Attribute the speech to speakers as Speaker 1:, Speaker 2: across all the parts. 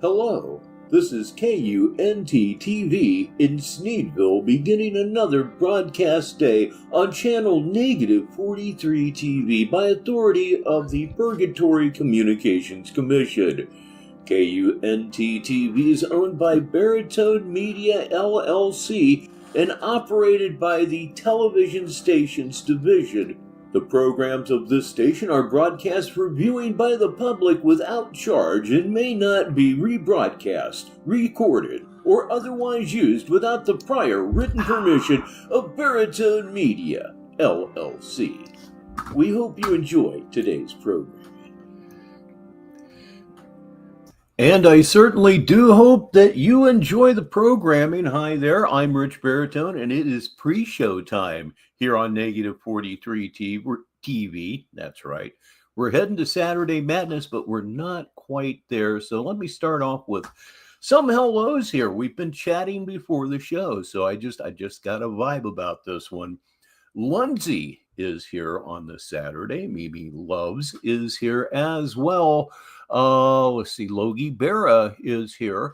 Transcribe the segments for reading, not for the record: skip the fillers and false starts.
Speaker 1: Hello, this is KUNT-TV in Sneedville, beginning another broadcast day on channel -43TV by authority of the Purgatory Communications Commission. KUNT-TV is owned by Baritone Media LLC and operated by the Television Stations Division. The programs of this station are broadcast for viewing by the public without charge and may not be rebroadcast, recorded, or otherwise used without the prior written permission of Baritone Media, LLC. We hope you enjoy today's program. And I certainly do hope that you enjoy the programming. Hi there, I'm Rich Baritone, and it is pre-show time here on -43TV. That's right. We're heading to Saturday Madness, but we're not quite there. So let me start off with some hellos here. We've been chatting before the show, so I just got a vibe about this one. Lundsey is here on the Saturday. Mimi Loves is here as well. Let's see, Logie Berra is here.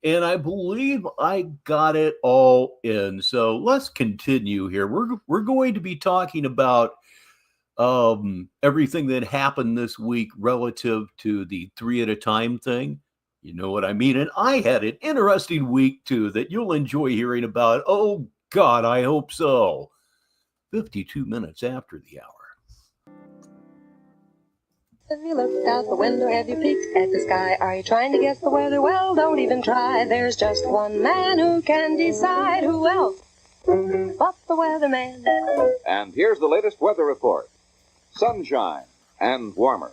Speaker 1: And I believe I got it all in. So let's continue here. We're going to be talking about everything that happened this week relative to the 3 at a time thing. You know what I mean? And I had an interesting week too that you'll enjoy hearing about. Oh God, I hope so. 52 minutes after the hour.
Speaker 2: Have you looked out the window? Have you peeked at the sky? Are you trying to guess the weather? Well, don't even try. There's just one man who can decide. Who else but the weatherman?
Speaker 3: And here's the latest weather report. Sunshine and warmer.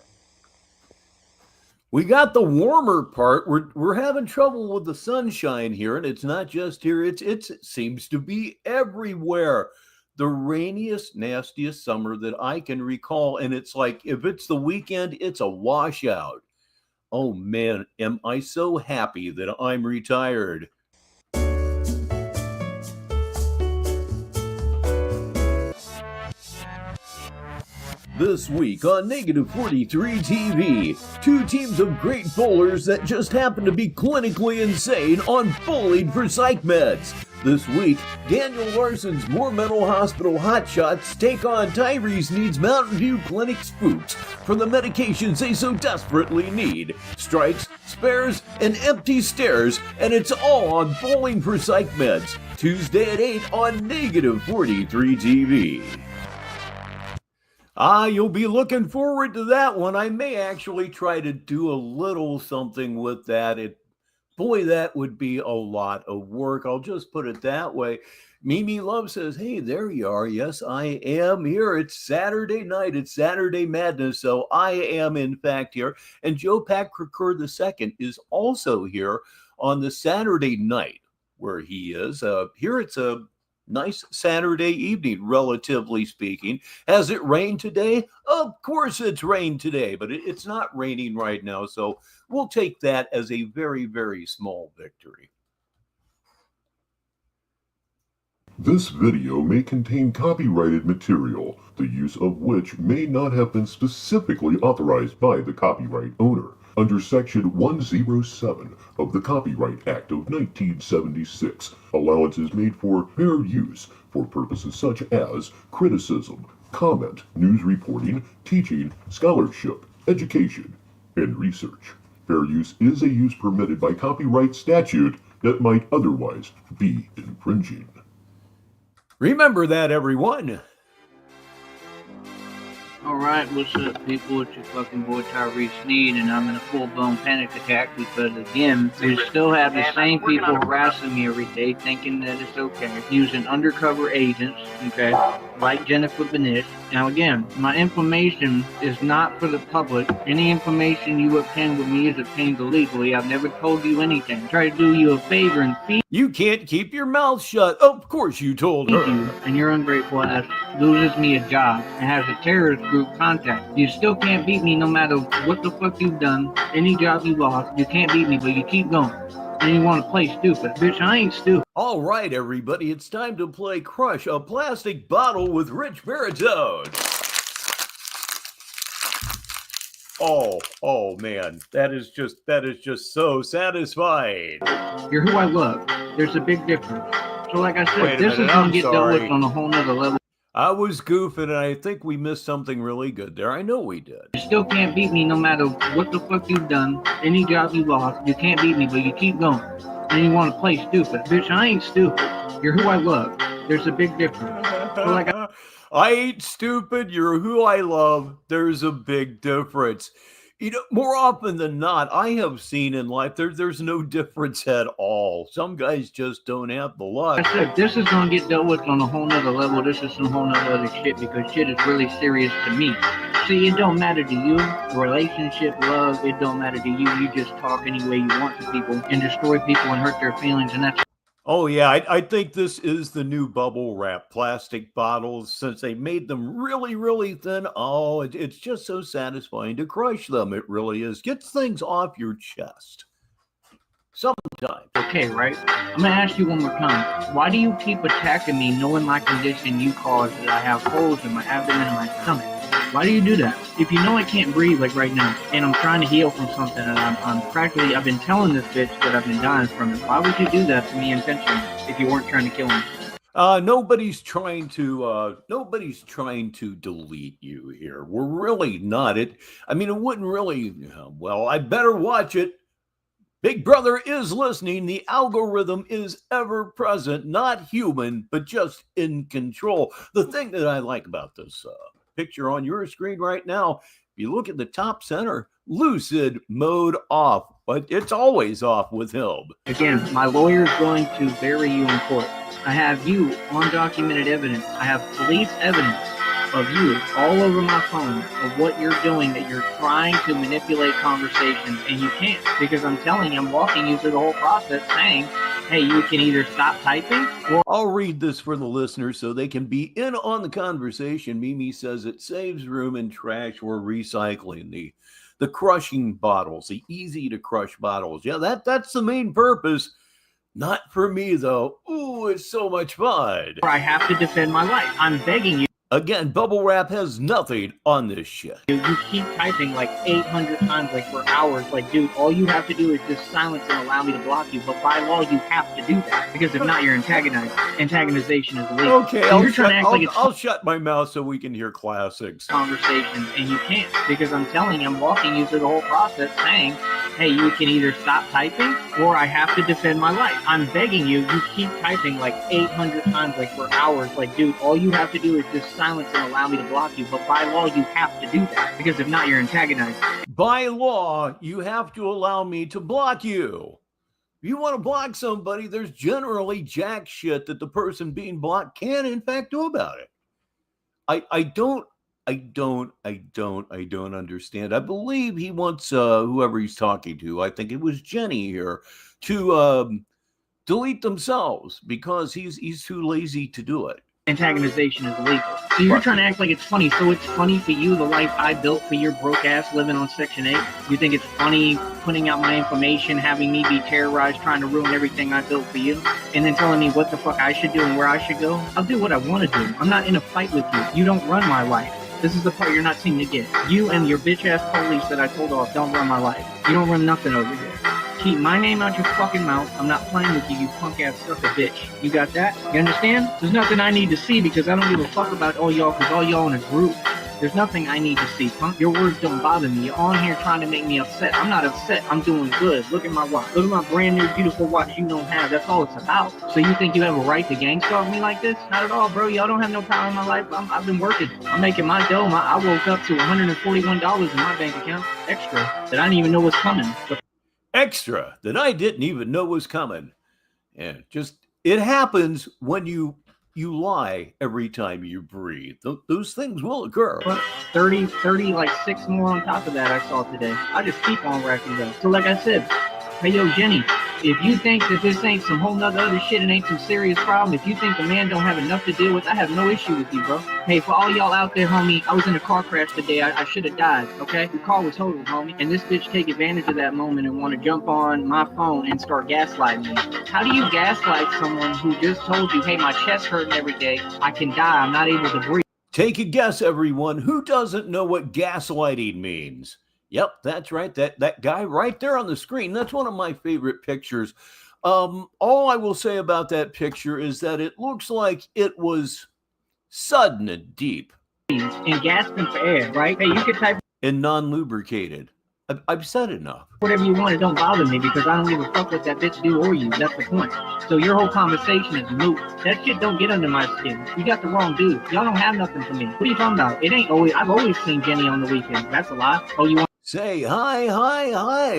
Speaker 1: We got the warmer part. We're having trouble with the sunshine here, and it's not just here. It seems to be everywhere. The rainiest, nastiest summer that I can recall. And it's like, if it's the weekend, it's a washout. Oh man, am I so happy that I'm retired. This week on -43TV, 2 teams of great bowlers that just happen to be clinically insane on bowling for psych meds. This week, Daniel Larson's More Mental Hospital hotshots take on Tyrese Needs Mountain View Clinic spooks for the medications they so desperately need. Strikes, spares, and empty stares, and it's all on Bowling for Psych Meds, Tuesday at 8 on -43TV. You'll be looking forward to that one. I may actually try to do a little something with that. Boy, that would be a lot of work. I'll just put it that way. Mimi Love says, hey, there you are. Yes, I am here. It's Saturday night. It's Saturday Madness. So I am, in fact, here. And Joe Patricker II is also here on the Saturday night where he is. Here it's a nice Saturday evening, relatively speaking. Has it rained today? Of course it's rained today, but it's not raining right now. So we'll take that as a very, very small victory.
Speaker 4: This video may contain copyrighted material, the use of which may not have been specifically authorized by the copyright owner. Under Section 107 of the Copyright Act of 1976, allowance is made for fair use for purposes such as criticism, comment, news reporting, teaching, scholarship, education, and research. Fair use is a use permitted by copyright statute that might otherwise be infringing.
Speaker 1: Remember that, everyone.
Speaker 5: Alright, what's up, people? It's your fucking boy Tyrese Sneed, and I'm in a full-blown panic attack because, again, we still have the same people harassing me every day, thinking that it's okay, using undercover agents, okay, like Jennifer Benish. Now, again, my information is not for the public. Any information you obtain with me is obtained illegally. I've never told you anything. Try to do you a favor and feed
Speaker 1: you can't keep your mouth shut. Of course you told her.
Speaker 5: you, and your ungrateful ass loses me a job and has a terrorist group contact. You still can't beat me no matter what the fuck you've done. Any job you lost, you can't beat me, but you keep going. And you want to play stupid. Bitch, I ain't stupid.
Speaker 1: All right, everybody, it's time to play Crush a Plastic Bottle with Rich Baritone. Oh man, that is just so satisfying.
Speaker 5: You're who I love. There's a big difference. So like I said,
Speaker 1: Wait a
Speaker 5: this is
Speaker 1: minute,
Speaker 5: going
Speaker 1: I'm
Speaker 5: to get dealt with
Speaker 1: sorry.
Speaker 5: on a whole nother level.
Speaker 1: I was goofing, and I think we missed something really good there. I know we did.
Speaker 5: You still can't beat me no matter what the fuck you've done, any job you lost. You can't beat me, but you keep going. And you want to play stupid. Bitch, I ain't stupid. You're who I love. There's a big difference. So like
Speaker 1: I ain't stupid. You're who I love. There's a big difference. You know, more often than not, I have seen in life there's no difference at all. Some guys just don't have the luck.
Speaker 5: I said, this is going to get dealt with on a whole nother level. This is some whole nother other shit because shit is really serious to me. See, it don't matter to you. Relationship, love, it don't matter to you. You just talk any way you want to people and destroy people and hurt their feelings, and that's...
Speaker 1: Oh, yeah, I think this is the new bubble wrap plastic bottles since they made them really, really thin. Oh, it's just so satisfying to crush them. It really is. Gets things off your chest. Sometimes.
Speaker 5: Okay, right? I'm going to ask you one more time. Why do you keep attacking me knowing my condition you caused that I have holes in my abdomen and my stomach? Why do you do that? If you know I can't breathe like right now, and I'm trying to heal from something, and I've been telling this bitch that I've been dying from it, why would you do that to me intentionally if you weren't trying to kill me?
Speaker 1: Nobody's trying to delete you here. We're really not. It wouldn't really, well, I better watch it. Big Brother is listening. The algorithm is ever present, not human, but just in control. The thing that I like about this picture on your screen right now, if you look at the top center, lucid mode off, but it's always off with him.
Speaker 5: Again, my lawyer is going to bury you in court. I have you undocumented evidence. I have police evidence of you all over my phone of what you're doing, that you're trying to manipulate conversations, and you can't, because I'm telling you, I'm walking you through the whole process saying, hey, you can either stop typing or...
Speaker 1: I'll read this for the listeners so they can be in on the conversation. Mimi says it saves room in trash or recycling. The crushing bottles, the easy to crush bottles. Yeah, that's the main purpose. Not for me, though. Ooh, it's so much fun.
Speaker 5: I have to defend my life. I'm begging you.
Speaker 1: Again, bubble wrap has nothing on this shit.
Speaker 5: You keep typing like 800 times, like for hours. Like, dude, all you have to do is just silence and allow me to block you. But by law, you have to do that. Because if not, you're antagonized. Antagonization is illegal.
Speaker 1: Okay, I'll shut my mouth so we can hear classics.
Speaker 5: Conversations, and you can't. Because I'm telling you, I'm walking you through the whole process saying, hey, you can either stop typing or I have to defend my life. I'm begging you. You keep typing like 800 times, like for hours. Like, dude, all you have to do is just silence and allow me to block you. But by law, you have to do that. Because if not, you're antagonized.
Speaker 1: By law, you have to allow me to block you. If you want to block somebody, there's generally jack shit that the person being blocked can, in fact, do about it. I don't understand. I believe he wants whoever he's talking to, I think it was Jenny here, to delete themselves because he's too lazy to do it.
Speaker 5: Antagonization is illegal. So you're trying to act like it's funny. So it's funny for you, the life I built for your broke ass living on Section 8? You think it's funny putting out my information, having me be terrorized, trying to ruin everything I built for you, and then telling me what the fuck I should do and where I should go? I'll do what I want to do. I'm not in a fight with you. You don't run my life. This is the part you're not seeming to get. You and your bitch-ass police that I told off don't run my life. You don't run nothing over here. Keep my name out your fucking mouth. I'm not playing with you, you punk-ass sucker bitch. You got that? You understand? There's nothing I need to see because I don't give a fuck about all y'all because all y'all in a group. There's nothing I need to see, punk. Your words don't bother me. You're on here trying to make me upset. I'm not upset. I'm doing good. Look at my watch. Look at my brand new beautiful watch you don't have. That's all it's about. So you think you have a right to gang stalk me like this? Not at all, bro. Y'all don't have no power in my life. I've been working. I'm making my dough. I woke up to $141 in my bank account. Extra. That I didn't even know was coming. But
Speaker 1: extra that I didn't even know was coming. And just, it happens when you lie every time you breathe. Those things will occur.
Speaker 5: 30, like 6 more on top of that I saw today. I just keep on racking up. So like I said, hey, yo, Jenny, if you think that this ain't some whole nother other shit and ain't some serious problem, if you think the man don't have enough to deal with, I have no issue with you, bro. Hey, for all y'all out there, homie, I was in a car crash today. I should have died, okay? The car was totaled, homie. And this bitch take advantage of that moment and want to jump on my phone and start gaslighting me. How do you gaslight someone who just told you, hey, my chest hurting every day, I can die, I'm not able to breathe?
Speaker 1: Take a guess, everyone. Who doesn't know what gaslighting means? Yep, that's right. That guy right there on the screen. That's one of my favorite pictures. All I will say about that picture is that it looks like it was sudden and deep.
Speaker 5: And gasping for air, right? Hey, you can type
Speaker 1: and non-lubricated. I've said enough.
Speaker 5: Whatever you want, it don't bother me because I don't give a fuck what that bitch do or you. That's the point. So your whole conversation is moot. That shit don't get under my skin. You got the wrong dude. Y'all don't have nothing for me. What are you talking about? It ain't always. I've always seen Jenny on the weekends. That's a lie. Oh, you want?
Speaker 1: Say hi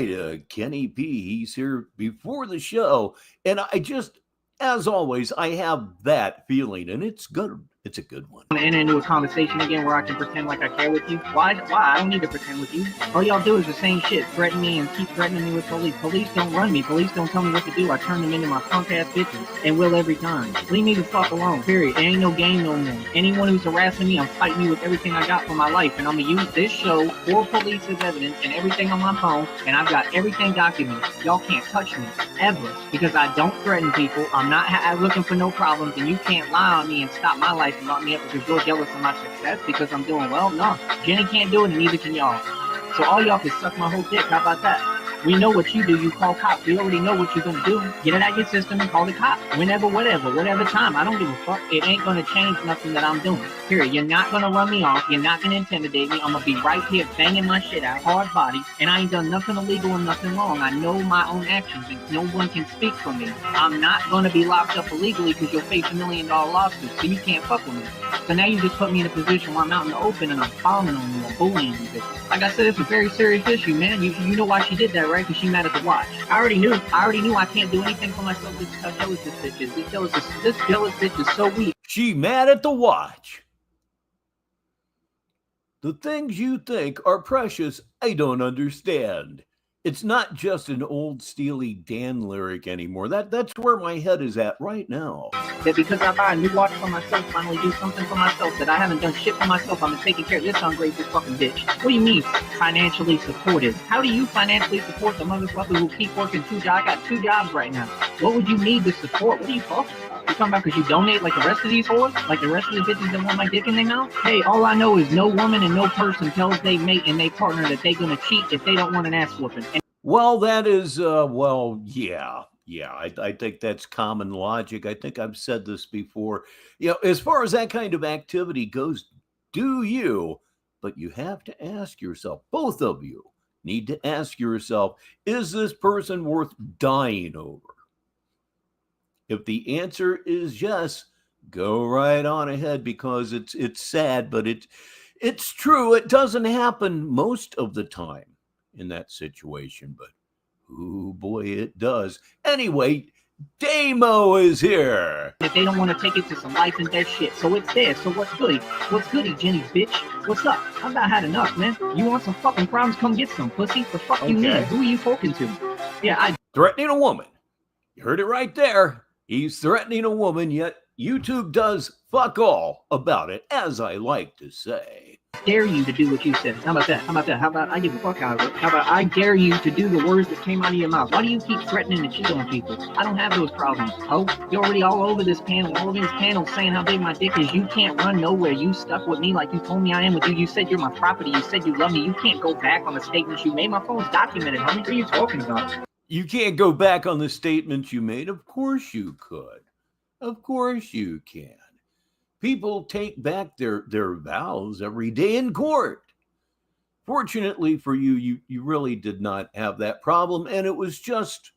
Speaker 1: to Kenny P. He's here before the show, and I just, as always, I have that feeling, and it's good. It's a good one.
Speaker 5: And into a conversation again where I can pretend like I care with you. Why? I don't need to pretend with you. All y'all do is the same shit. Threaten me and keep threatening me with police. Police don't run me. Police don't tell me what to do. I turn them into my punk ass bitches and will every time. Leave me the fuck alone. Period. It ain't no game no more. Anyone who's harassing me, I'm fighting you with everything I got for my life. And I'm gonna use this show for police as evidence and everything on my phone. And I've got everything documented. Y'all can't touch me ever because I don't threaten people. I'm not looking for no problems, and you can't lie on me and stop my life and lock me up because you're jealous of my success because I'm doing well. No, Jenny can't do it, and neither can y'all. So all y'all can suck my whole dick. How about that? We know what you do. You call cops. We already know what you're gonna do. Get it out your system and call the cops. Whenever, whatever time. I don't give a fuck. It ain't gonna change nothing that I'm doing. Period. You're not gonna run me off. You're not gonna intimidate me. I'm gonna be right here banging my shit out, hard body, and I ain't done nothing illegal and nothing wrong. I know my own actions, and no one can speak for me. I'm not gonna be locked up illegally because you'll face $1 million lawsuit, so you can't fuck with me. So now you just put me in a position where I'm out in the open and I'm bombing on you, I'm bullying you. Like I said, it's a very serious issue, man. You know why she did that, right? Because she mad at the watch. I already knew I can't do anything for myself. This is how jealous this bitch is. This jealous bitch is so weak.
Speaker 1: She mad at the watch. The things you think are precious, I don't understand. It's not just an old Steely Dan lyric anymore. That's where my head is at right now.
Speaker 5: That because I buy a new watch for myself, finally do something for myself, that I haven't done shit for myself, I'm taking care of this ungrateful fucking bitch. What do you mean financially supported? How do you financially support the motherfucker who keep working 2 jobs? I got 2 jobs right now. What would you need to support? What are you talking about? You talking about because you donate like the rest of these whores? Like the rest of the bitches that want my dick in their mouth? Hey, all I know is no woman and no person tells they mate and they partner that they gonna cheat if they don't want an ass whooping.
Speaker 1: Well, that is, yeah. I think that's common logic. I think I've said this before. As far as that kind of activity goes, do you? But you have to ask yourself, both of you need to ask yourself, is this person worth dying over? If the answer is yes, go right on ahead because it's sad, but it's true. It doesn't happen most of the time in that situation, but oh boy, it does. Anyway, Damo is here.
Speaker 5: If they don't want to take it to some life and death shit, so it's there. So what's goody? What's goody, Jenny bitch? What's up? I've about had enough, man. You want some fucking problems? Come get some, pussy. The fuck you need? Who are you talking to? Yeah,
Speaker 1: threatening a woman. You heard it right there. He's threatening a woman, yet YouTube does fuck all about it, as I like to say.
Speaker 5: Dare you to do what you said. How about that? How about I give a fuck out of it? How about I dare you to do the words that came out of your mouth? Why do you keep threatening to cheat on people? I don't have those problems. Oh, you're already all over this panel, all over this panel saying how big my dick is. You can't run nowhere. You stuck with me like you told me I am with you. You said you're my property. You said you love me. You can't go back on the statements you made. My phone's documented, homie. What are you talking about?
Speaker 1: You can't go back on the statements you made. Of course you could. Of course you can. People take back their vows every day in court. Fortunately for you, you really did not have that problem, and it was just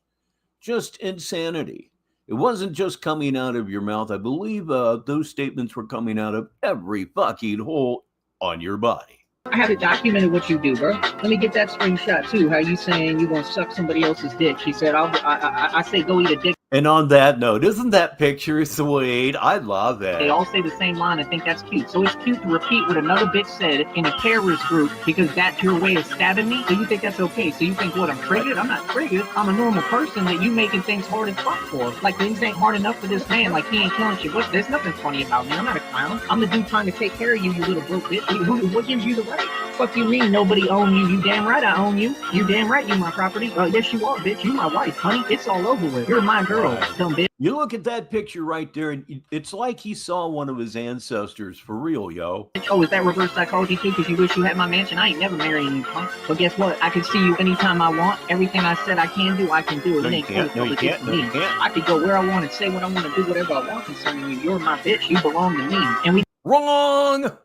Speaker 1: insanity. It wasn't just coming out of your mouth. I believe those statements were coming out of every fucking hole on your body.
Speaker 5: I have it documented what you do, bro. Let me get that screenshot too. How you saying you gonna suck somebody else's dick? She said, I say go eat a dick.
Speaker 1: And on that note, isn't that picture sweet? I love it.
Speaker 5: They all say the same line. I think that's cute. So it's cute to repeat what another bitch said in a terrorist group because that's your way of stabbing me. So you think that's okay? So you think what? I'm triggered? I'm not triggered. I'm a normal person that you making things hard as fuck for. Like things ain't hard enough for this man. Like he ain't killing shit. There's nothing funny about me. I'm not a clown. I'm the dude trying to take care of you, you little broke bitch. What gives you the right? Fuck you mean nobody own you? You damn right I own you. You damn right you my property. Yes you are, bitch. You my wife, honey. It's all over with. You're my girl, dumb bitch.
Speaker 1: You look at that picture right there, and it's like he saw one of his ancestors for real, yo.
Speaker 5: Oh, is that reverse psychology too? Because you wish you had my mansion. I ain't never marrying you, punk. But guess what? I can see you anytime I want. Everything I said I can do, I can do it.
Speaker 1: No, you can't. No, you can't. No, you can't.
Speaker 5: I could go where I want and say what I want to do, whatever I want concerning you. You're my bitch. You belong to me. And we
Speaker 1: Wrong!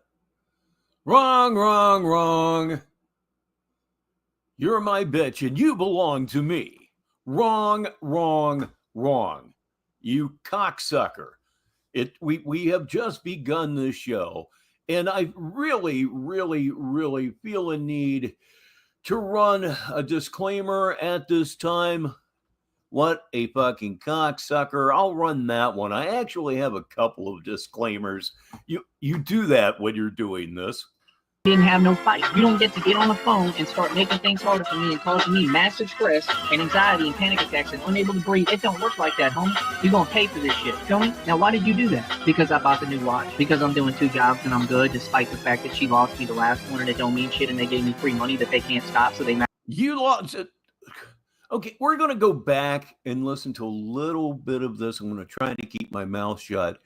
Speaker 1: Wrong, wrong, wrong. You're my bitch and you belong to me. Wrong, wrong, wrong. You cocksucker. We have just begun this show, and I really, really, really feel a need to run a disclaimer at this time. What a fucking cocksucker. I'll run that one. I actually have a couple of disclaimers. You do that when you're doing this.
Speaker 5: didn't have no fight. You don't get to get on the phone and start making things harder for me and causing me massive stress and anxiety and panic attacks and unable to breathe. It don't work like that, homie. You're going to pay for this shit. Feel me? Now, why did you do that? Because I bought the new watch. Because I'm doing 2 jobs and I'm good, despite the fact that she lost me the last one and it don't mean shit and they gave me free money that they can't stop, so they...
Speaker 1: You lost it. Okay, we're going to go back and listen to a little bit of this. I'm going to try to keep my mouth shut.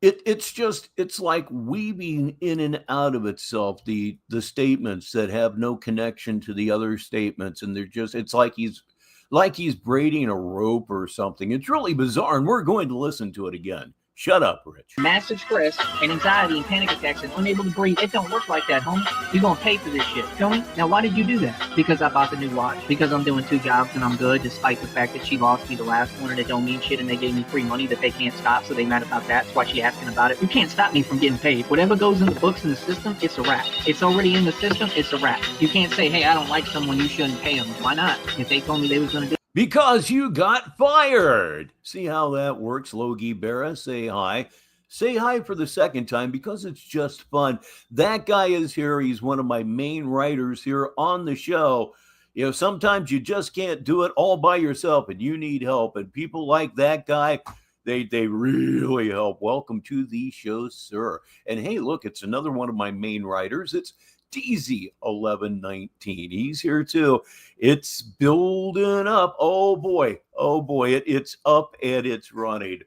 Speaker 1: It's like weaving in and out of itself, the statements that have no connection to the other statements, and it's like he's braiding a rope or something. It's really bizarre, and we're going to listen to it again. Shut up, Rich.
Speaker 5: Massive stress and anxiety and panic attacks and unable to breathe. It don't work like that, homie. You're going to pay for this shit. Feel me? Now, why did you do that? Because I bought the new watch. Because I'm doing 2 jobs and I'm good, despite the fact that she lost me the last one and it don't mean shit and they gave me free money that they can't stop, so they mad about that. That's why she asking about it. You can't stop me from getting paid. Whatever goes in the books in the system, it's a wrap. It's already in the system, it's a wrap. You can't say, hey, I don't like someone, you shouldn't pay them. Why not? If they told me they was going to do...
Speaker 1: Because you got fired. See how that works, Logie Berra? Say hi. Say hi for the second time because it's just fun. That guy is here. He's one of my main writers here on the show. You know, sometimes you just can't do it all by yourself and you need help. And people like that guy, they really help. Welcome to the show, sir. And hey, look, it's another one of my main writers. It's DZ1119. He's here too. It's building up. Oh boy. It's up and it's running.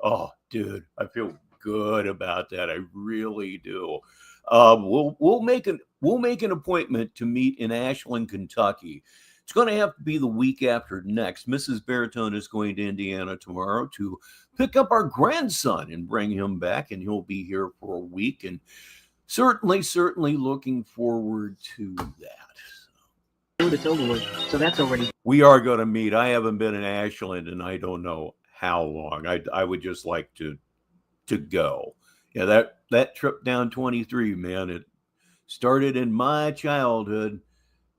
Speaker 1: Oh, dude, I feel good about that. I really do. We'll make an appointment to meet in Ashland, Kentucky. It's going to have to be the week after next. Mrs. Baritone is going to Indiana tomorrow to pick up our grandson and bring him back, and he'll be here for a week. And certainly looking forward to that.
Speaker 5: It's over with. So that's already...
Speaker 1: We are going to meet. I haven't been in Ashland, and I don't know how long. I would just like to go. Yeah, that trip down 23, man, it started in my childhood.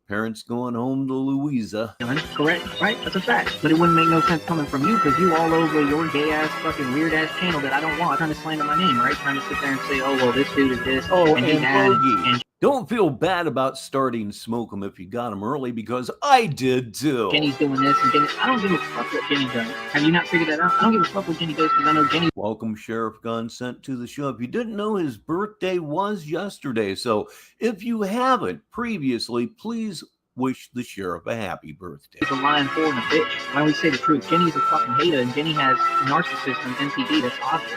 Speaker 1: Parents going home to Louisa.
Speaker 5: Correct, right? That's a fact. But it wouldn't make no sense coming from you because you all over your gay-ass, fucking weird-ass channel that I don't want. Trying to slander my name, right? Trying to sit there and say, oh, well, this dude is this.
Speaker 1: Oh,
Speaker 5: and
Speaker 1: and don't feel bad about starting Smoke 'em if you got them early because I did too.
Speaker 5: Jenny's doing this and Jenny. I don't give a fuck what Jenny does. Have you not figured that out? I don't give a fuck what Jenny does because I know Jenny.
Speaker 1: Welcome, Sheriff Gunn sent to the show. If you didn't know, his birthday was yesterday. So if you haven't previously, please wish the sheriff a happy birthday.
Speaker 5: He's a lying fool and a bitch. Why don't we say the truth? Jenny's a fucking hater and Jenny has narcissism and NPD. That's awful.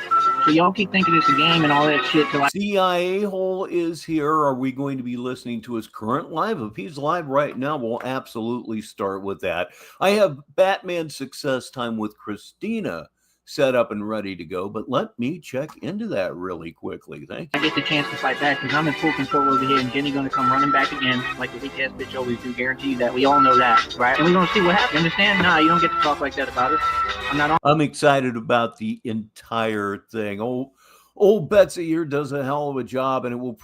Speaker 5: So y'all keep thinking it's a game and all that shit.
Speaker 1: CIA hole is here. Are we going to be listening to his current live? If he's live right now, we'll absolutely start with that. I have Batman Success Time with Christina set up and ready to go, but let me check into that really quickly. Thank you.
Speaker 5: I get the chance to fight back because I'm in full control over here and Jenny gonna come running back again like the weak ass bitch always do. Guarantee you that. We all know that, right? And we're gonna see what happens. You understand? Nah, you don't get to talk like that about her.
Speaker 1: I'm excited about the entire thing. Old Betsy here does a hell of a job, and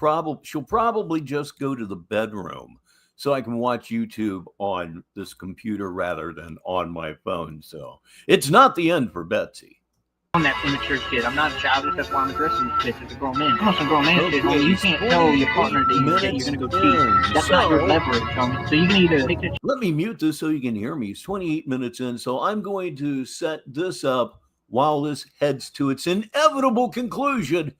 Speaker 1: she'll probably just go to the bedroom so I can watch YouTube on this computer rather than on my phone. So it's not the end for Betsy.
Speaker 5: On that immature shit. I'm not childish. That's why I'm addressing this bitch as a grown man. I'm not some grown man shit, homie. You can't tell your partner that you're going to go cheat. That's not your leverage, homie. So you can either take the...
Speaker 1: Let me mute this so you can hear me. It's 28 minutes in, so I'm going to set this up while this heads to its inevitable conclusion.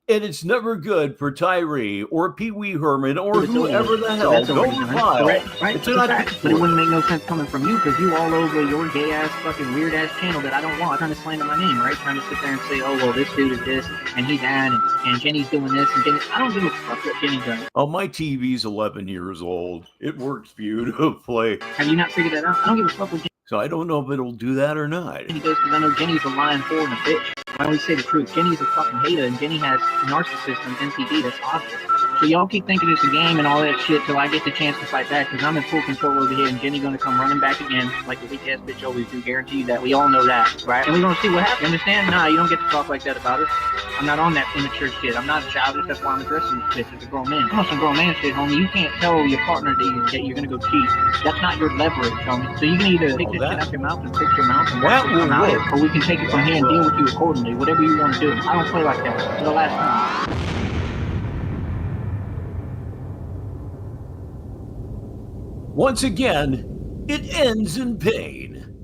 Speaker 1: And it's never good for Tyree or Pee Wee Herman or whoever the hell.
Speaker 5: That's
Speaker 1: Don't
Speaker 5: reason,
Speaker 1: file.
Speaker 5: right?
Speaker 1: It's not
Speaker 5: fact. But it wouldn't make no sense coming from you because you all over your gay ass fucking weird ass channel that I don't want, trying to slander my name, right? Trying to sit there and say, oh well, this dude is this and he's that, and Jenny's doing this, and Jenny. I don't give a fuck what Jenny does.
Speaker 1: Oh, my TV's 11 years old. It works beautifully.
Speaker 5: Have you not figured that out? I don't give a fuck what Jenny.
Speaker 1: So I don't know if it'll do that or not.
Speaker 5: Jenny does because I know Jenny's a lying whore and a bitch. I always say the truth. Jenny's a fucking hater, and Jenny has narcissism, NPD, that's awful. So y'all keep thinking it's a game and all that shit till I get the chance to fight back, because I'm in full control over here, and Jenny gonna come running back again, like the weak ass bitch always do. Guarantee you that. We all know that, right? And we're gonna see what happens. Understand? Nah, you don't get to talk like that about her. I'm not on that immature shit. I'm not childish. That's why I'm addressing this bitch as a grown man. I'm on some grown man shit, homie. You can't tell your partner that you're gonna go cheat. That's not your leverage, homie. So you can either take this shit out your mouth and fix your mouth and
Speaker 1: that will work,
Speaker 5: or we can take it from here and deal with you accordingly. Whatever you want to do. I don't play like that. For the last time.
Speaker 1: Once again, it ends in pain.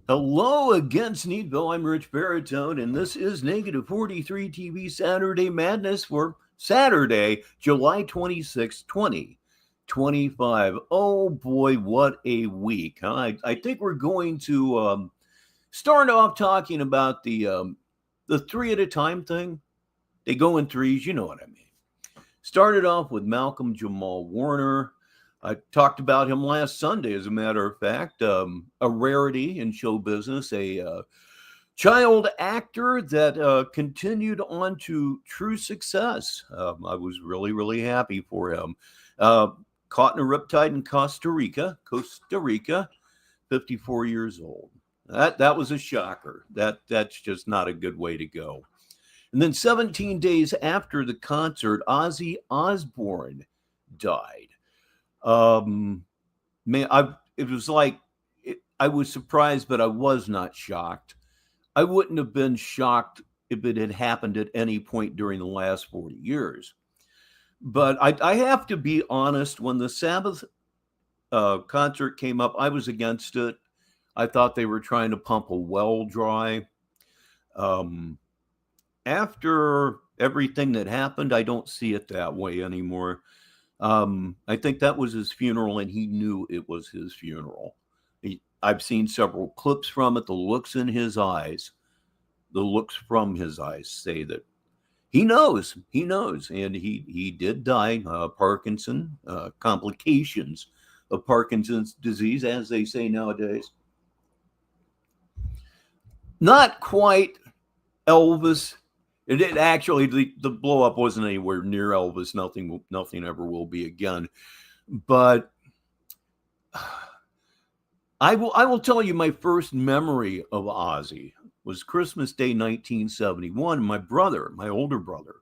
Speaker 1: Hello against Needville. I'm Rich Baritone, and this is Negative 43 TV Saturday Madness for Saturday, July 26, 2025. Oh boy, what a week. Huh? I think we're going to start off talking about the 3 at a time thing. They go in threes, you know what I mean. Started off with Malcolm Jamal Warner. I talked about him last Sunday, as a matter of fact, a rarity in show business, a child actor that continued on to true success. I was really, really happy for him. Caught in a riptide in Costa Rica, 54 years old. That was a shocker. That's just not a good way to go. And then 17 days after the concert, Ozzy Osbourne died. Man, it was like, I was surprised, but I was not shocked. I wouldn't have been shocked if it had happened at any point during the last 40 years. But I have to be honest, when the Sabbath concert came up, I was against it. I thought they were trying to pump a well dry. After everything that happened, I don't see it that way anymore. I think that was his funeral, and he knew it was his funeral. I've seen several clips from it. The looks from his eyes say that he knows, and he did die. Parkinson, complications of Parkinson's disease, as they say nowadays. Not quite Elvis. It actually, the blow up wasn't anywhere near Elvis. Nothing ever will be again. But I will tell you, my first memory of Ozzy was Christmas Day 1971. My older brother,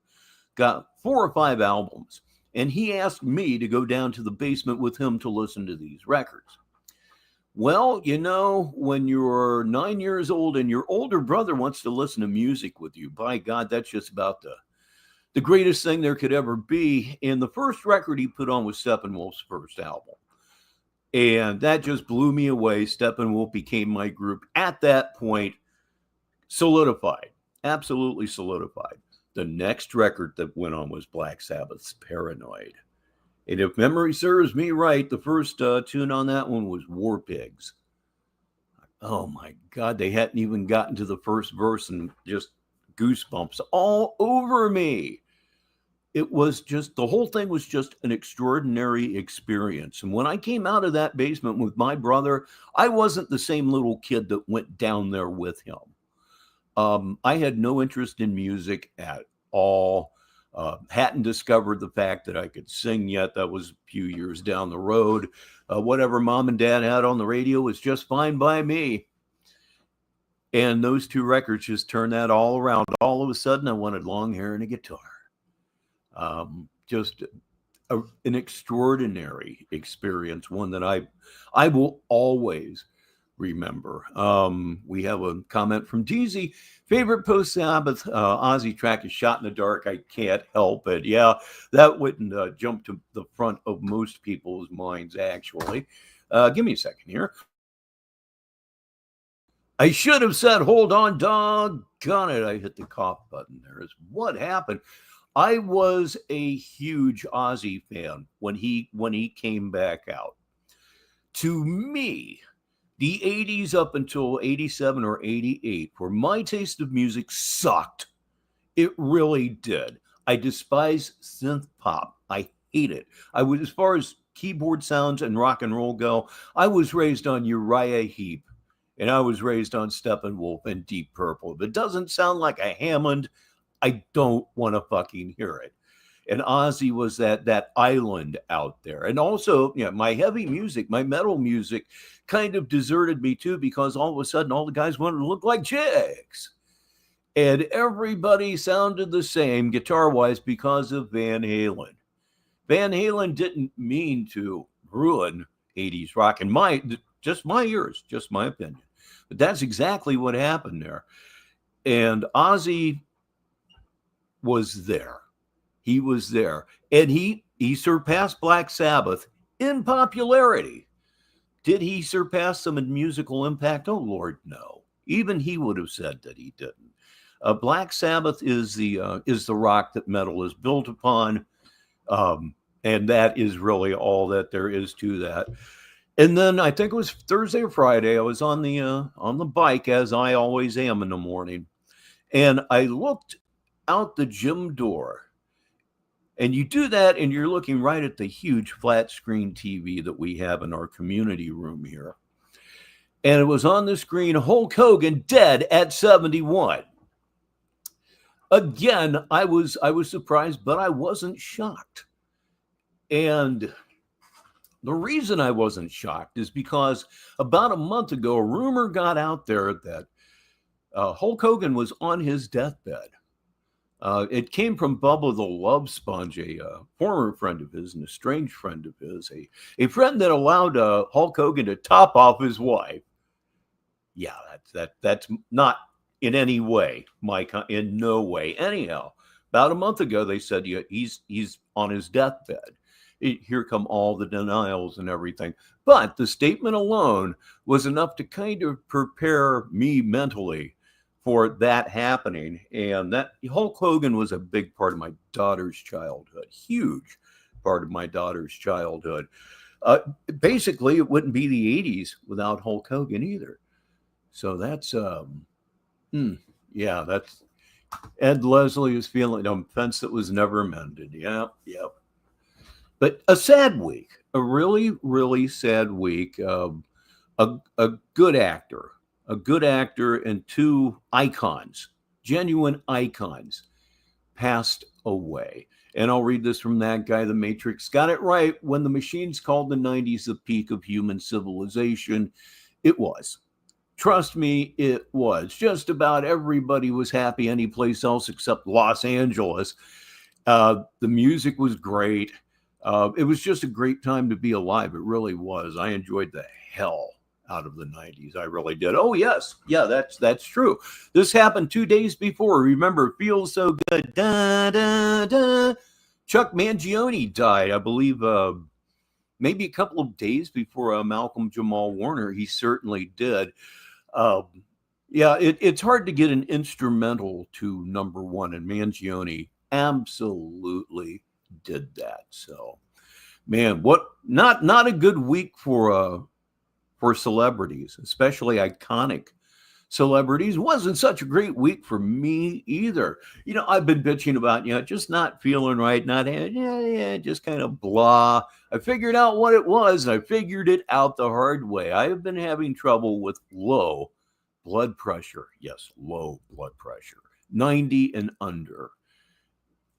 Speaker 1: got 4 or 5 albums, and he asked me to go down to the basement with him to listen to these records. Well, you know, when you're 9 years old and your older brother wants to listen to music with you, by God, that's just about the greatest thing there could ever be. And the first record he put on was Steppenwolf's first album. And that just blew me away. Steppenwolf became my group at that point, solidified, absolutely solidified. The next record that went on was Black Sabbath's Paranoid. And if memory serves me right, the first tune on that one was War Pigs. Oh my God, they hadn't even gotten to the first verse and just goosebumps all over me. It was just, the whole thing was just an extraordinary experience. And when I came out of that basement with my brother, I wasn't the same little kid that went down there with him. I had no interest in music at all. Hadn't discovered the fact that I could sing yet. That was a few years down the road. Whatever mom and dad had on the radio was just fine by me. And those 2 records just turned that all around. All of a sudden, I wanted long hair and a guitar. Just an extraordinary experience, one that I will always remember. We have a comment from Deezy. Favorite post-Sabbath Ozzy track is Shot in the Dark. I can't help it. Yeah, that wouldn't jump to the front of most people's minds, actually. Give me a second here. I should have said, hold on, dog. Doggone it, I hit the cough button there. Is what happened. I was a huge Ozzy fan when he came back out. To me, the 80s up until 87 or 88, where my taste of music sucked. It really did. I despise synth pop. I hate it. I was, as far as keyboard sounds and rock and roll go, I was raised on Uriah Heep, and I was raised on Steppenwolf and Deep Purple. If it doesn't sound like a Hammond, I don't want to fucking hear it. And Ozzy was that island out there. And also, my heavy music, my metal music kind of deserted me too, because all of a sudden all the guys wanted to look like chicks. And everybody sounded the same guitar-wise because of Van Halen. Van Halen didn't mean to ruin 80s rock, in just my ears, just my opinion. But that's exactly what happened there. And Ozzy was there. He was there. And he surpassed Black Sabbath in popularity. Did he surpass them in musical impact? Oh, Lord, no. Even he would have said that he didn't. Black Sabbath is the rock that metal is built upon, and that is really all that there is to that. And then I think it was Thursday or Friday. I was on the bike, as I always am in the morning, and I looked out the gym door. And you do that, and you're looking right at the huge flat screen TV that we have in our community room here. And it was on the screen, Hulk Hogan dead at 71. Again, I was surprised, but I wasn't shocked. And the reason I wasn't shocked is because about a month ago, a rumor got out there that Hulk Hogan was on his deathbed. It came from Bubba the Love Sponge, a former friend of his and a strange friend of his, a friend that allowed Hulk Hogan to top off his wife. Yeah, that's not in any way, Mike, in no way. Anyhow, about a month ago, they said he's on his deathbed. Here come all the denials and everything. But the statement alone was enough to kind of prepare me mentally for that happening. And that Hulk Hogan was a big part of my daughter's childhood, huge part of my daughter's childhood. Basically, it wouldn't be the 80s without Hulk Hogan either. So that's, that's Ed Leslie is feeling a fence that was never mended. Yep. But a sad week, a really, really sad week. A good actor and two icons, genuine icons, passed away. And I'll read this from that guy, The Matrix. Got it right. When the machines called the 90s the peak of human civilization, it was. Trust me, it was. Just about everybody was happy anyplace else except Los Angeles. The music was great. It was just a great time to be alive. It really was. I enjoyed the hell out of the 90s. I really did. Oh, yes. Yeah, that's true. This happened 2 days before. Remember, Feels So Good. Da, da, da. Chuck Mangione died, I believe, maybe a couple of days before Malcolm Jamal Warner. He certainly did. It's hard to get an instrumental to number one, and Mangione absolutely did that. So, man, not a good week for celebrities, especially iconic celebrities. Wasn't such a great week for me either. I've been bitching about, just not feeling right, just kind of blah. I figured out what it was, and I figured it out the hard way. I have been having trouble with low blood pressure. Yes, low blood pressure, 90 and under.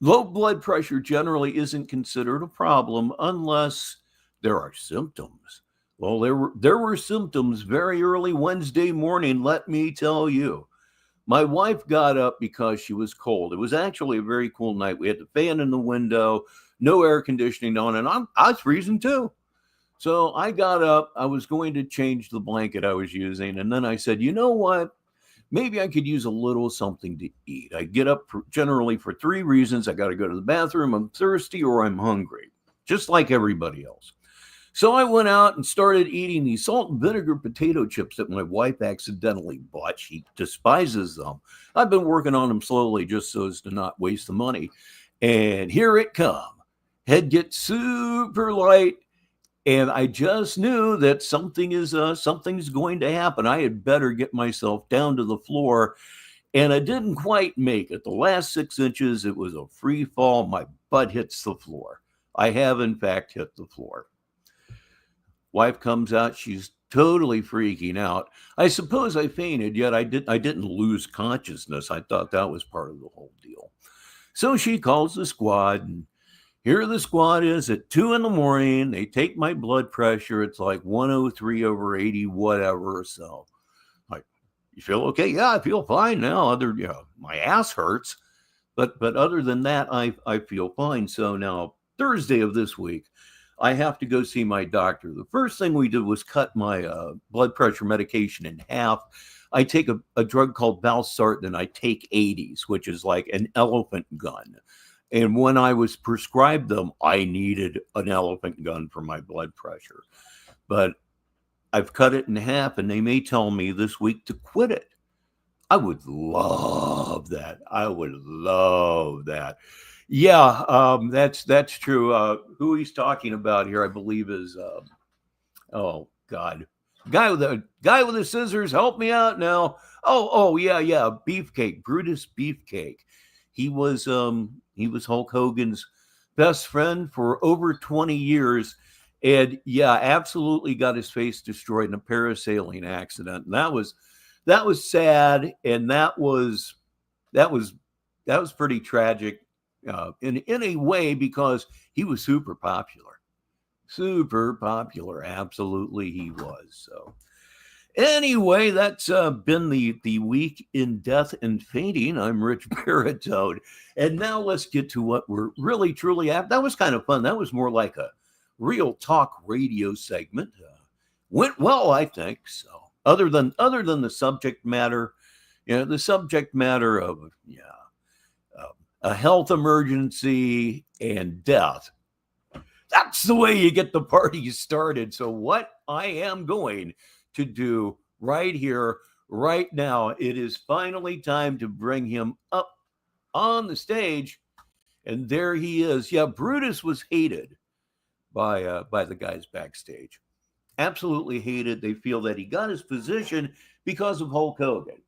Speaker 1: Low blood pressure generally isn't considered a problem unless there are symptoms. Well, there were symptoms very early Wednesday morning, let me tell you. My wife got up because she was cold. It was actually a very cool night. We had the fan in the window, no air conditioning on, and I was freezing too. So I got up. I was going to change the blanket I was using, and then I said, you know what? Maybe I could use a little something to eat. I get up generally for 3 reasons. I got to go to the bathroom, I'm thirsty, or I'm hungry, just like everybody else. So I went out and started eating these salt and vinegar potato chips that my wife accidentally bought. She despises them. I've been working on them slowly just so as to not waste the money. And here it come. Head gets super light. And I just knew that something's going to happen. I had better get myself down to the floor. And I didn't quite make it. The last 6 inches, it was a free fall. My butt hits the floor. I have, in fact, hit the floor. Wife comes out. She's totally freaking out. I suppose I fainted, yet I didn't lose consciousness. I thought that was part of the whole deal. So she calls the squad, and here the squad is at 2 a.m. They take my blood pressure. It's like 103/80, whatever. So, like, you feel okay? Yeah, I feel fine now. My ass hurts, but other than that, I feel fine. So now Thursday of this week, I have to go see my doctor. The first thing we did was cut my blood pressure medication in half. I take a drug called Valsartan, and I take 80s, which is like an elephant gun. And when I was prescribed them, I needed an elephant gun for my blood pressure. But I've cut it in half, and they may tell me this week to quit it. I would love that. I would love that. Yeah, that's true. Who he's talking about here, I believe, is oh God, guy with the scissors. Help me out now. Oh yeah, Beefcake, Brutus Beefcake. He was Hulk Hogan's best friend for over 20 years, and yeah, absolutely got his face destroyed in a parasailing accident. And that was sad, and that was pretty tragic. In a way, because he was super popular, absolutely he was. So anyway, that's been the week in death and fainting. I'm Rich Baritone, and now let's get to what we're really truly at. That was kind of fun. That was more like a real talk radio segment. Went well, I think. So other than the subject matter, the subject matter of a health emergency and death. That's the way you get the party started. So what I am going to do right here, right now, it is finally time to bring him up on the stage. And there he is. Yeah, Brutus was hated by the guys backstage. Absolutely hated. They feel that he got his position because of Hulk Hogan,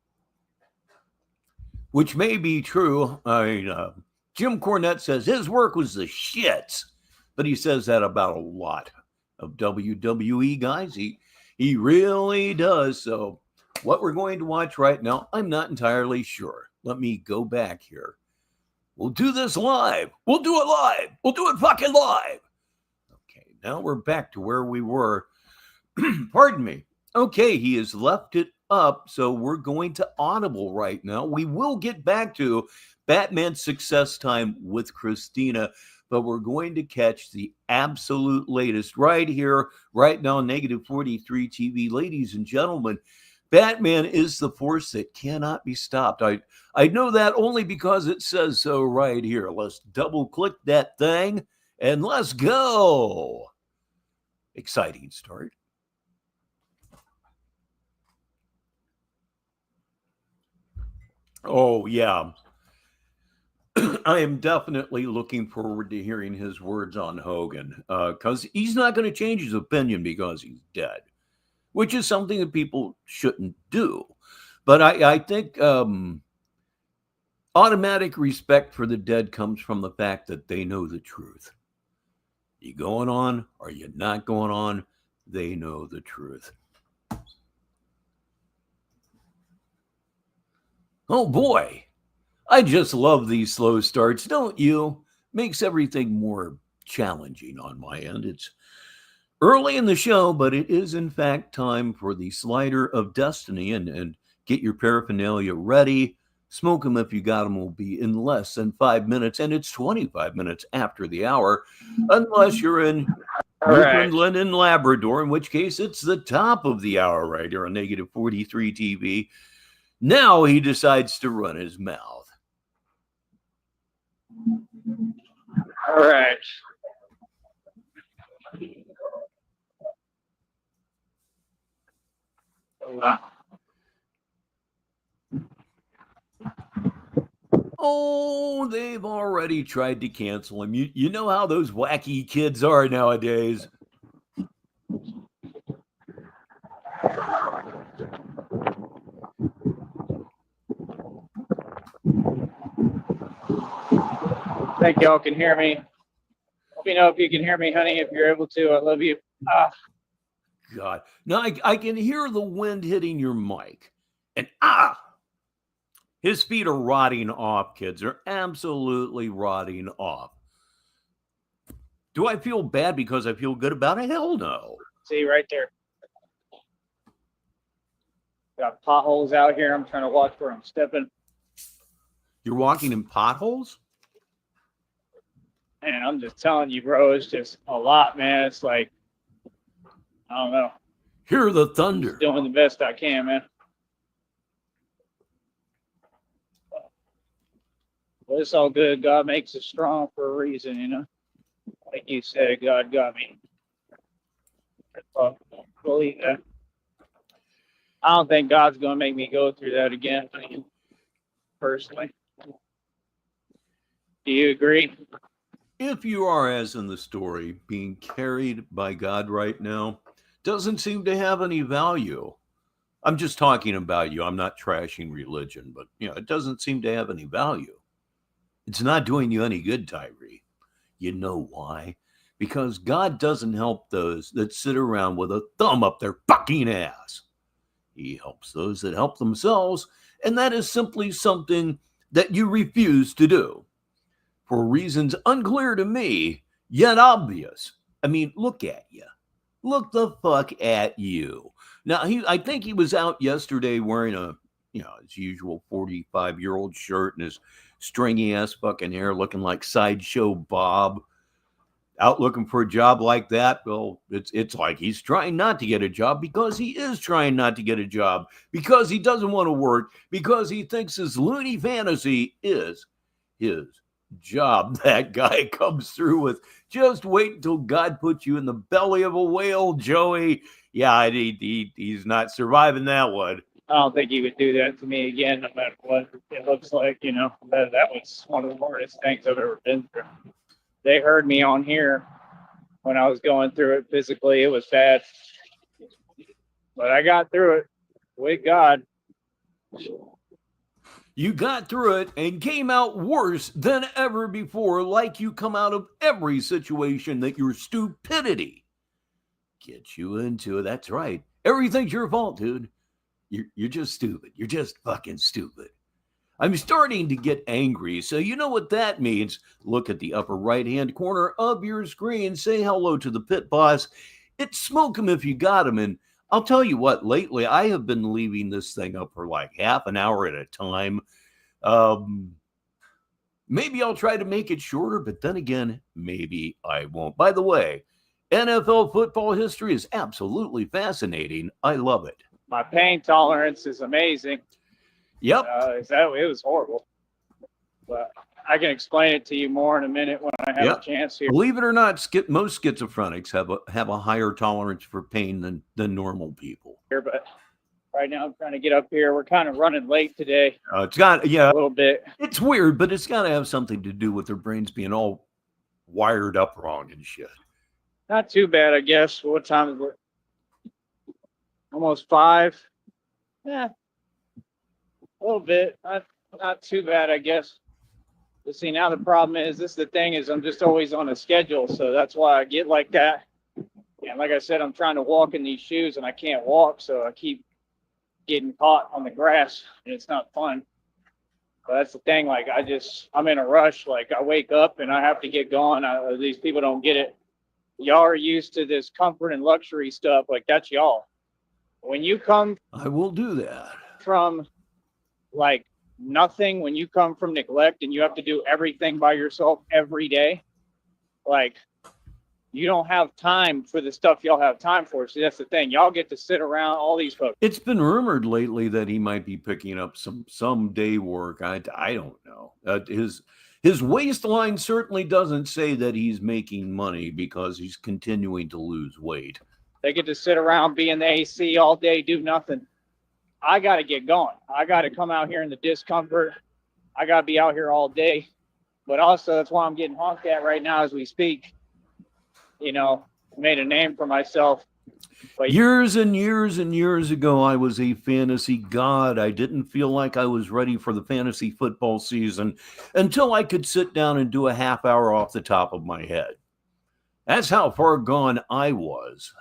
Speaker 1: which may be true. Jim Cornette says his work was the shits, but he says that about a lot of WWE guys. He really does. So what we're going to watch right now, I'm not entirely sure. Let me go back here. We'll do this live. We'll do it live. We'll do it fucking live. Okay, now we're back to where we were. Pardon me. Okay, he has left it up, so we're going to Audible right now. We will get back to Batman's Success Time with Christina, but we're going to catch the absolute latest right here, right now, Negative 43 TV. Ladies and gentlemen, Batman is the force that cannot be stopped. I know that only because it says so right here. Let's double click that thing and let's go. Exciting start. Oh, yeah. I am definitely looking forward to hearing his words on Hogan, because he's not going to change his opinion because he's dead, which is something that people shouldn't do. But I think automatic respect for the dead comes from the fact that they know the truth. You going on? Are you not going on? They know the truth. Oh boy, I just love these slow starts, don't you? Makes everything more challenging on my end. It's early in the show, but it is in fact time for the slider of destiny, and get your paraphernalia ready. Smoke them if you got them. Will be in less than 5 minutes, and it's 25 minutes after the hour, unless you're in Newfoundland and Labrador, in which case it's the top of the hour right here on Negative 43 TV. Now he decides to run his mouth.
Speaker 6: All right.
Speaker 1: Oh, they've already tried to cancel him. You know how those wacky kids are nowadays.
Speaker 6: Think y'all can hear me. Let me know if you can hear me, honey, if you're able to. I love you.
Speaker 1: God. Now I can hear the wind hitting your mic. And his feet are rotting off, kids. They're absolutely rotting off. Do I feel bad because I feel good about it? Hell no.
Speaker 6: See, right there. Got potholes out here. I'm trying to watch where I'm stepping.
Speaker 1: You're walking in potholes?
Speaker 6: And I'm just telling you, bro, it's just a lot, man. It's like, I don't know.
Speaker 1: Hear the thunder.
Speaker 6: Just doing the best I can, man. But it's all good. God makes us strong for a reason, you know. Like you said, God got me. I believe that. I don't think God's going to make me go through that again, personally. Do you agree?
Speaker 1: If you are, as in the story, being carried by God right now, doesn't seem to have any value. I'm just talking about you. I'm not trashing religion, but it doesn't seem to have any value. It's not doing you any good, Tyree. You know why? Because God doesn't help those that sit around with a thumb up their fucking ass. He helps those that help themselves, and that is simply something that you refuse to do. For reasons unclear to me, yet obvious. I mean, look at you. Look the fuck at you. Now, I think he was out yesterday wearing a, his usual 45-year-old shirt and his stringy-ass fucking hair looking like Sideshow Bob. Out looking for a job like that? Well, it's like he's trying not to get a job because he is trying not to get a job, because he doesn't want to work, because he thinks his loony fantasy is his job. That guy comes through with, just wait until God puts you in the belly of a whale, Joey. Yeah, he's not surviving that one.
Speaker 6: I don't think he would do that to me again, no matter what it looks like, That was one of the hardest things I've ever been through. They heard me on here when I was going through it physically. It was bad. But I got through it with God.
Speaker 1: You got through it and came out worse than ever before, like you come out of every situation that your stupidity gets you into. That's right. Everything's your fault, dude. You're just stupid. You're just fucking stupid. I'm starting to get angry, so you know what that means. Look at the upper right-hand corner of your screen. Say hello to the pit boss. It's smoke him if you got him. And I'll tell you what, lately I have been leaving this thing up for like half an hour at a time. Maybe I'll try to make it shorter, but then again, maybe I won't. By the way, NFL football history is absolutely fascinating. I love it.
Speaker 6: My pain tolerance is amazing.
Speaker 1: Yep.
Speaker 6: It was horrible. But I can explain it to you more in a minute when I have a chance here.
Speaker 1: Believe it or not, most schizophrenics have a higher tolerance for pain than normal people.
Speaker 6: But right now I'm trying to get up here. We're kind of running late today.
Speaker 1: It's got a
Speaker 6: little bit.
Speaker 1: It's weird, but it's got to have something to do with their brains being all wired up wrong and shit.
Speaker 6: Not too bad, I guess. What time is it? Almost 5. Yeah. A little bit. Not too bad, I guess. But see, now the problem is, I'm just always on a schedule, so that's why I get like that. And like I said, I'm trying to walk in these shoes, and I can't walk, so I keep getting caught on the grass, and it's not fun. But that's the thing, like, I'm in a rush. Like, I wake up, and I have to get going. These people don't get it. Y'all are used to this comfort and luxury stuff. Like, that's y'all. When you come...
Speaker 1: I will do that.
Speaker 6: From... like nothing, when you come from neglect and you have to do everything by yourself every day, like you don't have time for the stuff y'all have time for. See, that's the thing. Y'all get to sit around all these folks.
Speaker 1: It's been rumored lately that he might be picking up some day work. I don't know. His waistline certainly doesn't say that he's making money because he's continuing to lose weight.
Speaker 6: They get to sit around, be in the AC all day, do nothing. I got to get going. I got to come out here in the discomfort. I got to be out here all day. But also, that's why I'm getting honked at right now as we speak. You know, made a name for myself. But
Speaker 1: years and years and years ago, I was a fantasy god. I didn't feel like I was ready for the fantasy football season until I could sit down and do a half hour off the top of my head. That's how far gone I was.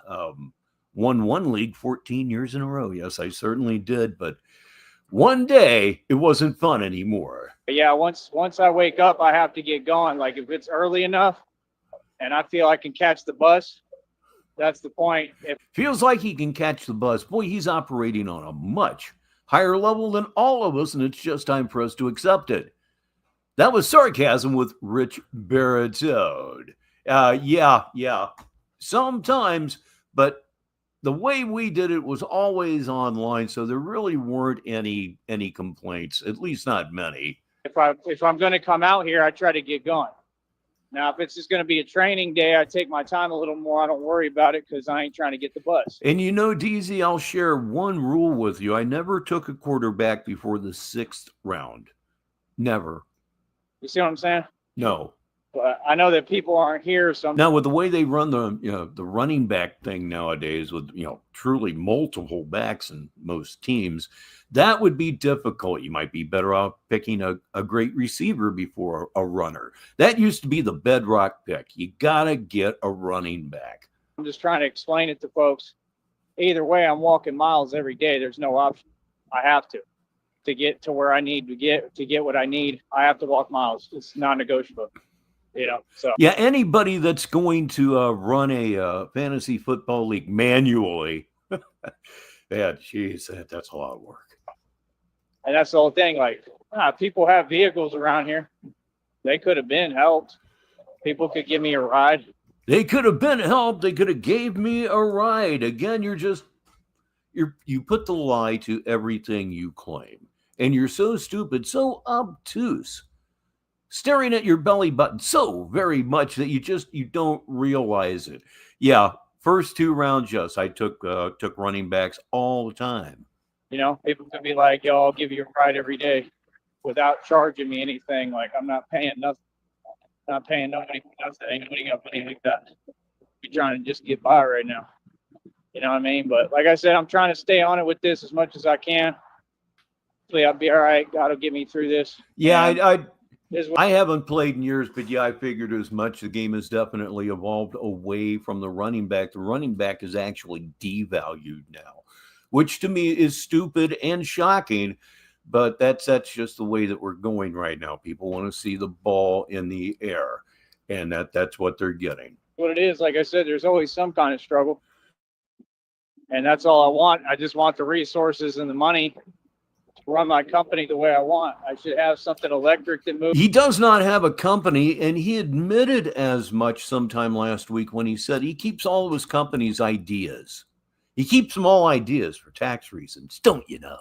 Speaker 1: Won one league 14 years in a row. Yes, I certainly did. But one day, it wasn't fun anymore.
Speaker 6: yeah, once I wake up, I have to get going. Like if it's early enough and I feel I can catch the bus, that's the point.
Speaker 1: Feels like he can catch the bus. Boy, he's operating on a much higher level than all of us, and it's just time for us to accept it. That was sarcasm with Richbartone. Yeah, sometimes, but the way we did it was always online, so there really weren't any complaints, at least not many.
Speaker 6: If I'm going to come out here, I try to get going. Now, if it's just going to be a training day, I take my time a little more. I don't worry about it because I ain't trying to get the bus.
Speaker 1: And you know, DZ, I'll share one rule with you. I never took a quarterback before the 6th round. Never.
Speaker 6: You see what I'm saying?
Speaker 1: No.
Speaker 6: But I know that people aren't here. So
Speaker 1: now with the way they run the running back thing nowadays, with truly multiple backs in most teams, that would be difficult. You might be better off picking a great receiver before a runner. That used to be the bedrock pick. You gotta get a running back.
Speaker 6: I'm just trying to explain it to folks. Either way, I'm walking miles every day. There's no option. I have to get to where I need to get what I need. I have to walk miles. It's non-negotiable. So
Speaker 1: yeah, anybody that's going to run a fantasy football league manually, yeah, geez, that's a lot of work.
Speaker 6: And that's the whole thing. Like, people have vehicles around here. They could have been helped. People could give me a ride.
Speaker 1: They could have been helped. They could have gave me a ride. Again, you put the lie to everything you claim, and you're so stupid, so obtuse, staring at your belly button so very much that you don't realize it. Yeah, first 2 rounds, yes, I took running backs all the time.
Speaker 6: People could be like, yo, I'll give you a ride every day without charging me anything. Like, I'm not paying nothing. Not paying nobody for nothing. Ain't nobody got money like that. We're trying to just get by right now. You know what I mean? But like I said, I'm trying to stay on it with this as much as I can. Hopefully I'll be all right. God will get me through this.
Speaker 1: Yeah, I haven't played in years, but yeah, I figured as much. The game has definitely evolved away from the running back. The running back is actually devalued now, which to me is stupid and shocking, but that's just the way that we're going right now. People want to see the ball in the air, and that's what they're getting.
Speaker 6: What it is, like I said, there's always some kind of struggle, and that's all I want. I just want the resources and the money run my company the way I want. I should have something electric that moves.
Speaker 1: He does not have a company, and he admitted as much sometime last week when he said he keeps all of his company's ideas. He keeps them all ideas for tax reasons, don't you know?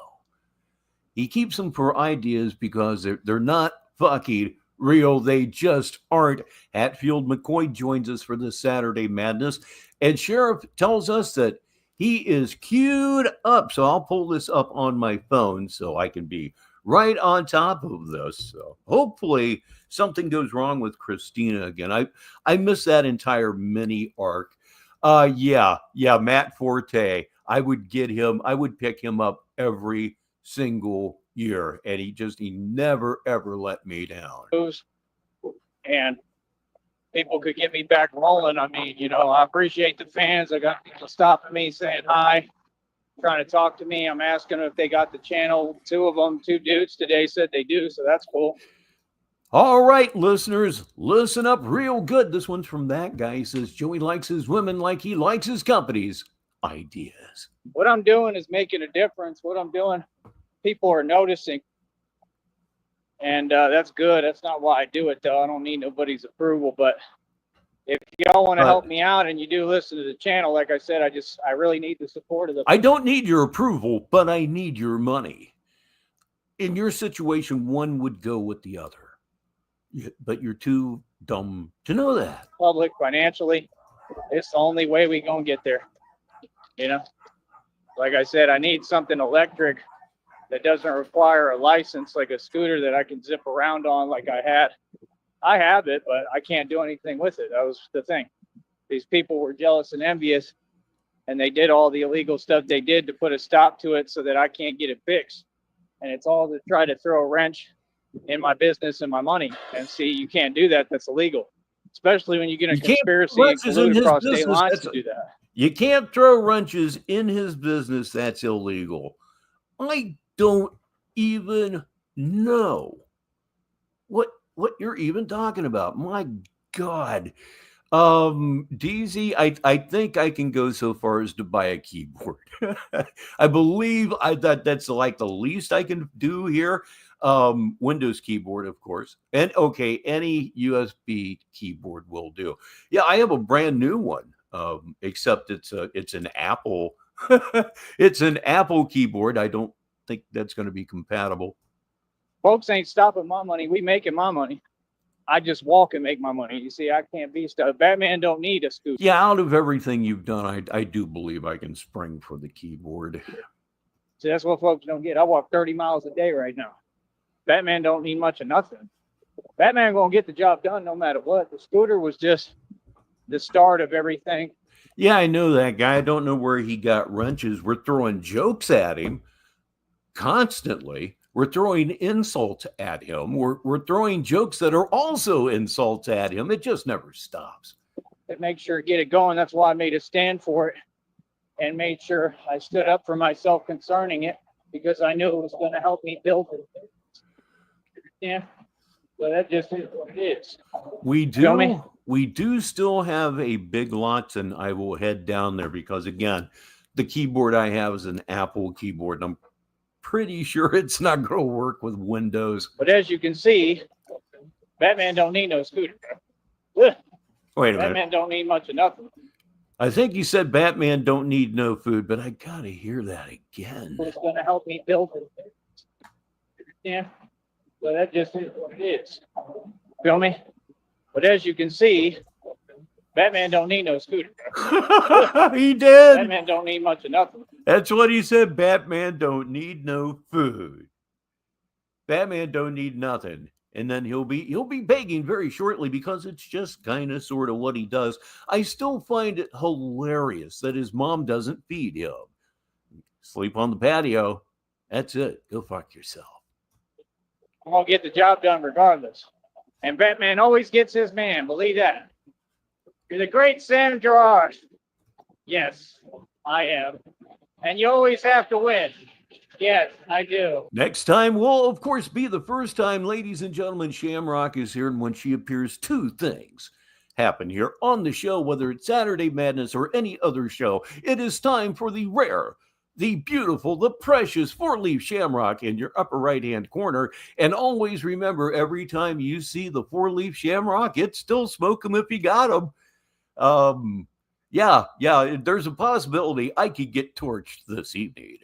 Speaker 1: He keeps them for ideas because they're not fucking real. They just aren't. Hatfield McCoy joins us for this Saturday Madness, and Sheriff tells us that he is queued up. So I'll pull this up on my phone so I can be right on top of this. So hopefully something goes wrong with Christina again. I missed that entire mini arc. Yeah, Matt Forte. I would pick him up every single year, and he never ever let me down.
Speaker 6: And people could get me back rolling. I mean, I appreciate the fans. I got people stopping me, saying hi, trying to talk to me. I'm asking them if they got the channel. 2 of them, 2 dudes today said they do, so that's cool.
Speaker 1: All right, listeners, listen up real good. This one's from that guy. He says, Joey likes his women like he likes his company's ideas.
Speaker 6: What I'm doing is making a difference. What I'm doing, people are noticing. And that's good. That's not why I do it, though. I don't need nobody's approval. But if y'all want to help me out and you do listen to the channel, like I said, I really need the support of the.
Speaker 1: I don't need your approval, but I need your money. In your situation, one would go with the other. But you're too dumb to know that.
Speaker 6: Public, financially, it's the only way we gonna get there. Like I said, I need something electric that doesn't require a license, like a scooter that I can zip around on like I had. I have it, but I can't do anything with it. That was the thing. These people were jealous and envious, and they did all the illegal stuff they did to put a stop to it so that I can't get it fixed. And it's all to try to throw a wrench in my business and my money. And see, you can't do that. That's illegal, especially when you get a conspiracy and collude across state lines to do that.
Speaker 1: You can't throw wrenches in his business. That's illegal. I don't even know what you're even talking about. My God. DZ, I think I can go so far as to buy a keyboard. I believe that's like the least I can do here. Windows keyboard, of course. And okay, any USB keyboard will do. Yeah, I have a brand new one. Except it's an Apple it's an Apple keyboard. I don't think that's going to be compatible.
Speaker 6: Folks ain't stopping my money. We making my money. I just walk and make my money. You see, I can't be stuck. Batman don't need a scooter.
Speaker 1: Yeah, out of everything you've done, I do believe I can spring for the keyboard.
Speaker 6: See, that's what folks don't get. I walk 30 miles a day right now. Batman don't need much of nothing. Batman gonna get the job done no matter what. The scooter was just the start of everything.
Speaker 1: Yeah, I know that guy. I don't know where he got wrenches. We're throwing jokes at him constantly. We're throwing insults at him. We're throwing jokes that are also insults at him. It just never stops.
Speaker 6: It makes sure to get it going. That's why I made a stand for it and made sure I stood up for myself concerning it, because I knew it was going to help me build it. Yeah. So that just is what it is.
Speaker 1: We do still have a Big Lots, and I will head down there because, again, the keyboard I have is an Apple keyboard, and I'm pretty sure it's not going to work with Windows.
Speaker 6: But as you can see, Batman don't need no scooter. Wait
Speaker 1: a minute.
Speaker 6: Batman don't need much of nothing.
Speaker 1: I think you said Batman don't need no food, but I got to hear that again.
Speaker 6: It's going to help me build it. Yeah. So that just is what it is. Feel me? But as you can see, Batman don't need no scooter.
Speaker 1: He did.
Speaker 6: Batman don't need much of nothing.
Speaker 1: That's what he said. Batman don't need no food. Batman don't need nothing. And then he'll be begging very shortly, because it's just kind of sort of what he does. I still find it hilarious that his mom doesn't feed him. Sleep on the patio. That's it. Go fuck yourself.
Speaker 6: I'm going to get the job done regardless. And Batman always gets his man. Believe that. You're the great Sam Gerard. Yes, I am. And you always have to win. Yes, I do.
Speaker 1: Next time will, of course, be the first time, ladies and gentlemen, Shamrock is here. And when she appears, two things happen here on the show, whether it's Saturday Madness or any other show. It is time for the rare, the beautiful, the precious four-leaf shamrock in your upper right-hand corner. And always remember, every time you see the four-leaf shamrock, it's still smoke 'em if you got 'em. Yeah, there's a possibility I could get torched this evening.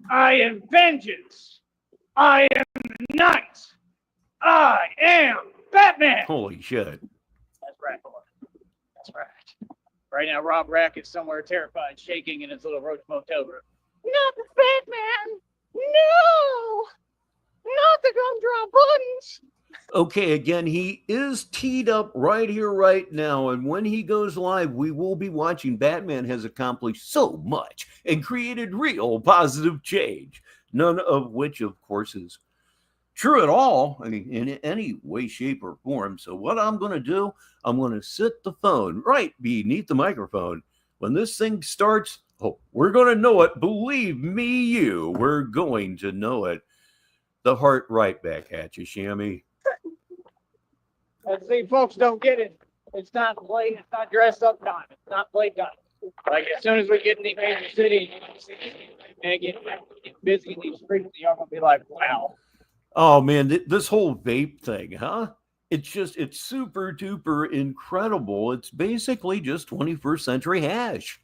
Speaker 6: I am vengeance. I am night. I am Batman.
Speaker 1: Holy shit.
Speaker 6: That's right. That's right. Right now, Rob Rack is somewhere terrified, shaking in his little roach motel room. Not the Batman. No. Not the gumdrop buttons.
Speaker 1: Okay, again, he is teed up right here, right now. And when he goes live, we will be watching. Batman has accomplished so much and created real positive change, none of which, of course, is true at all, I mean, in any way, shape, or form. So what I'm going to do, I'm going to sit the phone right beneath the microphone. When this thing starts, we're going to know it. Believe me, we're going to know it. The heart right back at you, Shammy.
Speaker 6: See, folks don't get it. It's not played. It's not dressed up time. It's not played time. Like, as soon as we get in the major city, and get busy in these streets, you're going to be like, wow.
Speaker 1: Oh, man, this whole vape thing, huh? It's super duper incredible. It's basically just 21st century hash.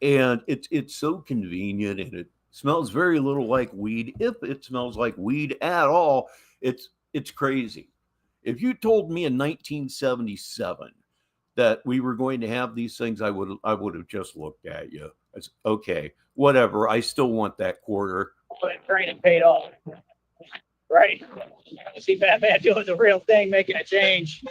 Speaker 1: And it's so convenient, and it smells very little like weed. If it smells like weed at all, it's crazy. If you told me in 1977 that we were going to have these things, I would have just looked at you. I said, okay, whatever. I still want that quarter.
Speaker 6: Well, that training paid off. Right. You see Batman doing the real thing, making a change,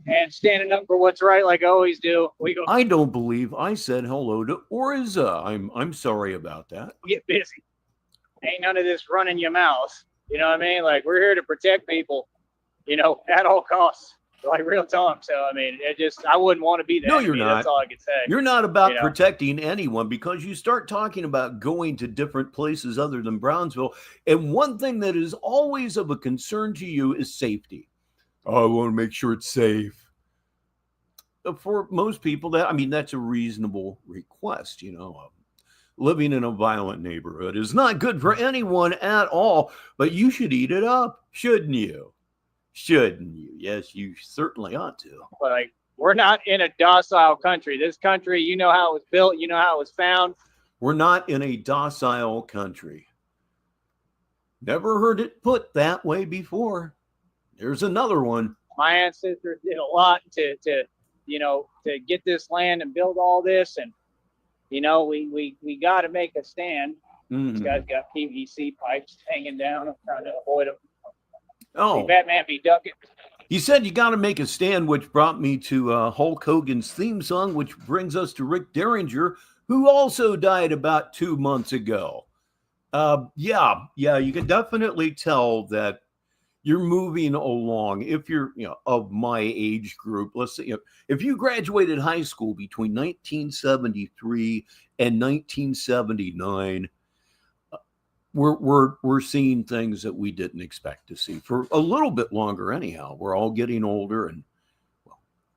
Speaker 6: and standing up for what's right, like I always do.
Speaker 1: I don't believe I said hello to Orza. I'm sorry about that.
Speaker 6: Get busy. Ain't none of this running your mouth. You know what I mean? Like, we're here to protect people, at all costs. Like, real time. So, I mean, I wouldn't want to be that.
Speaker 1: No, you're not.
Speaker 6: That's all I can say.
Speaker 1: You're not about protecting anyone, because you start talking about going to different places other than Brownsville. And one thing that is always of a concern to you is safety. Oh, I want to make sure it's safe. For most people, that's a reasonable request, Living in a violent neighborhood is not good for anyone at all, but you should eat it up, shouldn't you? Shouldn't you? Yes, you certainly ought to.
Speaker 6: But like, we're not in a docile country. This country, you know how it was built, you know how it was found.
Speaker 1: We're not in a docile country. Never heard it put that way before. There's another one.
Speaker 6: My ancestors did a lot to get this land and build all this, and we got to make a stand.
Speaker 1: Mm-hmm.
Speaker 6: This guy's got PVC pipes hanging down. I'm trying to avoid them.
Speaker 1: Oh,
Speaker 6: see Batman be ducking.
Speaker 1: He said you got to make a stand, which brought me to Hulk Hogan's theme song, which brings us to Rick Derringer, who also died about 2 months ago. Yeah, you can definitely tell that you're moving along. If you're, of my age group, let's say, if you graduated high school between 1973 and 1979, we're seeing things that we didn't expect to see for a little bit longer. Anyhow, we're all getting older, and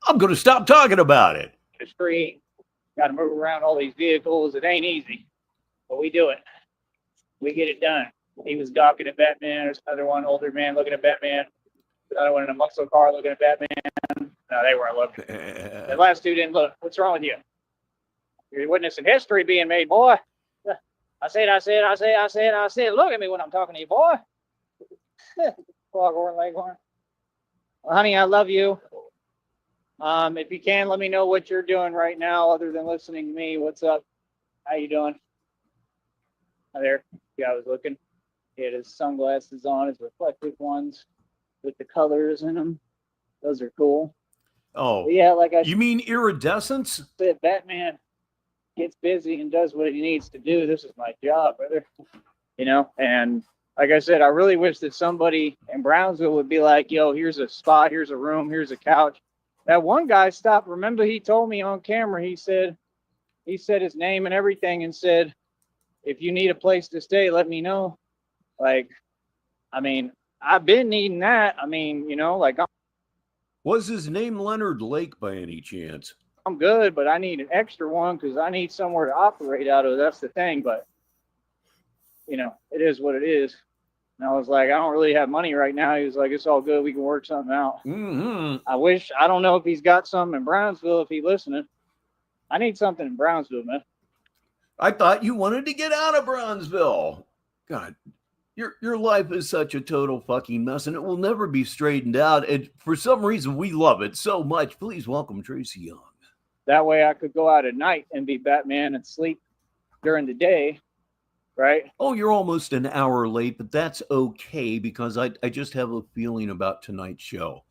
Speaker 1: I'm going to stop talking about it.
Speaker 6: The street, got to move around all these vehicles. It ain't easy, but we do it. We get it done. He was gawking at Batman. There's another one, older man looking at Batman. Another one in a muscle car looking at Batman. No, they weren't looking. The last two didn't look. What's wrong with you? You're witnessing history being made, boy. I said, look at me when I'm talking to you, boy. Foghorn Leghorn. Well, honey, I love you. If you can, let me know what you're doing right now other than listening to me. What's up? How you doing? Hi there. Yeah, I was looking. He had his sunglasses on, his reflective ones with the colors in them. Those are cool.
Speaker 1: Oh,
Speaker 6: but yeah, like
Speaker 1: you mean iridescence?
Speaker 6: Said, Batman gets busy and does what he needs to do. This is my job, brother. And like I said, I really wish that somebody in Brownsville would be like, yo, here's a spot, here's a room, here's a couch. That one guy stopped. Remember, he told me on camera, he said his name and everything and said, if you need a place to stay, let me know. Like, I've been needing that.
Speaker 1: Was his name Leonard Lake by any chance?
Speaker 6: I'm good, but I need an extra one because I need somewhere to operate out of. That's the thing. But, it is what it is. And I was like, I don't really have money right now. He was like, it's all good. We can work something out.
Speaker 1: Mm-hmm.
Speaker 6: I don't know if he's got something in Brownsville, if he's listening. I need something in Brownsville, man.
Speaker 1: I thought you wanted to get out of Brownsville. God, your life is such a total fucking mess, and it will never be straightened out. And for some reason, we love it so much. Please welcome Tracy Young.
Speaker 6: That way I could go out at night and be Batman and sleep during the day, right?
Speaker 1: Oh, you're almost an hour late, but that's okay because I just have a feeling about tonight's show.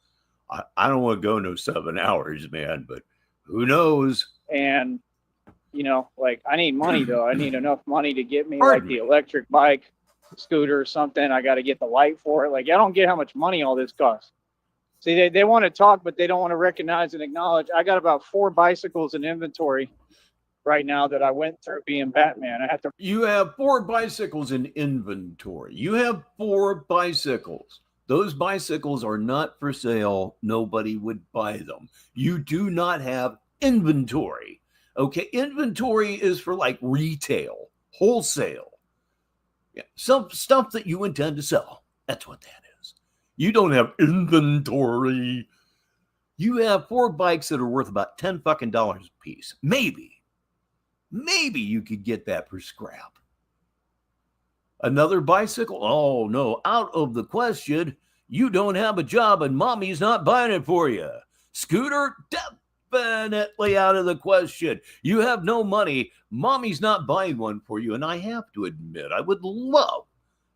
Speaker 1: I don't want to go no 7 hours, man, but who knows?
Speaker 6: And, I need money, though. I need enough money to get me, the electric bike, scooter or something. I got to get the light for it. I don't get how much money all this costs. See, they want to talk, but they don't want to recognize and acknowledge. I got about 4 bicycles in inventory right now that I went through being Batman.
Speaker 1: You have 4 bicycles in inventory. You have 4 bicycles. Those bicycles are not for sale. Nobody would buy them. You do not have inventory. Okay, inventory is for retail, wholesale. Yeah, some stuff that you intend to sell. That's what that is. You don't have inventory. You have 4 bikes that are worth about $10 fucking a piece. Maybe you could get that for scrap. Another bicycle? Oh no, out of the question. You don't have a job and mommy's not buying it for you. Scooter, definitely out of the question. You have no money. Mommy's not buying one for you. And I have to admit, I would love,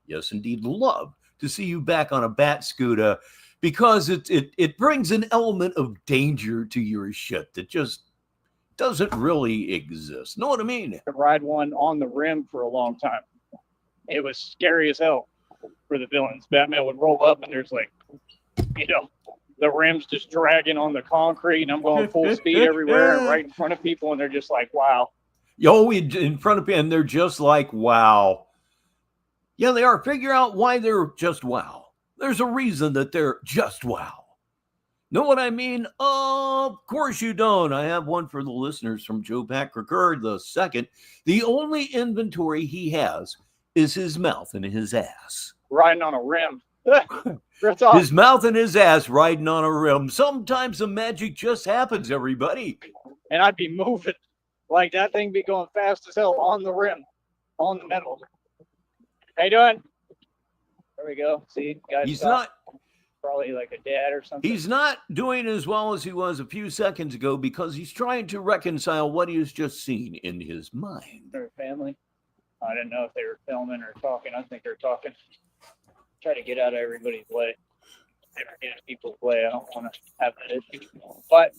Speaker 1: yes, indeed, love to see you back on a bat scooter, because it brings an element of danger to your shit that just doesn't really exist. Know what I mean?
Speaker 6: To ride one on the rim for a long time. It was scary as hell for the villains. Batman would roll up and there's like, the rim's just dragging on the concrete, and I'm going full speed everywhere and right in front of people, and they're just like, wow.
Speaker 1: Yo, in front of people, and they're just like, wow. Yeah, they are. Figure out why they're just wow. There's a reason that they're just wow. Know what I mean? Of course you don't. I have one for the listeners from Joe Patrick II. The only inventory he has is his mouth and his ass.
Speaker 6: Riding on a rim. That's
Speaker 1: awesome. His mouth and his ass riding on a rim. Sometimes the magic just happens, everybody.
Speaker 6: And I'd be moving. Like that thing be going fast as hell on the rim. On the metal. How you doing? There we go. See, guys.
Speaker 1: He's not.
Speaker 6: Probably like a dad or something.
Speaker 1: He's not doing as well as he was a few seconds ago because he's trying to reconcile what he has just seen in his mind.
Speaker 6: Their family. I didn't know if they were filming or talking. I think they're talking. Try to get out of everybody's way. Never get in people's way. I don't want to have that issue. But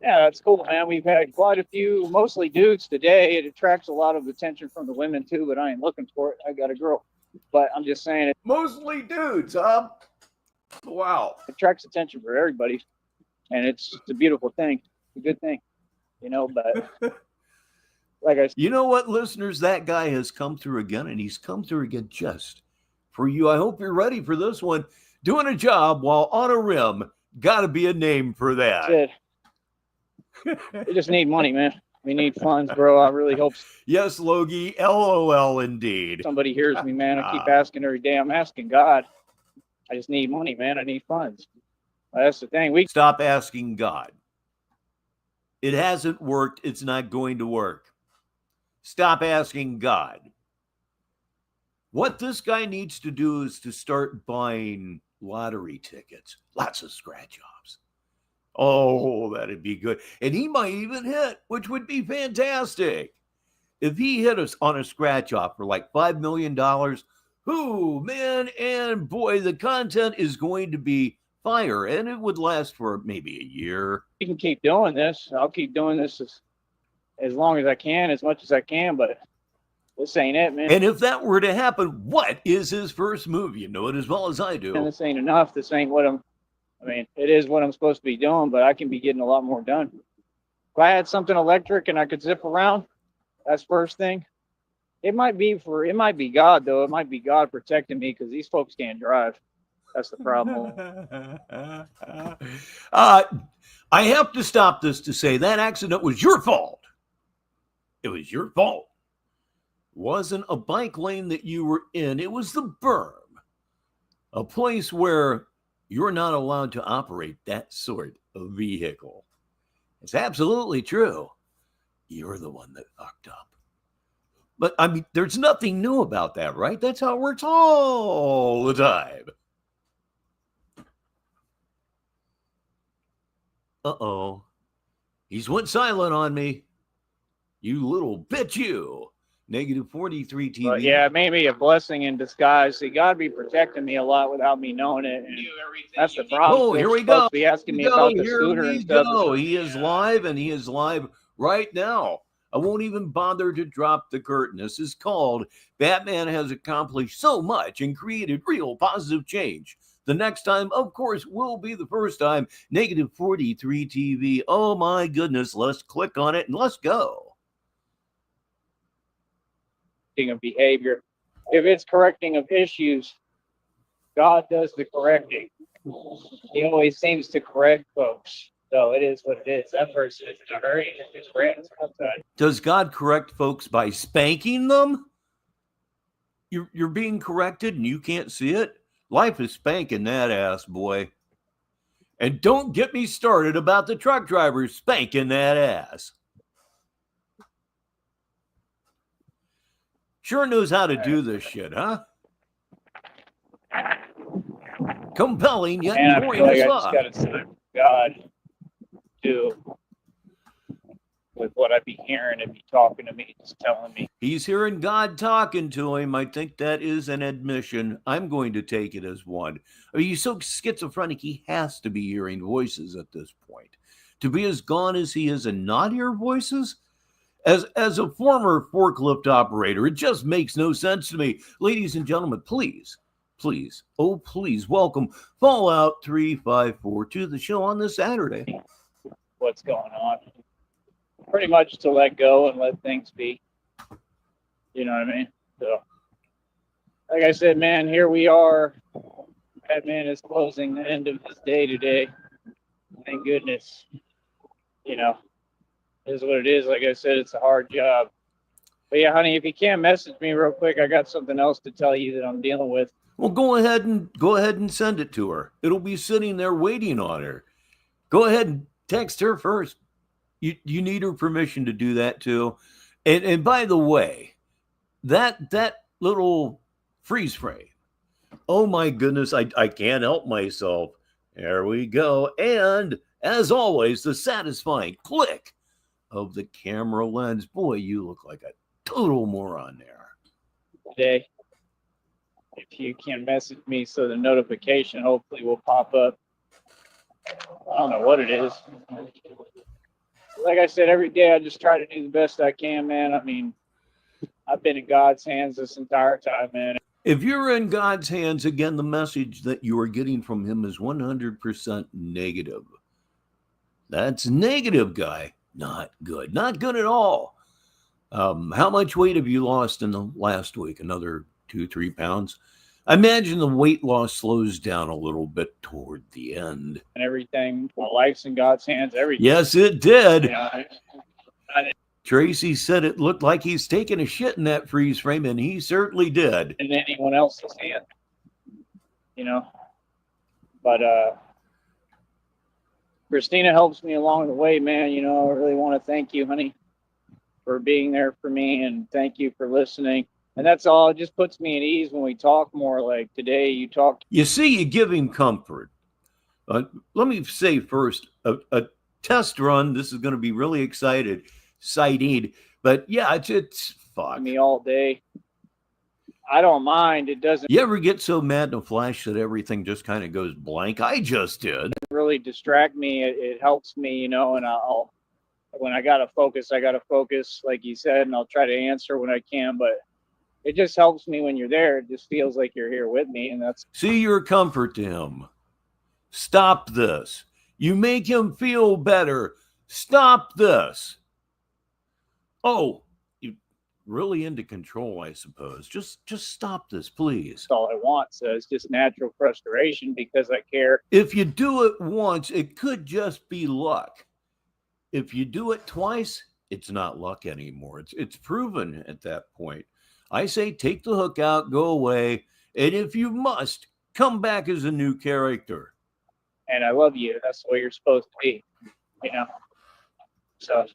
Speaker 6: yeah, that's cool, man. We've had quite a few, mostly dudes today. It attracts a lot of attention from the women too, but I ain't looking for it. I got a girl. But I'm just saying it.
Speaker 1: Mostly dudes, huh? Wow.
Speaker 6: It attracts attention for everybody. And it's a beautiful thing. It's a good thing. But like I said.
Speaker 1: You know what, listeners? That guy has come through again, and he's come through again just for you. I hope you're ready for this one. Doing a job while on a rim. Gotta be a name for that.
Speaker 6: That's it. We just need money, man. We need funds, bro. I really hope so.
Speaker 1: Yes, Logie. LOL indeed.
Speaker 6: Somebody hears me, man. I keep asking every day. I'm asking God. I just need money, man. I need funds. That's the thing. We
Speaker 1: stop asking God. It hasn't worked. It's not going to work. Stop asking God. What this guy needs to do is to start buying lottery tickets. Lots of scratch offs. Oh, that'd be good. And he might even hit, which would be fantastic. If he hit us on a scratch off for like $5 million, man, and boy, the content is going to be fire, and it would last for maybe a year.
Speaker 6: You can keep doing this. I'll keep doing this as long as I can, as much as I can, but this ain't it, man.
Speaker 1: And if that were to happen, what is his first move? You know it as well as I do.
Speaker 6: And this ain't enough. This ain't what it is what I'm supposed to be doing, but I can be getting a lot more done. If I had something electric and I could zip around, that's first thing. It might be God, though. It might be God protecting me because these folks can't drive. That's the problem.
Speaker 1: I have to stop this to say that accident was your fault. It was your fault. It wasn't a bike lane that you were in. It was the berm. A place where you're not allowed to operate that sort of vehicle. It's absolutely true. You're the one that fucked up. But, there's nothing new about that, right? That's how it works all the time. Uh-oh. He's went silent on me. You little bitch, you. Negative 43TV.
Speaker 6: But yeah, it made me a blessing in disguise. See, God be protecting me a lot without me knowing it. And that's the problem.
Speaker 1: Oh, here we go.
Speaker 6: Be asking me about the scooter and stuff.
Speaker 1: He is live, and he is live right now. I won't even bother to drop the curtain. This is called Batman Has Accomplished So Much and Created Real Positive Change. The next time, of course, will be the first time. Negative 43TV. Oh, my goodness. Let's click on it and let's go.
Speaker 6: Of behavior. If it's correcting of issues, God does the correcting. He always seems to correct folks. So it is what it is. That person is in a hurry.
Speaker 1: Does God correct folks by spanking them? You're being corrected and you can't see it? Life is spanking that ass, boy. And don't get me started about the truck drivers spanking that ass. Sure knows how to do this shit, huh? compelling yet
Speaker 6: And I
Speaker 1: boring
Speaker 6: feel like
Speaker 1: as
Speaker 6: I just
Speaker 1: fuck.
Speaker 6: got to say, God, do with what I be hearing and be talking to me, just telling me.
Speaker 1: He's hearing God talking to him. I think that is an admission. I'm going to take it as one. I mean, he's so schizophrenic, he has to be hearing voices at this point. To be as gone as he is and not hear voices? As a former forklift operator, it just makes no sense to me. Ladies and gentlemen, please, oh please, welcome Fallout 354 to the show on this Saturday.
Speaker 6: What's going on? Pretty much to let go and let things be. You know what I mean? So, like I said, man, here we are. Batman is closing the end of his day today. Thank goodness. You know, it is what it is. Like I said, it's a hard job. But yeah, honey, if you can't message me real quick, I got something else to tell you that I'm dealing with.
Speaker 1: Well, go ahead and send it to her. It'll be sitting there waiting on her. Go ahead and text her first. You need her permission to do that too. And by the way, that little freeze frame. Oh my goodness, I can't help myself. There we go. And as always, the satisfying click of the camera lens. Boy, you look like a total moron there.
Speaker 6: Today, if you can message me so the notification hopefully will pop up. I don't know what it is. Like I said, every day I just try to do the best I can, man. I mean, I've been in God's hands this entire time, man.
Speaker 1: If you're in God's hands, again, the message that you are getting from him is 100% negative. That's negative, guy. Not good. Not good at all. How much weight have you lost in the last week? Another 2-3 pounds? I imagine the weight loss slows down a little bit toward the end.
Speaker 6: And everything, my life's in God's hands, everything.
Speaker 1: Yes, it did.
Speaker 6: You know,
Speaker 1: Tracy said it looked like he's taking a shit in that freeze frame, and he certainly did.
Speaker 6: in anyone else's hand, you know. But Christina helps me along the way, man. You know, I really want to thank you, honey, for being there for me, and thank you for listening. And that's all. It just puts me at ease when we talk more. Like today, you talk.
Speaker 1: You see, you give him comfort. Let me say first, a test run. This is going to be really exciting. But yeah, it's fuck.
Speaker 6: Me all day. I don't mind. It doesn't
Speaker 1: You ever get so mad in a flash that everything just kind of goes blank? I just did.
Speaker 6: really distract me. It helps me, you know, and I'll when I gotta focus, like you said, and I'll try to answer when I can. But it just helps me when you're there. It just feels like you're here with me, and that's
Speaker 1: See your comfort to him. Stop this. You make him feel better. Stop this. Oh, you're really into control, I suppose. Just stop this, please.
Speaker 6: all I want. So it's just natural frustration because I care.
Speaker 1: If you do it once, it could just be luck. If you do it twice, it's not luck anymore. It's proven at that point. I say take the hook out, go away, and if you must, come back as a new character.
Speaker 6: And I love you. That's the way you're supposed to be, you know. So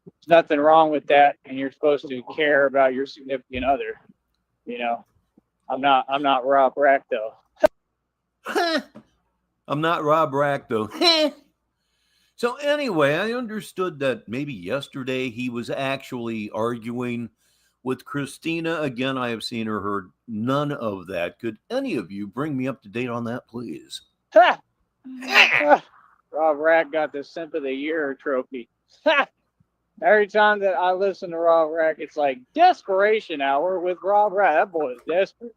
Speaker 6: there's nothing wrong with that, and you're supposed to care about your significant other. You know, I'm not Rob Rack though.
Speaker 1: I'm not Rob Rack though. So anyway, I understood that maybe yesterday he was actually arguing with Christina. Again, I have seen or heard none of that. Could any of you bring me up to date on that, please?
Speaker 6: Rob Rack got the Simp of the Year trophy. Every time that I listen to Rob Rack, it's like desperation hour with Rob Rack. That boy is desperate.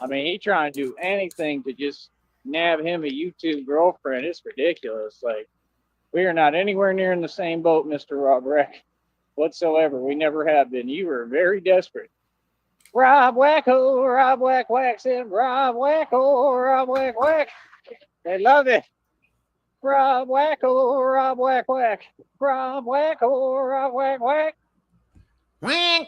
Speaker 6: I mean, he trying to do anything to just nab him a YouTube girlfriend. It's ridiculous. Like, we are not anywhere near in the same boat, Mr. Rob Rack, whatsoever. We never have been. You were very desperate. Rob Wacko, Rob Whack Whack said, Rob Wacko, Rob Whack Whack. They love it. Rob Wacko, Rob Whack Whack. Rob Wacko, Rob Whack Whack.
Speaker 1: Whack.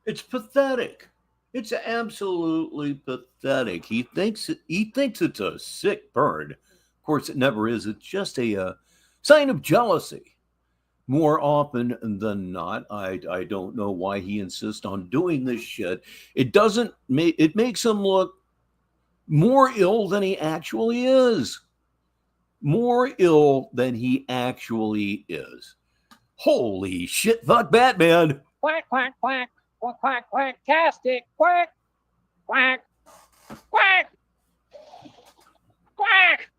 Speaker 1: It's pathetic. It's absolutely pathetic. He thinks it's a sick bird. Of course, it never is. It's just a sign of jealousy. More often than not, I don't know why he insists on doing this shit. It makes him look More ill than he actually is. More ill than he actually is. Holy shit, fuck Batman.
Speaker 6: Quack, quack, quack, quack, quack, quack, tastic, quack, quack, quack, quack.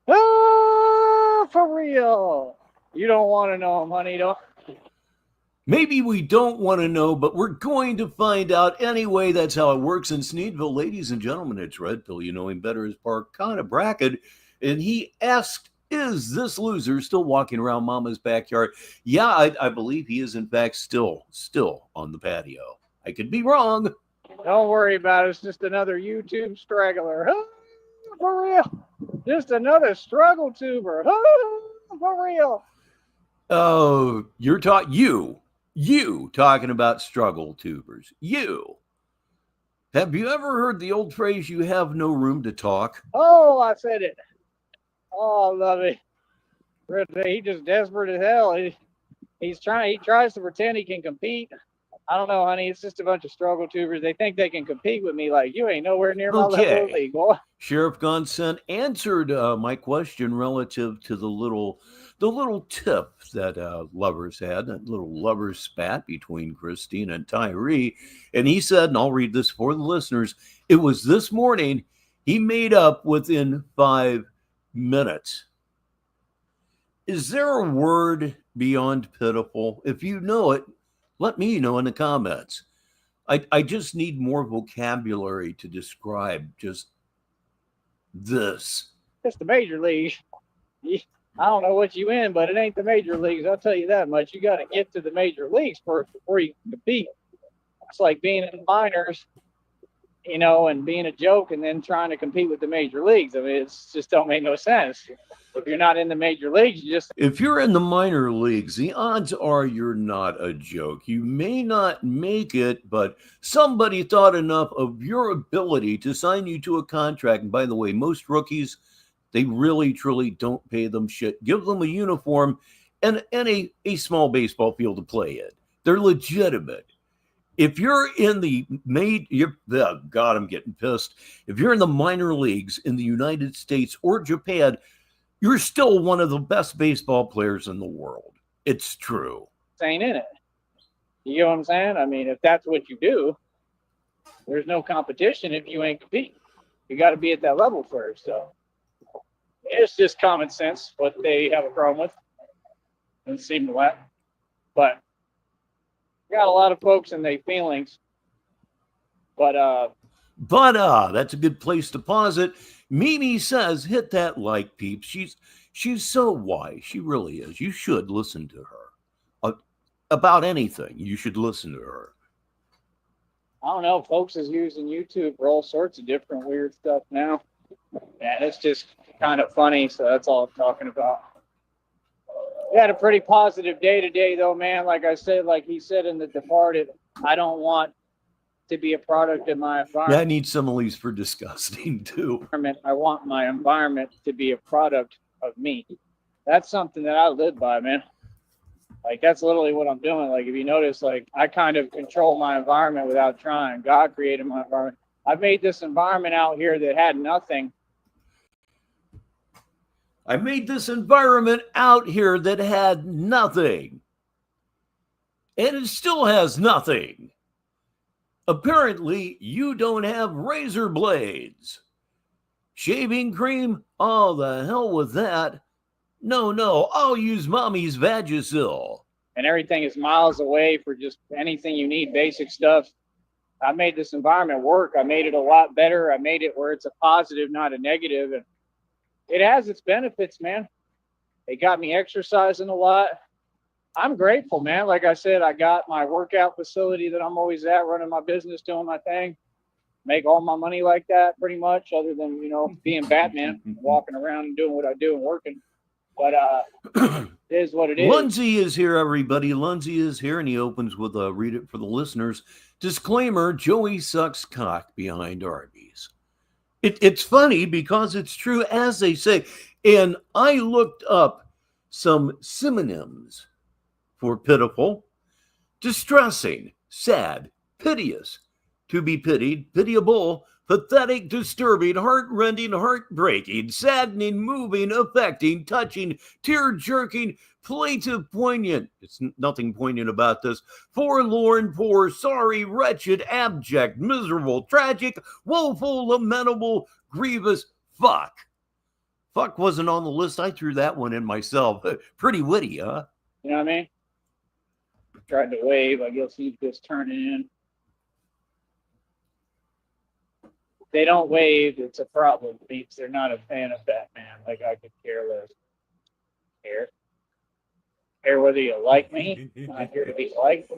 Speaker 6: Oh, for real. You don't want to know him, honey, don't.
Speaker 1: Maybe we don't want to know, but we're going to find out anyway. That's how it works in Sneedville. Ladies and gentlemen, it's Red Pill. You know him better as Parkana Brackett. And he asked, is this loser still walking around Mama's backyard? Yeah, I believe he is, in fact, still on the patio. I could be wrong.
Speaker 6: Don't worry about it. It's just another YouTube straggler. Oh, for real. Just another struggle tuber. Oh, for real.
Speaker 1: Oh, you're talking, you talking about struggle tubers. You. Have you ever heard the old phrase, you have no room to talk?
Speaker 6: Oh, I said it. Oh, I love it. He just desperate as hell. He tries to pretend he can compete. I don't know, honey. It's just a bunch of struggle tubers. They think they can compete with me. Like, you ain't nowhere near my level of league, boy.
Speaker 1: Sheriff Gonson answered my question relative to the little tip that lovers had, that little lover spat between Christina and Tyree. And he said, and I'll read this for the listeners, it was this morning. He made up within 5 minutes. Is there a word beyond pitiful? If you know it, let me know in the comments. I just need more vocabulary to describe just this.
Speaker 6: It's the major leagues. I don't know what you in, but it ain't the major leagues. I'll tell you that much. You got to get to the major leagues first before you can compete. It's like being in the minors, you know, and being a joke and then trying to compete with the major leagues. I mean, it's just don't make no sense. If you're not in the major leagues,
Speaker 1: if you're in the minor leagues, the odds are you're not a joke. You may not make it, but somebody thought enough of your ability to sign you to a contract. And by the way, most rookies, they really, truly don't pay them shit. Give them a uniform and a small baseball field to play in. They're legitimate. If you're in God, I'm getting pissed. If you're in the minor leagues in the United States or Japan, you're still one of the best baseball players in the world. It's true.
Speaker 6: Ain't in it. You know what I'm saying? I mean, if that's what you do, there's no competition if you ain't competing. You got to be at that level first. So it's just common sense what they have a problem with. Doesn't seem to lack. But got a lot of folks and their feelings. But
Speaker 1: that's a good place to pause it. Mimi says, hit that like, peeps. She's so wise. She really is. You should listen to her. About anything, you should listen to her.
Speaker 6: I don't know. Folks is using YouTube for all sorts of different weird stuff now. And it's just kind of funny. So that's all I'm talking about. We had a pretty positive day today, though, man. Like I said, like he said in The Departed, I don't want to be a product of my environment.
Speaker 1: I need some of these for disgusting, too.
Speaker 6: I want my environment to be a product of me. That's something that I live by, man. Like, that's literally what I'm doing. Like, if you notice, like, I kind of control my environment without trying. God created my environment. I've made this environment out here that had nothing.
Speaker 1: I made this environment out here that had nothing. And it still has nothing. Apparently, you don't have razor blades. Shaving cream? Oh, the hell with that. No, I'll use mommy's Vagisil.
Speaker 6: And everything is miles away for just anything you need, basic stuff. I made this environment work. I made it a lot better. I made it where it's a positive, not a negative. And it has its benefits, man. It got me exercising a lot. I'm grateful, man. Like I said, I got my workout facility that I'm always at, running my business, doing my thing. Make all my money like that, pretty much, other than, you know, being Batman, walking around and doing what I do and working. But it is what it is.
Speaker 1: Lindsay is here, everybody. Lindsay is here, and he opens with a read it for the listeners. Disclaimer, Joey sucks cock behind Arby's. It's funny because it's true, as they say. And I looked up some synonyms for pitiful: distressing, sad, piteous, to be pitied, pitiable, pathetic, disturbing, heart-rending, heartbreaking, saddening, moving, affecting, touching, tear-jerking, plaintive, poignant. It's nothing poignant about this. Forlorn, poor, sorry, wretched, abject, miserable, tragic, woeful, lamentable, grievous. Fuck. Fuck wasn't on the list. I threw that one in myself. Pretty witty, huh?
Speaker 6: You know what I mean? Tried to wave. I guess he's just turning in. If they don't wave, it's a problem. It means they're not a fan of Batman. Like, I could care less. Care whether you like me. I'm not here to be liked.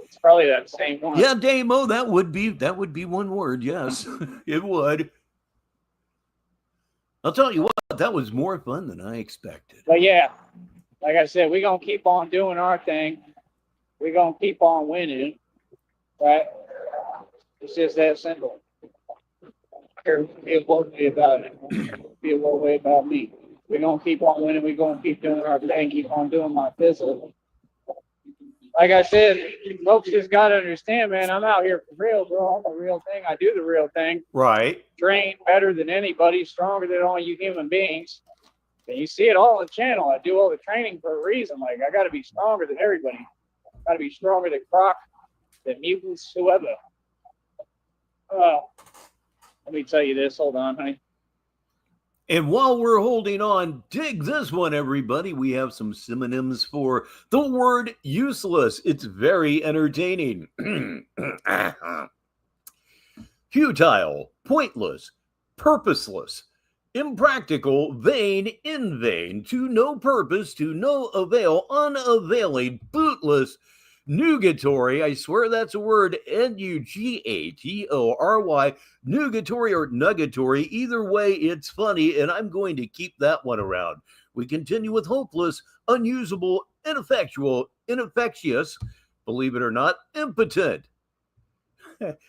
Speaker 6: It's probably that same one.
Speaker 1: Yeah, Damo, that would be one word. Yes, it would. I'll tell you what, that was more fun than I expected.
Speaker 6: But yeah, like I said, we're going to keep on doing our thing. We're going to keep on winning. Right? It's just that simple. It won't be about it. It won't be about me. We're going to keep on winning. We're going to keep doing our thing. Keep on doing my physical. Like I said, folks just got to understand, man, I'm out here for real, bro. I'm the real thing. I do the real thing.
Speaker 1: Right.
Speaker 6: Train better than anybody, stronger than all you human beings. And you see it all on the channel. I do all the training for a reason. Like, I got to be stronger than everybody. Got to be stronger than Croc, than mutants, whoever. Let me tell you this. Hold on, honey.
Speaker 1: And while we're holding on, dig this one, everybody. We have some synonyms for the word useless. It's very entertaining. Futile, pointless, purposeless, impractical, vain, in vain, to no purpose, to no avail, unavailing, bootless, nugatory. I swear that's a word. Nugatory, nugatory or nugatory. Either way, it's funny, and I'm going to keep that one around. We continue with hopeless, unusable, ineffectual, ineffectious, believe it or not, impotent.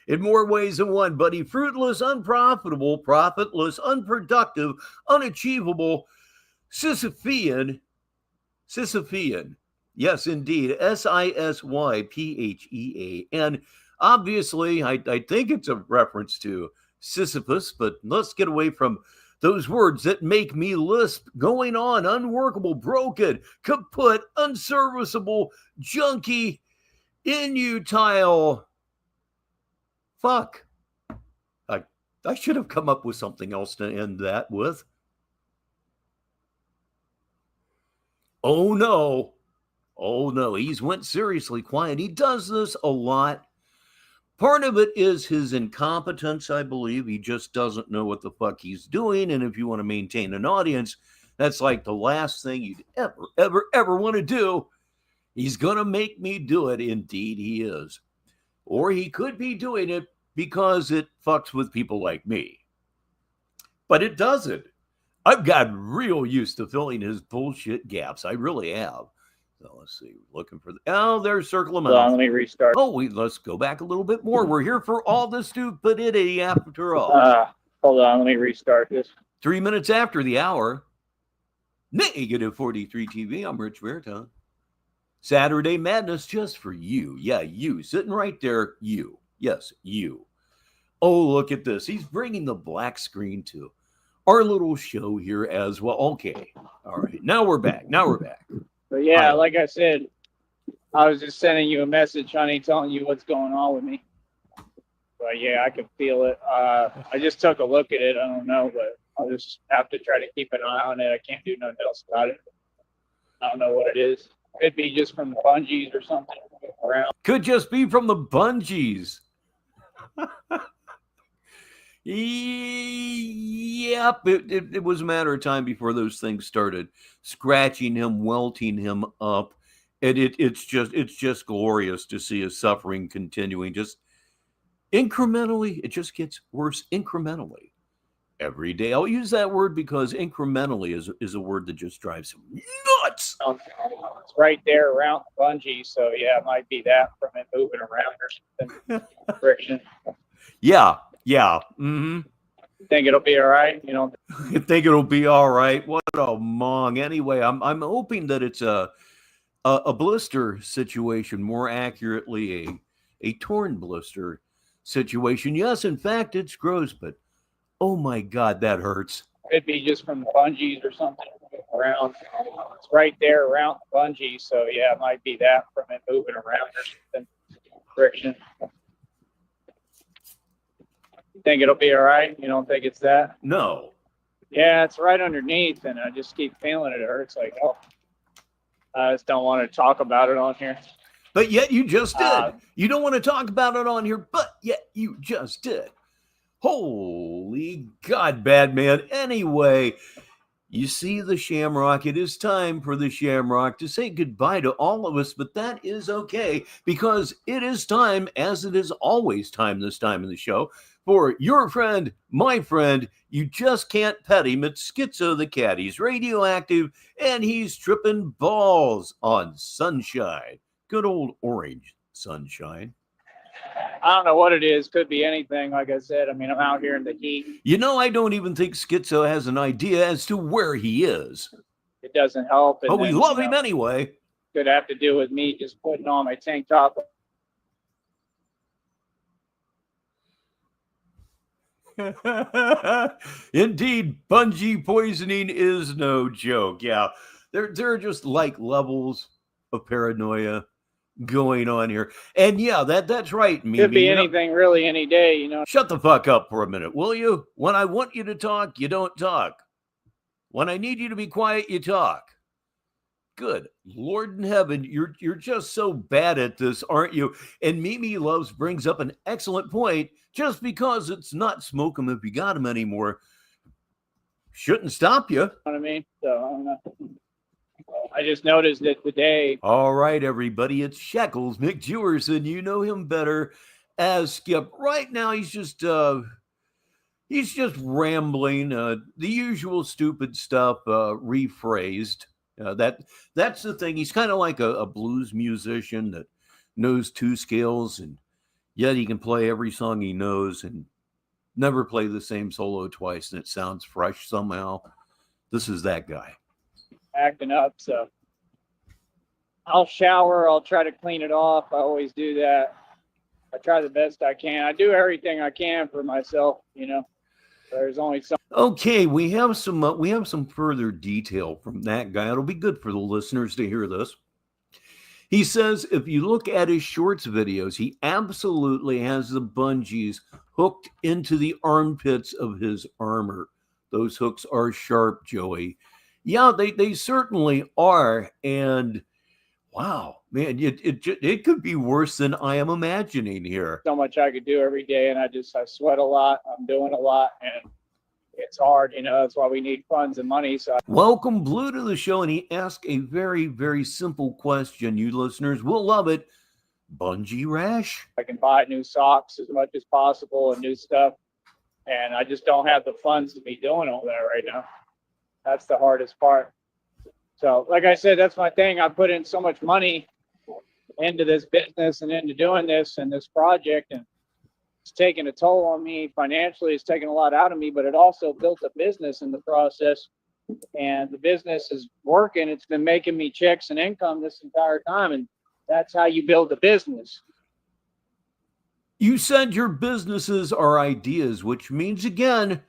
Speaker 1: In more ways than one, buddy. Fruitless, unprofitable, profitless, unproductive, unachievable, Sisyphean. Yes, indeed. Sisyphean. Obviously, I think it's a reference to Sisyphus, but let's get away from those words that make me lisp. Going on, unworkable, broken, kaput, unserviceable, junky, inutile. Fuck. I should have come up with something else to end that with. Oh no, he's went seriously quiet. He does this a lot. Part of it is his incompetence, I believe. He just doesn't know what the fuck he's doing. And if you want to maintain an audience, that's like the last thing you'd ever want to do. He's going to make me do it. Indeed, he is. Or he could be doing it because it fucks with people like me. But it doesn't. I've gotten real used to filling his bullshit gaps. I really have. So let's see. Looking for there's Circle of Mouth.
Speaker 6: Let me restart.
Speaker 1: Let's go back a little bit more. We're here for all the stupidity after all.
Speaker 6: Hold on. Let me restart this.
Speaker 1: 3 minutes after the hour. Negative 43 TV. I'm Rich Bartone. Saturday Madness just for you. Yeah, you. Sitting right there. You. Yes, you. Oh, look at this. He's bringing the black screen to our little show here as well. Okay. All right. Now we're back.
Speaker 6: But yeah, like I said, I was just sending you a message, honey, telling you what's going on with me. But yeah, I can feel it. I just took a look at it. I don't know, but I'll just have to try to keep an eye on it. I can't do nothing else about it. I don't know what it is. Could be just from the bungees or something around.
Speaker 1: Could just be from the bungees. Yep, it was a matter of time before those things started scratching him, welting him up. And it's just glorious to see his suffering continuing. Just incrementally, it just gets worse incrementally every day. I'll use that word because incrementally is a word that just drives him nuts.
Speaker 6: It's right there around the bungee, so yeah, it might be that from it moving around or something. Friction.
Speaker 1: Yeah. Mm-hmm.
Speaker 6: Think it'll be all right? You know.
Speaker 1: You think it'll be all right? What a mong. Anyway, I'm hoping that it's a blister situation, more accurately a torn blister, situation. Yes, in fact, it's gross, but oh my God, that hurts.
Speaker 6: Could be just from the bungees or something around. It's right there around the bungee, so yeah, it might be that from it moving around or something. Friction. You think it'll be all right? You don't think it's that?
Speaker 1: No.
Speaker 6: Yeah, it's right underneath, and I just keep feeling it. It hurts like, oh, I just don't want to talk about it on here.
Speaker 1: But yet you just did. You don't want to talk about it on here, but yet you just did. Holy God, Batman. Anyway, you see the Shamrock. It is time for the Shamrock to say goodbye to all of us, but that is okay because it is time, as it is always time this time in the show, for your friend, my friend. You just can't pet him. It's Schizo the Cat. He's radioactive and he's tripping balls on sunshine. Good old orange sunshine.
Speaker 6: I don't know what it is. Could be anything. Like I said, I mean, I'm out here in the heat.
Speaker 1: You know, I don't even think Schizo has an idea as to where he is.
Speaker 6: It doesn't help.
Speaker 1: But we love him anyway.
Speaker 6: Could have to do with me just putting on my tank top.
Speaker 1: Indeed, bungee poisoning is no joke. Yeah, there are just like levels of paranoia going on here. And yeah, that's right, Mimi.
Speaker 6: Could be anything, really, any day, you know.
Speaker 1: Shut the fuck up for a minute, will you? When I want you to talk, you don't talk. When I need you to be quiet, you talk. Good Lord in heaven, you're just so bad at this, aren't you? And Mimi Loves brings up an excellent point. Just because it's not smoke 'em if you got 'em anymore shouldn't stop you.
Speaker 6: You know what I mean? So I don't know. I just noticed that today.
Speaker 1: All right, everybody, it's Shekels McJewerson. You know him better as Skip. Right now, he's just rambling, the usual stupid stuff, rephrased. That's the thing. He's kind of like a blues musician that knows two scales, and yet he can play every song he knows and never play the same solo twice, and it sounds fresh somehow. This is that guy.
Speaker 6: Acting up, so I'll shower. I'll try to clean it off. I always do that. I try the best I can. I do everything I can for myself, you know. There's only some.
Speaker 1: Okay, we have some further detail from that guy. It'll be good for the listeners to hear this. He says if you look at his shorts videos, he absolutely has the bungees hooked into the armpits of his armor. Those hooks are sharp, Joey. Yeah, they certainly are. And wow, man, it could be worse than I am imagining here.
Speaker 6: So much I could do every day, and I sweat a lot. I'm doing a lot, and it's hard, you know. That's why we need funds and money. So
Speaker 1: welcome Blue to the show, and he asked a very, very simple question. You listeners will love it. Bungee rash?
Speaker 6: I can buy new socks as much as possible and new stuff, and I just don't have the funds to be doing all that right now. That's the hardest part. So, like I said, that's my thing. I put in so much money into this business and into doing this and this project, and it's taken a toll on me financially. It's taken a lot out of me, but it also built a business in the process, and the business is working. It's been making me checks and income this entire time, and that's how you build a business.
Speaker 1: You said your businesses are ideas, which means, again,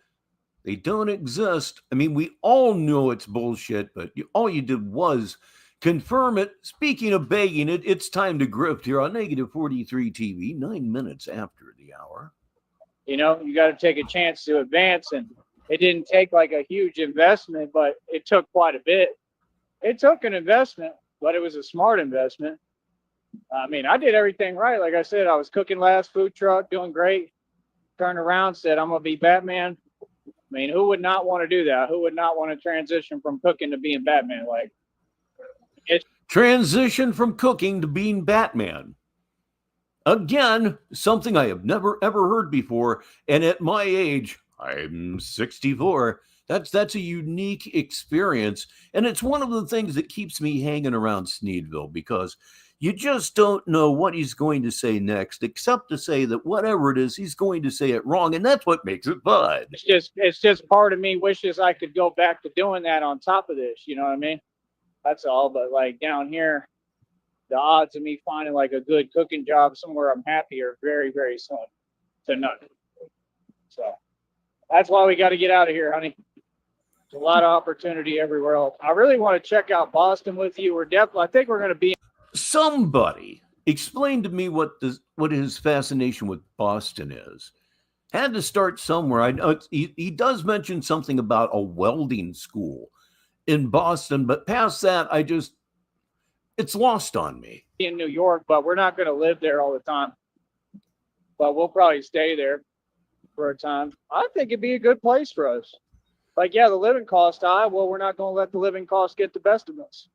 Speaker 1: they don't exist. I mean, we all know it's bullshit, but all you did was confirm it. Speaking of begging it, it's time to grift here on Negative 43 TV, 9 minutes after the hour.
Speaker 6: You know, you got to take a chance to advance, and it didn't take like a huge investment, but it took quite a bit. It took an investment, but it was a smart investment. I mean, I did everything right. Like I said, I was cooking last, food truck, doing great. Turned around, said, I'm going to be Batman. I mean, who would not want to do that? Who would not want to transition from cooking to being Batman? Like,
Speaker 1: transition from cooking to being Batman. Again, something I have never, ever heard before. And at my age, I'm 64. That's a unique experience. And it's one of the things that keeps me hanging around Sneedville, because you just don't know what he's going to say next, except to say that whatever it is, he's going to say it wrong. And that's what makes it fun.
Speaker 6: It's just part of me wishes I could go back to doing that on top of this. You know what I mean? That's all. But like down here, the odds of me finding like a good cooking job somewhere I'm happy are very, very slim. to none. So that's why we got to get out of here, honey. There's a lot of opportunity everywhere else. I really want to check out Boston with you. I think we're going to be.
Speaker 1: Somebody explain to me what his fascination with Boston is. Had to start somewhere. I know he does mention something about a welding school in Boston, but past that, it's lost on me.
Speaker 6: In New York, but we're not going to live there all the time. But we'll probably stay there for a time. I think it'd be a good place for us. Like, yeah, the living cost high. Well, we're not going to let the living cost get the best of us.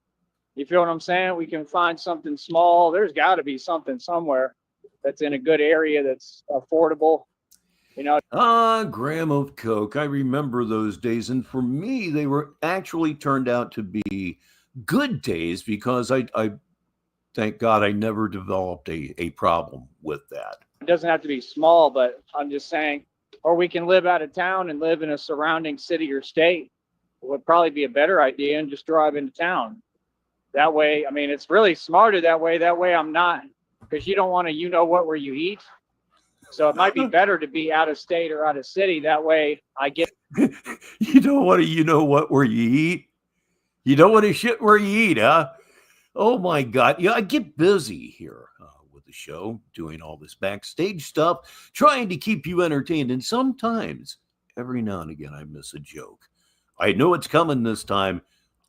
Speaker 6: You feel what I'm saying? We can find something small. There's got to be something somewhere that's in a good area that's affordable. You know,
Speaker 1: gram of Coke. I remember those days. And for me, they were actually turned out to be good days because I thank God I never developed a problem with that.
Speaker 6: It doesn't have to be small, but I'm just saying, or we can live out of town and live in a surrounding city or state. It would probably be a better idea and just drive into town. That way, I mean, it's really smarter that way. That way I'm not, because you don't want to, where you eat. So it might be better to be out of state or out of city. That way I get.
Speaker 1: You don't want to, where you eat. You don't want to shit where you eat, huh? Oh my God. Yeah, I get busy here with the show, doing all this backstage stuff, trying to keep you entertained. And sometimes, every now and again, I miss a joke. I know it's coming this time.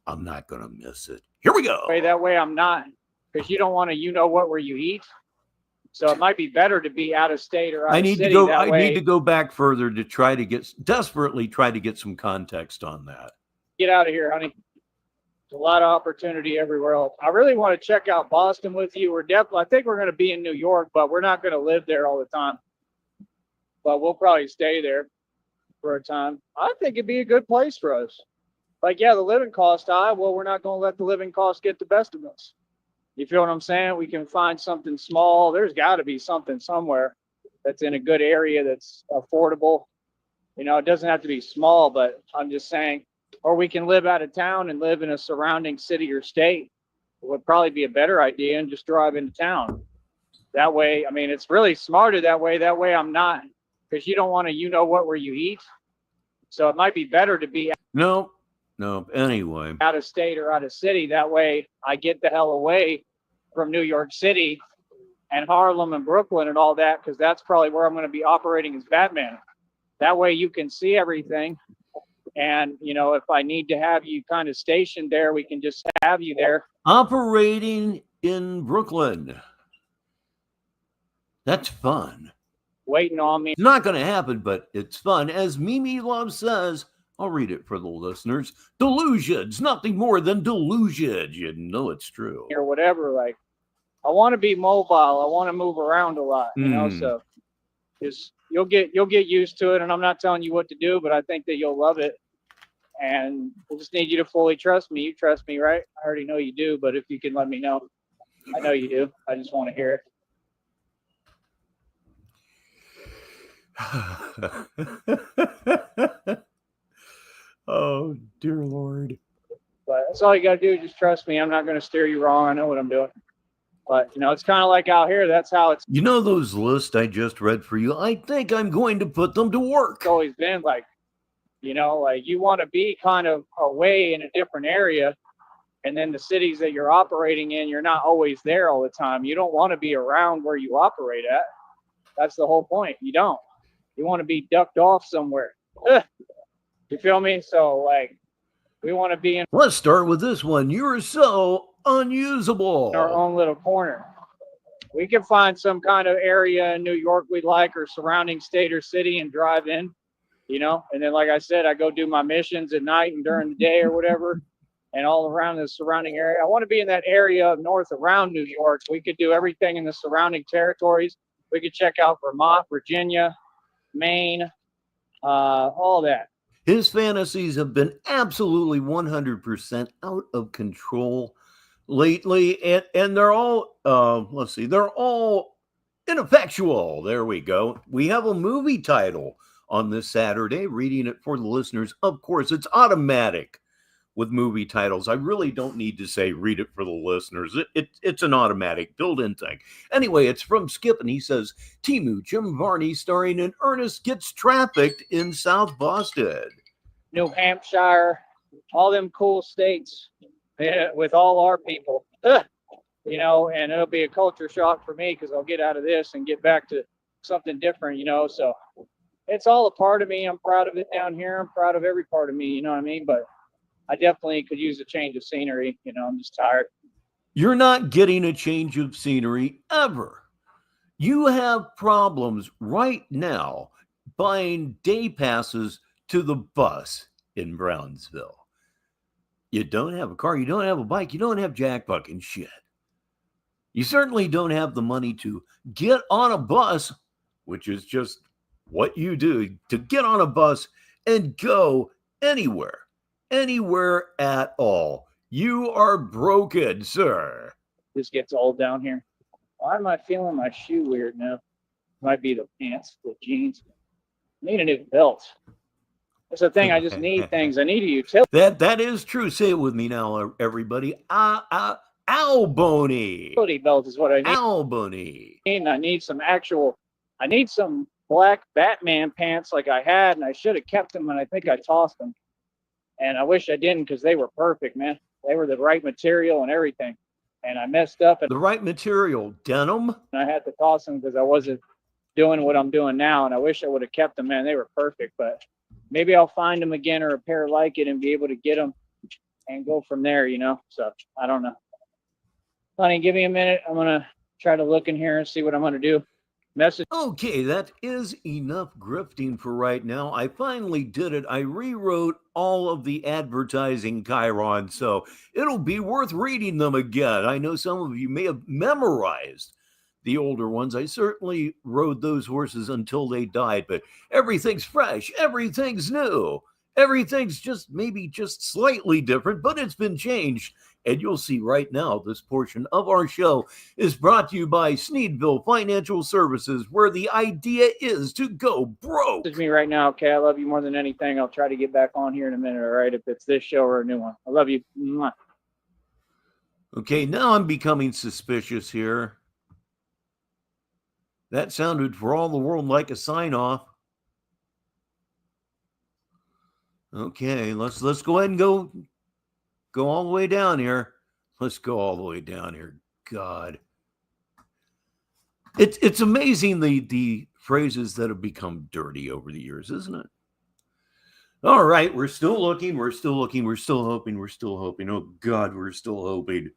Speaker 1: I'm not going to miss it. Here we go.
Speaker 6: That way I'm not, because you don't want to, where you eat. So it might be better to be out of state or out of city.
Speaker 1: I need to go back further to desperately try to get some context on that.
Speaker 6: Get out of here, honey. There's a lot of opportunity everywhere else. I really want to check out Boston with you. I think we're going to be in New York, but we're not going to live there all the time. But we'll probably stay there for a time. I think it'd be a good place for us. Like, yeah, the living cost high. Well, we're not going to let the living cost get the best of us. You feel what I'm saying? We can find something small. There's got to be something somewhere that's in a good area that's affordable. It doesn't have to be small, but I'm just saying, or we can live out of town and live in a surrounding city or state. It would probably be a better idea and just drive into town. That way, I mean, it's really smarter that way. That way I'm not, because you don't want to, where you eat. So it might be better to be.
Speaker 1: No. Anyway,
Speaker 6: out of state or out of city. That way I get the hell away from New York City and Harlem and Brooklyn and all that, because that's probably where I'm going to be operating as Batman. That way you can see everything. And, if I need to have you kind of stationed there, we can just have you there.
Speaker 1: Operating in Brooklyn. That's fun.
Speaker 6: Waiting on me.
Speaker 1: It's not going to happen, but it's fun. As Mimi Love says, I'll read it for the listeners. Delusions, nothing more than delusions. You know it's true.
Speaker 6: Or whatever. Like, I want to be mobile. I want to move around a lot. So just you'll get used to it. And I'm not telling you what to do, but I think that you'll love it. And we just need you to fully trust me. You trust me, right? I already know you do, but if you can let me know, I know you do. I just want to hear
Speaker 1: it. Oh, dear Lord.
Speaker 6: But that's all you got to do. Just trust me. I'm not going to steer you wrong. I know what I'm doing. But, it's kind of like out here. That's how it's.
Speaker 1: Those lists I just read for you, I think I'm going to put them to work.
Speaker 6: It's always been like, like you want to be kind of away in a different area. And then the cities that you're operating in, you're not always there all the time. You don't want to be around where you operate at. That's the whole point. You don't. You want to be ducked off somewhere. You feel me? So, like, we want to be in.
Speaker 1: Let's start with this one. You're so unusable.
Speaker 6: Our own little corner. We can find some kind of area in New York we like, or surrounding state or city, and drive in, And then, like I said, I go do my missions at night and during the day or whatever, and all around the surrounding area. I want to be in that area of north around New York. We could do everything in the surrounding territories. We could check out Vermont, Virginia, Maine, all that.
Speaker 1: His fantasies have been absolutely 100% out of control lately, and they're all, they're all ineffectual. There we go. We have a movie title on this Saturday, reading it for the listeners. Of course, it's automatic with movie titles. I really don't need to say read it for the listeners. It's an automatic built-in thing. Anyway, it's from Skip, and he says, Timu, Jim Varney starring in Ernest Gets Trafficked in South Boston.
Speaker 6: New Hampshire, all them cool states, yeah, with all our people. You know, and it'll be a culture shock for me because I'll get out of this and get back to something different, you know. So it's all a part of me. I'm proud of it down here. I'm proud of every part of me, you know what I mean? But I definitely could use a change of scenery. You know, I'm just tired.
Speaker 1: You're not getting a change of scenery ever. You have problems right now buying day passes to the bus in Brownsville. You don't have a car. You don't have a bike. You don't have jack fucking shit. You certainly don't have the money to get on a bus, which is just what you do, to get on a bus and go anywhere at all. You are broken, sir.
Speaker 6: This gets old down here. Why am I feeling my shoe weird now? Might be the pants, the jeans. I need a new belt. That's the thing. I just need things. I need a utility.
Speaker 1: That is true. Say it with me now, everybody. Albony.
Speaker 6: Belt is what I need.
Speaker 1: Albony.
Speaker 6: And I need some black Batman pants like I had, and I should have kept them, and I think I tossed them. And I wish I didn't because they were perfect, man. They were the right material and everything. And I messed up.
Speaker 1: The right material, denim?
Speaker 6: And I had to toss them because I wasn't doing what I'm doing now, and I wish I would have kept them, man. They were perfect, but maybe I'll find them again or a pair like it and be able to get them and go from there, you know? So I don't know. Honey, give me a minute. I'm going to try to look in here and see what I'm going to do. Message.
Speaker 1: Okay, that is enough grifting for right now. I finally did it. I rewrote all of the advertising Chiron, so it'll be worth reading them again. I know some of you may have memorized the older ones. I certainly rode those horses until they died, but everything's fresh. Everything's new. Everything's maybe just slightly different, but it's been changed. And you'll see right now, this portion of our show is brought to you by Sneedville Financial Services, where the idea is to go broke.
Speaker 6: Message me right now, okay? I love you more than anything. I'll try to get back on here in a minute, all right? If it's this show or a new one. I love you. Mwah.
Speaker 1: Okay, now I'm becoming suspicious here. That sounded for all the world like a sign-off. Okay, let's go ahead and go all the way down here. Let's go all the way down here. God. It's amazing the phrases that have become dirty over the years, isn't it? All right, we're still looking, we're still looking, we're still hoping, we're still hoping. Oh God, we're still hoping.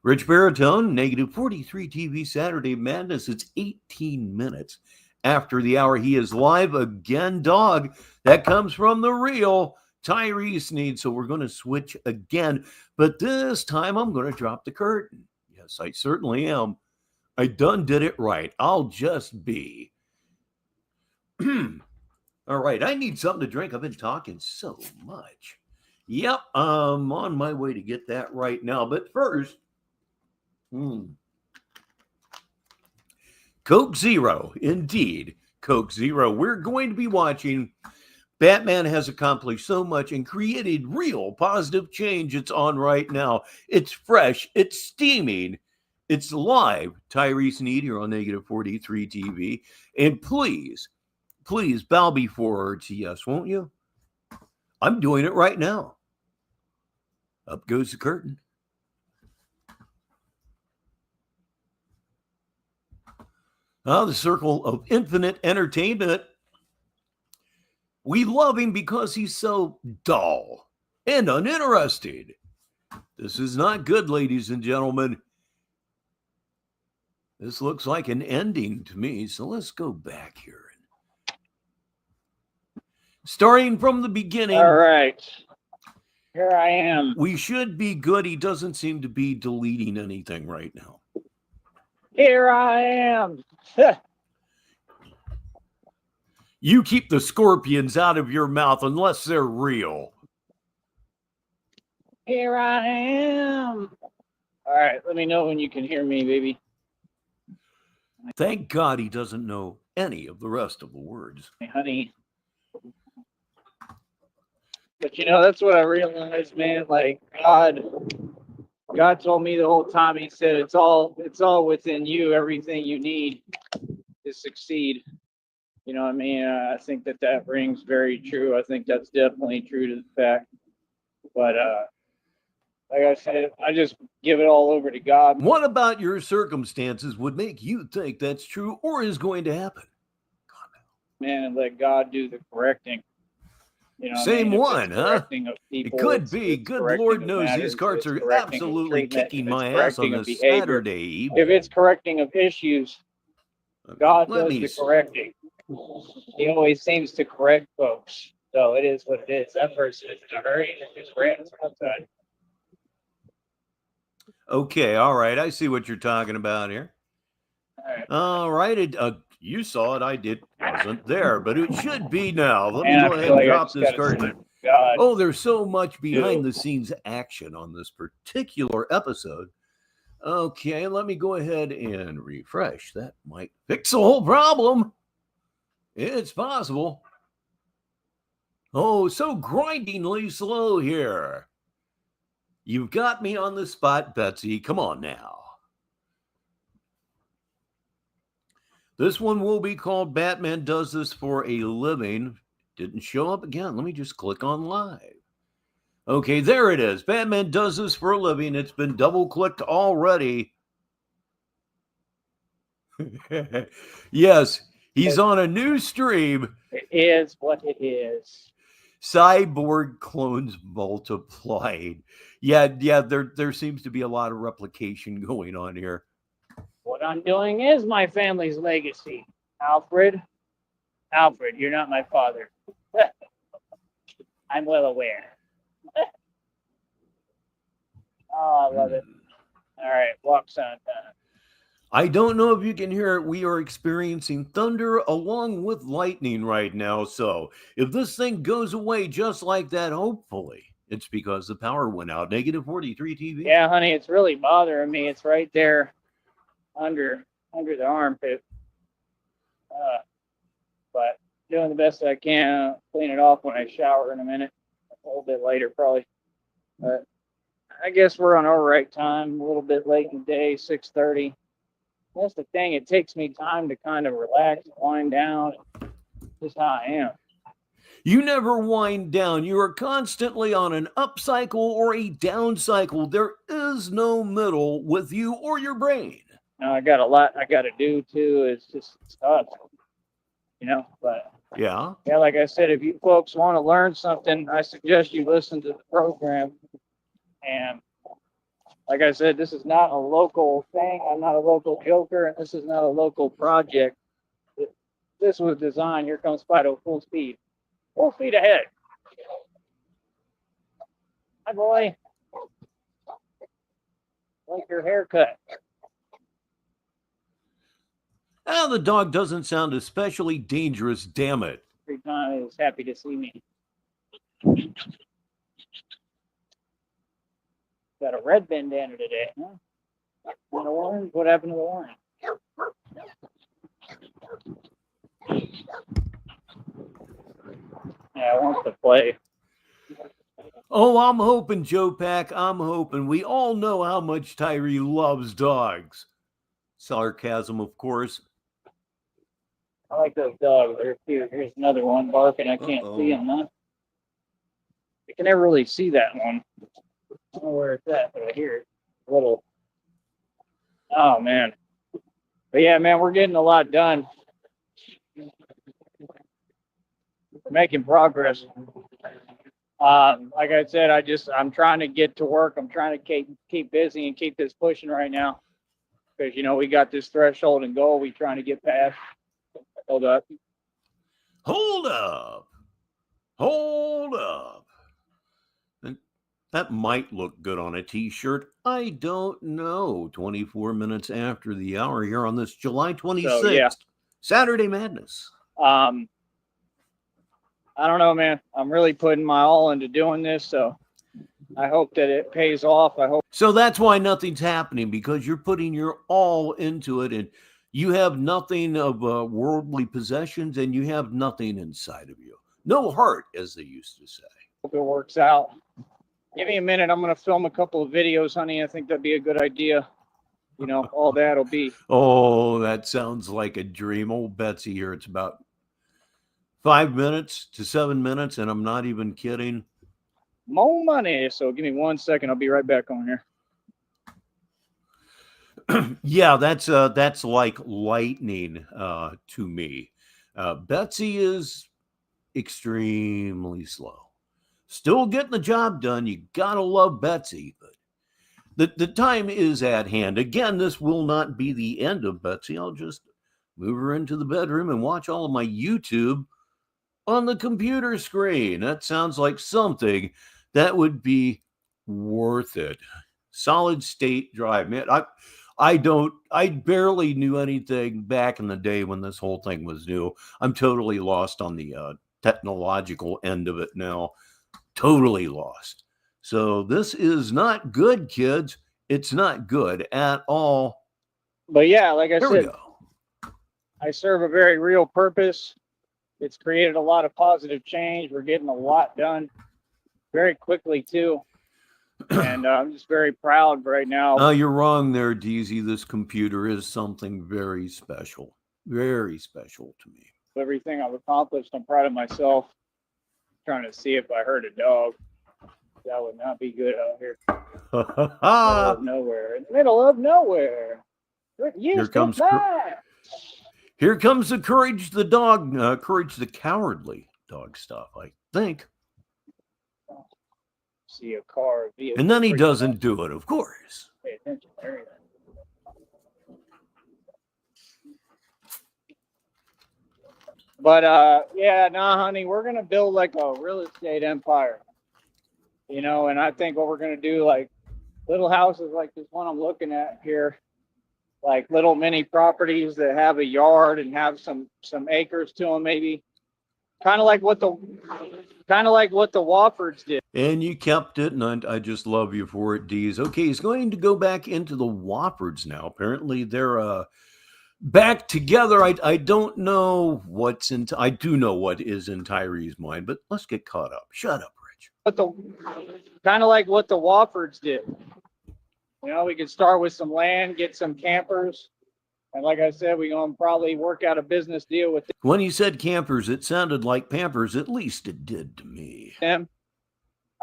Speaker 1: Rich Baritone, -43TV Saturday Madness. It's 18 minutes after the hour. He is live again, dog. That comes from the real Tyree Sneed. So we're going to switch again, but this time I'm going to drop the curtain. Yes, I certainly am. I done did it right. I'll just be. All right, I need something to drink. I've been talking so much. Yep, I'm on my way to get that right now. But first, Coke Zero, indeed, Coke Zero. We're going to be watching Batman Has Accomplished So Much and Created Real Positive Change. It's on right now. It's fresh. It's steaming. It's live. Tyrese Need here on -43TV. And please bow before RTS, won't you? I'm doing it right now. Up goes the curtain. The circle of infinite entertainment. We love him because he's so dull and uninterested. This is not good, ladies and gentlemen. This looks like an ending to me, so let's go back here. Starting from the beginning.
Speaker 6: All right. Here I am.
Speaker 1: We should be good. He doesn't seem to be deleting anything right now.
Speaker 6: Here I am.
Speaker 1: You keep the scorpions out of your mouth unless they're real.
Speaker 6: Here I am. All right, let me know when you can hear me, baby.
Speaker 1: Thank God he doesn't know any of the rest of the words.
Speaker 6: Hey, honey. But you know, that's what I realized, man. Like God told me the whole time. He said, "It's all within you. Everything you need to succeed." You know what I mean? I think that rings very true. I think that's definitely true to the fact. But like I said, I just give it all over to God.
Speaker 1: What about your circumstances would make you think that's true or is going to happen?
Speaker 6: Man, and let God do the correcting. You know what I
Speaker 1: Same
Speaker 6: mean? If
Speaker 1: one,
Speaker 6: it's
Speaker 1: huh?
Speaker 6: correcting of people,
Speaker 1: It could be.
Speaker 6: it's
Speaker 1: Good
Speaker 6: correcting
Speaker 1: Lord
Speaker 6: of
Speaker 1: knows
Speaker 6: matters,
Speaker 1: these
Speaker 6: if
Speaker 1: carts
Speaker 6: it's
Speaker 1: are
Speaker 6: correcting of
Speaker 1: absolutely
Speaker 6: treatment,
Speaker 1: kicking
Speaker 6: if it's
Speaker 1: my ass on
Speaker 6: correcting of
Speaker 1: this
Speaker 6: behavior,
Speaker 1: Saturday evening.
Speaker 6: if it's correcting of issues, God does the correcting. He always seems to correct folks. So it is what it is. That person is in a hurry and just ran outside.
Speaker 1: Okay, all right. I see what you're talking about here.
Speaker 6: All right.
Speaker 1: You saw it. I wasn't there, but it should be now. Let me
Speaker 6: And
Speaker 1: go
Speaker 6: I
Speaker 1: ahead
Speaker 6: feel
Speaker 1: and
Speaker 6: like I
Speaker 1: drop
Speaker 6: just
Speaker 1: this
Speaker 6: gotta
Speaker 1: cart.
Speaker 6: see God.
Speaker 1: Oh, there's so much behind the scenes action on this particular episode. Okay, let me go ahead and refresh. That might fix the whole problem. It's possible. Oh, so grindingly slow here. You've got me on the spot, Betsy. Come on now. This one will be called Batman Does This for a Living. Didn't show up again. Let me just click on live. Okay, there it is. Batman Does This for a Living. It's been double clicked already. Yes, he's on a new stream.
Speaker 6: It is what it is.
Speaker 1: Cyborg clones multiplied. Yeah, there seems to be a lot of replication going on here.
Speaker 6: What I'm doing is my family's legacy. Alfred, you're not my father. I'm well aware. Oh, I love it. All right, walk sound time.
Speaker 1: I don't know if you can hear it. We are experiencing thunder along with lightning right now. So if this thing goes away just like that, hopefully it's because the power went out. Negative 43 TV.
Speaker 6: Yeah, honey, it's really bothering me. It's right there under the armpit. But doing the best I can. I'll clean it off when I shower in a minute. A little bit later, probably. But I guess we're on our right time. A little bit late in the day, 6:30. That's the thing. It takes me time to kind of relax, wind down. Just how I am.
Speaker 1: You never wind down. You are constantly on an up cycle or a down cycle. There is no middle with you or your brain.
Speaker 6: Now, I got a lot I got to do too. It's tough, but
Speaker 1: Yeah.
Speaker 6: like I said, if you folks want to learn something, I suggest you listen to the program. And like I said, this is not a local thing. I'm not a local joker, and this is not a local project. This was designed. Here comes Fido, full speed. Full speed ahead. Hi, boy. Like your haircut.
Speaker 1: Oh, the dog doesn't sound especially dangerous, damn it.
Speaker 6: Every time he was happy to see me. Got a red bandana today, huh? And the orange? What happened to the orange? Yeah, I want to play.
Speaker 1: Oh, I'm hoping, Joe Pack. I'm hoping. We all know how much Tyree loves dogs. Sarcasm, of course.
Speaker 6: I like those dogs. They're cute. Here's another one barking. I can't see him, huh? You can never really see that one. I don't know where it's at, but I hear it. A little. Oh, man. But yeah, man, we're getting a lot done. We're making progress. Like I said, I'm trying to get to work. I'm trying to keep busy and keep this pushing right now. Because, we got this threshold and goal we're trying to get past. Hold up.
Speaker 1: Hold up. Hold up. And that might look good on a t-shirt. I don't know. 24 minutes after the hour here on this July 26th.
Speaker 6: So, yeah.
Speaker 1: Saturday Madness.
Speaker 6: I don't know, man. I'm really putting my all into doing this, so I hope that it pays off.
Speaker 1: So that's why nothing's happening, because you're putting your all into it, and you have nothing of worldly possessions, and you have nothing inside of you. No heart, as they used to say.
Speaker 6: Hope it works out. Give me a minute. I'm going to film a couple of videos, honey. I think that'd be a good idea. You know, all that'll be.
Speaker 1: Oh, that sounds like a dream. Old Betsy here. It's about 5 minutes to 7 minutes, and I'm not even kidding.
Speaker 6: More money. So give me 1 second. I'll be right back on here.
Speaker 1: Yeah, that's like lightning to me. Betsy is extremely slow. Still getting the job done. You gotta love Betsy, but the time is at hand. Again, this will not be the end of Betsy. I'll just move her into the bedroom and watch all of my YouTube on the computer screen. That sounds like something that would be worth it. Solid state drive, man. I barely knew anything back in the day when this whole thing was new. I'm totally lost on the technological end of it now. Totally lost. So this is not good, kids. It's not good at all.
Speaker 6: But yeah, like I
Speaker 1: Here we
Speaker 6: said,
Speaker 1: go.
Speaker 6: I serve a very real purpose. It's created a lot of positive change. We're getting a lot done very quickly too. And I'm just very proud right now.
Speaker 1: You're wrong there, DZ. This computer is something very special. Very special to me.
Speaker 6: Everything I've accomplished, I'm proud of myself. Trying to see if I heard a dog. That would not be good out here. Middle of nowhere. In the middle of nowhere.
Speaker 1: Here comes the courage the dog, courage the cowardly dog stuff, I think.
Speaker 6: See a car, vehicle.
Speaker 1: And then he doesn't do it, of course.
Speaker 6: Pay attention. There you go. But yeah, nah, honey, we're gonna build like a real estate empire. You know, and I think what we're gonna do, like little houses like this one I'm looking at here, like little mini properties that have a yard and have some acres to them, maybe. Kind of like what the Woffords did.
Speaker 1: And you kept it, and I just love you for it, Deez. Okay, he's going to go back into the Woffords now. Apparently, they're back together. I don't know what's in. I do know what is in Tyree's mind, but let's get caught up. Shut up, Rich.
Speaker 6: But kind of like what the Woffords did. You know, we could start with some land, get some campers. And like I said, we're going to probably work out a business deal with them.
Speaker 1: When you said campers, it sounded like Pampers. At least it did to me.
Speaker 6: I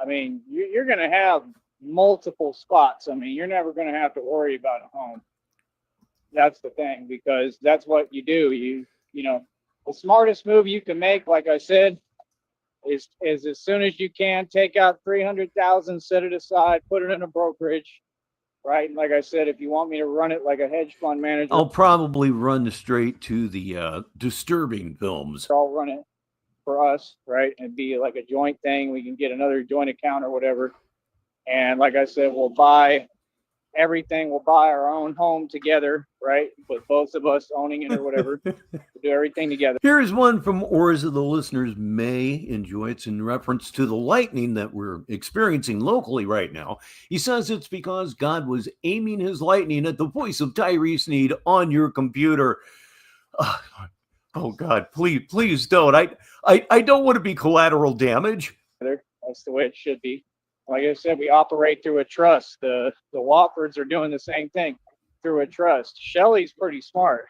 Speaker 6: mean, you're going to have multiple spots. I mean, you're never going to have to worry about a home. That's the thing, because that's what you do. You know, the smartest move you can make, like I said, is as soon as you can, take out $300,000, set it aside, put it in a brokerage. Right. And like I said, if you want me to run it like a hedge fund manager,
Speaker 1: I'll probably run straight to the disturbing films.
Speaker 6: I'll run it for us. Right. And be like a joint thing. We can get another joint account or whatever. And like I said, we'll buy everything. We'll buy our own home together. Right. With both of us owning it or whatever. We'll do everything together.
Speaker 1: Here's one from Orza the listeners may enjoy. It's in reference to the lightning that we're experiencing locally right now. He says it's because God was aiming his lightning at the voice of Tyree Sneed on your computer. Oh God, please don't. I don't want to be collateral damage.
Speaker 6: That's the way it should be. Like I said, we operate through a trust. The Woffords are doing the same thing through a trust. Shelly's pretty smart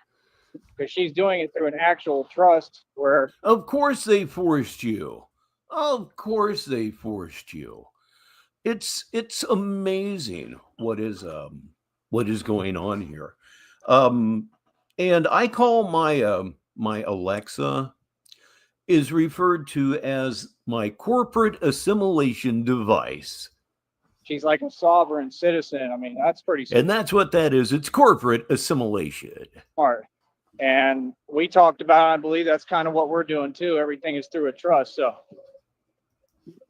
Speaker 6: because she's doing it through an actual trust where.
Speaker 1: Of course they forced you. Of course they forced you. It's amazing what is going on here. And I call my my Alexa is referred to as my corporate assimilation device.
Speaker 6: She's like a sovereign citizen. I mean, that's pretty smart.
Speaker 1: And that's what that is. It's corporate assimilation.
Speaker 6: Smart. And we talked about, I believe that's kind of what we're doing too. Everything is through a trust. So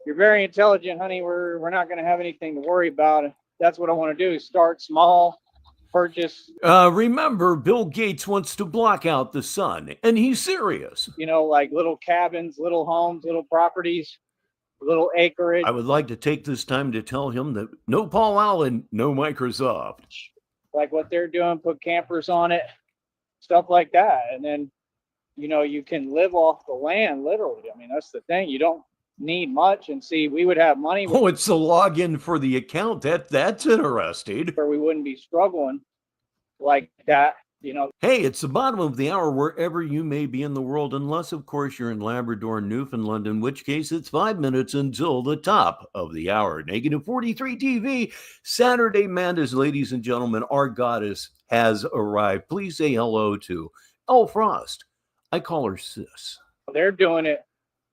Speaker 6: you're very intelligent, honey. We're not going to have anything to worry about. That's what I want to do, is start small, purchase.
Speaker 1: Remember, Bill Gates wants to block out the sun, and he's serious.
Speaker 6: You know, like little cabins, little homes, little properties, little acreage.
Speaker 1: I would like to take this time to tell him that no Paul Allen, no Microsoft.
Speaker 6: Like what they're doing, put campers on it, stuff like that. And then, you know, you can live off the land, literally. I mean, that's the thing. You don't need much. And see, we would have money
Speaker 1: Oh, it's a login for the account. That's interesting.
Speaker 6: where we wouldn't be struggling like that, you know.
Speaker 1: Hey, it's the bottom of the hour wherever you may be in the world, unless, of course, you're in Labrador, Newfoundland, in which case it's 5 minutes until the top of the hour. Negative 43 TV, Saturday Madness, ladies and gentlemen, our goddess has arrived. Please say hello to Elle Frost. I call her Sis.
Speaker 6: They're doing it,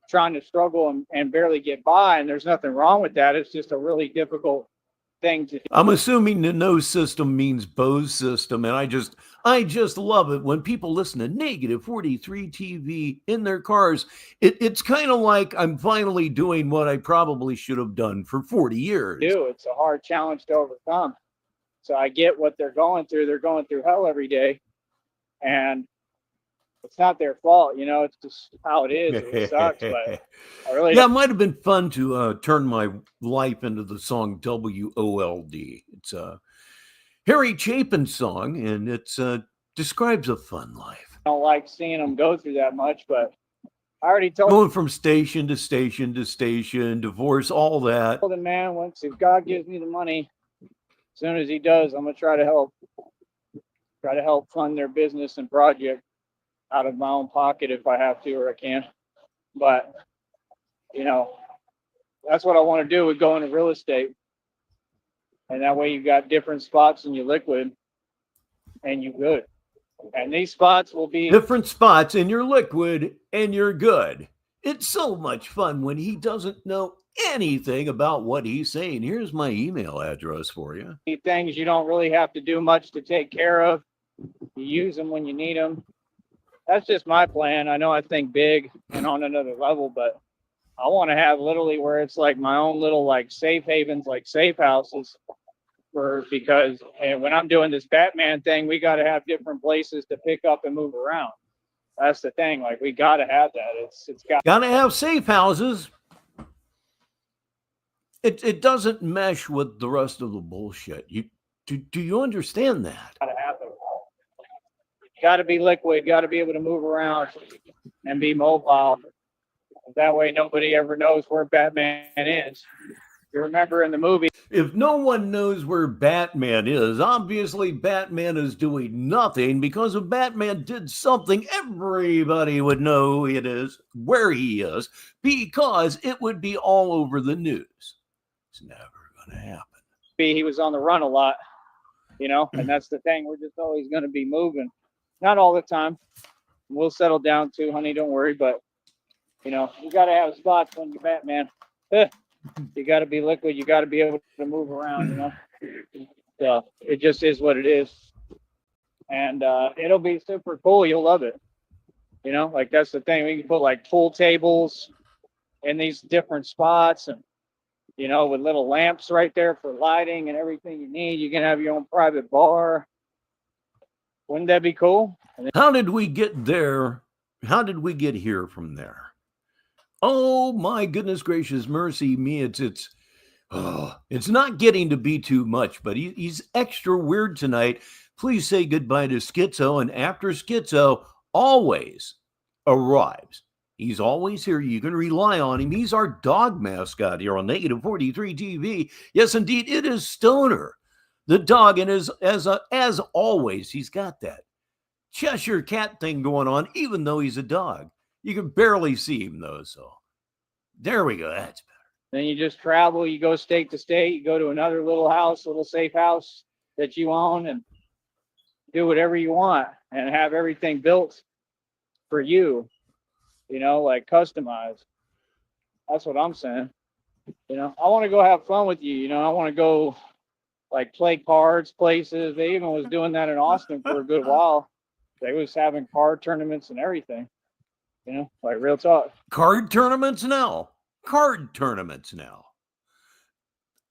Speaker 6: trying to struggle and barely get by, and there's nothing wrong with that. It's just a really difficult thing to do.
Speaker 1: I'm assuming the no system means Bose system, and I just love it when people listen to Negative 43 TV in their cars. It's kind of like I'm finally doing what I probably should have done for 40 years.
Speaker 6: It's a hard challenge to overcome. So I get what they're going through. They're going through hell every day, and it's not their fault, you know. It's just how it is. It sucks, but I really
Speaker 1: it might have been fun to turn my life into the song WOLD. It's a Harry Chapin song, and it describes a fun life.
Speaker 6: don't like seeing them go through that much, but I already told
Speaker 1: going from station to station to station, divorce, all that.
Speaker 6: the man, once if God gives me the money, as soon as he does, I'm gonna try to help fund their business and project out of my own pocket if I have to or I can. But you know, that's what I want to do with going to real estate. And that way you got different spots in your liquid and you good. And these spots will be
Speaker 1: different spots in your liquid and you're good. It's so much fun when he doesn't know anything about what he's saying. Here's my email address for you.
Speaker 6: Things you don't really have to do much to take care of. You use them when you need them. That's just my plan. I know I think big and on another level, but I want to have literally where it's like my own little like safe havens, like safe houses. Because when I'm doing this Batman thing, we got to have different places to pick up and move around. That's the thing. Like we got to have that. It's got
Speaker 1: to have safe houses. It doesn't mesh with the rest of the bullshit. Do you understand that?
Speaker 6: Got to happen. Got to be liquid. Got to be able to move around and be mobile. That way, nobody ever knows where Batman is. You remember in the movie,
Speaker 1: if no one knows where Batman is, obviously Batman is doing nothing, because if Batman did something, everybody would know it is where he is, because it would be all over the news. It's never going to happen.
Speaker 6: He was on the run a lot, you know, and that's the thing. We're just always going to be moving. Not all the time. We'll settle down too, honey. Don't worry. But, you know, you got to have spots when you're Batman. You got to be liquid. You got to be able to move around, you know. So it just is what it is. And it'll be super cool. You'll love it. You know, like that's the thing. We can put like pool tables in these different spots and, you know, with little lamps right there for lighting and everything you need. You can have your own private bar. Wouldn't that be cool?
Speaker 1: How did we get there? How did we get here from there? Oh my goodness gracious mercy me. It's not getting to be too much, but he's extra weird tonight. Please say goodbye to Schizo, and after Schizo always arrives. He's always here. You can rely on him. He's our dog mascot here on Negative 43 TV. Yes, indeed, it is Stoner, the dog, and as always, he's got that Cheshire cat thing going on, even though he's a dog. You can barely see him, though, so there we go. That's better.
Speaker 6: Then you just travel. You go state to state. You go to another little house, little safe house that you own, and do whatever you want and have everything built for you, you know, like customized. That's what I'm saying. You know, I want to go have fun with you. You know, I want to go like play cards places. They even was doing that in Austin for a good while. They was having card tournaments and everything. You know, like real talk.
Speaker 1: Card tournaments now.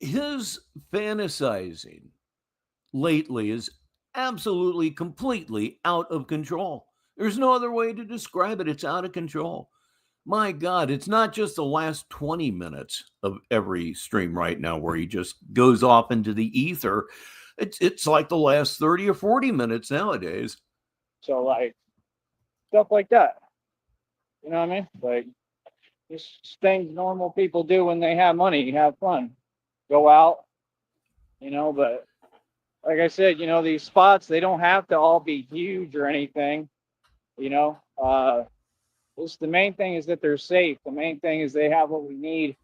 Speaker 1: His fantasizing lately is absolutely, completely out of control. There's no other way to describe it. It's out of control. My God, it's not just the last 20 minutes of every stream right now where he just goes off into the ether. It's like the last 30 or 40 minutes nowadays.
Speaker 6: So like stuff like that. You know what I mean? Like just things normal people do when they have money, have fun, go out, but like I said, these spots, they don't have to all be huge or anything, just the main thing is that they're safe. The main thing is they have what we need,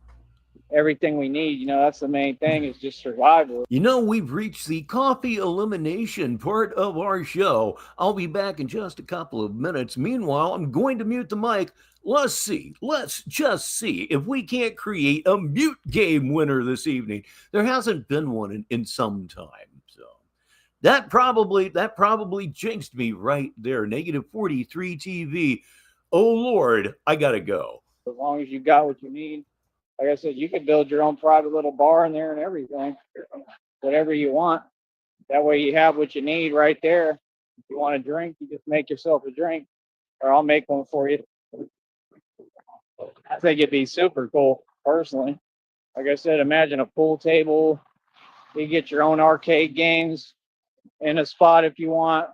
Speaker 6: everything we need. That's the main thing, is just survival.
Speaker 1: We've reached the coffee elimination part of our show. I'll be back in just a couple of minutes. Meanwhile, I'm going to mute the mic. Let's just see if we can't create a mute game winner this evening. There hasn't been one in some time. So that probably jinxed me right there. Negative 43 TV. Oh Lord, I gotta go.
Speaker 6: As long as you got what you need, like I said, you could build your own private little bar in there and everything, whatever you want. That way you have what you need right there. If you want a drink, you just make yourself a drink, or I'll make one for you. I think it'd be super cool, personally. Like I said, imagine a pool table. You get your own arcade games in a spot if you want.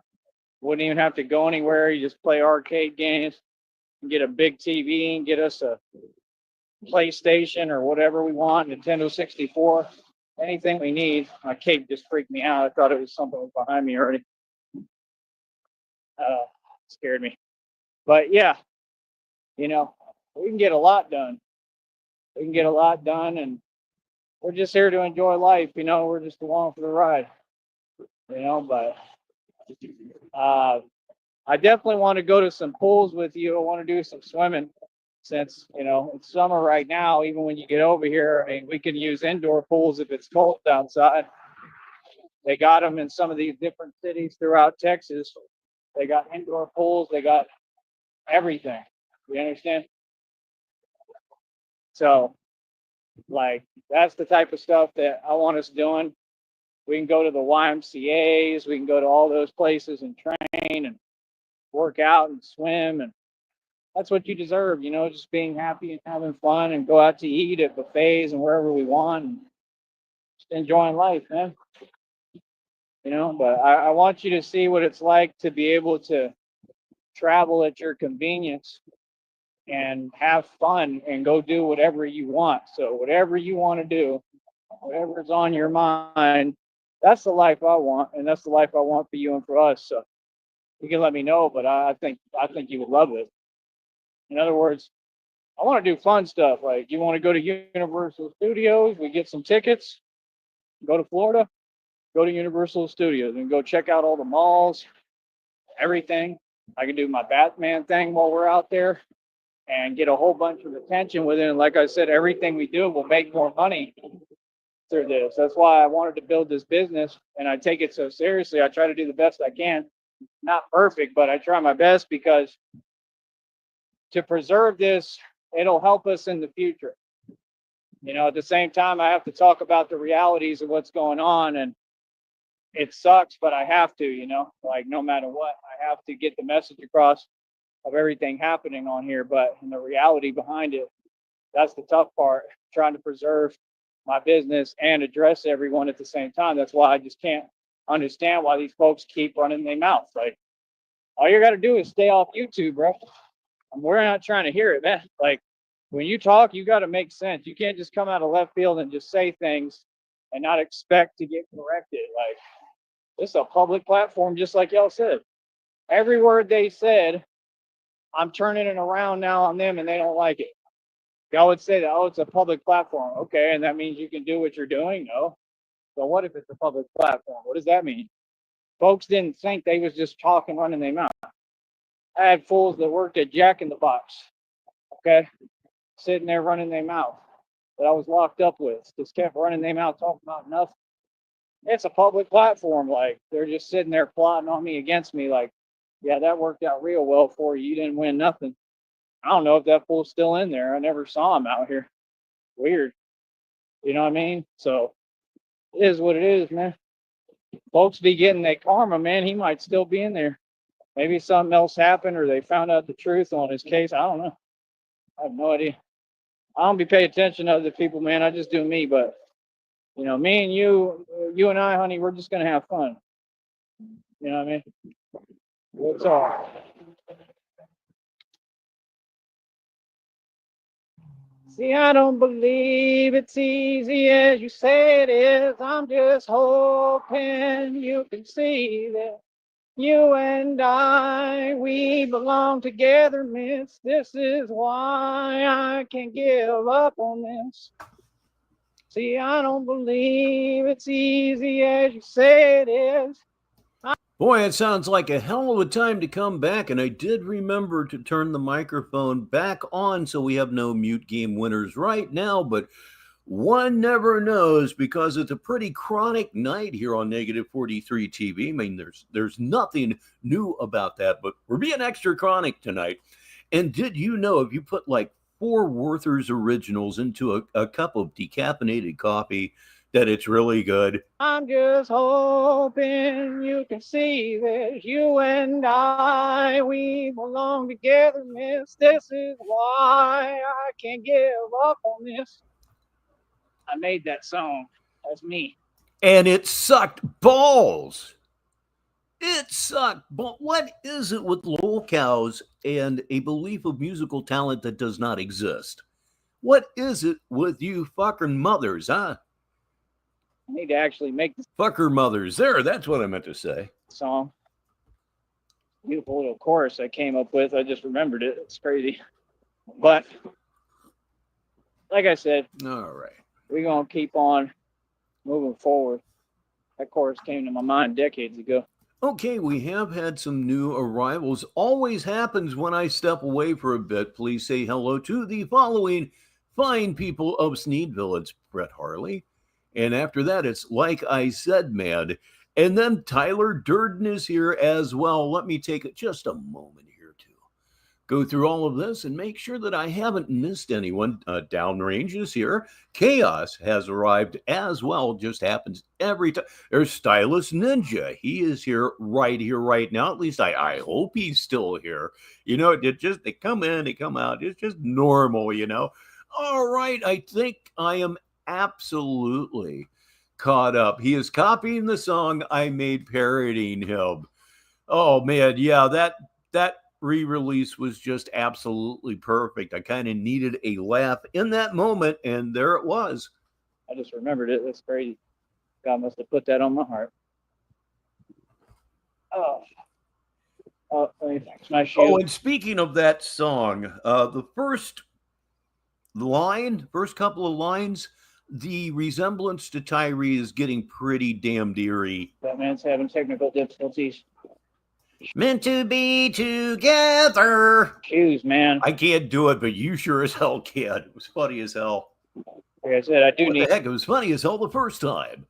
Speaker 6: Wouldn't even have to go anywhere. You just play arcade games. You get a big TV and get us a PlayStation or whatever we want, Nintendo 64, anything we need. My cape just freaked me out. I thought it was something behind me already. Scared me. But yeah, we can get a lot done. We can get a lot done, and we're just here to enjoy life. We're just along for the ride. But I definitely want to go to some pools with you. I want to do some swimming, since it's summer right now. Even when you get over here, I mean, we can use indoor pools if it's cold outside. They got them in some of these different cities throughout Texas. They got indoor pools. They got everything. You understand? So, like, that's the type of stuff that I want us doing. We can go to the YMCA's. We can go to all those places and train and work out and swim, and that's what you deserve, just being happy and having fun, and go out to eat at buffets and wherever we want, and just enjoying life, man. But I want you to see what it's like to be able to travel at your convenience and have fun and go do whatever you want. So whatever you want to do, whatever's on your mind, that's the life I want, and that's the life I want for you and for us. So you can let me know, but I think you would love it. In other words, I want to do fun stuff. Like, you want to go to Universal Studios? We get some tickets, go to Florida, go to Universal Studios and go check out all the malls, everything. I can do my Batman thing while we're out there and get a whole bunch of attention with it. And like I said, everything we do will make more money through this. That's why I wanted to build this business, and I take it so seriously. I try to do the best I can. Not perfect, but I try my best, because to preserve this, it'll help us in the future. At the same time, I have to talk about the realities of what's going on, and it sucks, but I have to, like, no matter what, I have to get the message across of everything happening on here. But in the reality behind it, that's the tough part, trying to preserve my business and address everyone at the same time. That's why I just can't understand why these folks keep running their mouth. Like, all you got to do is stay off YouTube, bro. We're not trying to hear it, man. Like, when you talk, you got to make sense. You can't just come out of left field and just say things and not expect to get corrected. Like, this is a public platform, just like y'all said. Every word they said, I'm turning it around now on them, and they don't like it. Y'all would say that, oh, it's a public platform. Okay, and that means you can do what you're doing? No. So what if it's a public platform? What does that mean? Folks didn't think, they was just talking, running their mouth. I had fools that worked at Jack in the Box, okay, sitting there running their mouth, that I was locked up with, just kept running their mouth, talking about nothing. It's a public platform. Like, they're just sitting there plotting on me, against me. Like, yeah, that worked out real well for you. You didn't win nothing. I don't know if that fool's still in there. I never saw him out here. Weird. You know what I mean? So it is what it is, man. Folks be getting their karma, man. He might still be in there. Maybe something else happened, or they found out the truth on his case. I don't know. I have no idea. I don't be paying attention to other people, man. I just do me. But, me and you and I, honey, we're just going to have fun. You know what I mean? That's all. See, I don't believe it's easy as you say it is. I'm just hoping you can see that you and I, we belong together, miss. This is why I can't give up on this. See, I don't believe it's easy as you say it is.
Speaker 1: Boy, it sounds like a hell of a time to come back, and I did remember to turn the microphone back on so we have no mute game winners right now, but one never knows because it's a pretty chronic night here on Negative 43 TV. I mean, there's nothing new about that, but we're being extra chronic tonight. And did you know if you put like 4 Werther's Originals into a cup of decaffeinated coffee, that it's really good?
Speaker 6: I'm just hoping you can see that you and I, we belong together, miss. This is why I can't give up on this. I made that song. That's me.
Speaker 1: And it sucked balls. It sucked. But what is it with lolcows and a belief of musical talent that does not exist? What is it with you fucking mothers, huh?
Speaker 6: I need to actually make this
Speaker 1: Fucker mothers. There, that's what I meant to say.
Speaker 6: song. Beautiful little chorus I came up with. I just remembered it. It's crazy. But like I said,
Speaker 1: All right.
Speaker 6: we're going to keep on moving forward. That chorus came to my mind decades ago.
Speaker 1: Okay, we have had some new arrivals. Always happens when I step away for a bit. Please say hello to the following fine people of Sneedville. It's Brett Harley. And after that, it's Like I Said, Man. And then Tyler Durden is here as well. Let me take just a moment here to go through all of this and make sure that I haven't missed anyone. Downrange is here. Chaos has arrived as well. Just happens every time. There's Stylist Ninja. He is here right now. At least I hope he's still here. You know, they come in, they come out. It's just normal, you know. All right, I think I am absolutely caught up. He is copying the song I made parodying him. Oh man, yeah, that re-release was just absolutely perfect. I kind of needed a laugh in that moment, and there it was.
Speaker 6: I just remembered it. That's crazy. God must have put that on my heart. Let me fix my shoe.
Speaker 1: Oh, and speaking of that song, the first couple of lines, the resemblance to Tyree is getting pretty damn eerie.
Speaker 6: That man's having technical difficulties.
Speaker 1: Meant to be together.
Speaker 6: Shoes, man.
Speaker 1: I can't do it, but you sure as hell can. It was funny as hell.
Speaker 6: Like I said, I do
Speaker 1: What
Speaker 6: need.
Speaker 1: the heck? It was funny as hell the first time.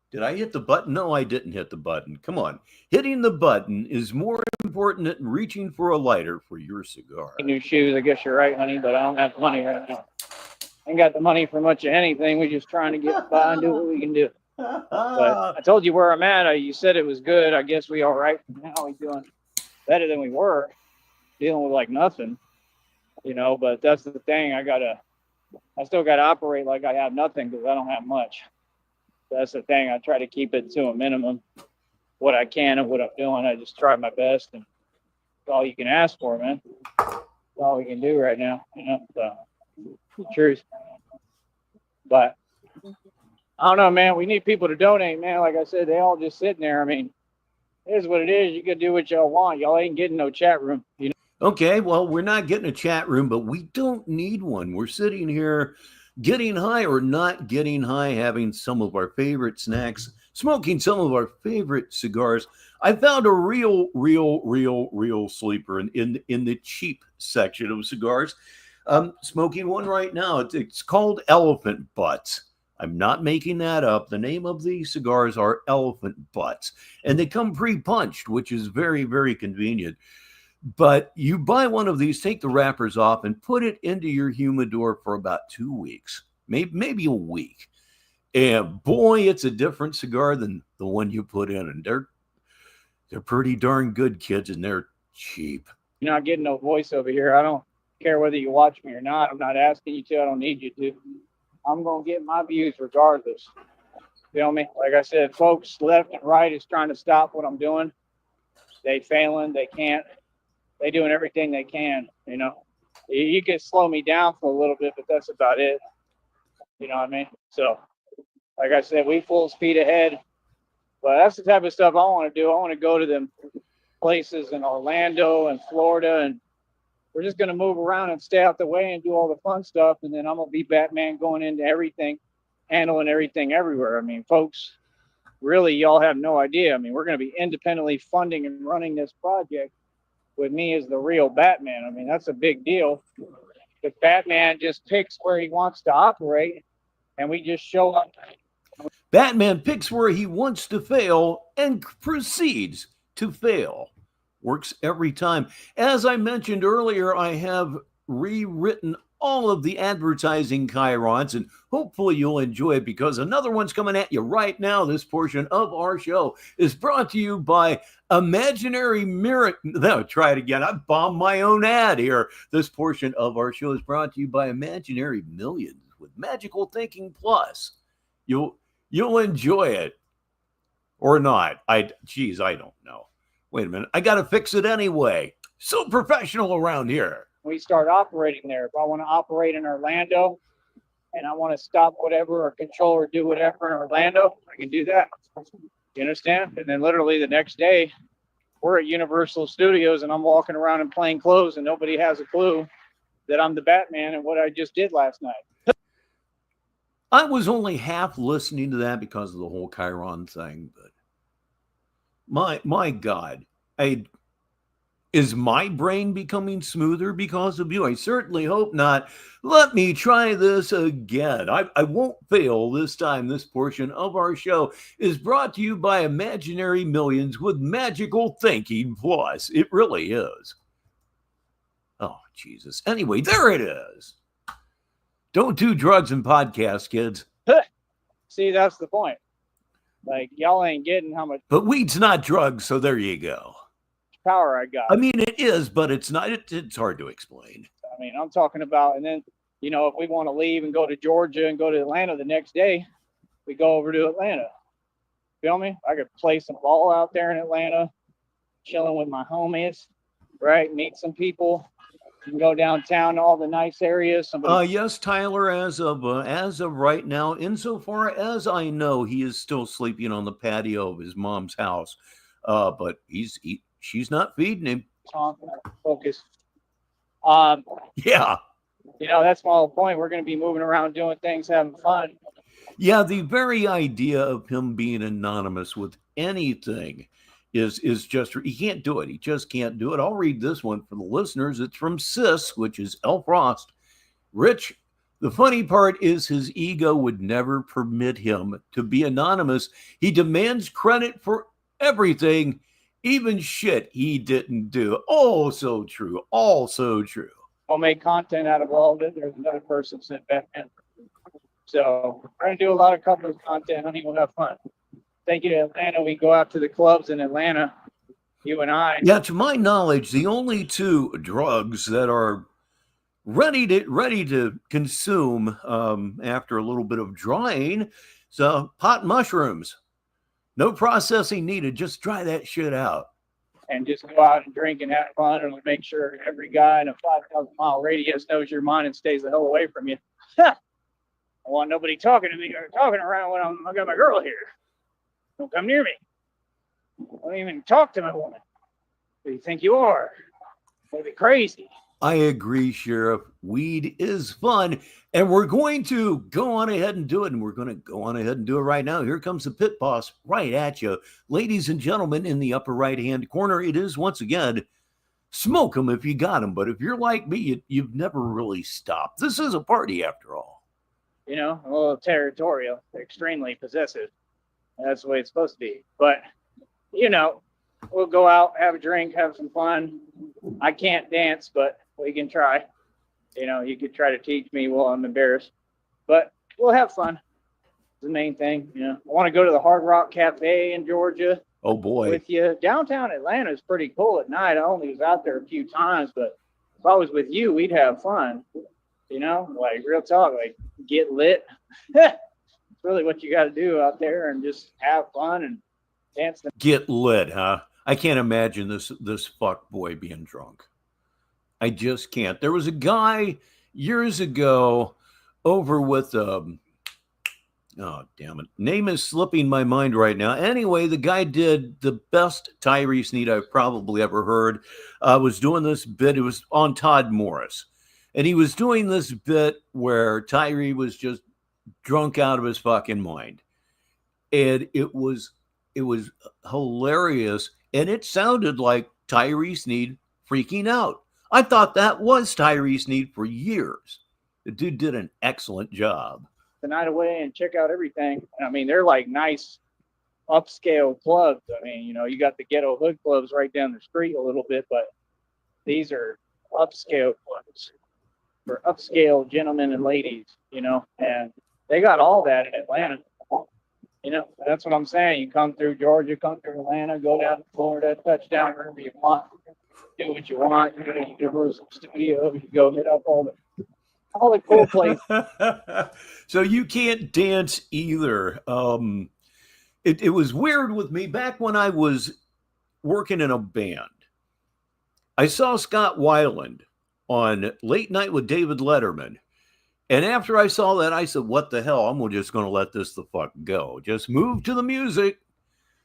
Speaker 1: Did I hit the button? No, I didn't hit the button. Come on. Hitting the button is more important than reaching for a lighter for your cigar.
Speaker 6: New shoes. I guess you're right, honey, but I don't have the money right now. Ain't got the money for much of anything. We're just trying to get by and do what we can do. But I told you where I'm at. You said it was good. I guess we all right now. We're doing better than we were. Dealing with like nothing, you know. But that's the thing. I still gotta operate like I have nothing because I don't have much. That's the thing. I try to keep it to a minimum. What I can and what I'm doing, I just try my best, and that's all you can ask for, man. That's all we can do right now, you know. So, the truth. But I don't know, man. We need people to donate, man. Like I said, they all just sitting there. I mean, here's what it is. You can do what y'all want. Y'all ain't getting no chat room, you know.
Speaker 1: Okay, well, we're not getting a chat room, but we don't need one. We're sitting here getting high or not getting high, having some of our favorite snacks, smoking some of our favorite cigars. I found a real sleeper in the cheap section of cigars. I'm smoking one right now. It's called Elephant Butts. I'm not making that up. The name of the cigars are Elephant Butts, and they come pre-punched, which is very, very convenient. But you buy one of these, take the wrappers off, and put it into your humidor for about 2 weeks, maybe a week. And boy, it's a different cigar than the one you put in. And they're pretty darn good, kids, and they're cheap.
Speaker 6: You're not getting no voice over here. I don't care whether you watch me or not. I'm not asking you to. I don't need you to. I'm going to get my views regardless. Feel me? Like I said, folks left and right is trying to stop what I'm doing. They failing. They can't. They doing everything they can, you know. You can slow me down for a little bit, but that's about it. You know what I mean? So, like I said, we full speed ahead. But that's the type of stuff I want to do. I want to go to them places in Orlando and Florida, and we're just going to move around and stay out the way and do all the fun stuff. And then I'm going to be Batman going into everything, handling everything everywhere. I mean, folks, really, y'all have no idea. I mean, we're going to be independently funding and running this project with me as the real Batman. I mean, that's a big deal. If Batman just picks where he wants to operate and we just show up.
Speaker 1: Batman picks where he wants to fail and proceeds to fail. Works every time. As I mentioned earlier, I have rewritten all of the advertising chyrons, and hopefully you'll enjoy it because another one's coming at you right now. This portion of our show is brought to you by Imaginary Miracle. No, try it again. I bombed my own ad here. This portion of our show is brought to you by Imaginary Millions with Magical Thinking Plus. You'll enjoy it or not. I don't know. Wait a minute. I got to fix it anyway. So professional around here.
Speaker 6: We start operating there. If I want to operate in Orlando and I want to stop whatever or control or do whatever in Orlando, I can do that. You understand? And then literally the next day, we're at Universal Studios and I'm walking around in plain clothes and nobody has a clue that I'm the Batman and what I just did last night.
Speaker 1: I was only half listening to that because of the whole Chiron thing, but my God, is my brain becoming smoother because of you? I certainly hope not. Let me try this again. I won't fail this time. This portion of our show is brought to you by Imaginary Millions with Magical Thinking Plus. It really is. Oh, Jesus. Anyway, there it is. Don't do drugs and podcasts, kids.
Speaker 6: See, that's the point. Like, y'all ain't getting how much.
Speaker 1: But weed's not drugs, so there you go.
Speaker 6: Power I got.
Speaker 1: I mean, it is, but it's not. It's hard to explain.
Speaker 6: I mean, I'm talking about, and then, you know, if we want to leave and go to Georgia and go to Atlanta the next day, we go over to Atlanta. Feel me? I could play some ball out there in Atlanta, chilling with my homies, right? Meet some people. You can go downtown to all the nice areas.
Speaker 1: Yes, Tyler, as of right now, insofar as I know, he is still sleeping on the patio of his mom's house. But she's not feeding him.
Speaker 6: Focus.
Speaker 1: Yeah.
Speaker 6: You know, that's my whole point. We're going to be moving around doing things, having fun.
Speaker 1: Yeah, the very idea of him being anonymous with anything is just, he can't do it. He just can't do it. I'll read this one for the listeners. It's from Sis, which is L. Frost. Rich, the funny part is his ego would never permit him to be anonymous. He demands credit for everything, even shit he didn't do. Oh, so true. All so true.
Speaker 6: I'll make content out of all of it. There's another person said Batman. So we're going to do a lot of couples content, honey. We'll have fun. Thank you to Atlanta. We go out to the clubs in Atlanta, you and I.
Speaker 1: Yeah, to my knowledge, the only two drugs that are ready to consume after a little bit of drying, so pot and mushrooms. No processing needed. Just dry that shit out.
Speaker 6: And just go out and drink and have fun and make sure every guy in a 5,000-mile radius knows your mind and stays the hell away from you. I want nobody talking to me or talking around when I got my girl here. Don't come near me. Don't even talk to my woman. Who do you think you are? That'd be crazy.
Speaker 1: I agree, Sheriff. Weed is fun, and we're going to go on ahead and do it, and we're going to go on ahead and do it right now. Here comes the pit boss right at you. Ladies and gentlemen, in the upper right-hand corner, it is once again, smoke them if you got them, but if you're like me, you've never really stopped. This is a party after all.
Speaker 6: You know, a little territorial, extremely possessive. That's the way it's supposed to be. But, you know, we'll go out, have a drink, have some fun. I can't dance, but we can try. You know, you could try to teach me while I'm embarrassed. But we'll have fun. It's the main thing. You know, I want to go to the Hard Rock Cafe in Georgia.
Speaker 1: Oh, boy.
Speaker 6: With you. Downtown Atlanta is pretty cool at night. I only was out there a few times, but if I was with you, we'd have fun. You know, like real talk, like get lit. It's really what you got to do out there and just have fun and dance.
Speaker 1: Get lit, huh? I can't imagine this fuck boy being drunk. I just can't. There was a guy years ago over with oh, damn it. Name is slipping my mind right now. Anyway, the guy did the best Tyree Sneed I've probably ever heard. Was doing this bit. It was on Todd Morris. And he was doing this bit where Tyree was just drunk out of his fucking mind. And it was hilarious. And it sounded like Tyree Sneed freaking out. I thought that was Tyree Sneed for years. The dude did an excellent job.
Speaker 6: The night away and check out everything. I mean, they're like nice upscale clubs. I mean, you know, you got the ghetto hood clubs right down the street a little bit, but these are upscale clubs for upscale gentlemen and ladies, you know, and they got all that in Atlanta. You know, that's what I'm saying. You come through Georgia, come through Atlanta, go down to Florida, touchdown wherever you want, do what you want. You go to Universal Studios, you go hit up all the cool places.
Speaker 1: So you can't dance either. It was weird with me back when I was working in a band. I saw Scott Weiland on Late Night with David Letterman. And after I saw that, I said, what the hell? I'm just going to let this the fuck go. Just move to the music.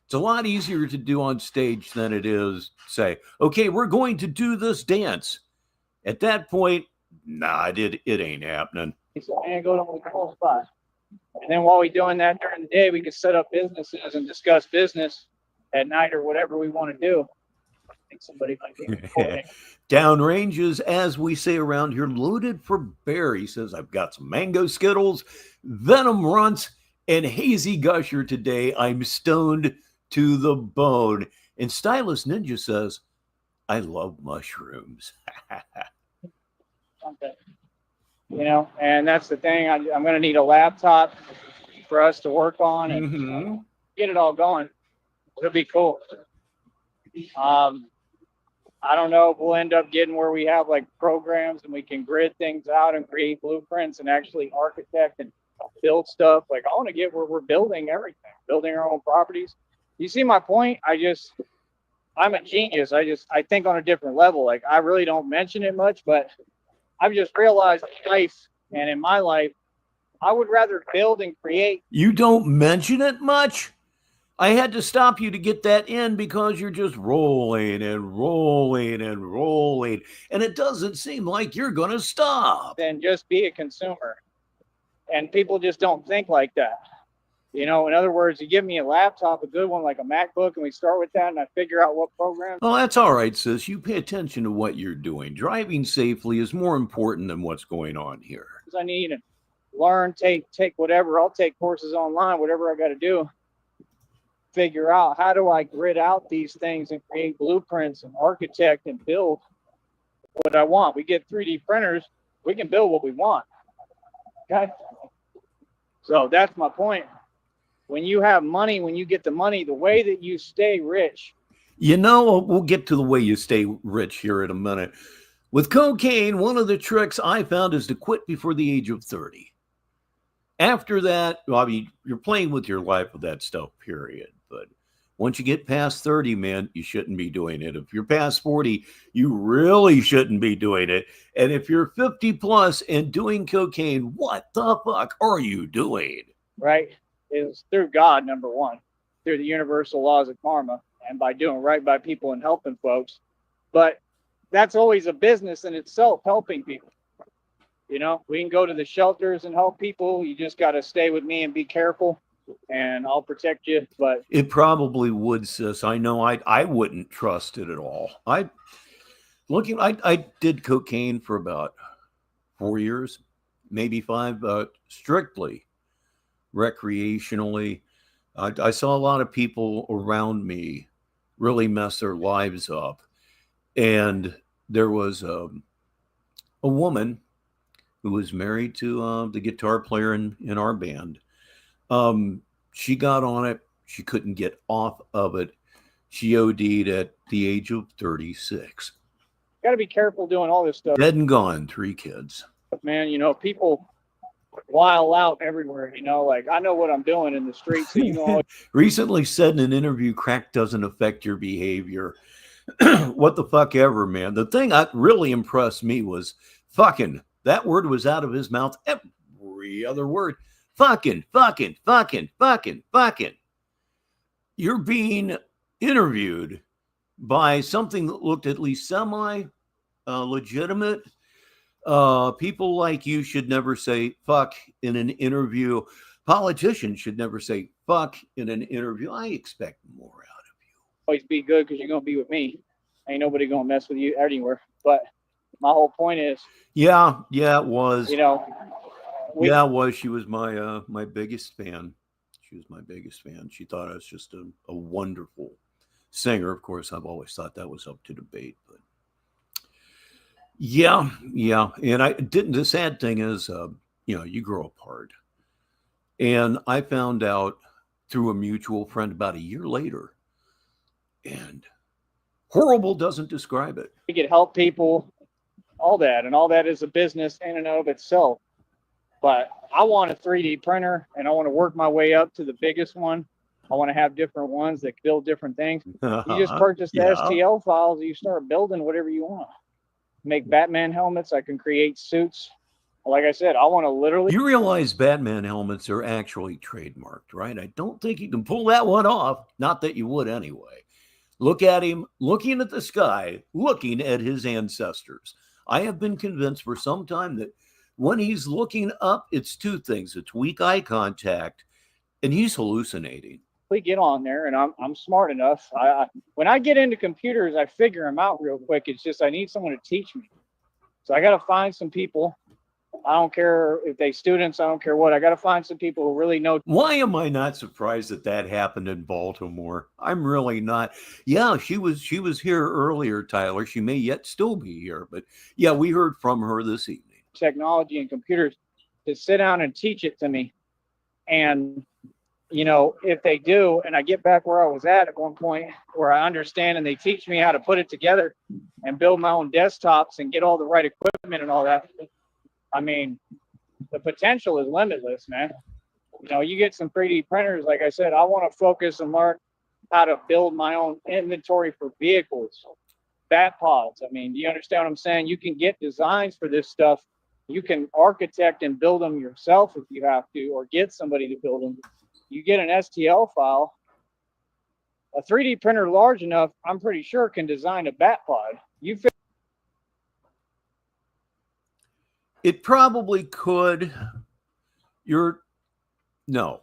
Speaker 1: It's a lot easier to do on stage than it is say, okay, we're going to do this dance. At that point, nah, it ain't happening.
Speaker 6: So, man, go to a cool spot. And then while we're doing that during the day, we can set up businesses and discuss business at night or whatever we want to do. I think somebody might be recording.
Speaker 1: Downranges, as we say around here, loaded for bear. He says, I've got some mango Skittles, Venom Runts, and Hazy Gusher today. I'm stoned to the bone. And Stylist Ninja says, I love mushrooms.
Speaker 6: Okay. You know, and that's the thing. I'm going to need a laptop for us to work on and get it all going. It'll be cool. I don't know if we'll end up getting where we have like programs and we can grid things out and create blueprints and actually architect and build stuff. Like, I want to get where we're building everything, building our own properties. You see my point? I'm a genius. I think on a different level. Like, I really don't mention it much, but I've just realized in life and in my life, I would rather build and create.
Speaker 1: You don't mention it much? I had to stop you to get that in because you're just rolling and rolling and rolling. And it doesn't seem like you're going to stop.
Speaker 6: And just be a consumer. And people just don't think like that. You know, in other words, you give me a laptop, a good one like a MacBook, and we start with that and I figure out what program.
Speaker 1: Well, that's all right, sis. You pay attention to what you're doing. Driving safely is more important than what's going on here.
Speaker 6: I need to learn, take whatever. I'll take courses online, whatever I got to do. Figure out how do I grid out these things and create blueprints and architect and build what I want. We get 3D printers, we can build what we want. Okay. So that's my point. When you have money, when you get the money, the way that you stay rich.
Speaker 1: You know, we'll get to the way you stay rich here in a minute. With cocaine, one of the tricks I found is to quit before the age of 30. After that, I mean, you're playing with your life with that stuff, period. But once you get past 30, man, you shouldn't be doing it. If you're past 40, you really shouldn't be doing it. And if you're 50 plus and doing cocaine, what the fuck are you doing?
Speaker 6: Right? It's through God, number one, through the universal laws of karma, and by doing right by people and helping folks. But that's always a business in itself, helping people. You know, we can go to the shelters and help people. You just got to stay with me and be careful, and I'll protect you. But
Speaker 1: it probably would, sis. I know I wouldn't trust it at all. I did cocaine for about 4 years, maybe 5, strictly recreationally. I saw a lot of people around me really mess their lives up. And there was a woman who was married to the guitar player in our band. She got on it. She couldn't get off of it. She OD'd at the age of 36.
Speaker 6: Got to be careful doing all this stuff.
Speaker 1: Dead and gone, 3 kids.
Speaker 6: Man, you know, people wild out everywhere, you know, like I know what I'm doing in the streets. So, you know,
Speaker 1: recently said in an interview, crack doesn't affect your behavior. What the fuck ever, man. The thing that really impressed me was fucking. That word was out of his mouth every other word. Fucking, fucking, fucking, fucking, fucking. You're being interviewed by something that looked at least semi legitimate. People like you should never say fuck in an interview. Politicians should never say fuck in an interview. I expect more out of you.
Speaker 6: Always be good because you're going to be with me. Ain't nobody going to mess with you anywhere. But my whole point is,
Speaker 1: Yeah, it was.
Speaker 6: you know,
Speaker 1: Yeah, it was. She was my biggest fan. She was my biggest fan. She thought I was just a wonderful singer. Of course, I've always thought that was up to debate, but yeah. And I didn't. The sad thing is, you grow apart, and I found out through a mutual friend about a year later, and horrible doesn't describe it.
Speaker 6: we could help people, all that, and all that is a business in and of itself. But I want a 3D printer, and I want to work my way up to the biggest one. I want to have different ones that build different things. You just purchase the STL files, and you start building whatever you want. Make Batman helmets. I can create suits. Like I said, I want to literally.
Speaker 1: You realize Batman helmets are actually trademarked, right? I don't think you can pull that one off. Not that you would anyway. Look at him looking at the sky, looking at his ancestors. I have been convinced for some time that when he's looking up, it's two things. It's weak eye contact, and he's hallucinating.
Speaker 6: We get on there, and I'm smart enough. When I get into computers, I figure them out real quick. It's just I need someone to teach me. So I got to find some people. I don't care if they students. I don't care what. I got to find some people who really know.
Speaker 1: Why am I not surprised that happened in Baltimore? I'm really not. Yeah, she was here earlier, Tyler. She may yet still be here, but yeah, we heard from her this evening.
Speaker 6: Technology and computers to sit down and teach it to me, and if they do, and I get back where I was at one point, where I understand and they teach me how to put it together and build my own desktops and get all the right equipment and all that. I mean, the potential is limitless, man. You get some 3D printers, like I said, I want to focus and learn how to build my own inventory for vehicles, bat pods. I mean, do you understand what I'm saying? You can get designs for this stuff. You can architect and build them yourself if you have to, or get somebody to build them. You get an STL file, a 3D printer large enough, I'm pretty sure can design a bat pod.
Speaker 1: It probably could. No.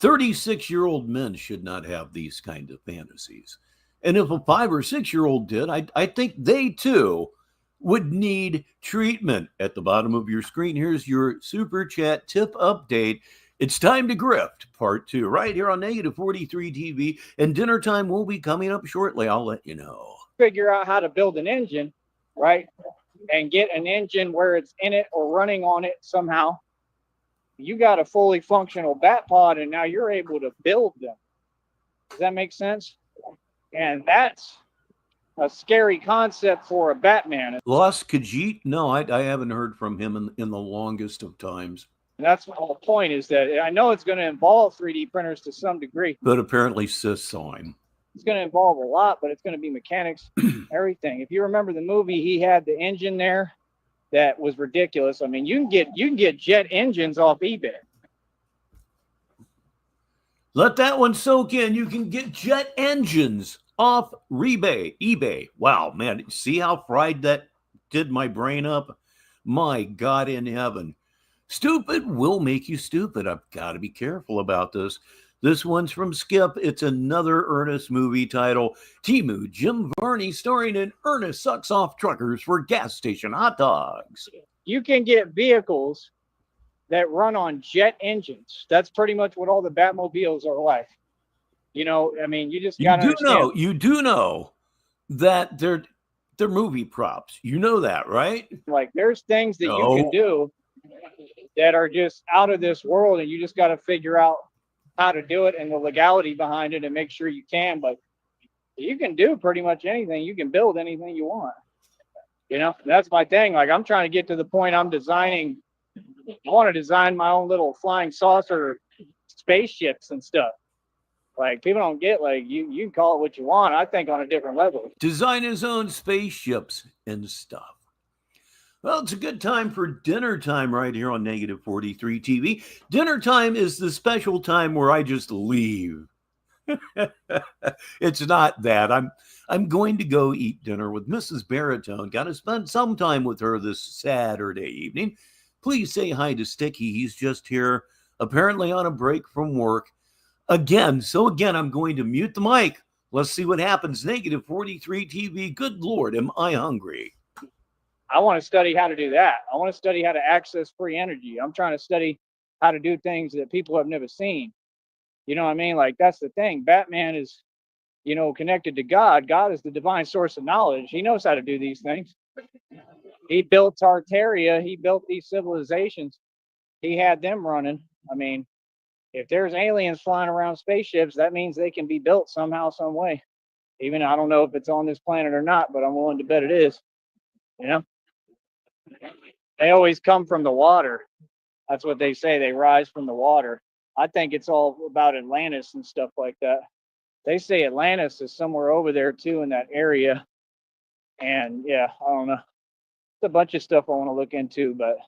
Speaker 1: 36-year-old men should not have these kind of fantasies. And if a 5 or 6-year-old did, I think they too would need treatment. At the bottom of your screen, here's your super chat tip update. It's time to grift, part 2, right here on Negative 43 TV. And dinner time will be coming up shortly. I'll let you know.
Speaker 6: Figure out how to build an engine, right? And get an engine where it's in it or running on it somehow. You got a fully functional bat pod, and now you're able to build them. Does that make sense? And that's a scary concept for a Batman.
Speaker 1: Los Khajiit? No, I haven't heard from him in the longest of times.
Speaker 6: And that's the whole point, is that I know it's going to involve 3D printers to some degree.
Speaker 1: But apparently Sis saw him.
Speaker 6: It's going to involve a lot, but it's going to be mechanics, everything. If you remember the movie, he had the engine there that was ridiculous. I mean, you can get jet engines off eBay.
Speaker 1: Let that one soak in. You can get jet engines off eBay. Wow, man. See how fried that did my brain up? My God in heaven. Stupid will make you stupid. I've got to be careful about this. This one's from Skip. It's another Ernest movie title. Timu Jim Varney starring in Ernest Sucks Off Truckers for Gas Station Hot Dogs.
Speaker 6: You can get vehicles that run on jet engines. That's pretty much what all the Batmobiles are like. I mean, you just got to understand.
Speaker 1: You do know that they're movie props. You know that, right?
Speaker 6: Like, there's things that you can do that are just out of this world, and you just got to figure out how to do it and the legality behind it and make sure you can. But you can do pretty much anything. You can build anything you want. That's my thing. Like, I'm trying to get to the point I'm designing. I want to design my own little flying saucer spaceships and stuff. Like, people don't get, like, you can call it what you want. I think on a different level.
Speaker 1: Design his own spaceships and stuff. Well, it's a good time for dinner time right here on Negative 43 TV. Dinner time is the special time where I just leave. It's not that. I'm going to go eat dinner with Mrs. Baritone. Got to spend some time with her this Saturday evening. Please say hi to Sticky. He's just here, apparently on a break from work. Again, I'm going to mute the mic. Let's see what happens. Negative 43 TV. Good Lord, am I hungry?
Speaker 6: I want to study how to do that. I want to study how to access free energy. I'm trying to study how to do things that people have never seen. You know what I mean? Like, that's the thing. Batman is, connected to God. God is the divine source of knowledge. He knows how to do these things. He built Tartaria. He built these civilizations. He had them running. I mean, if there's aliens flying around spaceships, that means they can be built somehow, some way. Even I don't know if it's on this planet or not, but I'm willing to bet it is. They always come from the water. That's what they say. They rise from the water. I think it's all about Atlantis and stuff like that. They say Atlantis is somewhere over there too in that area. And yeah, I don't know. It's a bunch of stuff I want to look into, but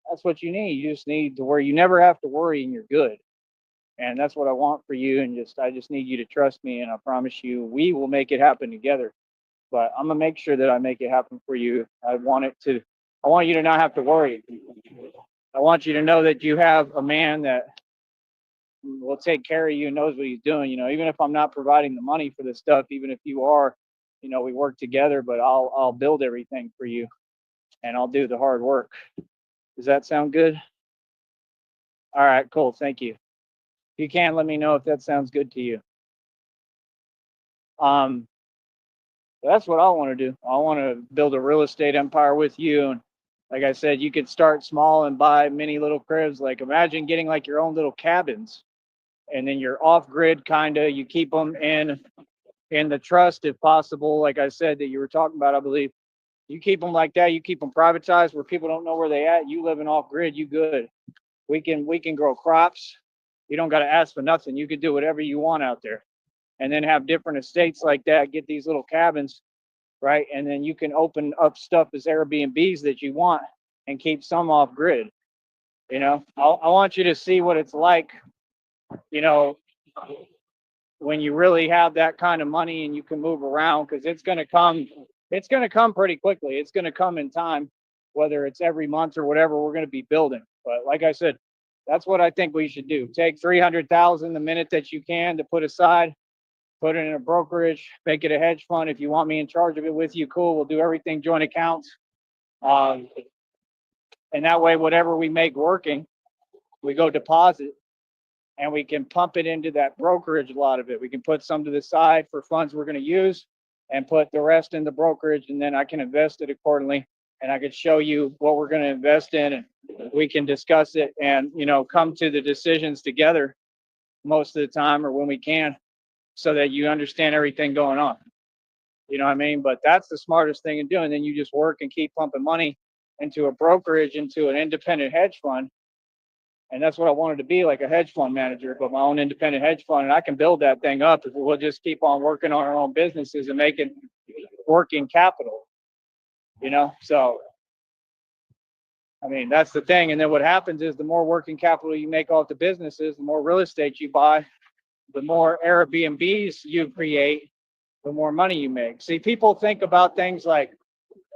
Speaker 6: that's what you need. You just need to where you never have to worry and you're good. And that's what I want for you. And I just need you to trust me. And I promise you, we will make it happen together. But I'm going to make sure that I make it happen for you. I want you to not have to worry. I want you to know that you have a man that will take care of you and knows what he's doing. Even if I'm not providing the money for this stuff, even if you are, we work together, but I'll build everything for you and I'll do the hard work. Does that sound good? All right, cool. Thank you. If you can, let me know if that sounds good to you. That's what I want to do. I want to build a real estate empire with you. And like I said, you could start small and buy many little cribs. Like, imagine getting like your own little cabins, and then you're off grid, kind of. You keep them in the trust, if possible. Like I said, that you were talking about, I believe. You keep them like that. You keep them privatized where people don't know where they at. You living off grid, you good. We can grow crops. You don't got to ask for nothing. You can do whatever you want out there, and then have different estates like that. Get these little cabins, right? And then you can open up stuff as Airbnbs that you want and keep some off grid. I want you to see what it's like, when you really have that kind of money and you can move around, because it's going to come pretty quickly. It's going to come in time, whether it's every month or whatever we're going to be building. But like I said, that's what I think we should do. Take 300,000 the minute that you can to put aside, put it in a brokerage, make it a hedge fund. If you want me in charge of it with you, cool. We'll do everything joint accounts. And that way, whatever we make working, we go deposit and we can pump it into that brokerage, a lot of it. We can put some to the side for funds we're going to use and put the rest in the brokerage, and then I can invest it accordingly. And I could show you what we're going to invest in, and we can discuss it and, come to the decisions together most of the time, or when we can, so that you understand everything going on. You know what I mean? But that's the smartest thing to do. And then you just work and keep pumping money into a brokerage, into an independent hedge fund. And that's what I wanted to be, like a hedge fund manager, but my own independent hedge fund. And I can build that thing up if we'll just keep on working on our own businesses and making working capital, So, I mean, that's the thing. And then what happens is the more working capital you make off the businesses, the more real estate you buy, the more Airbnbs you create, the more money you make. See, people think about things like,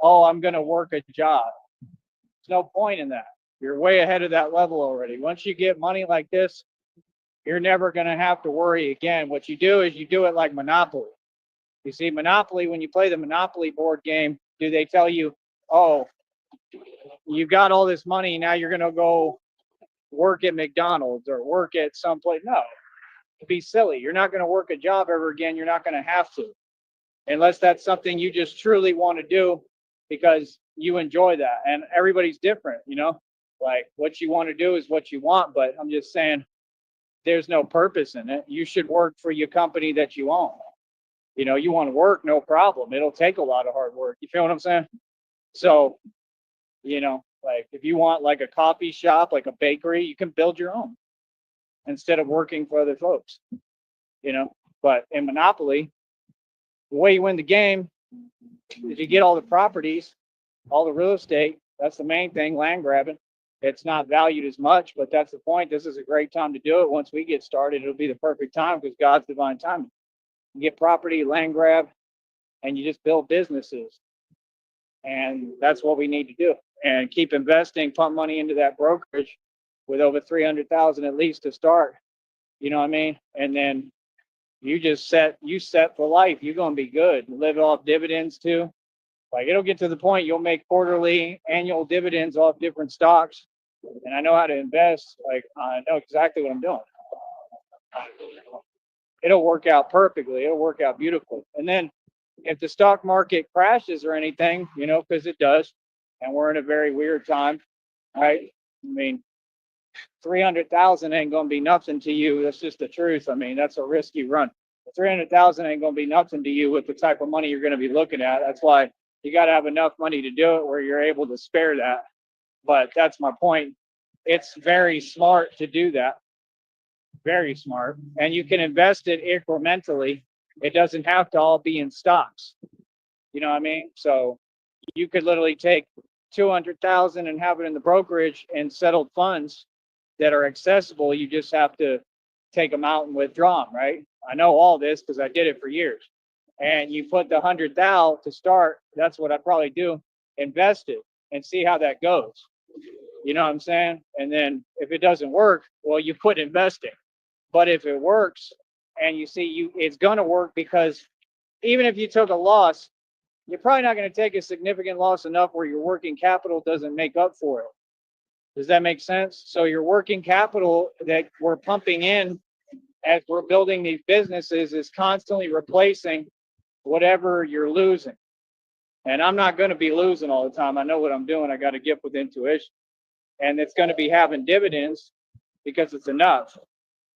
Speaker 6: oh, I'm going to work a job. There's no point in that. You're way ahead of that level already. Once you get money like this, you're never going to have to worry again. What you do is you do it like Monopoly. You see, Monopoly, when you play the Monopoly board game, do they tell you, oh, you've got all this money, now you're going to go work at McDonald's or work at someplace? No, it'd be silly. You're not going to work a job ever again. You're not going to have to, unless that's something you just truly want to do because you enjoy that. And everybody's different, like what you want to do is what you want. But I'm just saying, there's no purpose in it. You should work for your company that you own. You want to work, no problem. It'll take a lot of hard work. You feel what I'm saying? So, like if you want like a coffee shop, like a bakery, you can build your own instead of working for other folks. you know. But in Monopoly, the way you win the game is you get all the properties, all the real estate. That's the main thing, land grabbing. It's not valued as much, but that's the point. This is a great time to do it. Once we get started, it'll be the perfect time because God's divine timing. You get property, land grab, and you just build businesses. And that's what we need to do. And keep investing, pump money into that brokerage with over 300,000 at least to start. You know what I mean? And then you set for life. You're gonna be good. Live off dividends too. Like it'll get to the point you'll make quarterly, annual dividends off different stocks. And I know how to invest. Like I know exactly what I'm doing. It'll work out perfectly. It'll work out beautifully. And then if the stock market crashes or anything, you know, because it does, and we're in a very weird time, right? I mean, 300,000 ain't gonna be nothing to you. That's just the truth. I mean, that's a risky run. 300,000 ain't gonna be nothing to you with the type of money you're gonna be looking at. That's why you got to have enough money to do it where you're able to spare that. But that's my point. It's very smart to do that. Very smart. And you can invest it incrementally. It doesn't have to all be in stocks. You know what I mean? So you could literally take 200,000 and have it in the brokerage and settled funds that are accessible. You just have to take them out and withdraw them, right? I know all this because I did it for years. And you put the 100,000 to start. That's what I'd probably do. Invest it and see how that goes. You know what I'm saying? And then if it doesn't work, well, you quit investing. But if it works and you see it's going to work, because even if you took a loss, you're probably not going to take a significant loss enough where your working capital doesn't make up for it. Does that make sense? So your working capital that we're pumping in as we're building these businesses is constantly replacing whatever you're losing. And I'm not going to be losing all the time. I know what I'm doing. I got a gift with intuition. And it's going to be having dividends because it's enough.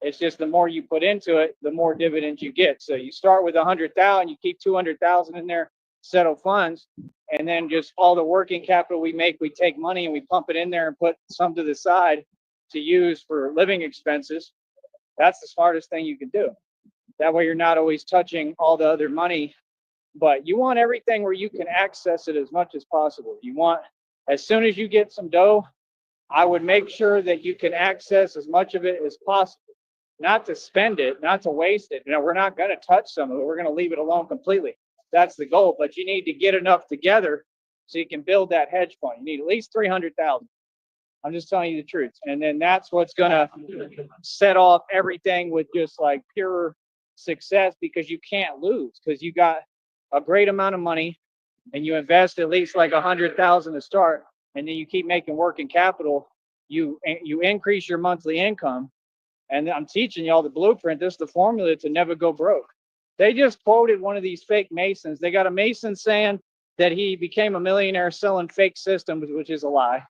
Speaker 6: It's just the more you put into it, the more dividends you get. So you start with 100,000, you keep 200,000 in there, settle funds, and then just all the working capital we make, we take money and we pump it in there and put some to the side to use for living expenses. That's the smartest thing you can do. That way you're not always touching all the other money, but you want everything where you can access it as much as possible. You want, as soon as you get some dough, I would make sure that you can access as much of it as possible. Not to spend it, not to waste it. You know, we're not going to touch some of it. We're going to leave it alone completely. That's the goal. But you need to get enough together so you can build that hedge fund. You need at least 300,000. I'm just telling you the truth. And then that's what's going to set off everything with just like pure success, because you can't lose, because you got a great amount of money and you invest at least like 100,000 to start, and then you keep making working capital. You increase your monthly income. And I'm teaching y'all the blueprint. This is the formula to never go broke. They just quoted one of these fake Masons. They got a Mason saying that he became a millionaire selling fake systems, which is a lie.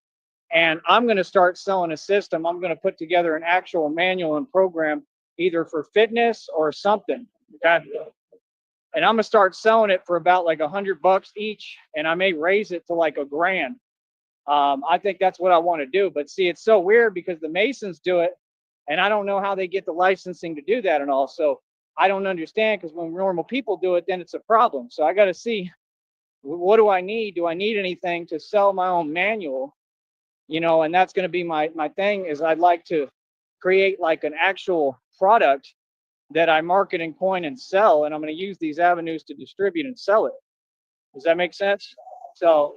Speaker 6: And I'm going to start selling a system. I'm going to put together an actual manual and program, either for fitness or something. Okay? And I'm going to start selling it for about like $100 each. And I may raise it to like $1,000. I think that's what I want to do. But see, it's so weird because the Masons do it, and I don't know how they get the licensing to do that and all. So I don't understand, because when normal people do it, then it's a problem. So I got to see, what do I need? Do I need anything to sell my own manual? You know, and that's going to be my thing, is I'd like to create like an actual product that I market and coin and sell. And I'm going to use these avenues to distribute and sell it. Does that make sense? So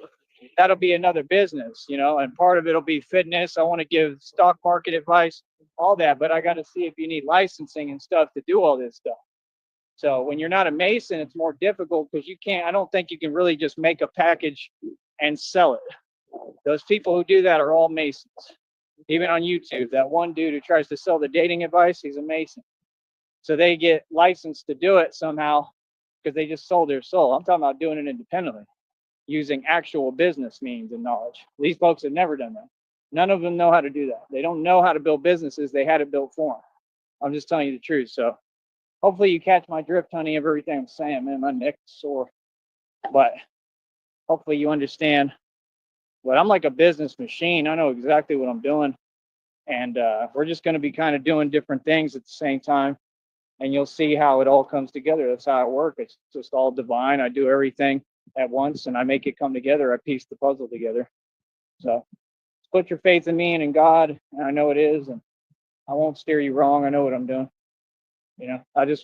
Speaker 6: that'll be another business, you know, and part of it'll be fitness. I want to give stock market advice, all that, but I got to see if you need licensing and stuff to do all this stuff. So when you're not a Mason, it's more difficult, because I don't think you can really just make a package and sell it. Those people who do that are all Masons. Even on YouTube, that one dude who tries to sell the dating advice, he's a Mason. So they get licensed to do it somehow because they just sold their soul. I'm talking about doing it independently, using actual business means and knowledge. These folks have never done that. None of them know how to do that. They don't know how to build businesses. They had it built for them. I'm just telling you the truth. So hopefully you catch my drift, honey, of everything I'm saying. Man, my neck's sore. But hopefully you understand. But I'm like a business machine. I know exactly what I'm doing. And we're just going to be kind of doing different things at the same time. and you'll see how it all comes together. That's how it works. It's just all divine. I do everything at once, and I make it come together. I piece the puzzle together. So put your faith in me and in God, and I know it is, and I won't steer you wrong. I know what I'm doing.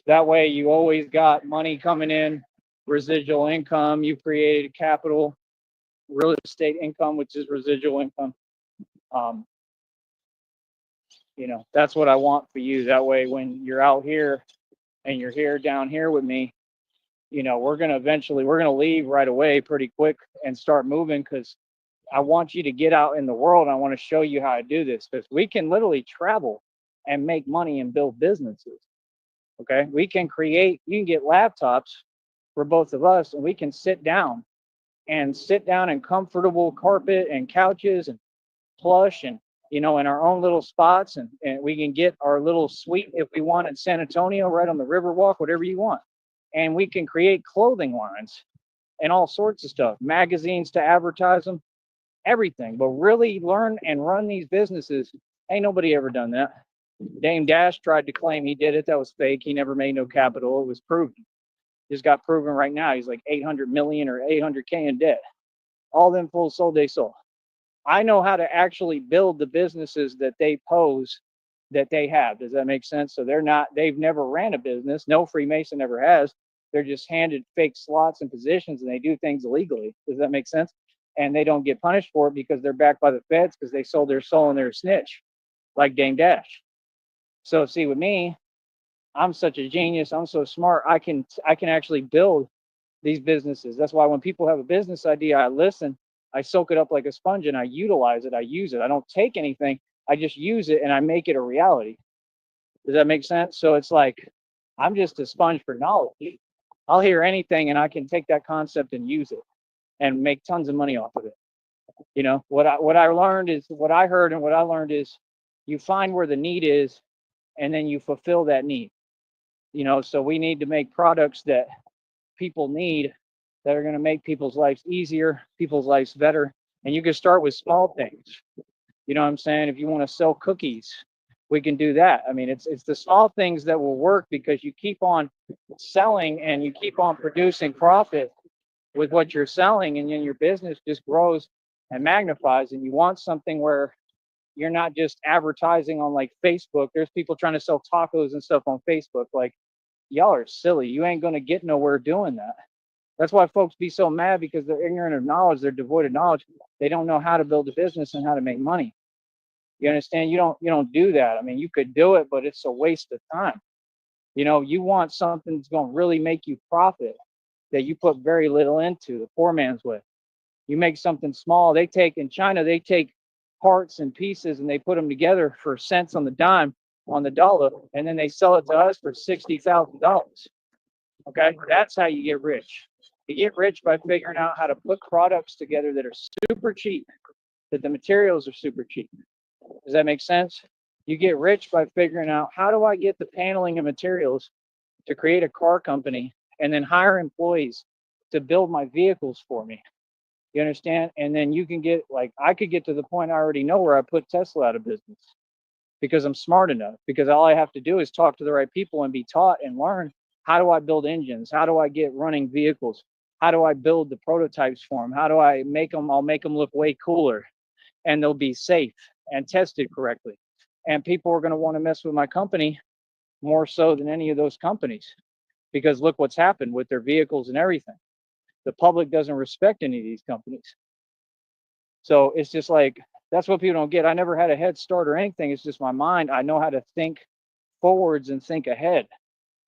Speaker 6: That way you always got money coming in, residual income. You created capital, real estate income, which is residual income. That's what I want for you. That way, when you're out here and you're here down here with me, we're going to leave right away pretty quick and start moving, because I want you to get out in the world. I want to show you how to do this, because we can literally travel and make money and build businesses. Okay. You can get laptops for both of us, and we can sit down in comfortable carpet and couches and plush, and in our own little spots, and we can get our little suite if we want in San Antonio, right on the Riverwalk, whatever you want. And we can create clothing lines and all sorts of stuff, magazines to advertise them, everything. But really learn and run these businesses. Ain't nobody ever done that. Dame Dash tried to claim he did it. That was fake. He never made no capital. It was proven. Just got proven right now. He's like 800 million or 800K in debt. All them fools sold they sold. I know how to actually build the businesses that they pose that they have. Does that make sense? So they've never ran a business. No Freemason ever has. They're just handed fake slots and positions, and they do things illegally. Does that make sense? And they don't get punished for it because they're backed by the feds, because they sold their soul and they're a snitch, like Dame Dash. So see, with me, I'm such a genius. I'm so smart. I can actually build these businesses. That's why when people have a business idea, I listen, I soak it up like a sponge, and I utilize it. I use it. I don't take anything. I just use it, and I make it a reality. Does that make sense? So it's like, I'm just a sponge for knowledge. I'll hear anything, and I can take that concept and use it and make tons of money off of it. What I learned is, what I heard and what I learned is, you find where the need is, and then you fulfill that need. So we need to make products that people need, that are going to make people's lives easier, people's lives better. And you can start with small things. You know what I'm saying? If you want to sell cookies, we can do that. I mean, it's the small things that will work, because you keep on selling and you keep on producing profit with what you're selling, and then your business just grows and magnifies. And you want something where you're not just advertising on like Facebook. There's people trying to sell tacos and stuff on Facebook. Like, y'all are silly. You ain't going to get nowhere doing that. That's why folks be so mad, because they're ignorant of knowledge. They're devoid of knowledge. They don't know how to build a business and how to make money. You understand? You don't do that. I mean, you could do it, but it's a waste of time. You want something that's going to really make you profit, that you put very little into, the poor man's way. You make something small. In China, they take parts and pieces, and they put them together for cents on the dime, on the dollar, and then they sell it to us for $60,000. Okay, that's how you get rich. You get rich by figuring out how to put products together that are super cheap, that the materials are super cheap. Does that make sense? You get rich by figuring out, how do I get the paneling and materials to create a car company, and then hire employees to build my vehicles for me. You understand? And then you can get, like, I could get to the point I already know where I put Tesla out of business, because I'm smart enough, because all I have to do is talk to the right people and be taught and learn, how do I build engines? How do I get running vehicles? How do I build the prototypes for them? How do I make them? I'll make them look way cooler, and they'll be safe and tested correctly. And people are going to want to mess with my company more so than any of those companies, because look what's happened with their vehicles and everything. The public doesn't respect any of these companies. So it's just like, that's what people don't get. I never had a head start or anything. It's just my mind. I know how to think forwards and think ahead.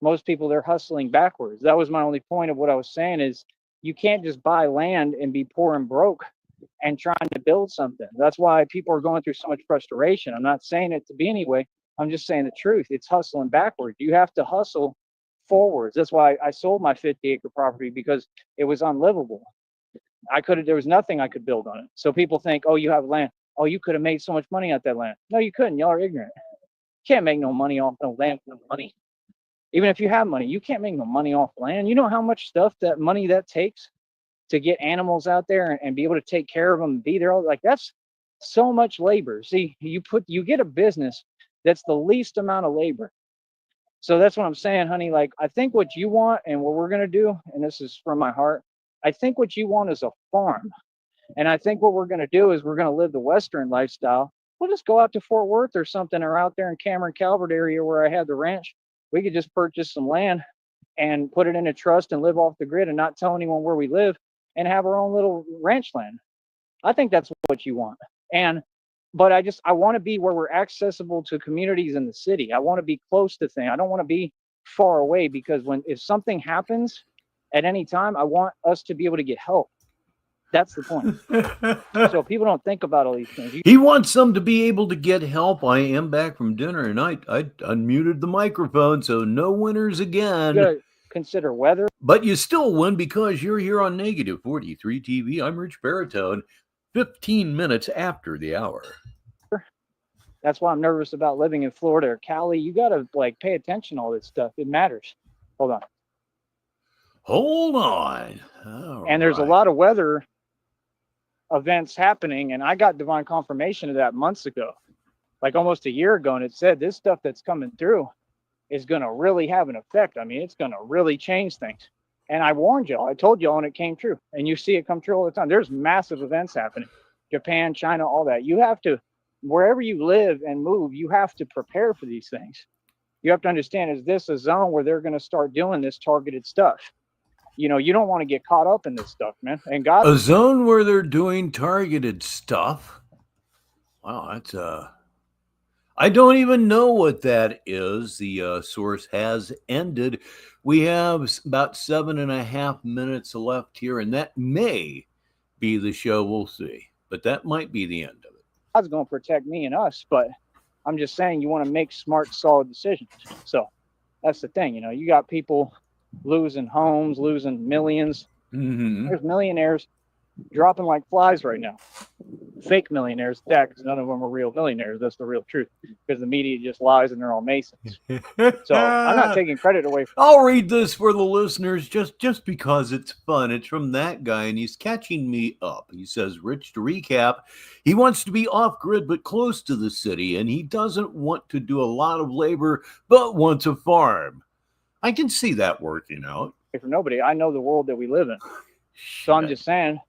Speaker 6: Most people, they're hustling backwards. That was my only point of what I was saying, is you can't just buy land and be poor and broke and trying to build something. That's why people are going through so much frustration. I'm not saying it to be anyway. I'm just saying the truth. It's hustling backwards. You have to hustle forwards. That's why I sold my 50-acre property, because it was unlivable. There was nothing I could build on it. So people think, oh, you have land. Oh, you could have made so much money off that land. No, you couldn't. Y'all are ignorant. You can't make no money off no land with no money. Even if you have money, you can't make no money off land. You know how much money that takes to get animals out there and be able to take care of them and be there all, like, that's so much labor. See, you get a business that's the least amount of labor. So that's what I'm saying, honey. Like, I think what you want and what we're going to do, and this is from my heart, I think what you want is a farm. And I think what we're going to do is we're going to live the Western lifestyle. We'll just go out to Fort Worth or something, or out there in Cameron Calvert area where I have the ranch. We could just purchase some land and put it in a trust and live off the grid and not tell anyone where we live and have our own little ranch land. I think that's what you want. But I want to be where we're accessible to communities in the city. I want to be close to things. I don't want to be far away, because if something happens at any time, I want us to be able to get help. That's the point. So people don't think about all these things.
Speaker 1: He wants them to be able to get help. I am back from dinner, and I unmuted the microphone, so no winners again.
Speaker 6: You gotta consider weather.
Speaker 1: But you still win because you're here on Negative 43 TV. I'm Rich Baritone, 15 minutes after the hour.
Speaker 6: That's why I'm nervous about living in Florida or Cali. You got to pay attention to all this stuff. It matters. Hold on.
Speaker 1: And
Speaker 6: there's a lot of weather events happening, and I got divine confirmation of that months ago, like almost a year ago, and it said this stuff that's coming through is going to really have an effect. I mean, it's going to really change things. And I warned y'all. I told y'all, and it came true. And you see it come true all the time. There's massive events happening. Japan, China, all that. You have to, wherever you live and move, you have to prepare for these things. You have to understand, is this a zone where they're going to start doing this targeted stuff? You know, you don't want to get caught up in this stuff, man. And God,
Speaker 1: a zone where they're doing targeted stuff. Wow, that's I don't even know what that is. The source has ended. We have about 7.5 minutes left here, and that may be the show. We'll see, but that might be the end of it.
Speaker 6: God's going to protect me and us, but I'm just saying you want to make smart, solid decisions. So that's the thing. You know, you got people losing homes, losing millions.
Speaker 1: Mm-hmm.
Speaker 6: There's millionaires dropping like flies right now. Fake millionaires, because none of them are real millionaires. That's the real truth, because the media just lies and they're all Masons. So I'm not taking credit away from.
Speaker 1: I'll read this for the listeners just because it's fun. It's from that guy, and he's catching me up. He says, Rich, to recap, he wants to be off-grid but close to the city, and he doesn't want to do a lot of labor but wants a farm. I can see that working out.
Speaker 6: For nobody. I know the world that we live in. So I'm just saying,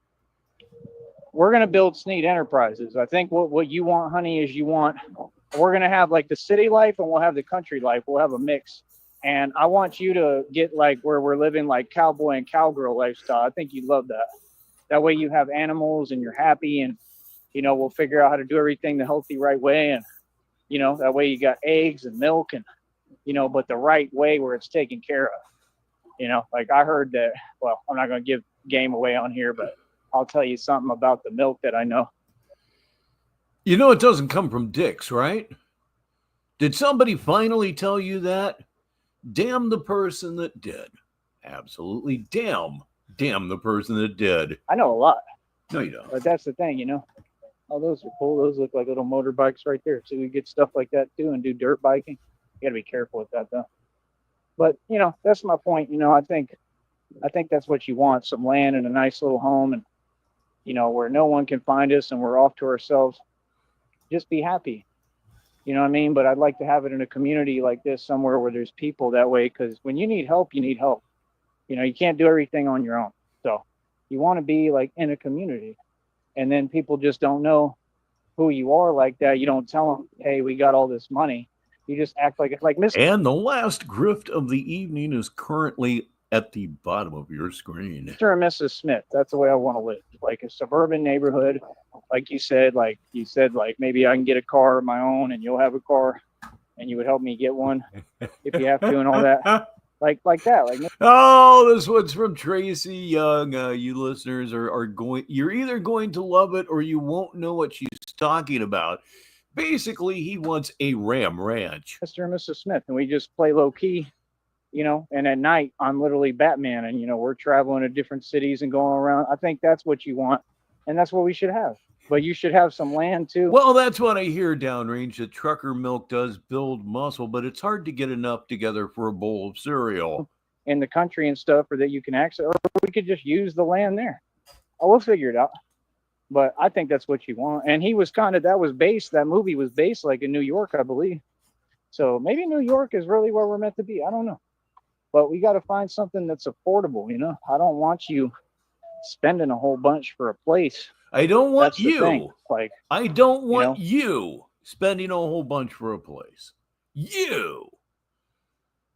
Speaker 6: we're going to build Sneed Enterprises. I think what you want, honey, is we're going to have like the city life and we'll have the country life. We'll have a mix. And I want you to get like where we're living like cowboy and cowgirl lifestyle. I think you'd love that. That way you have animals and you're happy, and, you know, we'll figure out how to do everything the healthy, right way. And, you know, that way you got eggs and milk and, you know, but the right way where it's taken care of. You know, like I heard that, well, I'm not going to give game away on here, but I'll tell you something about the milk that I know.
Speaker 1: You know, it doesn't come from dicks, right? Did somebody finally tell you that? Damn the person that did. Absolutely damn the person that did.
Speaker 6: I know a lot.
Speaker 1: No, you don't.
Speaker 6: But that's the thing, you know. Oh, those are cool. Those look like little motorbikes right there. So we get stuff like that too and do dirt biking. You got to be careful with that, though. But, you know, that's my point. You know, I think that's what you want, some land and a nice little home, and, you know, where no one can find us and we're off to ourselves. Just be happy. You know what I mean? But I'd like to have it in a community like this, somewhere where there's people that way, because when you need help, you need help. You know, you can't do everything on your own. So you want to be like in a community, and then people just don't know who you are like that. You don't tell them, hey, we got all this money. You just act like it's like Miss.
Speaker 1: And the last grift of the evening is currently at the bottom of your screen.
Speaker 6: Mr. and Mrs. Smith. That's the way I want to live. Like a suburban neighborhood. Like you said, maybe I can get a car of my own and you'll have a car and you would help me get one if you have to and all that. Like that. Like,
Speaker 1: oh, this one's from Tracy Young. You listeners you're either going to love it or you won't know what she's talking about. Basically, he wants a Ram Ranch.
Speaker 6: Mr. and Mrs. Smith, and we just play low key, you know, and at night, I'm literally Batman, and, you know, we're traveling to different cities and going around. I think that's what you want, and that's what we should have. But you should have some land, too.
Speaker 1: Well, that's what I hear downrange, that trucker milk does build muscle, but it's hard to get enough together for a bowl of cereal.
Speaker 6: In the country and stuff, or that you can access, or we could just use the land there. Oh, we'll figure it out. But I think that's what you want. And that movie was based like in New York, I believe. So maybe New York is really where we're meant to be. I don't know. But we got to find something that's affordable, you know? I don't want you spending a whole bunch for a place.
Speaker 1: I don't want
Speaker 6: That's the thing. Like,
Speaker 1: I don't want
Speaker 6: you
Speaker 1: you spending a whole bunch for a place. You.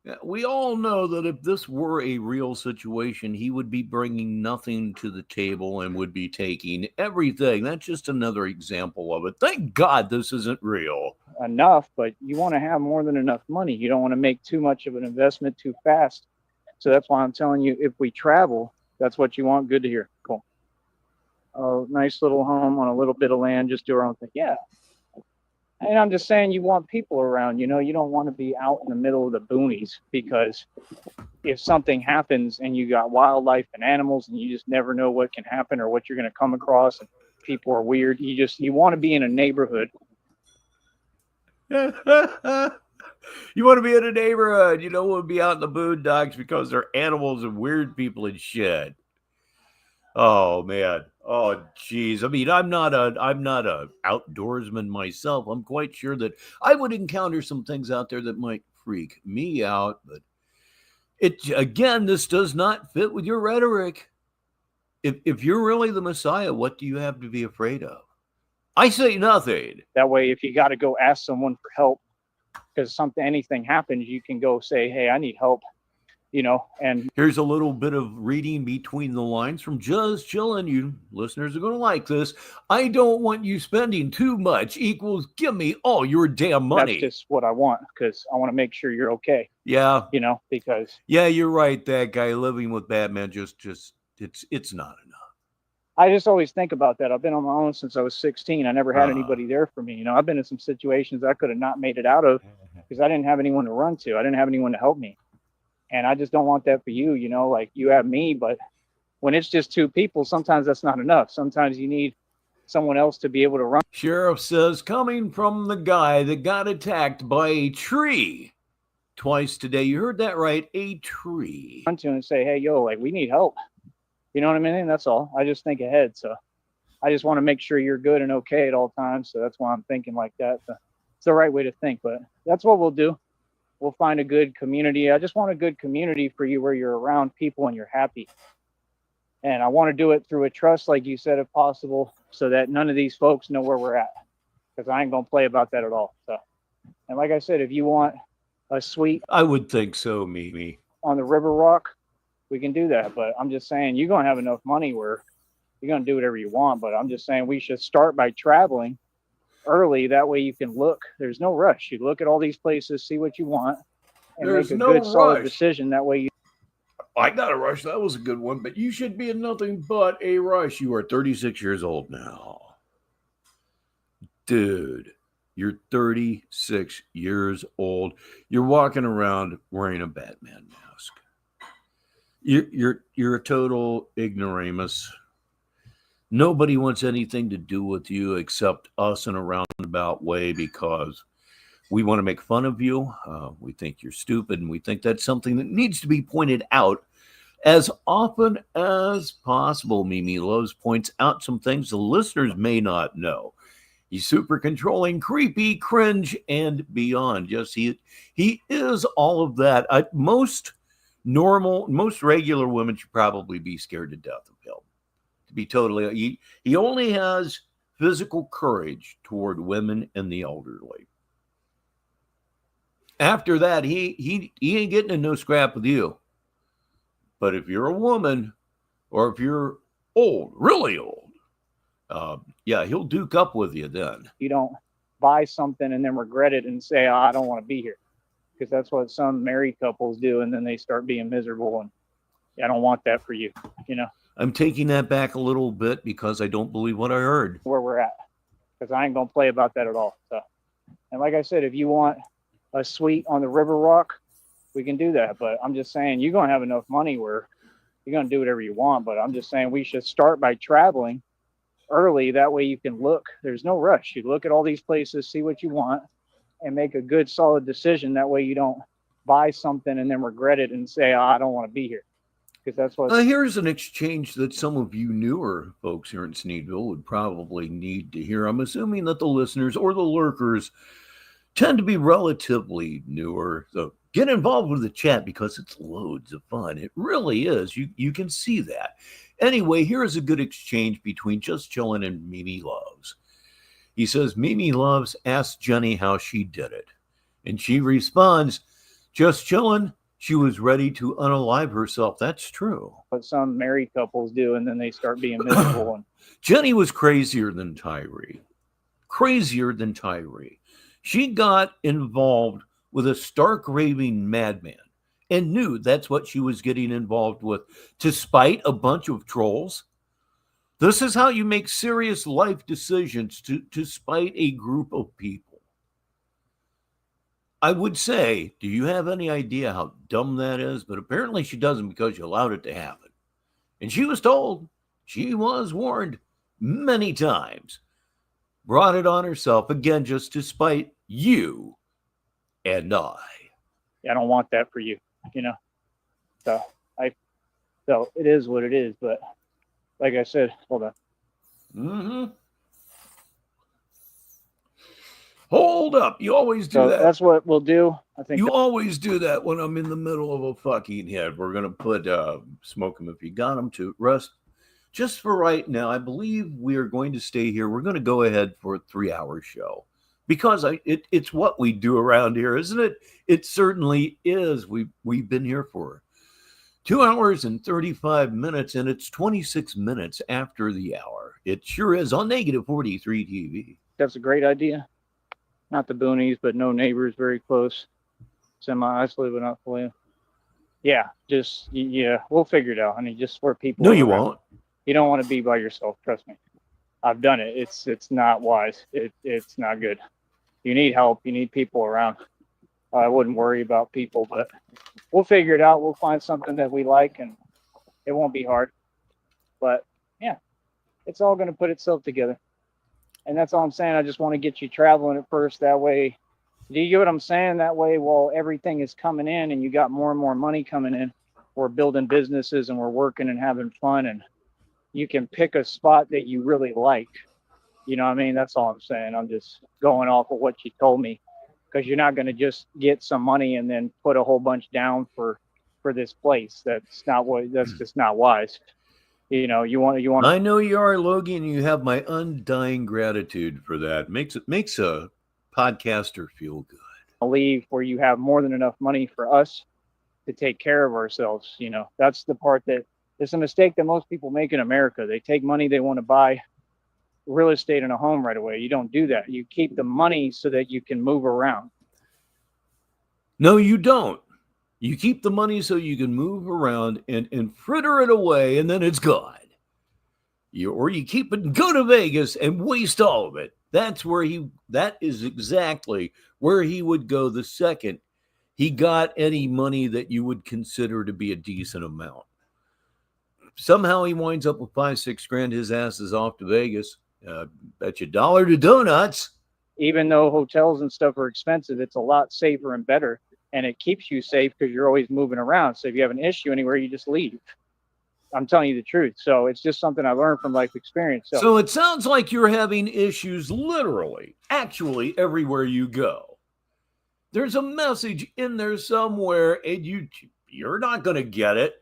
Speaker 1: Yeah, we all know that if this were a real situation, he would be bringing nothing to the table and would be taking everything. That's just another example of it. Thank God this isn't real.
Speaker 6: enough, but you want to have more than enough money. You don't want to make too much of an investment too fast. So that's why I'm telling you, if we travel, that's what you want. Good to hear. Cool. A nice little home on a little bit of land, just do our own thing. Yeah. And I'm just saying, you want people around, you know, you don't want to be out in the middle of the boonies, because if something happens and you got wildlife and animals and you just never know what can happen or what you're going to come across, and people are weird, you want to be in a neighborhood.
Speaker 1: You want to be in a neighborhood. You don't want to be out in the boondocks because they're animals and weird people and shit. Oh man. Oh geez. I mean, I'm not a outdoorsman myself. I'm quite sure that I would encounter some things out there that might freak me out, but this does not fit with your rhetoric. If you're really the Messiah, what do you have to be afraid of? I say nothing.
Speaker 6: That way, if you got to go ask someone for help because anything happens, you can go say, hey, I need help. You know, and
Speaker 1: here's a little bit of reading between the lines from Just Chillin'. You listeners are going to like this. I don't want you spending too much equals give me all your damn money.
Speaker 6: That's just what I want, because I want to make sure you're okay.
Speaker 1: Yeah.
Speaker 6: You know, because.
Speaker 1: Yeah, you're right. That guy living with Batman it's not enough.
Speaker 6: I just always think about that. I've been on my own since I was 16. I never had anybody there for me. You know, I've been in some situations I could have not made it out of because I didn't have anyone to run to. I didn't have anyone to help me. And I just don't want that for you, you know, like you have me, but when it's just two people, sometimes that's not enough. Sometimes you need someone else to be able to run.
Speaker 1: Sheriff says, coming from the guy that got attacked by a tree twice today. You heard that right, a tree.
Speaker 6: Run to and say, hey, yo, like we need help. You know what I mean? And that's all. I just think ahead. So I just want to make sure you're good and okay at all times. So that's why I'm thinking like that. So it's the right way to think, but that's what we'll do. We'll find a good community. I just want a good community for you where you're around people and you're happy. And I want to do it through a trust, like you said, if possible, so that none of these folks know where we're at, because I ain't going to play about that at all. So, and like I said, if you want a suite,
Speaker 1: I would think so, Mimi,
Speaker 6: on the River Rock, we can do that. But I'm just saying, you're going to have enough money where you're going to do whatever you want. But I'm just saying we should start by traveling early. That way you can look. There's no rush. You look at all these places, see what you want, and make a good solid decision. That way you.
Speaker 1: I got a rush. That was a good one, but you should be in nothing but a rush. You are 36 years old now. Dude, you're 36 years old. You're walking around wearing a Batman mask. You're a total ignoramus. Nobody wants anything to do with you except us in a roundabout way, because we want to make fun of you. We think you're stupid, and we think that's something that needs to be pointed out as often as possible. Mimi Loves points out some things the listeners may not know. He's super controlling, creepy, cringe, and beyond. Yes, he is all of that. Most regular women should probably be scared to death of him. To be totally, he only has physical courage toward women and the elderly. After that, he ain't getting in no scrap with you. But if you're a woman, or if you're old, really old, yeah, he'll duke up with you then.
Speaker 6: You don't buy something and then regret it and say, oh, I don't want to be here. Because that's what some married couples do, and then they start being miserable, and I don't want that for you, you know.
Speaker 1: I'm taking that back a little bit because I don't believe what I heard.
Speaker 6: Where we're at, because I ain't going to play about that at all. So, and like I said, if you want a suite on the River Rock, we can do that. But I'm just saying, you're going to have enough money where you're going to do whatever you want. But I'm just saying we should start by traveling early. That way you can look. There's no rush. You look at all these places, see what you want, and make a good solid decision. That way you don't buy something and then regret it and say, oh, I don't want to be here. Because that's what.
Speaker 1: Here's an exchange that some of you newer folks here in Sneedville would probably need to hear. I'm assuming that the listeners or the lurkers tend to be relatively newer. So get involved with the chat because it's loads of fun. It really is. You can see that. Anyway, here's a good exchange between Just Chillin' and Mimi Loves. He says, Mimi Loves asked Jenny how she did it. And she responds, Just Chillin', she was ready to unalive herself. That's true.
Speaker 6: What some married couples do, and then they start being miserable. And
Speaker 1: Jenny was crazier than Tyree. Crazier than Tyree. She got involved with a stark raving madman and knew that's what she was getting involved with to spite a bunch of trolls. This is how you make serious life decisions to spite a group of people. I would say, do you have any idea how dumb that is? But apparently she doesn't because you allowed it to happen. And she was told, she was warned many times. Brought it on herself, again, just to spite you and I.
Speaker 6: I don't want that for you, you know. So it is what it is. But like I said, hold on.
Speaker 1: Mm-hmm. Hold up. You always do that.
Speaker 6: That's what we'll do. I think
Speaker 1: you always do that when I'm in the middle of a fucking hit. We're going to put Smoke 'em If You Got 'em to rest. Just for right now, I believe we are going to stay here. We're going to go ahead for a 3-hour show because it's what we do around here, isn't it? It certainly is. We've been here for 2 hours and 35 minutes, and it's 26 minutes after the hour. It sure is on Negative 43 TV.
Speaker 6: That's a great idea. Not the boonies, but no neighbors, very close. Semi-isolated, but not fully. Yeah, we'll figure it out. I mean, just where people.
Speaker 1: No, you won't.
Speaker 6: You don't want to be by yourself. Trust me. I've done it. It's not wise. It's not good. You need help. You need people around. I wouldn't worry about people, but we'll figure it out. We'll find something that we like, and it won't be hard. But yeah, it's all going to put itself together. And that's all I'm saying. I just want to get you traveling at first. That way, do you get what I'm saying? That way, while everything is coming in and you got more and more money coming in, we're building businesses and we're working and having fun, and you can pick a spot that you really like. You know what I mean? That's all I'm saying. I'm just going off of what you told me, because you're not going to just get some money and then put a whole bunch down for this place. That's just not wise. You know, you want.
Speaker 1: I know you are, Logie, and you have my undying gratitude for that. Makes a podcaster feel good.
Speaker 6: Leave where you have more than enough money for us to take care of ourselves. You know, that's the part that it's a mistake that most people make in America. They take money, they want to buy real estate and a home right away. You don't do that. You keep the money so that you can move around.
Speaker 1: No, you don't. You keep the money so you can move around and fritter it away, and then it's gone. Or you keep it and go to Vegas and waste all of it. That is exactly where he would go the second he got any money that you would consider to be a decent amount. Somehow he winds up with $5-6 grand. His ass is off to Vegas. Bet you $1 to donuts.
Speaker 6: Even though hotels and stuff are expensive, it's a lot safer and better. And it keeps you safe because you're always moving around. So if you have an issue anywhere, you just leave. I'm telling you the truth. So it's just something I learned from life experience.
Speaker 1: So it sounds like you're having issues literally, actually, everywhere you go. There's a message in there somewhere, and you're not going to get it.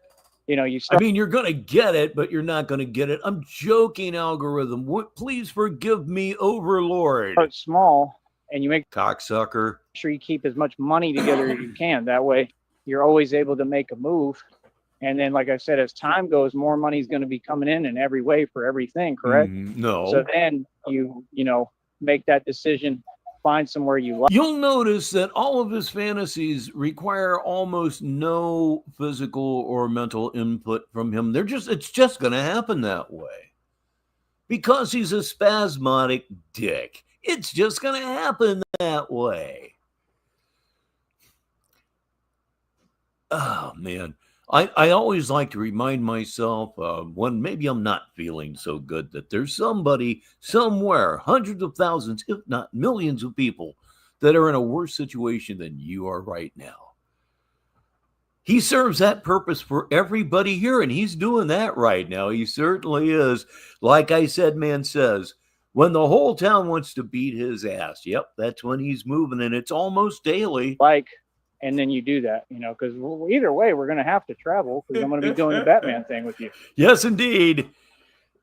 Speaker 6: You know,
Speaker 1: you're going to get it, but you're not going to get it. I'm joking, algorithm. Please forgive me, Overlord.
Speaker 6: Start small, and you make
Speaker 1: cocksucker.
Speaker 6: Sure you keep as much money together as you can. That way, you're always able to make a move. And then, like I said, as time goes, more money is going to be coming in every way for everything. Correct?
Speaker 1: No.
Speaker 6: So then you make that decision. Find somewhere you like.
Speaker 1: You'll notice that all of his fantasies require almost no physical or mental input from him. It's just going to happen that way. Because he's a spasmodic dick. It's just going to happen that way. Oh, man. I always like to remind myself when maybe I'm not feeling so good that there's somebody somewhere, hundreds of thousands, if not millions of people that are in a worse situation than you are right now. He serves that purpose for everybody here, and he's doing that right now. He certainly is. Like I said, man says, When the whole town wants to beat his ass, yep, that's when he's moving, and it's almost daily.
Speaker 6: And then you do that, because either way, we're going to have to travel because I'm going to be doing the Batman thing with you.
Speaker 1: Yes, indeed.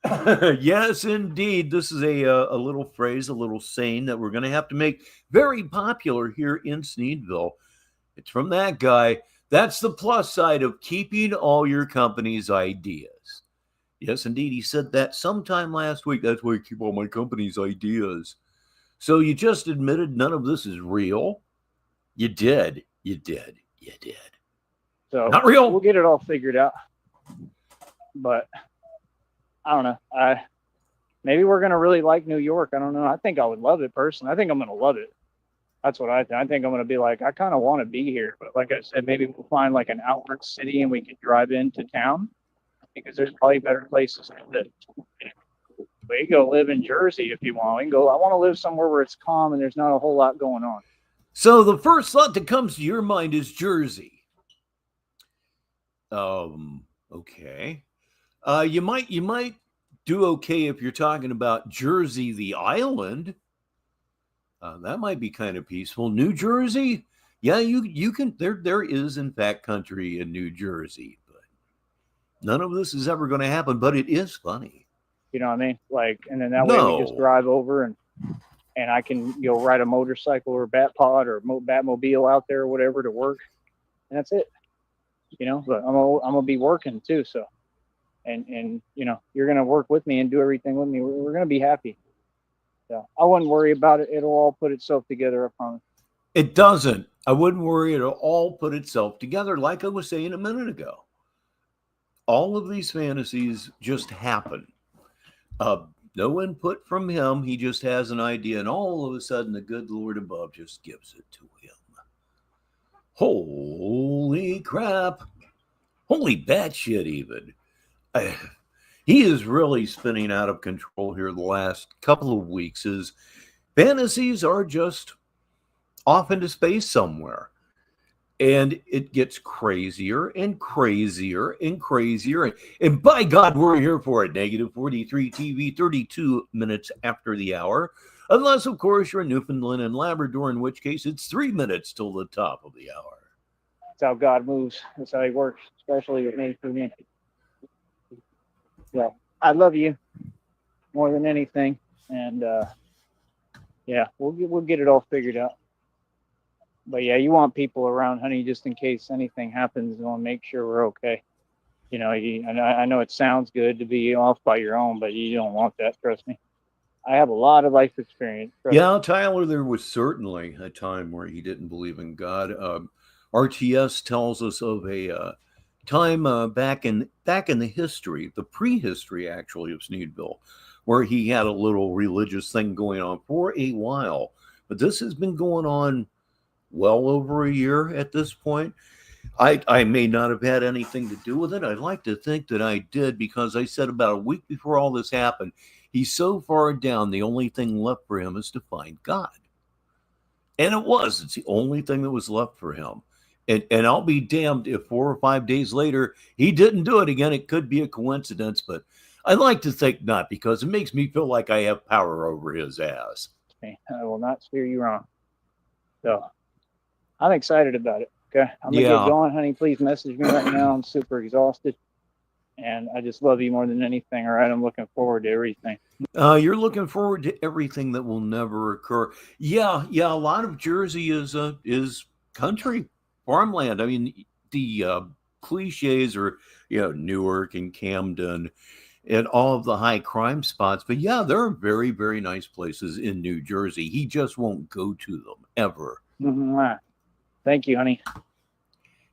Speaker 1: Yes, indeed. This is a little phrase, a little saying that we're going to have to make very popular here in Sneedville. It's from that guy. That's the plus side of keeping all your company's ideas. Yes, indeed. He said that sometime last week. That's why I keep all my company's ideas. So you just admitted none of this is real. You did.
Speaker 6: So
Speaker 1: not real.
Speaker 6: We'll get it all figured out. But I don't know. Maybe we're going to really like New York. I don't know. I think I would love it personally. I think I'm going to love it. That's what I think. I think I'm going to be like, I kind of want to be here. But like I said, maybe we'll find like an outlet city and we can drive into town because there's probably better places to live. We can go live in Jersey if you want. We can go. I want to live somewhere where it's calm and there's not a whole lot going on.
Speaker 1: So the first thought that comes to your mind is Jersey. Okay. You might do okay if you're talking about Jersey, the island. That might be kind of peaceful. New Jersey, yeah, you can. There is in fact country in New Jersey, but none of this is ever going to happen. But it is funny.
Speaker 6: You know what I mean? Like, and then that way we just drive over and I can ride a motorcycle or bat pod or Batmobile out there or whatever to work, and that's it. But I'm gonna be working too, so and you're gonna work with me and do everything with me. We're gonna be happy. So I wouldn't worry about it. It'll all put itself together, I promise.
Speaker 1: It doesn't. I wouldn't worry. It'll all put itself together, like I was saying a minute ago. All of these fantasies just happen. No input from him. He just has an idea, and all of a sudden, the good Lord above just gives it to him. Holy crap. Holy batshit, even. He is really spinning out of control here the last couple of weeks. His fantasies are just off into space somewhere. And it gets crazier and crazier and crazier. And by God, we're here for it. Negative 43 TV, 32 minutes after the hour. Unless, of course, you're in Newfoundland and Labrador, in which case it's 3 minutes till the top of the hour.
Speaker 6: That's how God moves. That's how he works, especially with me. For me. Yeah, I love you more than anything. And, we'll get it all figured out. But yeah, you want people around, honey, just in case anything happens. You want to make sure we're okay. I know it sounds good to be off by your own, but you don't want that. Trust me. I have a lot of life experience.
Speaker 1: Yeah, Tyler, there was certainly a time where he didn't believe in God. RTS tells us of a time back in the history, the prehistory actually of Sneedville, where he had a little religious thing going on for a while. But this has been going on well over a year at this point. I may not have had anything to do with it. I'd like to think that I did, because I said about a week before all this happened, he's so far down, the only thing left for him is to find God. And it's the only thing that was left for him. And I'll be damned if 4 or 5 days later he didn't do it again. It could be a coincidence, but I'd like to think not, because it makes me feel like I have power over his ass.
Speaker 6: I will not steer you wrong. So I'm excited about it. Okay. I'm going to get going, honey. Please message me right now. I'm super exhausted. And I just love you more than anything. All right. I'm looking forward to everything.
Speaker 1: You're looking forward to everything that will never occur. Yeah. A lot of Jersey is country, farmland. I mean, the cliches are, Newark and Camden and all of the high crime spots. But yeah, there are very, very nice places in New Jersey. He just won't go to them ever.
Speaker 6: Mm-hmm. Thank you, honey.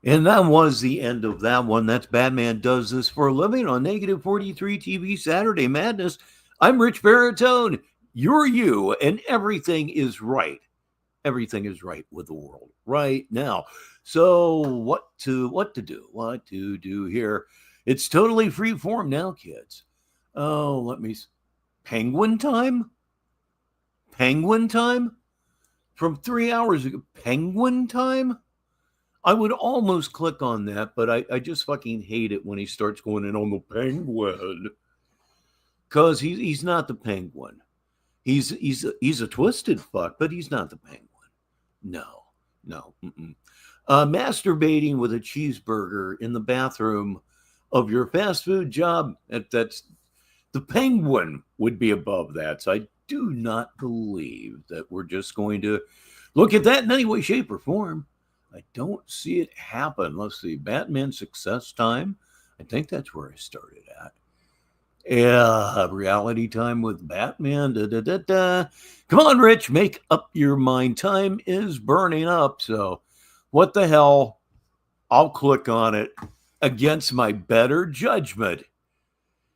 Speaker 1: And that was the end of that one. That's Batman Does This for a Living on Negative 43 TV Saturday Madness. I'm Richbartone. You're you, and everything is right. Everything is right with the world right now. So what to do? What to do here? It's totally free form now, kids. Oh, let me... Penguin time? Penguin time? From 3 hours ago. Penguin time? I would almost click on that, but I just fucking hate it when he starts going in on the penguin. Because he's not the penguin. He's a twisted fuck, but he's not the Penguin. No. Masturbating with a cheeseburger in the bathroom of your fast food job, that's the Penguin would be above that. So I do not believe that we're just going to look at that in any way, shape, or form. I don't see it happen. Let's see. Batman Success Time. I think that's where I started at. Yeah, reality time with Batman. Come on, Rich, make up your mind. Time is burning up. So, what the hell? I'll click on it against my better judgment.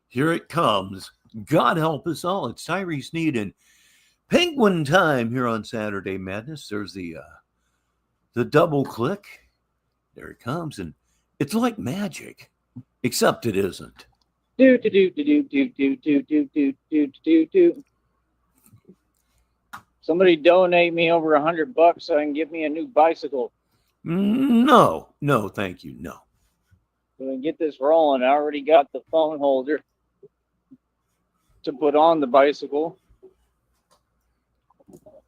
Speaker 1: Here it comes. God help us all. It's Tyree Sneed and Penguin time here on Saturday Madness. There's the double click. There it comes, and it's like magic, except it isn't.
Speaker 6: Do do do do do do do do do do do do. Somebody donate me over $100 so I can get me a new bicycle.
Speaker 1: No, thank you. No.
Speaker 6: So we can get this rolling. I already got the phone holder to put on the bicycle.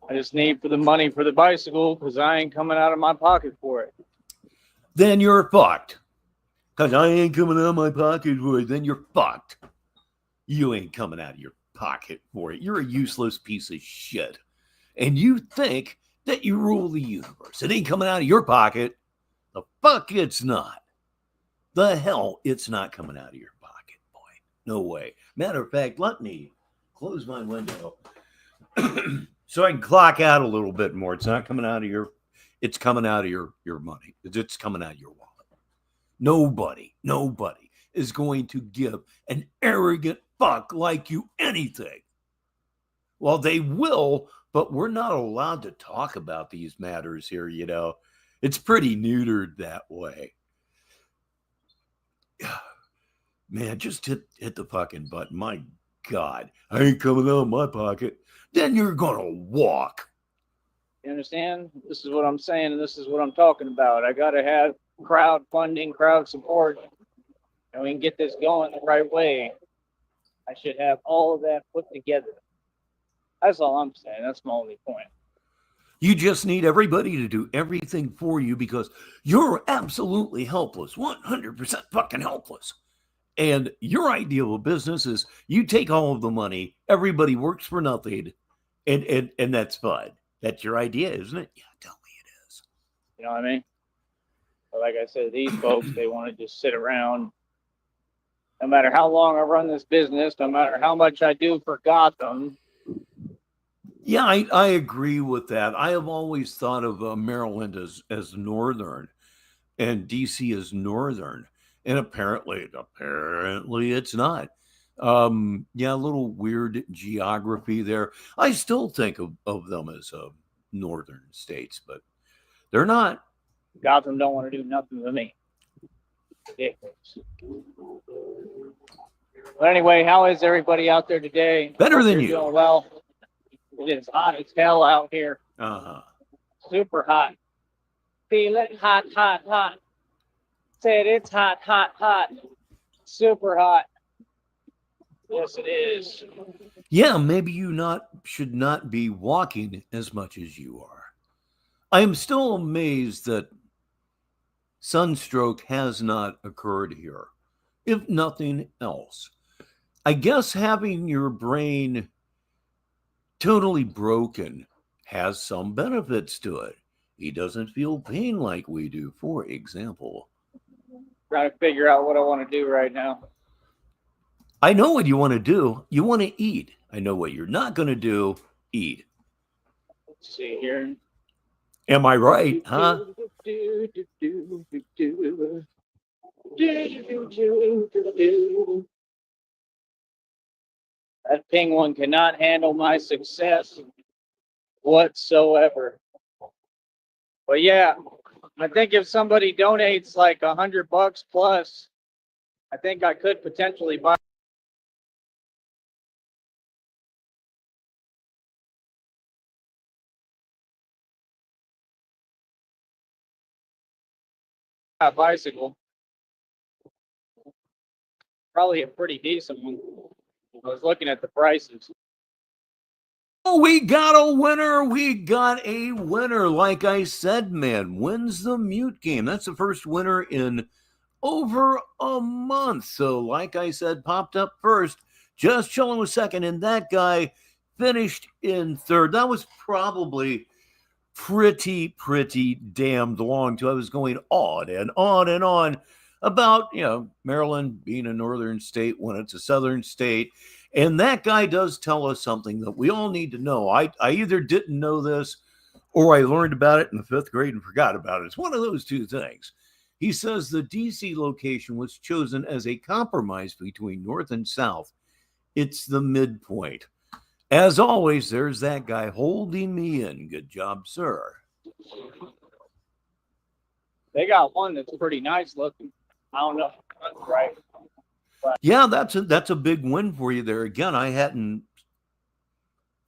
Speaker 6: I just need for the money for the bicycle because I ain't coming out of my pocket for it.
Speaker 1: Then you're fucked. Because I ain't coming out of my pocket for it. Then you're fucked. You ain't coming out of your pocket for it. You're a useless piece of shit. And you think that you rule the universe. It ain't coming out of your pocket. The fuck it's not. The hell it's not coming out of your pocket, boy. No way. Matter of fact, let me close my window so I can clock out a little bit more. It's not coming out of your, it's coming out of your money. It's coming out of your wallet. Nobody is going to give an arrogant fuck like you anything. Well, they will, but we're not allowed to talk about these matters here, you know. It's pretty neutered that way. Man, just hit the fucking button. My God, I ain't coming out of my pocket. Then you're gonna walk.
Speaker 6: You understand? This is what I'm saying, and this is what I'm talking about. I gotta have crowdfunding, crowd support, and we can get this going the right way. I should have all of that put together. That's all I'm saying. That's my only point.
Speaker 1: You just need everybody to do everything for you because you're absolutely helpless, 100% fucking helpless. And your idea of a business is you take all of the money, everybody works for nothing, and that's fun. That's your idea, isn't it? Yeah, tell me it is.
Speaker 6: You know what I mean? But like I said, these folks, they want to just sit around. No matter how long I run this business, no matter how much I do for Gotham.
Speaker 1: Yeah, I agree with that. I have always thought of Maryland as northern and DC as northern. And apparently it's not. Yeah, a little weird geography there. I still think of them as northern states, but they're not.
Speaker 6: Gotham don't want to do nothing with me. Ridiculous. But anyway, how is everybody out there today?
Speaker 1: Better than you.
Speaker 6: Doing well. It is hot as hell out here. Super hot. Feeling hot, hot, hot. Said it's hot, hot, hot. Super hot. Yes, it is.
Speaker 1: Yeah, maybe you should not be walking as much as you are. I am still amazed that sunstroke has not occurred here, if nothing else. I guess having your brain totally broken has some benefits to it. He doesn't feel pain like we do, for example.
Speaker 6: Trying to figure out what I want to do right now.
Speaker 1: I know what you want to do. You want to eat. I know what you're not going to do. Eat.
Speaker 6: Let's see here.
Speaker 1: Am I right, huh?
Speaker 6: That penguin cannot handle my success whatsoever. But yeah, I think if somebody donates like $100 plus, I think I could potentially buy a bicycle. Probably a pretty decent one. I was looking at the prices.
Speaker 1: Oh, we got a winner. We got a winner. Like I said, man, wins the mute game. That's the first winner in over a month. So, like I said, popped up first. Just chilling was second, and that guy finished in third. That was probably pretty damned long too. I was going on and on and on about, Maryland being a northern state when it's a southern state. And that guy does tell us something that we all need to know. I either didn't know this or I learned about it in the 5th grade and forgot about it. It's one of those two things. He says the DC location was chosen as a compromise between North and South. It's the midpoint. As always, there's that guy holding me in. Good job, sir.
Speaker 6: They got one that's pretty nice looking. I don't know if that's right. But
Speaker 1: yeah, that's a big win for you there. Again, I hadn't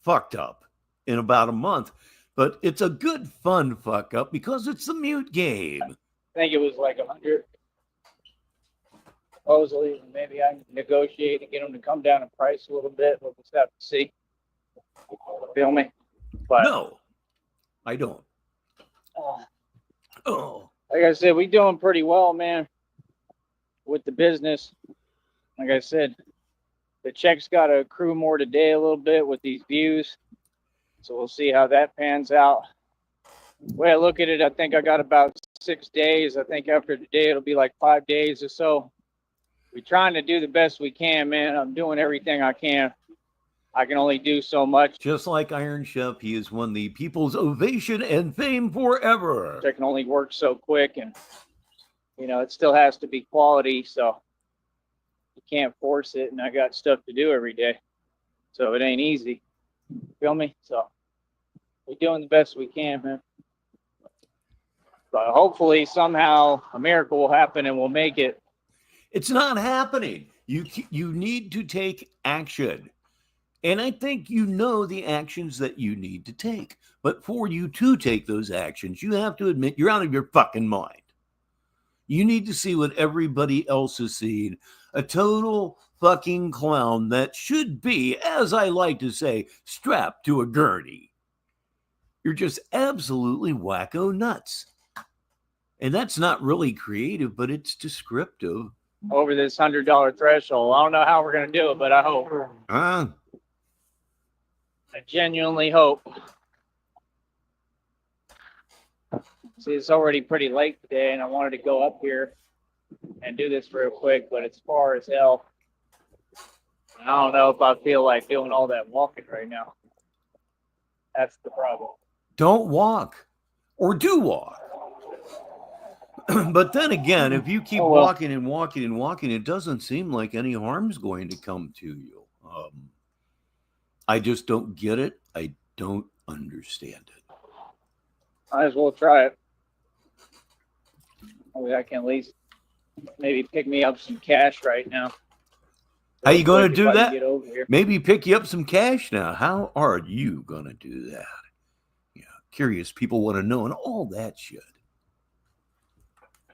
Speaker 1: fucked up in about a month, but it's a good fun fuck up because it's the mute game.
Speaker 6: I think it was like 100. Supposedly, maybe I can negotiate and get them to come down in price a little bit. We'll just have to see. Feel me? But
Speaker 1: no, I don't.
Speaker 6: Like I said, we doing pretty well, man, with the business. Like I said, the check's got to accrue more today a little bit with these views. So we'll see how that pans out. The way I look at it, I think I got about 6 days. I think after today, it'll be like 5 days or so. We're trying to do the best we can, man. I'm doing everything I can. I can only do so much.
Speaker 1: Just like Iron Chef, he has won the people's ovation and fame forever.
Speaker 6: I can only work so quick, and it still has to be quality, so you can't force it, and I got stuff to do every day, so it ain't easy. Feel me? So we're doing the best we can, man. But hopefully somehow a miracle will happen and we'll make it.
Speaker 1: It's not happening. You need to take action. And I think the actions that you need to take. But for you to take those actions, you have to admit you're out of your fucking mind. You need to see what everybody else is seeing. A total fucking clown that should be, as I like to say, strapped to a gurney. You're just absolutely wacko nuts. And that's not really creative, but it's descriptive.
Speaker 6: Over this $100 threshold. I don't know how we're going to do it, but I hope. I genuinely hope. See, it's already pretty late today, and I wanted to go up here and do this real quick, but it's far as hell. I don't know if I feel like doing all that walking right now. That's the problem.
Speaker 1: Don't walk. Or do walk. But then again, if you keep walking and walking and walking, it doesn't seem like any harm's going to come to you. I just don't get it. I don't understand it.
Speaker 6: Might as well try it. Maybe I can at least maybe pick me up some cash right now.
Speaker 1: How you going to do that? Maybe pick you up some cash now. How are you going to do that? Yeah, curious people want to know and all that shit.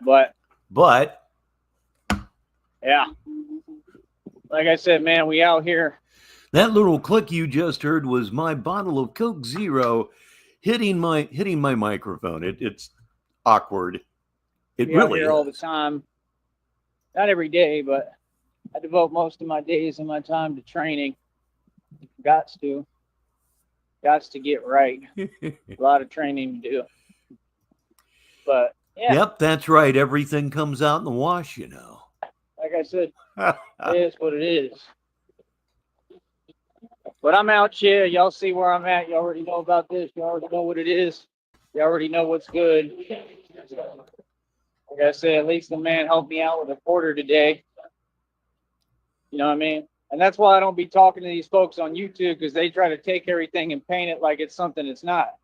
Speaker 6: But
Speaker 1: yeah,
Speaker 6: like I said, man, we out here.
Speaker 1: That little click you just heard was my bottle of Coke Zero hitting my microphone. It's awkward. It really is.
Speaker 6: All the time. Not every day, but I devote most of my days and my time to training. Gots to get right. A lot of training to do. But yeah.
Speaker 1: Yep, that's right. Everything comes out in the wash,
Speaker 6: Like I said, it is what it is. But I'm out here. Y'all see where I'm at. You already know about this. You already know what it is. You already know what's good. Like I said, at least the man helped me out with a quarter today. You know what I mean? And that's why I don't be talking to these folks on YouTube, because they try to take everything and paint it like it's something it's not.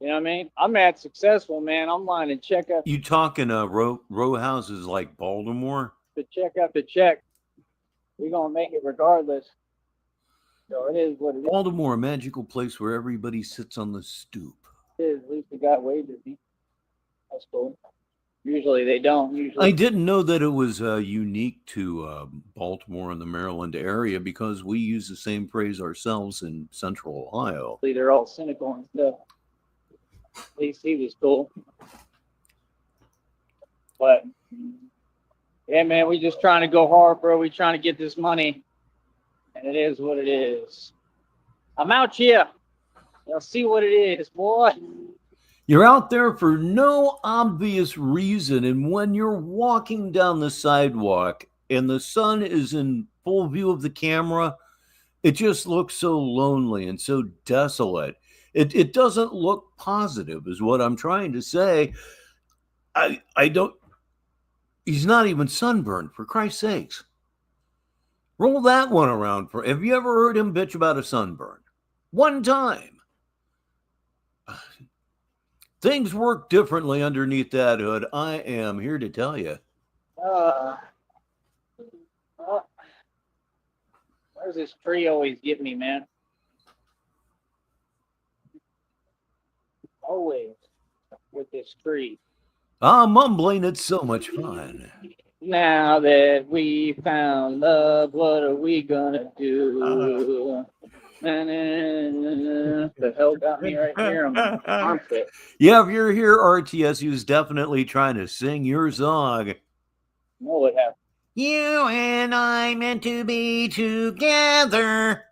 Speaker 6: You know what I mean? I'm at successful, man. I'm lining check up.
Speaker 1: You talking row houses like Baltimore?
Speaker 6: The check after check. We're going to make it regardless. So it is what it is.
Speaker 1: Baltimore, a magical place where everybody sits on the stoop.
Speaker 6: It is. At least we got wages. That's cool. Usually they don't. Usually
Speaker 1: I didn't know that it was unique to Baltimore and the Maryland area because we use the same phrase ourselves in Central Ohio.
Speaker 6: they're all cynical and stuff. At least he was cool. But yeah, man, we just trying to go hard, bro. We trying to get this money, and it is what it is. I'm out here. You'll see what it is, boy.
Speaker 1: You're out there for no obvious reason, and when you're walking down the sidewalk and the sun is in full view of the camera, it just looks so lonely and so desolate. It doesn't look positive, is what I'm trying to say. I don't. He's not even sunburned, for Christ's sakes. Roll that one around for. Have you ever heard him bitch about a sunburn? One time. Things work differently underneath that hood. I am here to tell you.
Speaker 6: Where's this tree always get me, man? Always with this tree.
Speaker 1: Mumbling, it's so much fun.
Speaker 6: Now that we found love, what are we gonna do? The hell got me right here on my armpit.
Speaker 1: Yeah, if you're here, RTSU's definitely trying to sing your song.
Speaker 6: Know what happened?
Speaker 1: You and I meant to be together.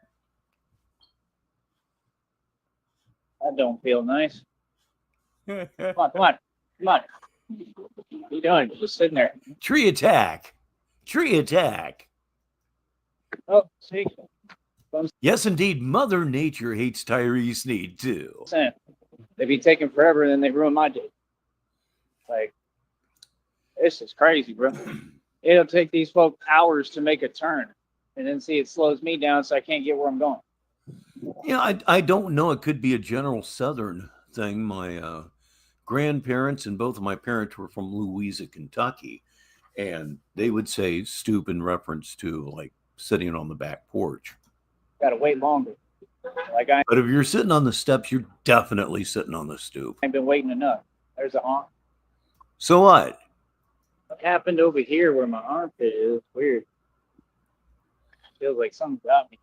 Speaker 6: That don't feel nice. Come on, come on, come on. What are you doing? Just sitting there.
Speaker 1: Tree attack. Tree attack.
Speaker 6: Oh, see?
Speaker 1: Yes, indeed, Mother Nature hates Tyree Sneed, too.
Speaker 6: They be taking forever and then they ruin my day. Like, this is crazy, bro. It'll take these folks hours to make a turn. And then see, it slows me down so I can't get where I'm going.
Speaker 1: Yeah, I don't know. It could be a general Southern thing. My grandparents and both of my parents were from Louisa, Kentucky. And they would say stoop in reference to, like, sitting on the back porch.
Speaker 6: Gotta wait longer.
Speaker 1: But if you're sitting on the steps, you're definitely sitting on the stoop.
Speaker 6: I've been waiting enough. There's a honk.
Speaker 1: So what?
Speaker 6: What happened over here where my armpit is? Weird. Feels like something got me.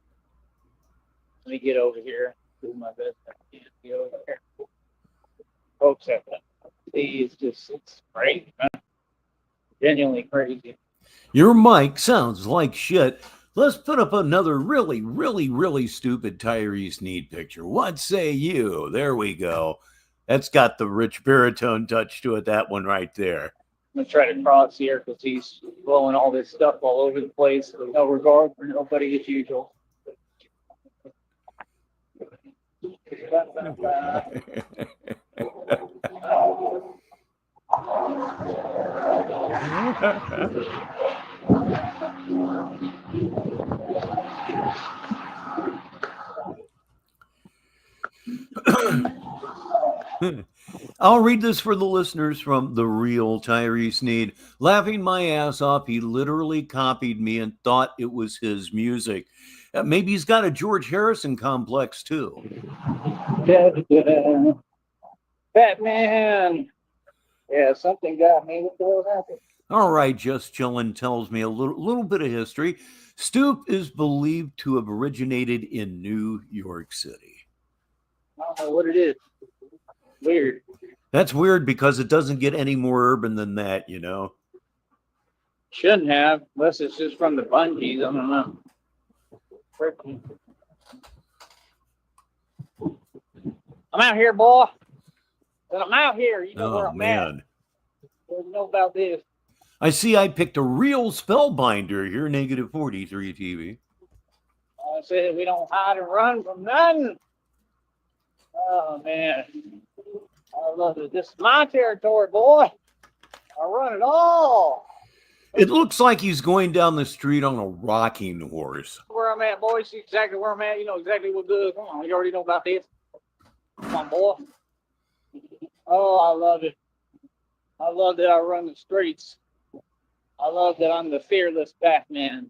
Speaker 6: Let me get over here. Do my best. I can get over here. Folks have to see. It's crazy, man. Genuinely crazy.
Speaker 1: Your mic sounds like shit. Let's put up another really, really, really stupid Tyree Sneed picture. What say you? There we go. That's got the rich baritone touch to it, that one right there.
Speaker 6: I'm going to try to cross here because he's blowing all this stuff all over the place. With no regard for nobody as usual.
Speaker 1: I'll read this for the listeners from the real Tyree Sneed. Laughing my ass off, he literally copied me and thought it was his music. Maybe he's got a George Harrison complex too.
Speaker 6: Batman. Yeah, something got me. What the hell happened?
Speaker 1: All right, Just Chillin' tells me a little bit of history. Stoop is believed to have originated in New York City.
Speaker 6: I don't know what it is. Weird.
Speaker 1: That's weird because it doesn't get any more urban than that, you know.
Speaker 6: Shouldn't have, unless it's just from the bungees. I don't know. I'm out here, boy. I'm out here. You know where I'm at. What do you know about this?
Speaker 1: I see I picked a real spellbinder here, negative 43 TV.
Speaker 6: I said we don't hide and run from nothing. Oh, man. I love it. This is my territory, boy. I run it all.
Speaker 1: It looks like he's going down the street on a rocking horse.
Speaker 6: Where I'm at, boy. See exactly where I'm at. You know exactly what good. Come on, you already know about this. Come on, boy. Oh, I love it. I love that I run the streets. I love that I'm the fearless Batman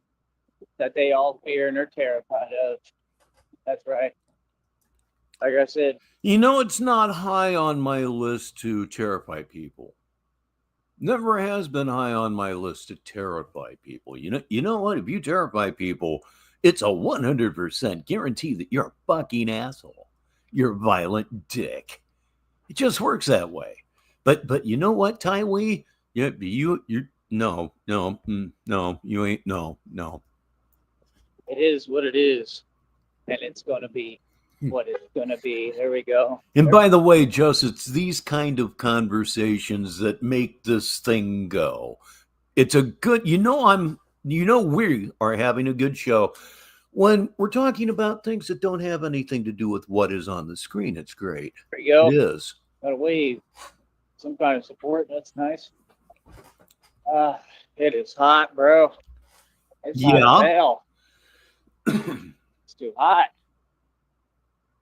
Speaker 6: that they all fear and are terrified of. That's right. Like I said.
Speaker 1: You know, it's not high on my list to terrify people. Never has been high on my list to terrify people. You know what? If you terrify people, it's a 100% guarantee that you're a fucking asshole. You're a violent dick. It just works that way. But you know what, Tywee? Yeah, you no, you ain't no.
Speaker 6: It is what it is, and it's gonna be what it's gonna be. There we go.
Speaker 1: And by the way, Just, it's these kind of conversations that make this thing go. It's a good, we are having a good show when we're talking about things that don't have anything to do with what is on the screen. It's great.
Speaker 6: There you go.
Speaker 1: It is.
Speaker 6: Got a wave. Some kind of support. That's nice. It is hot, bro. It's hot as hell. It's too hot.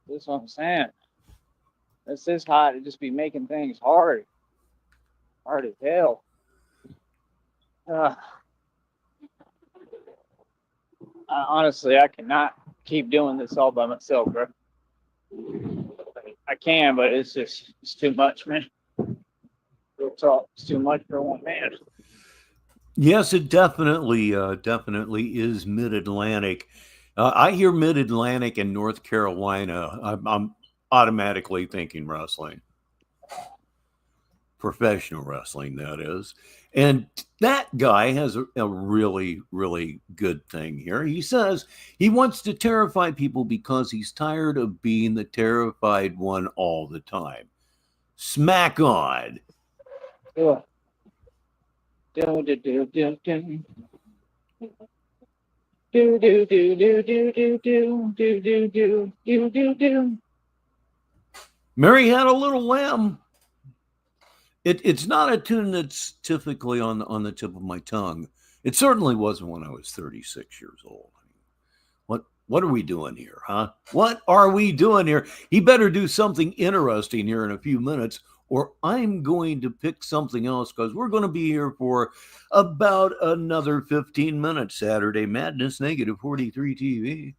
Speaker 6: That's what I'm saying. It's this hot. It just be making things hard. Hard as hell. Honestly, I cannot keep doing this all by myself, bro. I can, but it's too much, man. Real talk, it's too much for one man.
Speaker 1: Yes, it definitely is Mid-Atlantic. I hear Mid-Atlantic and North Carolina. I'm automatically thinking wrestling. Professional wrestling, that is. And that guy has a really, really good thing here. He says he wants to terrify people because he's tired of being the terrified one all the time. Smack on.
Speaker 6: Ugh.
Speaker 1: Mary Had a Little Lamb. It's not a tune that's typically on the tip of my tongue. It certainly wasn't when I was 36 years old. What are we doing here, huh? What are we doing here? He better do something interesting here in a few minutes, or I'm going to pick something else, because we're going to be here for about another 15 minutes. Saturday Madness, negative 43 TV.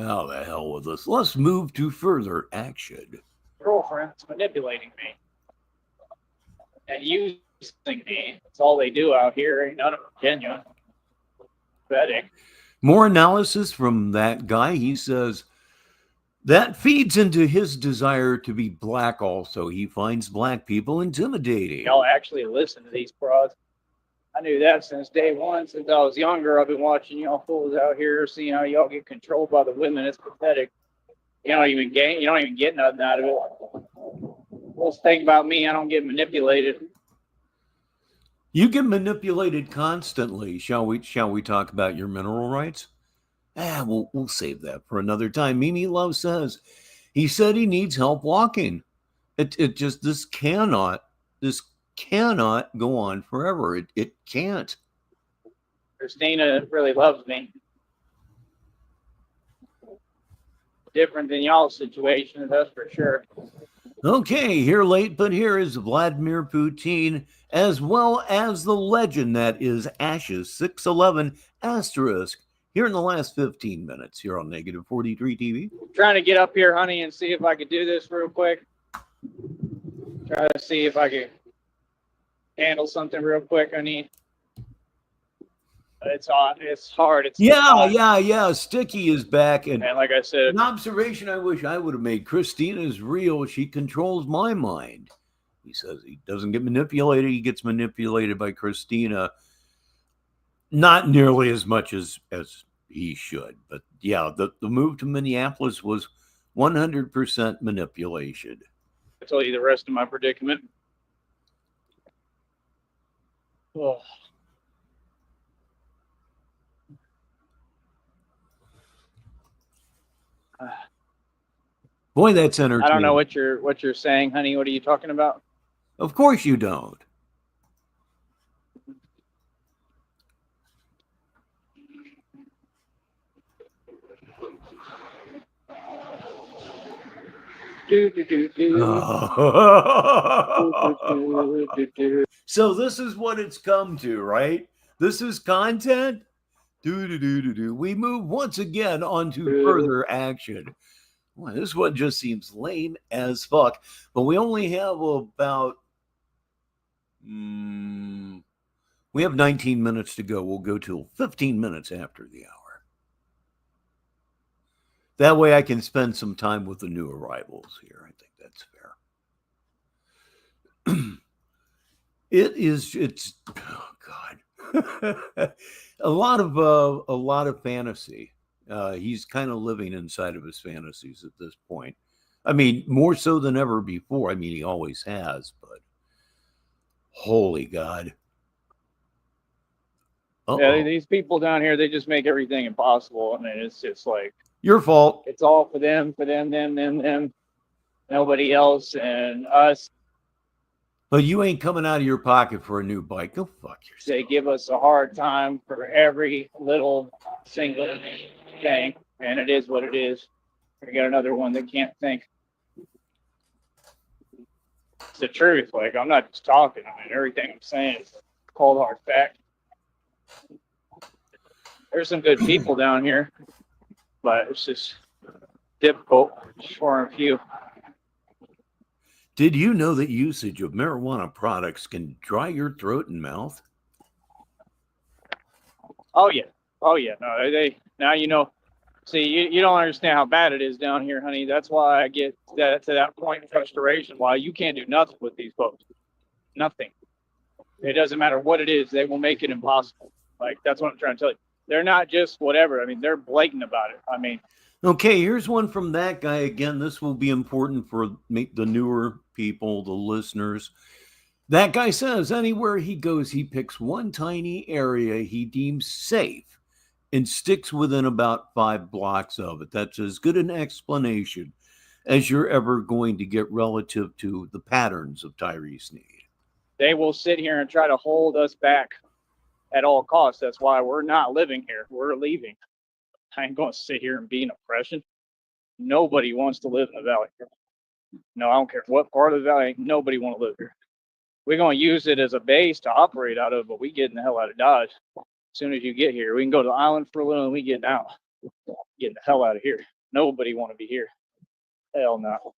Speaker 1: Oh, the hell with us. Let's move to further action.
Speaker 6: Girlfriend's manipulating me and using me. That's all they do out here. Ain't none of them genuine. Pathetic.
Speaker 1: More analysis from that guy. He says that feeds into his desire to be black also. He finds black people intimidating.
Speaker 6: Y'all actually listen to these pros. I knew that since day one. Since I was younger, I've been watching y'all fools out here, seeing how y'all get controlled by the women. It's pathetic. You don't even get nothing out of it. Let's think about me. I don't get manipulated.
Speaker 1: You get manipulated constantly. Shall we talk about your mineral rights? We'll save that for another time. Mimi Love says he said he needs help walking. This cannot go on forever. It can't.
Speaker 6: Christina really loves me. Different than y'all's situation, that's for sure.
Speaker 1: Okay, here late, but here is Vladimir Putin, as well as the legend that is Ashes 611 asterisk, here in the last 15 minutes, here on Negative 43 TV.
Speaker 6: I'm trying to get up here, honey, and see if I could do this real quick. Try to see if I could handle something real quick. I need. It's hot. It's hard. It's hot.
Speaker 1: Yeah. Sticky is back, and
Speaker 6: like I said,
Speaker 1: an observation I wish I would have made. Christina's real. She controls my mind. He says he doesn't get manipulated. He gets manipulated by Christina, not nearly as much as he should. But yeah, the move to Minneapolis was 100% manipulation.
Speaker 6: I'll tell you the rest of my predicament. Oh.
Speaker 1: Boy, that's entertaining.
Speaker 6: I don't know what you're saying, honey. What are you talking about?
Speaker 1: Of course you don't. So this is what it's come to, right? This is content. We move once again on to further action. Boy, this one just seems lame as fuck. But we only have about... we have 19 minutes to go. We'll go till 15 minutes after the hour. That way I can spend some time with the new arrivals here. I think that's fair. It's oh God. a lot of fantasy. He's kind of living inside of his fantasies at this point. I mean, more so than ever before. I mean, he always has, but holy God. Uh-oh.
Speaker 6: Yeah, these people down here, they just make everything impossible. I mean, it's just like
Speaker 1: your fault.
Speaker 6: It's all for them, them, nobody else, and us.
Speaker 1: But you ain't coming out of your pocket for a new bike. Go fuck yourself.
Speaker 6: They give us a hard time for every little single thing, and it is what it is. We got another one that can't think. It's the truth. Like, I'm not just talking. I mean, everything I'm saying is cold hard fact. There's some good people down here, but it's just difficult for a few.
Speaker 1: Did you know that usage of marijuana products can dry your throat and mouth?
Speaker 6: Oh yeah. No, they now you know. See, you don't understand how bad it is down here, honey. That's why I get to that point of frustration. Why you can't do nothing with these folks. Nothing. It doesn't matter what it is. They will make it impossible. Like, that's what I'm trying to tell you. They're not just whatever. I mean, they're blatant about it. I mean.
Speaker 1: Okay, here's one from that guy again. This will be important for the newer people, the listeners. That guy says anywhere he goes, he picks one tiny area he deems safe and sticks within about 5 blocks of it. That's as good an explanation as you're ever going to get relative to the patterns of Tyree Sneed.
Speaker 6: They will sit here and try to hold us back at all costs. That's why we're not living here. We're leaving. I ain't going to sit here and be in oppression. Nobody wants to live in the valley. No, I don't care what part of the valley. Nobody want to live here. We're going to use it as a base to operate out of, but we getting the hell out of Dodge. As soon as you get here, we can go to the island for a little and we getting out. Getting the hell out of here. Nobody want to be here. Hell no.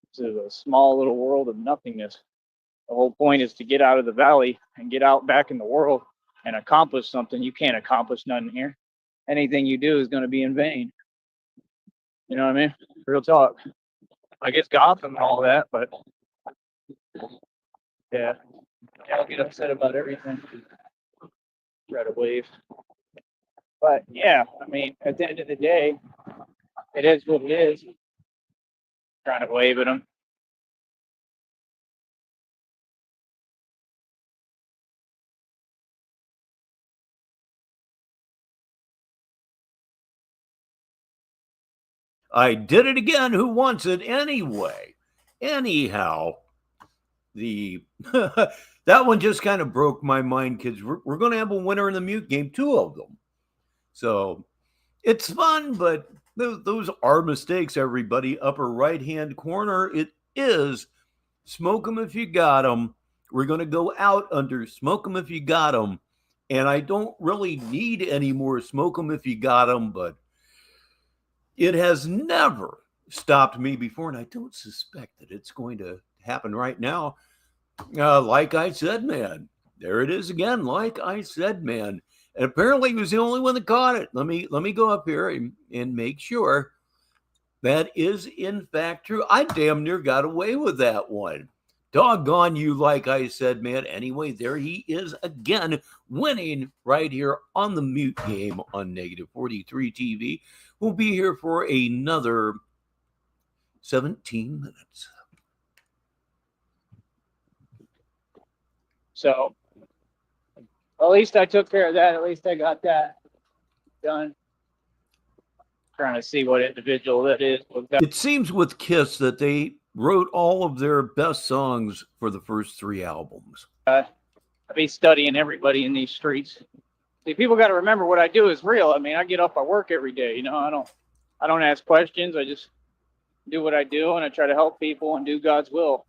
Speaker 6: This is a small little world of nothingness. The whole point is to get out of the valley and get out back in the world and accomplish something. You can't accomplish nothing here. Anything you do is going to be in vain. You know what I mean? Real talk. I guess Gotham and all that, but yeah, I'll get upset about everything. Try to wave. But yeah, I mean, at the end of the day, it is what it is. Trying to wave at them.
Speaker 1: I did it again. Who wants it anyway? Anyhow, that one just kind of broke my mind, kids. We're going to have a winner in the mute game, 2 of them. So it's fun, but those are mistakes, everybody. Upper right-hand corner, it is smoke 'em if you got 'em. We're going to go out under smoke 'em if you got 'em. And I don't really need any more smoke 'em if you got 'em, but it has never stopped me before, and I don't suspect that it's going to happen right now. Like I said, man. There it is again. Like I said, man. And apparently he was the only one that caught it. Let me go up here and make sure that is in fact true. I damn near got away with that one. Doggone you, like I said, man. Anyway, there he is again, winning right here on the mute game on Negative 43 TV. We'll be here for another 17 minutes.
Speaker 6: So, at least I took care of that. At least I got that done. Trying to see what individual that is.
Speaker 1: It seems with Kiss that they wrote all of their best songs for the first 3 albums.
Speaker 6: I'll be studying everybody in these streets. See, people got to remember what I do is real. I mean, I get up, I work every day. You know, I don't ask questions. I just do what I do, and I try to help people and do God's will.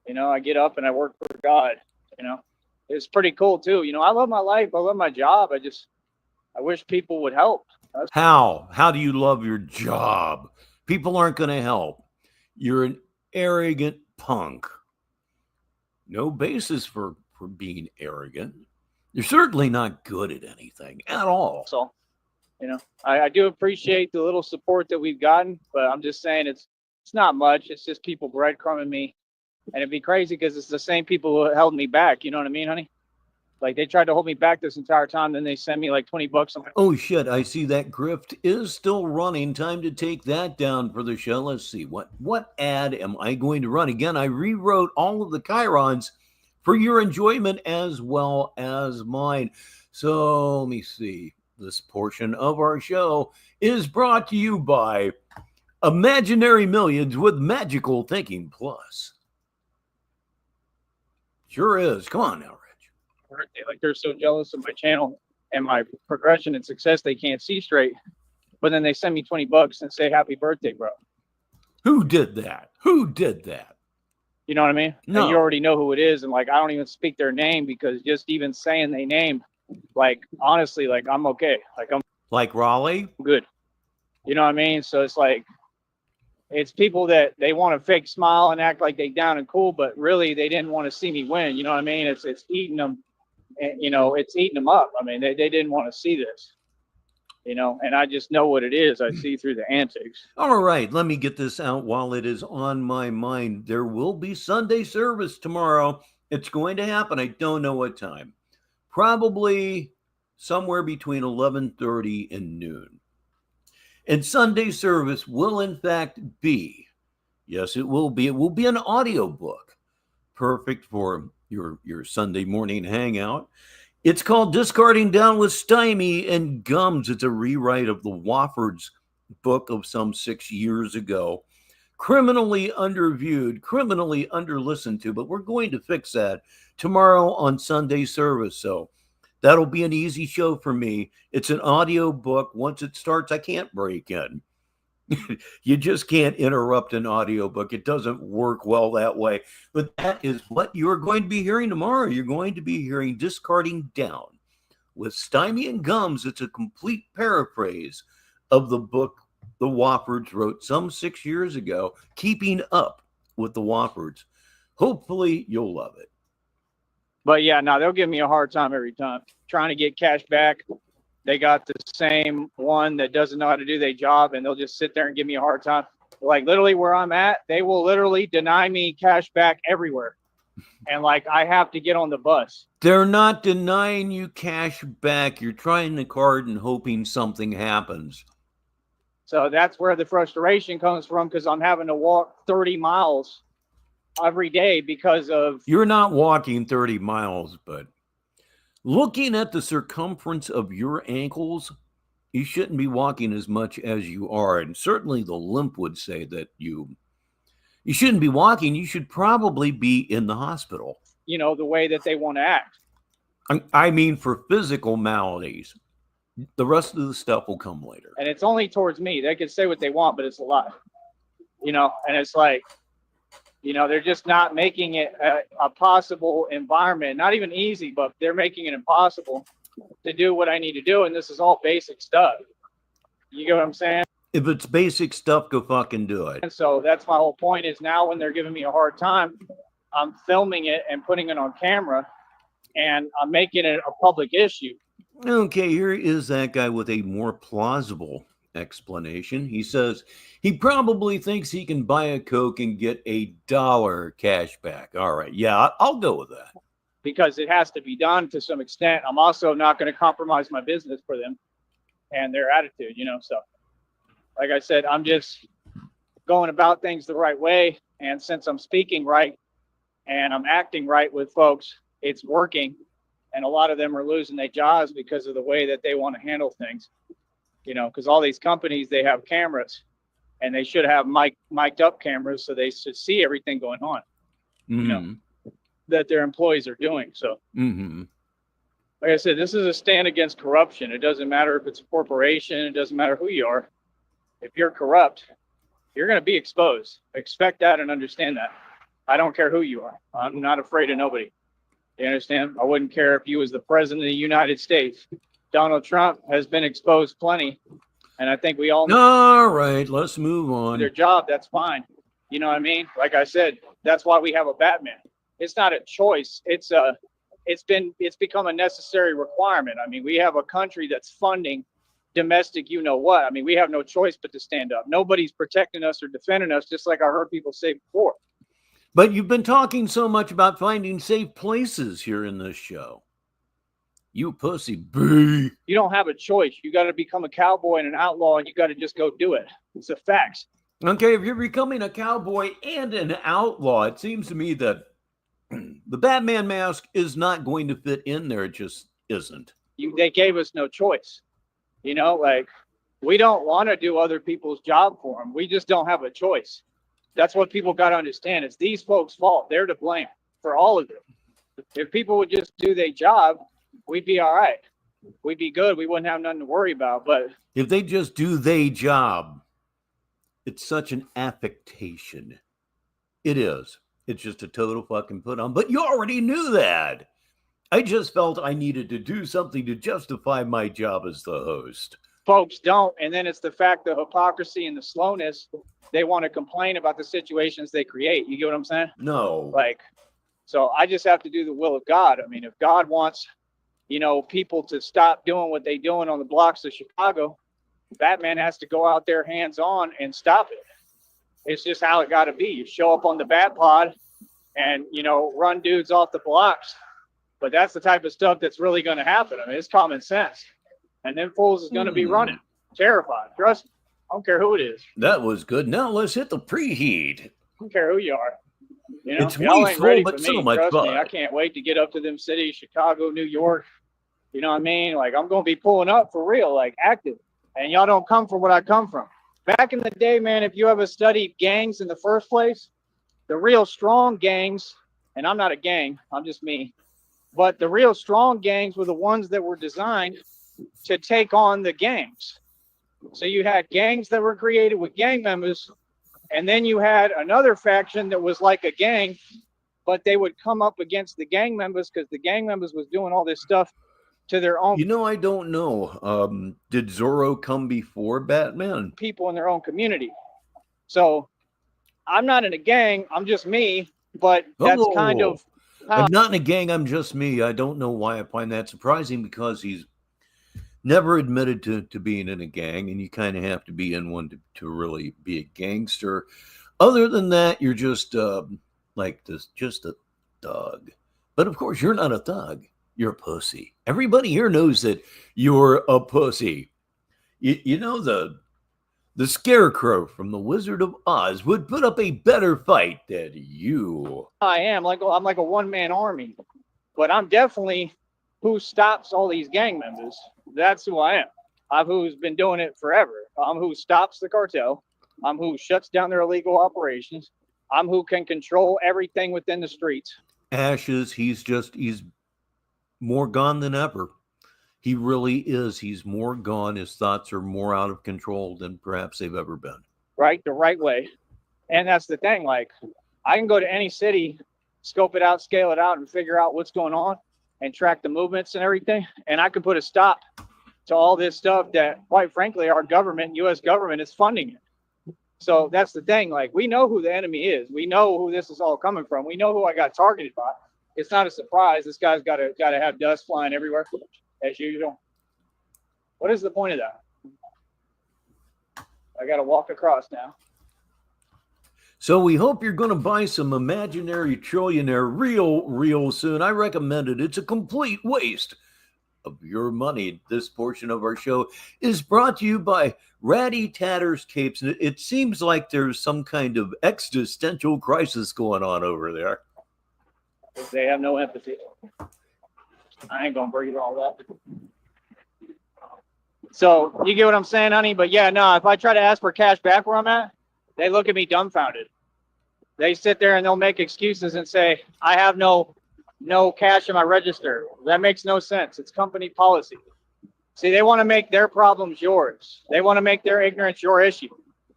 Speaker 6: You know, I get up and I work for God. You know, it's pretty cool too. You know, I love my life. I love my job. I wish people would help.
Speaker 1: How do you love your job? People aren't going to help. You're an arrogant punk. No basis for being arrogant. You're certainly not good at anything at all.
Speaker 6: So, you know, I do appreciate the little support that we've gotten, but I'm just saying it's not much. It's just people breadcrumbing me. And it'd be crazy because it's the same people who held me back. You know what I mean, honey? Like, they tried to hold me back this entire time. Then they sent me like $20. I'm like,
Speaker 1: oh, shit. I see that grift is still running. Time to take that down for the show. Let's see. What ad am I going to run? Again, I rewrote all of the chyrons for your enjoyment as well as mine. So let me see. This portion of our show is brought to you by Imaginary Millions with Magical Thinking Plus. Sure is. Come on now, Rich.
Speaker 6: like, they're so jealous of my channel and my progression and success, they can't see straight. But then they send me $20 and say, happy birthday, bro.
Speaker 1: Who did that? Who did that?
Speaker 6: You know what I mean?
Speaker 1: No.
Speaker 6: And you already know who it is. And like, I don't even speak their name because just even saying their name, like, honestly, like, I'm okay. Like, I'm
Speaker 1: like Raleigh?
Speaker 6: Good. You know what I mean? So it's like, it's people that they want to fake smile and act like they down and cool, but really they didn't want to see me win. You know what I mean? It's eating them, and, you know, it's eating them up. I mean, they didn't want to see this, you know, and I just know what it is. I see through the antics.
Speaker 1: All right, let me get this out while it is on my mind. There will be Sunday service tomorrow. It's going to happen. I don't know what time. Probably somewhere between 11:30 and noon. And Sunday service will, in fact, be, yes, it will be an audiobook, perfect for your Sunday morning hangout. It's called Discarding Down with Stymie and Gums. It's a rewrite of the Wofford's book of some 6 years ago. Criminally underviewed, criminally underlistened to, but we're going to fix that tomorrow on Sunday service. So that'll be an easy show for me. It's an audio book. Once it starts, I can't break in. You just can't interrupt an audiobook. It doesn't work well that way. But that is what you're going to be hearing tomorrow. You're going to be hearing Discarding Down with Stymie and Gums. It's a complete paraphrase of the book the Woffords wrote some 6 years ago, Keeping Up with the Woffords. Hopefully you'll love it.
Speaker 6: But yeah, no, they'll give me a hard time every time. Trying to get cash back. They got the same one that doesn't know how to do their job, and they'll just sit there and give me a hard time. Like, literally where I'm at, they will literally deny me cash back everywhere. And like, I have to get on the bus.
Speaker 1: They're not denying you cash back. You're trying the card and hoping something happens.
Speaker 6: So that's where the frustration comes from, because I'm having to walk 30 miles every day because of...
Speaker 1: You're not walking 30 miles, but looking at the circumference of your ankles, you shouldn't be walking as much as you are. And certainly the limp would say that you shouldn't be walking. You should probably be in the hospital.
Speaker 6: You know, the way that they want to act.
Speaker 1: I mean, for physical maladies. The rest of the stuff will come later.
Speaker 6: And it's only towards me. They can say what they want, but it's a lie. You know, and it's like, you know, they're just not making it a possible environment. Not even easy, but they're making it impossible to do what I need to do. And this is all basic stuff. You get what I'm saying?
Speaker 1: If it's basic stuff, go fucking do it.
Speaker 6: And so that's my whole point, is now when they're giving me a hard time, I'm filming it and putting it on camera, and I'm making it a public issue.
Speaker 1: Okay, here is that guy with a more plausible explanation. He says he probably thinks he can buy a Coke and get $1 cash back. All right, yeah, I'll go with that.
Speaker 6: Because it has to be done to some extent. I'm also not going to compromise my business for them and their attitude, you know. So, like I said, I'm just going about things the right way. And since I'm speaking right and I'm acting right with folks, it's working. And a lot of them are losing their jobs because of the way that they want to handle things, you know, because all these companies, they have cameras, and they should have mic'd up cameras so they should see everything going on, you know, that their employees are doing. So, like I said, this is a stand against corruption. It doesn't matter if it's a corporation. It doesn't matter who you are. If you're corrupt, you're going to be exposed. Expect that and understand that. I don't care who you are. I'm not afraid of nobody. You understand? I wouldn't care if you was the president of the United States. Donald Trump has been exposed plenty, And I think we all know
Speaker 1: All right, let's move on.
Speaker 6: their job. That's fine. You know what I mean? Like I said, that's why we have a Batman. It's not a choice. It's become a necessary requirement. I mean, we have a country that's funding domestic, you know what? I mean, we have no choice but to stand up. Nobody's protecting us or defending us, just like I heard people say before.
Speaker 1: But you've been talking so much about finding safe places here in this show. You pussy bee.
Speaker 6: You don't have a choice. You got to become a cowboy and an outlaw, and you got to just go do it. It's a fact.
Speaker 1: Okay, if you're becoming a cowboy and an outlaw, it seems to me that the Batman mask is not going to fit in there. It just isn't.
Speaker 6: They gave us no choice. You know, like, we don't want to do other people's job for them. We just don't have a choice. That's what people got to understand. It's these folks' fault. They're to blame for all of it. If people would just do their job, we'd be all right. We'd be good. We wouldn't have nothing to worry about. But
Speaker 1: if they just do their job, it's such an affectation. It is. It's just a total fucking put on. But you already knew that. I just felt I needed to do something to justify my job as the host.
Speaker 6: Folks don't. And then it's the fact of hypocrisy and the slowness. They want to complain about the situations they create. You get what I'm saying?
Speaker 1: No.
Speaker 6: Like, so I just have to do the will of God. I mean, if God wants, you know, people to stop doing what they're doing on the blocks of Chicago, Batman has to go out there hands on and stop it. It's just how it got to be. You show up on the Bat Pod and, you know, run dudes off the blocks. But that's the type of stuff that's really going to happen. I mean, it's common sense. And then fools is going to be running. Terrified. Trust me. I don't care who it is.
Speaker 1: That was good. Now let's hit the preheat.
Speaker 6: I don't care who you are. You know,
Speaker 1: It's
Speaker 6: y'all ain't ready
Speaker 1: wasteful, but
Speaker 6: for
Speaker 1: so
Speaker 6: me.
Speaker 1: much
Speaker 6: Trust
Speaker 1: fun.
Speaker 6: me, I can't wait to get up to them cities, Chicago, New York. You know what I mean? Like, I'm going to be pulling up for real, like active. And y'all don't come from what I come from. Back in the day, man, if you ever studied gangs in the first place, the real strong gangs, and I'm not a gang, I'm just me, but the real strong gangs were the ones that were designed to take on the gangs. So you had gangs that were created with gang members, and then you had another faction that was like a gang, but they would come up against the gang members because the gang members was doing all this stuff to their own
Speaker 1: You know, I don't know. Did Zorro come before Batman?
Speaker 6: people in their own community. So I'm not in a gang, I'm just me, but that's kind of how
Speaker 1: I'm not in a gang, I'm just me. I don't know why I find that surprising because he's never admitted to being in a gang, and you kind of have to be in one to really be a gangster. Other than that, you're just like this, just a thug. But of course, you're not a thug. You're a pussy. Everybody here knows that you're a pussy. You know, the Scarecrow from The Wizard of Oz would put up a better fight than you.
Speaker 6: I am. Like, I'm like a one-man army, but I'm definitely who stops all these gang members. That's who I am. I'm who's been doing it forever. I'm who stops the cartel. I'm who shuts down their illegal operations. I'm who can control everything within the streets.
Speaker 1: Ashes, he's more gone than ever. He really is. He's more gone. His thoughts are more out of control than perhaps they've ever been.
Speaker 6: Right? The right way. And that's the thing. Like, I can go to any city, scope it out, scale it out, and figure out what's going on and track the movements and everything. And I can put a stop to all this stuff that, quite frankly, our government, U.S. government, is funding it. So that's the thing. Like, we know who the enemy is. We know who this is all coming from. We know who I got targeted by. It's not a surprise. This guy's got to have dust flying everywhere, as usual. What is the point of that? I got to walk across now.
Speaker 1: So we hope you're going to buy some imaginary trillionaire real soon. I recommend it. It's a complete waste of your money. This portion of our show is brought to you by Ratty Tatters Capes. And it seems like there's some kind of existential crisis going on over there.
Speaker 6: They have no empathy. I ain't going to breathe all that. So you get what I'm saying, honey? But yeah, no, if I try to ask for cash back where I'm at, they look at me dumbfounded. They sit there and they'll make excuses and say, I have no cash in my register. That makes no sense. It's company policy. See, they want to make their problems yours. They want to make their ignorance your issue.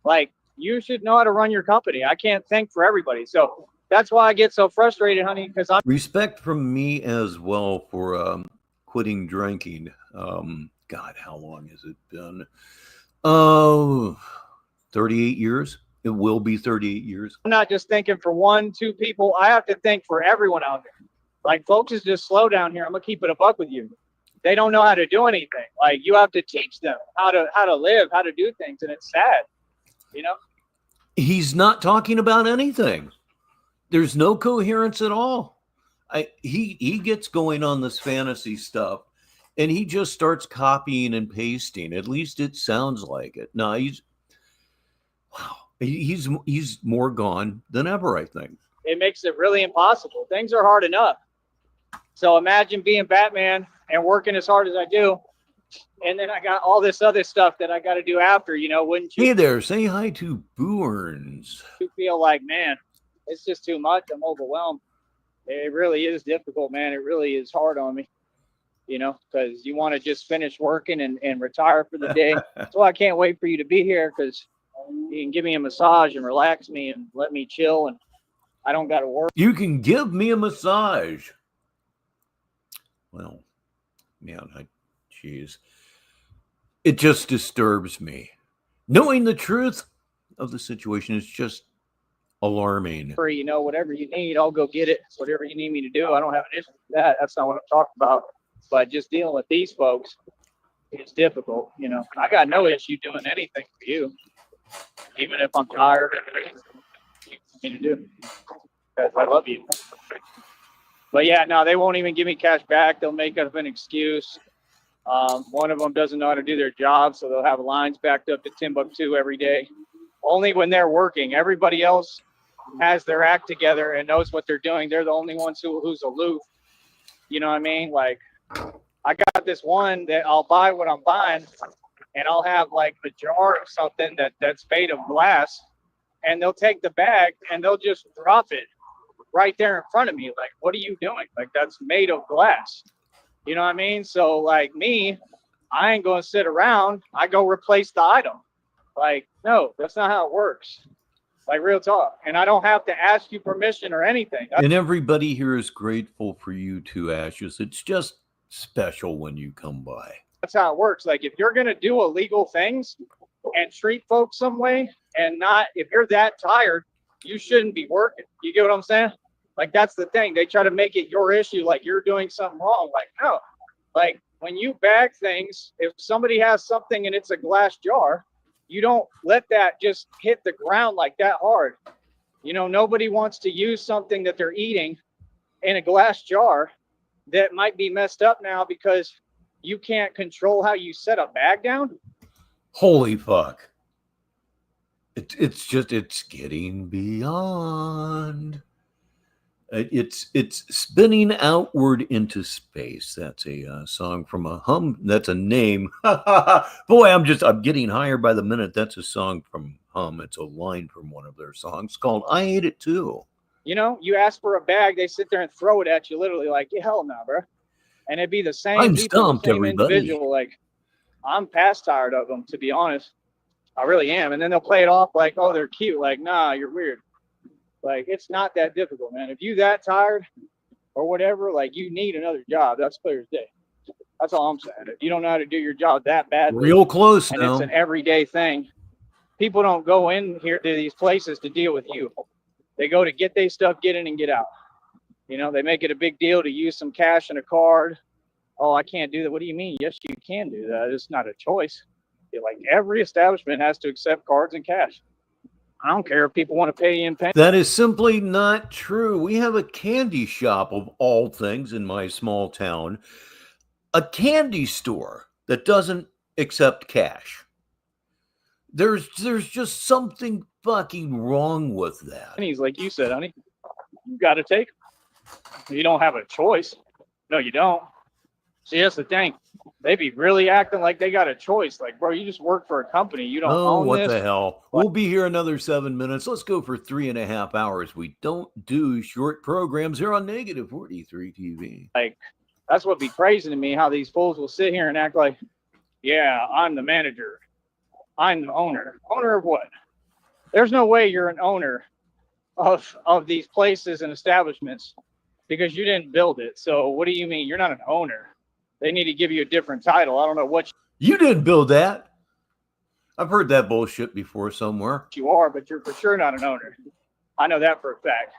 Speaker 6: Like, you should know how to run your company. I can't think for everybody. So that's why I get so frustrated, honey, because I'm...
Speaker 1: Respect from me as well for quitting drinking. God, how long has it been? Oh, 38 years. It will be 38 years.
Speaker 6: I'm not just thinking for 1, 2 people. I have to think for everyone out there. Like, folks, is just slow down here. I'm gonna keep it a buck with you. They don't know how to do anything. Like, you have to teach them how to live, how to do things, and it's sad, you know.
Speaker 1: He's not talking about anything. There's no coherence at all. He gets going on this fantasy stuff, and he just starts copying and pasting. At least it sounds like it. No, he's more gone than ever, I think.
Speaker 6: It makes it really impossible. Things are hard enough. So imagine being Batman and working as hard as I do, and then I got all this other stuff that I got to do after, you know. Wouldn't you?
Speaker 1: Hey there, say hi to Boorns.
Speaker 6: You feel like, man, it's just too much. I'm overwhelmed. It really is difficult, man. It really is hard on me, you know, because you want to just finish working and retire for the day. So I can't wait for you to be here, because you can give me a massage and relax me and let me chill, and I don't got to work.
Speaker 1: You can give me a massage. Well, man, geez. It just disturbs me. Knowing the truth of the situation is just alarming.
Speaker 6: You know, whatever you need, I'll go get it. Whatever you need me to do, I don't have an issue with that. That's not what I'm talking about. But just dealing with these folks, it's difficult. You know, I got no issue doing anything for you, even if I'm tired. You need to do, because I love you. But yeah, no, they won't even give me cash back. They'll make up an excuse. One of them doesn't know how to do their job, so they'll have lines backed up to Timbuktu every day. Only when they're working. Everybody else has their act together and knows what they're doing. They're the only ones who's aloof. You know what I mean? Like, I got this one that I'll buy what I'm buying, and I'll have like a jar of something that's made of glass, and they'll take the bag and they'll just drop it right there in front of me. Like, what are you doing? Like, that's made of glass. You know what I mean? So like me, I ain't going to sit around. I go replace the item. Like, no, that's not how it works. Like, real talk. And I don't have to ask you permission or anything.
Speaker 1: And everybody here is grateful for you too, Ashes. It's just special when you come by.
Speaker 6: That's how it works. Like, if you're going to do illegal things and treat folks some way, and not, if you're that tired, you shouldn't be working. You get what I'm saying? Like, that's the thing. They try to make it your issue, like you're doing something wrong. Like, no. Like, when you bag things, if somebody has something and it's a glass jar, you don't let that just hit the ground like that hard. You know, nobody wants to use something that they're eating in a glass jar that might be messed up now because you can't control how you set a bag down.
Speaker 1: Holy fuck. It's getting beyond. It's spinning outward into space. That's a song from a Hum. That's a name. Boy, I'm getting higher by the minute. That's a song from Hum. It's a line from one of their songs called "I Ate It Too."
Speaker 6: You know, you ask for a bag, they sit there and throw it at you, literally like, yeah, hell no, bro. And it'd be the same.
Speaker 1: I'm
Speaker 6: people,
Speaker 1: stumped,
Speaker 6: the same
Speaker 1: everybody.
Speaker 6: Individual. Like, I'm past tired of them, to be honest. I really am. And then they'll play it off like, oh, they're cute. Like, nah, you're weird. Like, it's not that difficult, man. If you that tired or whatever, like, you need another job. That's clear as day. That's all I'm saying. If you don't know how to do your job that badly,
Speaker 1: Real close
Speaker 6: and
Speaker 1: now.
Speaker 6: it's an everyday thing, people don't go in here to these places to deal with you. They go to get their stuff, get in and get out. You know, they make it a big deal to use some cash and a card. Oh, I can't do that. What do you mean? Yes, you can do that. It's not a choice. Like, every establishment has to accept cards and cash. I don't care if people want to pay you in pennies.
Speaker 1: That is simply not true. We have a candy shop of all things in my small town. A candy store that doesn't accept cash. There's just something fucking wrong with that.
Speaker 6: Pennies, like you said, honey, you got to take them. You don't have a choice. No, you don't. See, that's the thing. They be really acting like they got a choice. Like, bro, you just work for a company. You don't own
Speaker 1: what
Speaker 6: this.
Speaker 1: The hell? We'll be here another 7 minutes. Let's go for 3.5 hours. We don't do short programs here on Negative 43 TV.
Speaker 6: Like, that's what be crazy to me, how these fools will sit here and act like, yeah, I'm the manager. I'm the owner. Owner of what? There's no way you're an owner of these places and establishments because you didn't build it. So what do you mean? You're not an owner. They need to give you a different title. I don't know what.
Speaker 1: You didn't build that. I've heard that bullshit before somewhere.
Speaker 6: You are, but you're for sure not an owner. I know that for a fact.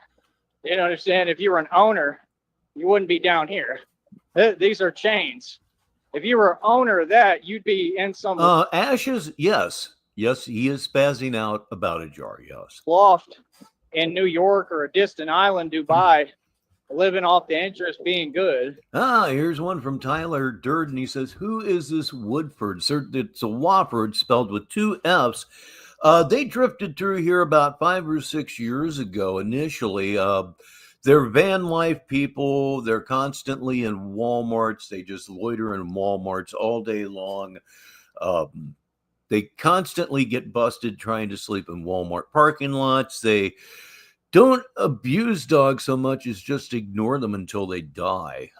Speaker 6: You don't understand? If you were an owner, you wouldn't be down here. These are chains. If you were an owner of that, you'd be in some
Speaker 1: Ashes, yes. Yes, he is spazzing out about a jar, yes.
Speaker 6: loft in New York or a distant island, Dubai, living off the interest being good.
Speaker 1: Here's one from Tyler Durden. He says, who is this Woodford? It's a Wofford spelled with 2 F's. They drifted through here about 5 or 6 years ago initially. They're van life people. They're constantly in Walmarts. They just loiter in Walmarts all day long. They constantly get busted trying to sleep in Walmart parking lots. They don't abuse dogs so much as just ignore them until they die.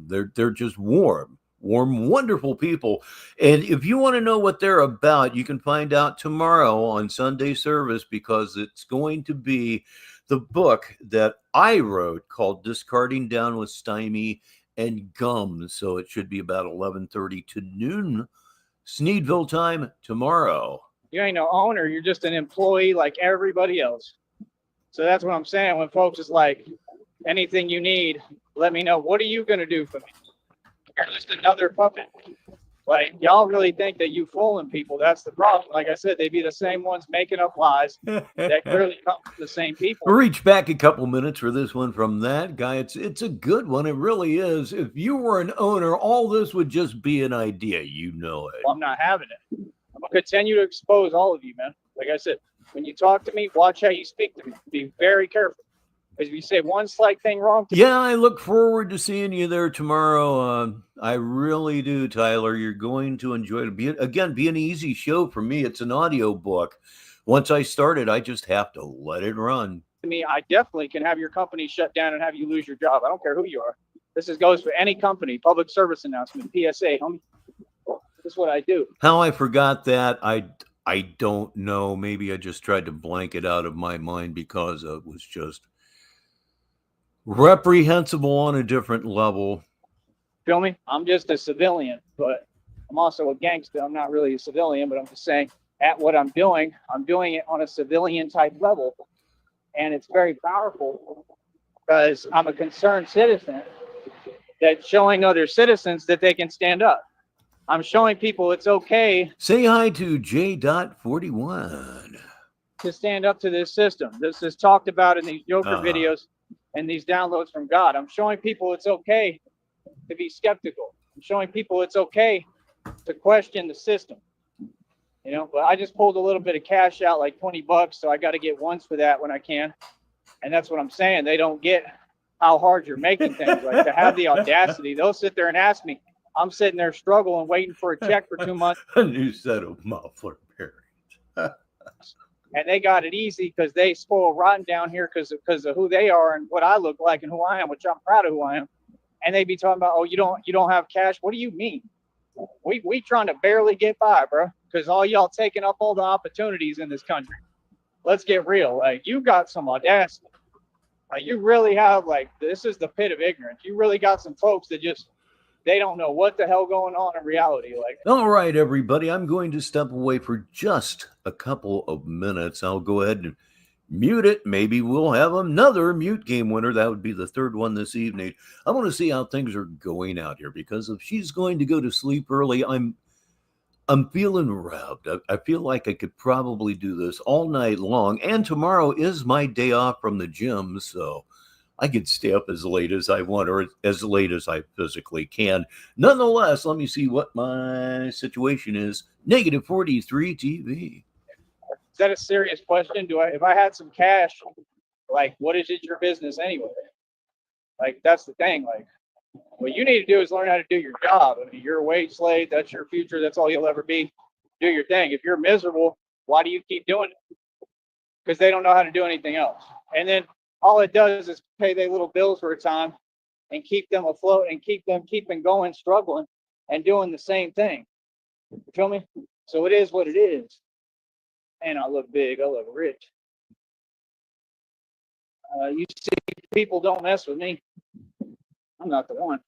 Speaker 1: They're just warm, wonderful people. And if you want to know what they're about, you can find out tomorrow on Sunday service, because it's going to be the book that I wrote called Discarding Down with Stymie and Gum. So it should be about 11:30 to noon Sneedville time tomorrow.
Speaker 6: You ain't no owner. You're just an employee like everybody else. So that's what I'm saying when folks is like, anything you need, let me know. What are you going to do for me? You're just another puppet. Like, y'all really think that you fooling people. That's the problem. Like I said, they be the same ones making up lies that clearly come from the same people.
Speaker 1: We'll reach back a couple minutes for this one from that guy. It's a good one. It really is. If you were an owner, all this would just be an idea. You know it.
Speaker 6: Well, I'm not having it. I'm going to continue to expose all of you, man. Like I said, when you talk to me, watch how you speak to me. Be very careful. Because if you say one slight thing wrong.
Speaker 1: Yeah, I look forward to seeing you there tomorrow. I really do, Tyler. You're going to enjoy it. Be an easy show for me. It's an audio book. Once I start it, I just have to let it run.
Speaker 6: To me, I definitely can have your company shut down and have you lose your job. I don't care who you are. This goes for any company. Public service announcement, PSA. Homie, this is what I do.
Speaker 1: How I forgot that, I don't know. Maybe I just tried to blank it out of my mind because it was just reprehensible on a different level.
Speaker 6: Feel me? I'm just a civilian, but I'm also a gangster. I'm not really a civilian, but I'm just saying at what I'm doing it on a civilian type level. And it's very powerful because I'm a concerned citizen that's showing other citizens that they can stand up. I'm showing people it's okay.
Speaker 1: Say hi to J.41.
Speaker 6: To stand up to this system. This is talked about in these Joker videos and these downloads from God. I'm showing people it's okay to be skeptical. I'm showing people it's okay to question the system. You know, but I just pulled a little bit of cash out, like $20, so I got to get ones for that when I can. And that's what I'm saying. They don't get how hard you're making things. Like, to have the audacity, they'll sit there and ask me. I'm sitting there struggling, waiting for a check for 2 months.
Speaker 1: A new set of muffler bearings.
Speaker 6: And they got it easy because they spoil rotten down here because of who they are and what I look like and who I am, which I'm proud of who I am. And they be talking about, oh, you don't have cash. What do you mean? We trying to barely get by, bro, because all y'all taking up all the opportunities in this country. Let's get real. Like, you got some audacity. Like, you really have, like, this is the pit of ignorance. You really got some folks that just, they don't know what the hell going on in reality. Like,
Speaker 1: all right, everybody, I'm going to step away for just a couple of minutes. I'll go ahead and mute it. Maybe we'll have another mute game winner. That would be the third one this evening. I want to see how things are going out here, because if she's going to go to sleep early, I'm feeling revved. I feel like I could probably do this all night long. And tomorrow is my day off from the gym, so I could stay up as late as I want, or as late as I physically can. Nonetheless, let me see what my situation is. Negative 43 TV.
Speaker 6: Is that a serious question? If I had some cash, like, what is it your business anyway? Like, that's the thing. Like, what you need to do is learn how to do your job. I mean, you're a wage slave. That's your future. That's all you'll ever be. Do your thing. If you're miserable, why do you keep doing it? Because they don't know how to do anything else. And then all it does is pay their little bills for a time and keep them afloat and keep them keeping going, struggling, and doing the same thing. You feel me? So it is what it is. And I look big. I look rich. You see, people don't mess with me. I'm not the one.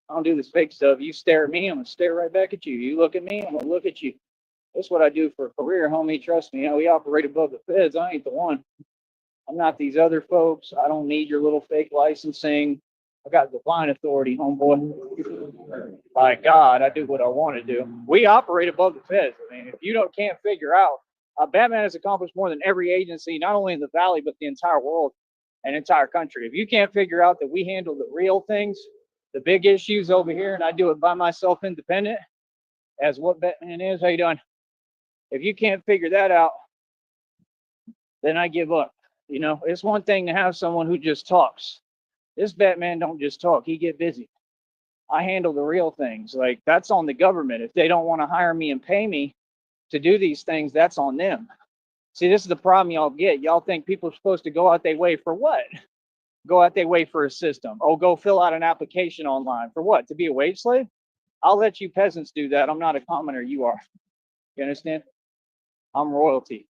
Speaker 6: I don't do this fake stuff. You stare at me, I'm going to stare right back at you. You look at me, I'm going to look at you. That's what I do for a career, homie. Trust me. You know, we operate above the feds. I ain't the one. I'm not these other folks. I don't need your little fake licensing. I got divine authority, homeboy. By God, I do what I want to do. We operate above the feds. I mean, if you can't figure out, Batman has accomplished more than every agency, not only in the Valley, but the entire world and entire country. If you can't figure out that we handle the real things, the big issues over here, and I do it by myself independent, as what Batman is, how you doing? If you can't figure that out, then I give up. You know, it's one thing to have someone who just talks. This Batman don't just talk, he get busy. I handle the real things. Like, that's on the government. If they don't want to hire me and pay me to do these things, that's on them. See, this is the problem y'all get. Y'all think people are supposed to go out their way for what? Go out their way for a system. Oh, go fill out an application online. For what? To be a wage slave? I'll let you peasants do that. I'm not a commoner. You are. You understand? I'm royalty.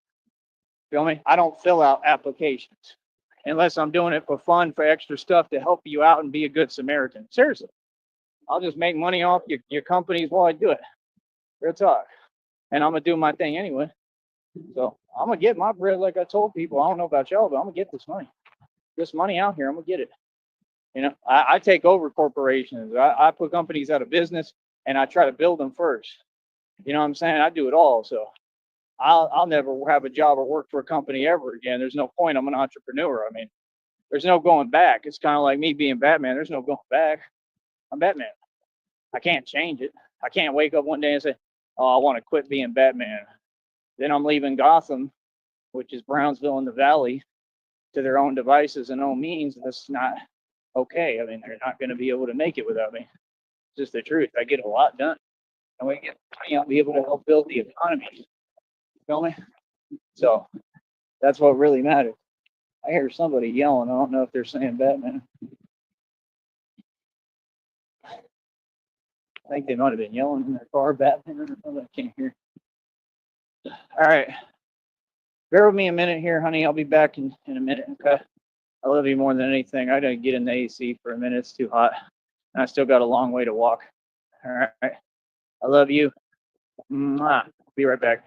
Speaker 6: Feel me? I don't fill out applications unless I'm doing it for fun, for extra stuff to help you out and be a good Samaritan. Seriously. I'll just make money off your companies while I do it. Real talk. And I'm going to do my thing anyway. So I'm going to get my bread like I told people. I don't know about y'all, but I'm going to get this money. This money out here, I'm going to get it. You know, I take over corporations. I put companies out of business, and I try to build them first. You know what I'm saying? I do it all. So I'll never have a job or work for a company ever again. There's no point. I'm an entrepreneur. I mean, there's no going back. It's kind of like me being Batman. There's no going back. I'm Batman. I can't change it. I can't wake up one day and say, oh, I want to quit being Batman. Then I'm leaving Gotham, which is Brownsville in the Valley, to their own devices and own means. That's not okay. I mean, they're not going to be able to make it without me. It's just the truth. I get a lot done. And we get money, I'll be able to help build the economy. You feel me? So that's what really matters. I hear somebody yelling. I don't know if they're saying Batman. I think they might have been yelling in their car, Batman or something. I can't hear. All right. Bear with me a minute here, honey. I'll be back in a minute, okay? I love you more than anything. I gotta get in the AC for a minute. It's too hot. And I still got a long way to walk. All right. I love you. Mwah. Be right back.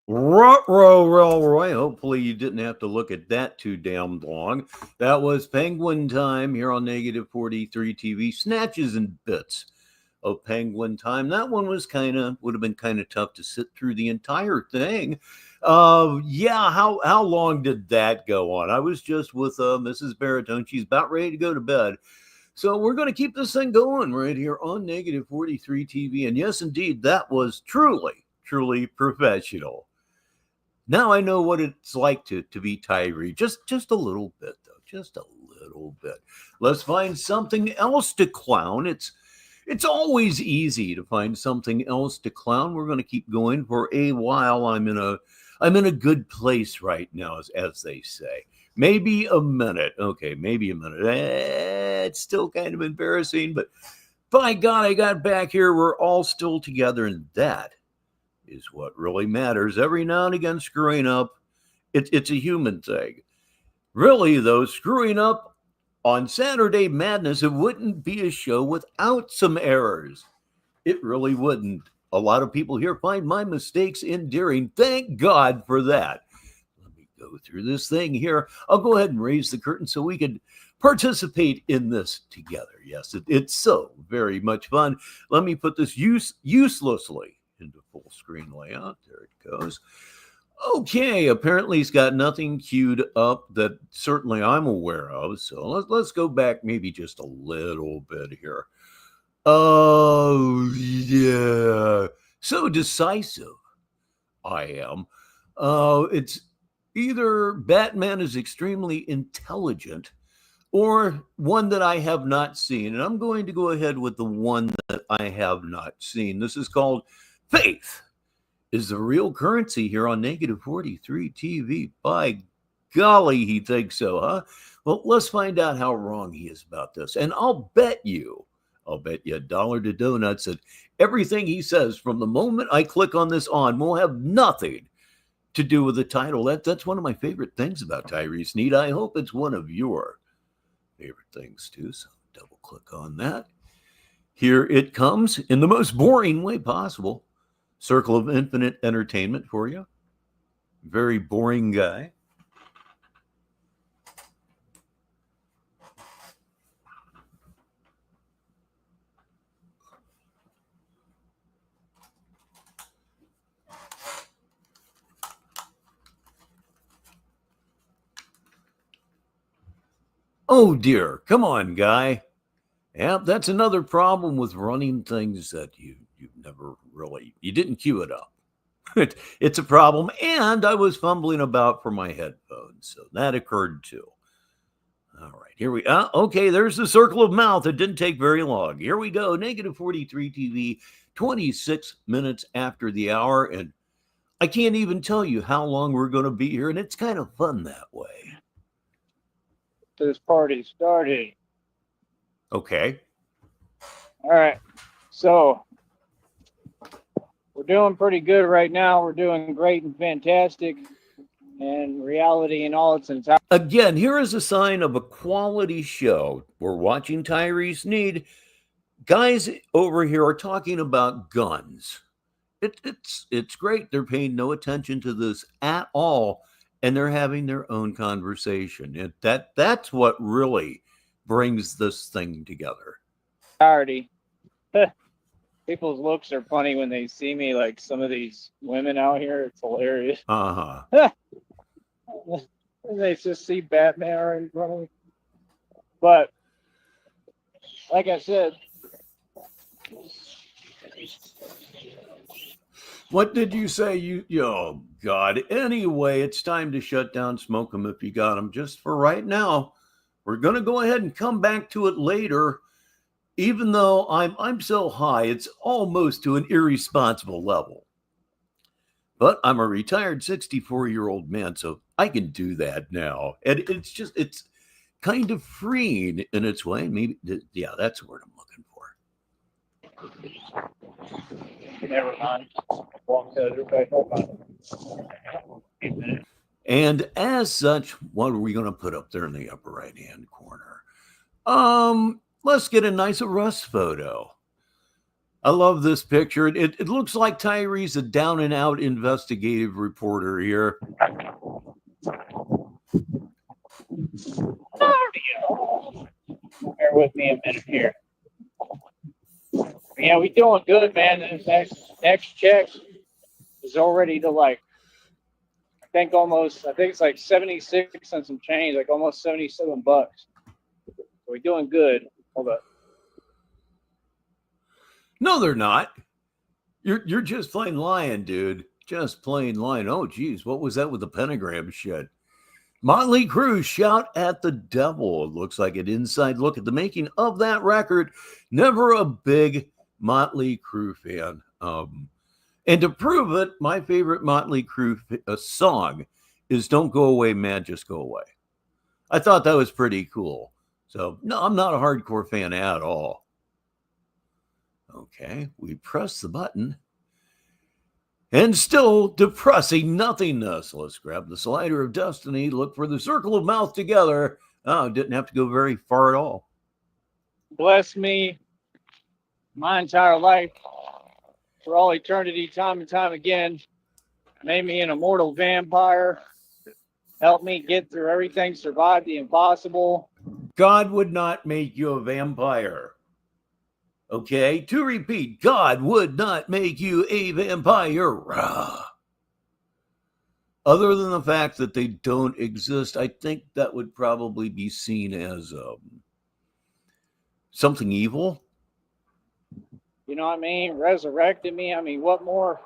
Speaker 1: Roy. Hopefully you didn't have to look at that too damn long. That was Penguin Time here on Negative 43 TV. Snatches and bits of Penguin Time. That one was would have been kind of tough to sit through the entire thing. Yeah, how long did that go on? I was just with Mrs. Baritone. She's about ready to go to bed. So we're going to keep this thing going right here on Negative 43 TV. And yes, indeed, that was truly professional. Now I know what it's like to be Tyree. Just a little bit, though. Just a little bit. Let's find something else to clown. It's always easy to find something else to clown. We're going to keep going for a while. I'm in a good place right now, as they say. Maybe a minute. Okay, maybe a minute. It's still kind of embarrassing, but By God, I got back here. We're all still together, and that is what really matters. Every now and again, screwing up, it's a human thing. Really, though, screwing up on Saturday Madness, it wouldn't be a show without some errors. It really wouldn't. A lot of people here find my mistakes endearing. Thank God for that. Let me go through this thing here. I'll go ahead and raise the curtain so we can participate in this together. Yes, it's so very much fun. Let me put this uselessly into full screen layout. There it goes. Okay, apparently he's got nothing queued up that certainly I'm aware of. So let's go back maybe just a little bit here. Oh, yeah. So decisive I am. It's either Batman is extremely intelligent or one that I have not seen. And I'm going to go ahead with the one that I have not seen. This is called Faith is the Real Currency here on Negative 43 TV. By golly, he thinks so, huh? Well, let's find out how wrong he is about this. And I'll bet you $1 to donuts that everything he says from the moment I click on this on will have nothing to do with the title. That's one of my favorite things about Tyrese Need. I hope it's one of your favorite things too. So double click on that. Here it comes in the most boring way possible. Circle of infinite entertainment for you. Very boring guy. Oh dear, come on, guy. Yeah, that's another problem with running things that you've never really, you didn't queue it up. It's a problem, and I was fumbling about for my headphones, so that occurred too. All right, here we go. Okay, there's the circle of mouth. It didn't take very long. Here we go, Negative 43 TV, 26 minutes after the hour, and I can't even tell you how long we're going to be here, and it's kind of fun that way.
Speaker 6: This party started.
Speaker 1: Okay.
Speaker 6: All right. So we're doing pretty good right now. We're doing great and fantastic. And reality in all its entirety.
Speaker 1: Again, here is a sign of a quality show. We're watching Tyrese Need. Guys over here are talking about guns. It's great. They're paying no attention to this at all. And they're having their own conversation. That's what really brings this thing together.
Speaker 6: People's looks are funny when they see me, like some of these women out here. It's hilarious.
Speaker 1: Uh-huh.
Speaker 6: They just see Batman right in front of me. But like I said,
Speaker 1: what did you say? Oh, God. Anyway, it's time to shut down Smoke 'em if you got 'em. Just for right now, we're going to go ahead and come back to it later. Even though I'm so high, it's almost to an irresponsible level. But I'm a retired 64-year-old man, so I can do that now. And it's kind of freeing in its way. Maybe, yeah, that's the word I'm looking for.
Speaker 6: Never mind.
Speaker 1: And as such, what are we going to put up there in the upper right-hand corner? Let's get a nice Russ photo. I love this picture. It looks like Tyrese, a down-and-out investigative reporter here.
Speaker 6: Bear with me a minute here. Yeah, we doing good, man. This next check is already to I think it's like 76 and some change, like almost $77. So we're doing good. Hold up.
Speaker 1: No, they're not. You're just plain lying, dude. Just plain lying. Oh, geez, what was that with the pentagram shit? Motley Crue, Shout at the Devil. It looks like an inside look at the making of that record. Never a big Motley Crue fan. And to prove it, my favorite Motley Crue song is Don't Go Away, Man, Just Go Away. I thought that was pretty cool. So, no, I'm not a hardcore fan at all. Okay, we press the button. And still depressing nothingness. Let's grab the slider of destiny, look for the circle of mouth together. Oh, didn't have to go very far at all.
Speaker 6: Bless me my entire life for all eternity, time and time again. Made me an immortal vampire. Helped me get through everything, survive the impossible.
Speaker 1: God would not make you a vampire. Okay, to repeat, God would not make you a vampire. Rah. Other than the fact that they don't exist, I think that would probably be seen as something evil.
Speaker 6: You know what I mean? Resurrected me. I mean, what more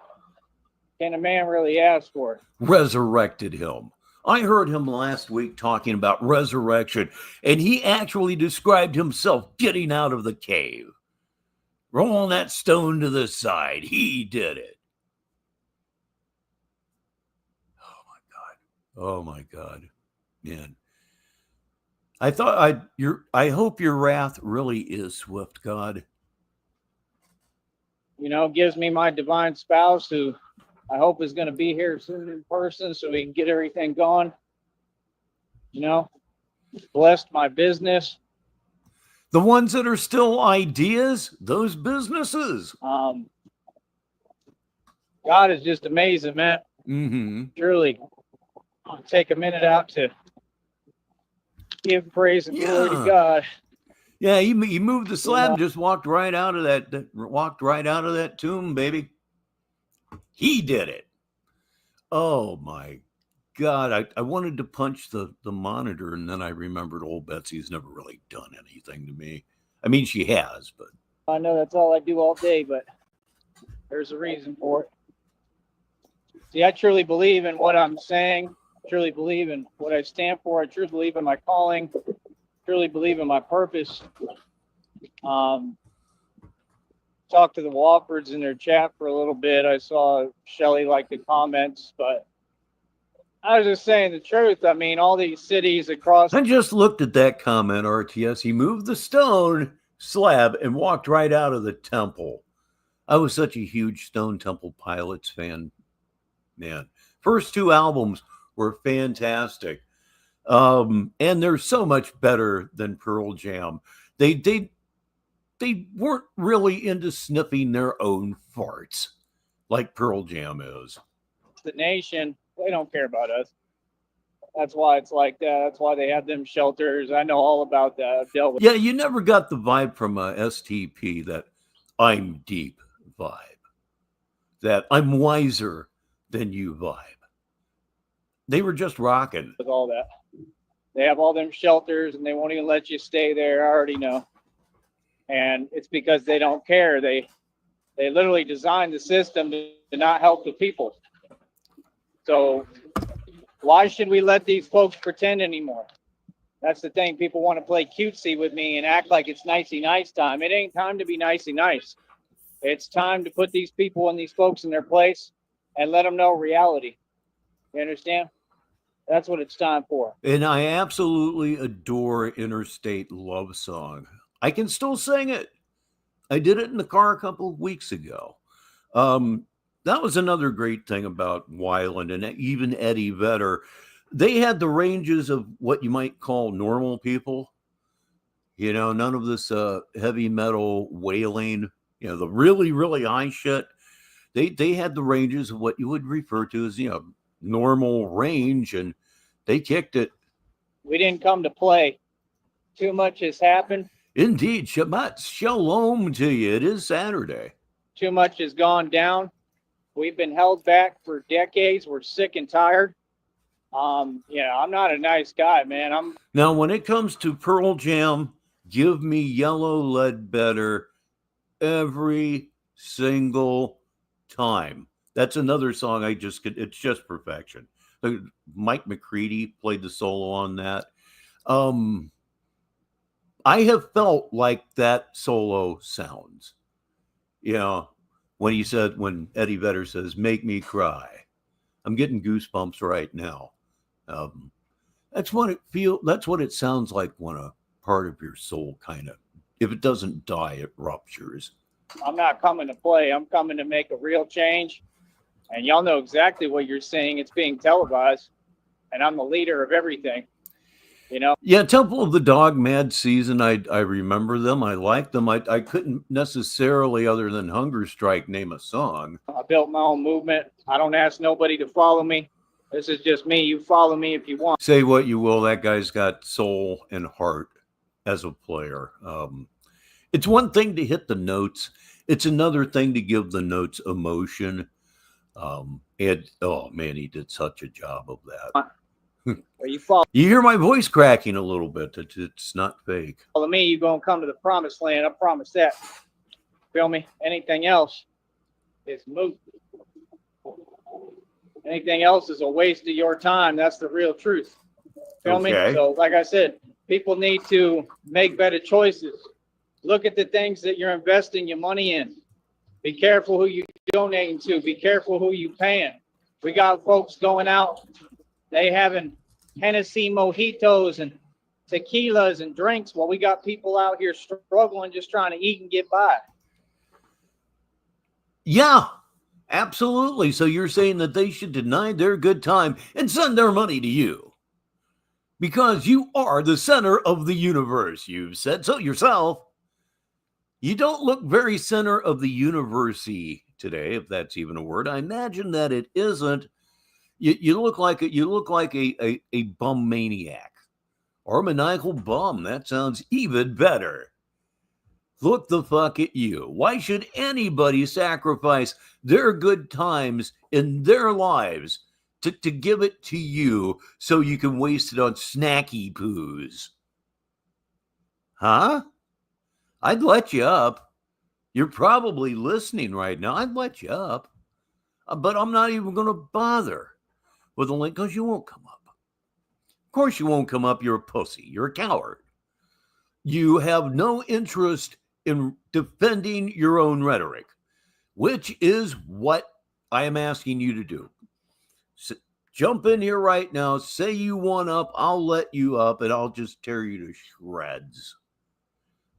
Speaker 6: can a man really ask for?
Speaker 1: Resurrected him. I heard him last week talking about resurrection, and he actually described himself getting out of the cave. Rolling that stone to the side. He did it. Oh my God. Man. I hope your wrath really is swift, God.
Speaker 6: You know, gives me my divine spouse who I hope is going to be here soon in person so we can get everything going. You know, blessed my business.
Speaker 1: The ones that are still ideas, those businesses.
Speaker 6: God is just amazing, man.
Speaker 1: Mm-hmm.
Speaker 6: Truly. I'll take a minute out to give praise and glory to God.
Speaker 1: Yeah, he moved the slab, just walked right out of that tomb, baby. He did it. Oh my God, I wanted to punch the monitor, and then I remembered old Betsy's never really done anything to me. I mean, she has, but
Speaker 6: I know that's all I do all day, but there's a reason for it. See, I truly believe in what I'm saying. I truly believe in what I stand for. I truly believe in my calling. I truly believe in my purpose. Talked to the Wofford's in their chat for a little bit. I saw Shelly like the comments, but I was just saying the truth. I mean, all these cities across.
Speaker 1: I just looked at that comment, RTS. He moved the stone slab and walked right out of the temple. I was such a huge Stone Temple Pilots fan. Man, first two albums were fantastic. And they're so much better than Pearl Jam. They weren't really into sniffing their own farts like Pearl Jam is.
Speaker 6: The nation, they don't care about us. That's why it's like that. That's why they have them shelters. I know all about that. I've dealt with.
Speaker 1: Yeah, you never got the vibe from STP that I'm deep vibe, that I'm wiser than you vibe. They were just rocking.
Speaker 6: With all that. They have all them shelters and they won't even let you stay there. I already know. And it's because they don't care. They literally designed the system to not help the people. So why should we let these folks pretend anymore? That's the thing. People want to play cutesy with me and act like it's nicey nice time. It ain't time to be nicey nice. It's time to put these people and these folks in their place and let them know reality. You understand? That's what it's time for.
Speaker 1: And I absolutely adore Interstate Love Song. I can still sing it. I did it in the car a couple of weeks ago. That was another great thing about Weiland and even Eddie Vedder. They had the ranges of what you might call normal people. You know, none of this heavy metal wailing, you know, the really, really high shit. They had the ranges of what you would refer to as, you know, normal range, and they kicked it.
Speaker 6: We didn't come to play. Too much has happened.
Speaker 1: Indeed. Shabbat shalom to you. It is Saturday.
Speaker 6: Too much has gone down. We've been held back for decades. We're sick and tired. Yeah, I'm not a nice guy, man.
Speaker 1: Now, when it comes to Pearl Jam, give me Yellow Ledbetter every single time. That's another song it's just perfection. Mike McCready played the solo on that. I have felt like that solo sounds. You know, when Eddie Vedder says, "Make me cry." I'm getting goosebumps right now. That's what it sounds like when a part of your soul kind of, if it doesn't die, it ruptures.
Speaker 6: I'm not coming to play. I'm coming to make a real change. And y'all know exactly what you're seeing. It's being televised. And I'm the leader of everything. You know?
Speaker 1: Yeah, Temple of the Dog, Mad Season. I remember them. I like them. I couldn't necessarily, other than Hunger Strike, name a song.
Speaker 6: I built my own movement. I don't ask nobody to follow me. This is just me. You follow me if you want.
Speaker 1: Say what you will, that guy's got soul and heart as a player. It's one thing to hit the notes. It's another thing to give the notes emotion. And oh man, he did such a job of that.
Speaker 6: You follow
Speaker 1: You hear my voice cracking a little bit. It's not fake.
Speaker 6: me, you're going to come to the promised land. I promise that. Feel me? Anything else is moot. Anything else is a waste of your time. That's the real truth. Feel me? So, like I said, people need to make better choices. Look at the things that you're investing your money in. Be careful who you're donating to. Be careful who you're paying. We got folks going out. They having Hennessy mojitos and tequilas and drinks while we got people out here struggling, just trying to eat and get by.
Speaker 1: Yeah, absolutely. So you're saying that they should deny their good time and send their money to you because you are the center of the universe. You've said so yourself. You don't look very center of the university today, if that's even a word. I imagine that it isn't. You look like a bum maniac or a maniacal bum. That sounds even better. Look the fuck at you. Why should anybody sacrifice their good times in their lives to give it to you so you can waste it on snacky poos? Huh? I'd let you up. You're probably listening right now. I'd let you up. But I'm not even going to bother with a link because you won't come up. Of course you won't come up. You're a pussy. You're a coward. You have no interest in defending your own rhetoric, which is what I am asking you to do. So jump in here right now. Say you want up. I'll let you up, and I'll just tear you to shreds.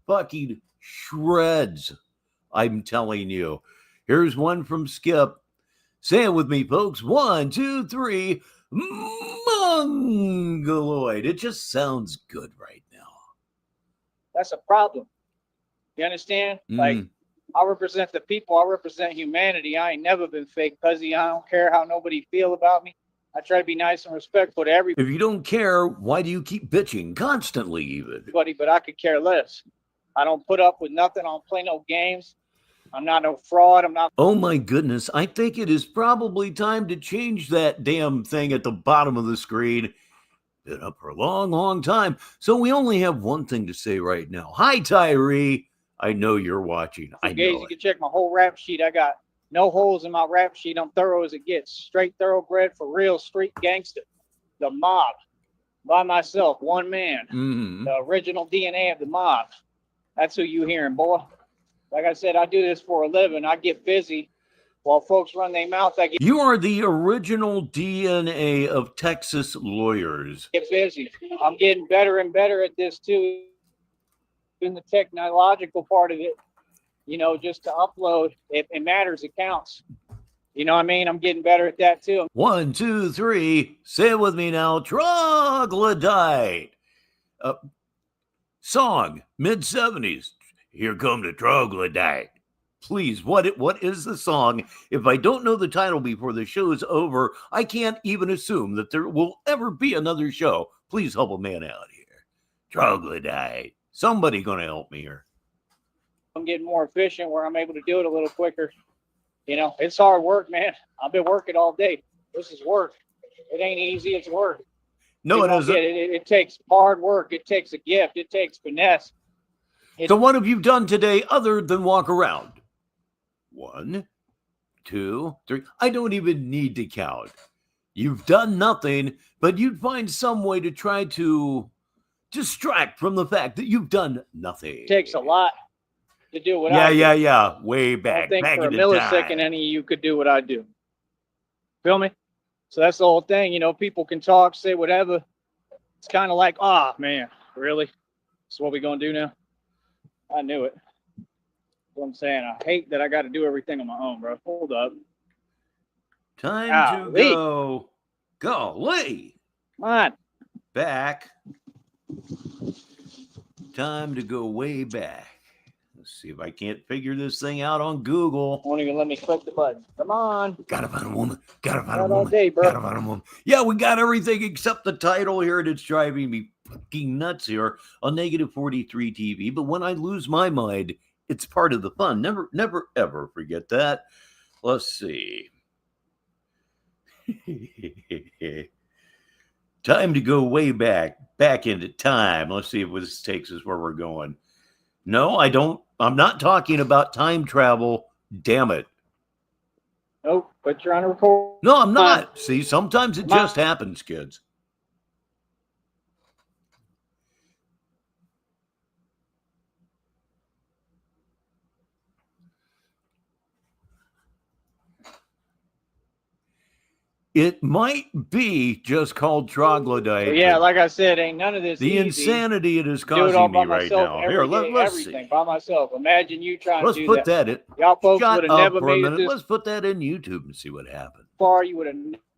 Speaker 1: Fucking shreds. I'm telling you. Here's one from Skip. Say it with me, folks. 1, 2, 3. Mongoloid. It just sounds good right now.
Speaker 6: That's a problem. You understand? Like, I represent the people. I represent humanity. I ain't never been fake, cuzzy. I don't care how nobody feel about me. I try to be nice and respectful to everybody.
Speaker 1: If you don't care, why do you keep bitching constantly even?
Speaker 6: But I could care less. I don't put up with nothing. I don't play no games. I'm not no fraud. I'm not.
Speaker 1: Oh my goodness. I think it is probably time to change that damn thing at the bottom of the screen. Been up for a long, long time. So we only have one thing to say right now. Hi, Tyree. I know you're watching. I know.
Speaker 6: You can check my whole rap sheet. I got no holes in my rap sheet. I'm thorough as it gets. Straight thoroughbred for real street gangster. The mob. By myself. One man. The original DNA of the mob. That's who you hearing, boy. Like I said, I do this for a living. I get busy while folks run their mouth.
Speaker 1: You are the original DNA of Texas lawyers.
Speaker 6: Get busy. I'm getting better and better at this too. In the technological part of it, you know, just to upload, it matters. It counts. You know what I mean? I'm getting better at that too.
Speaker 1: 1, 2, 3. Say it with me now. Troglodyte. Song, mid-70s. Here come the troglodyte. Please, what is the song? If I don't know the title before the show is over, I can't even assume that there will ever be another show. Please help a man out here. Troglodyte. Somebody gonna help me here.
Speaker 6: I'm getting more efficient where I'm able to do it a little quicker. You know, it's hard work, man. I've been working all day. This is work. It ain't easy. It's work.
Speaker 1: No, it isn't.
Speaker 6: It takes hard work. It takes a gift. It takes finesse.
Speaker 1: So what have you done today other than walk around? 1, 2, 3. I don't even need to count. You've done nothing, but you'd find some way to try to distract from the fact that you've done nothing.
Speaker 6: It takes a lot to do what I do.
Speaker 1: Yeah. Way back.
Speaker 6: I don't think
Speaker 1: back
Speaker 6: for a
Speaker 1: in the
Speaker 6: millisecond
Speaker 1: time.
Speaker 6: any of you could do what I do. Feel me? So that's the whole thing. You know, people can talk, say whatever. It's kind of like, man, really? That's what we gonna do now? I knew it. what I'm saying. I hate that I got to do everything on my own, bro. Hold up.
Speaker 1: Time to go. Golly.
Speaker 6: Come on.
Speaker 1: Back. Time to go way back. Let's see if I can't figure this thing out on Google.
Speaker 6: Won't even let me click the button. Come on.
Speaker 1: Gotta find a woman. Gotta find a
Speaker 6: Not
Speaker 1: woman.
Speaker 6: all day, bro.
Speaker 1: Gotta find a woman. Yeah, we got everything except the title here, and it's driving me fucking nuts here on negative 43 TV. But when I lose my mind, it's part of the fun. Never, ever forget that. Let's see. Time to go way back into time. Let's see if this takes us where we're going. No, I don't. I'm not talking about time travel. Damn it.
Speaker 6: Nope, but you're on a record.
Speaker 1: No, I'm not. See, sometimes it just happens, kids. It might be just called troglodyte.
Speaker 6: But yeah, like I said, ain't none of this
Speaker 1: the
Speaker 6: easy.
Speaker 1: insanity it is
Speaker 6: Do it all
Speaker 1: causing
Speaker 6: by
Speaker 1: me right
Speaker 6: myself
Speaker 1: now.
Speaker 6: every
Speaker 1: Here,
Speaker 6: day,
Speaker 1: let's
Speaker 6: everything
Speaker 1: see.
Speaker 6: by myself. Imagine you trying
Speaker 1: Let's
Speaker 6: to do
Speaker 1: put
Speaker 6: that.
Speaker 1: that in.
Speaker 6: Y'all folks
Speaker 1: Shut
Speaker 6: would have
Speaker 1: up
Speaker 6: never
Speaker 1: for a
Speaker 6: made it
Speaker 1: minute.
Speaker 6: this
Speaker 1: Let's put that in YouTube and see what happens.
Speaker 6: far. You would have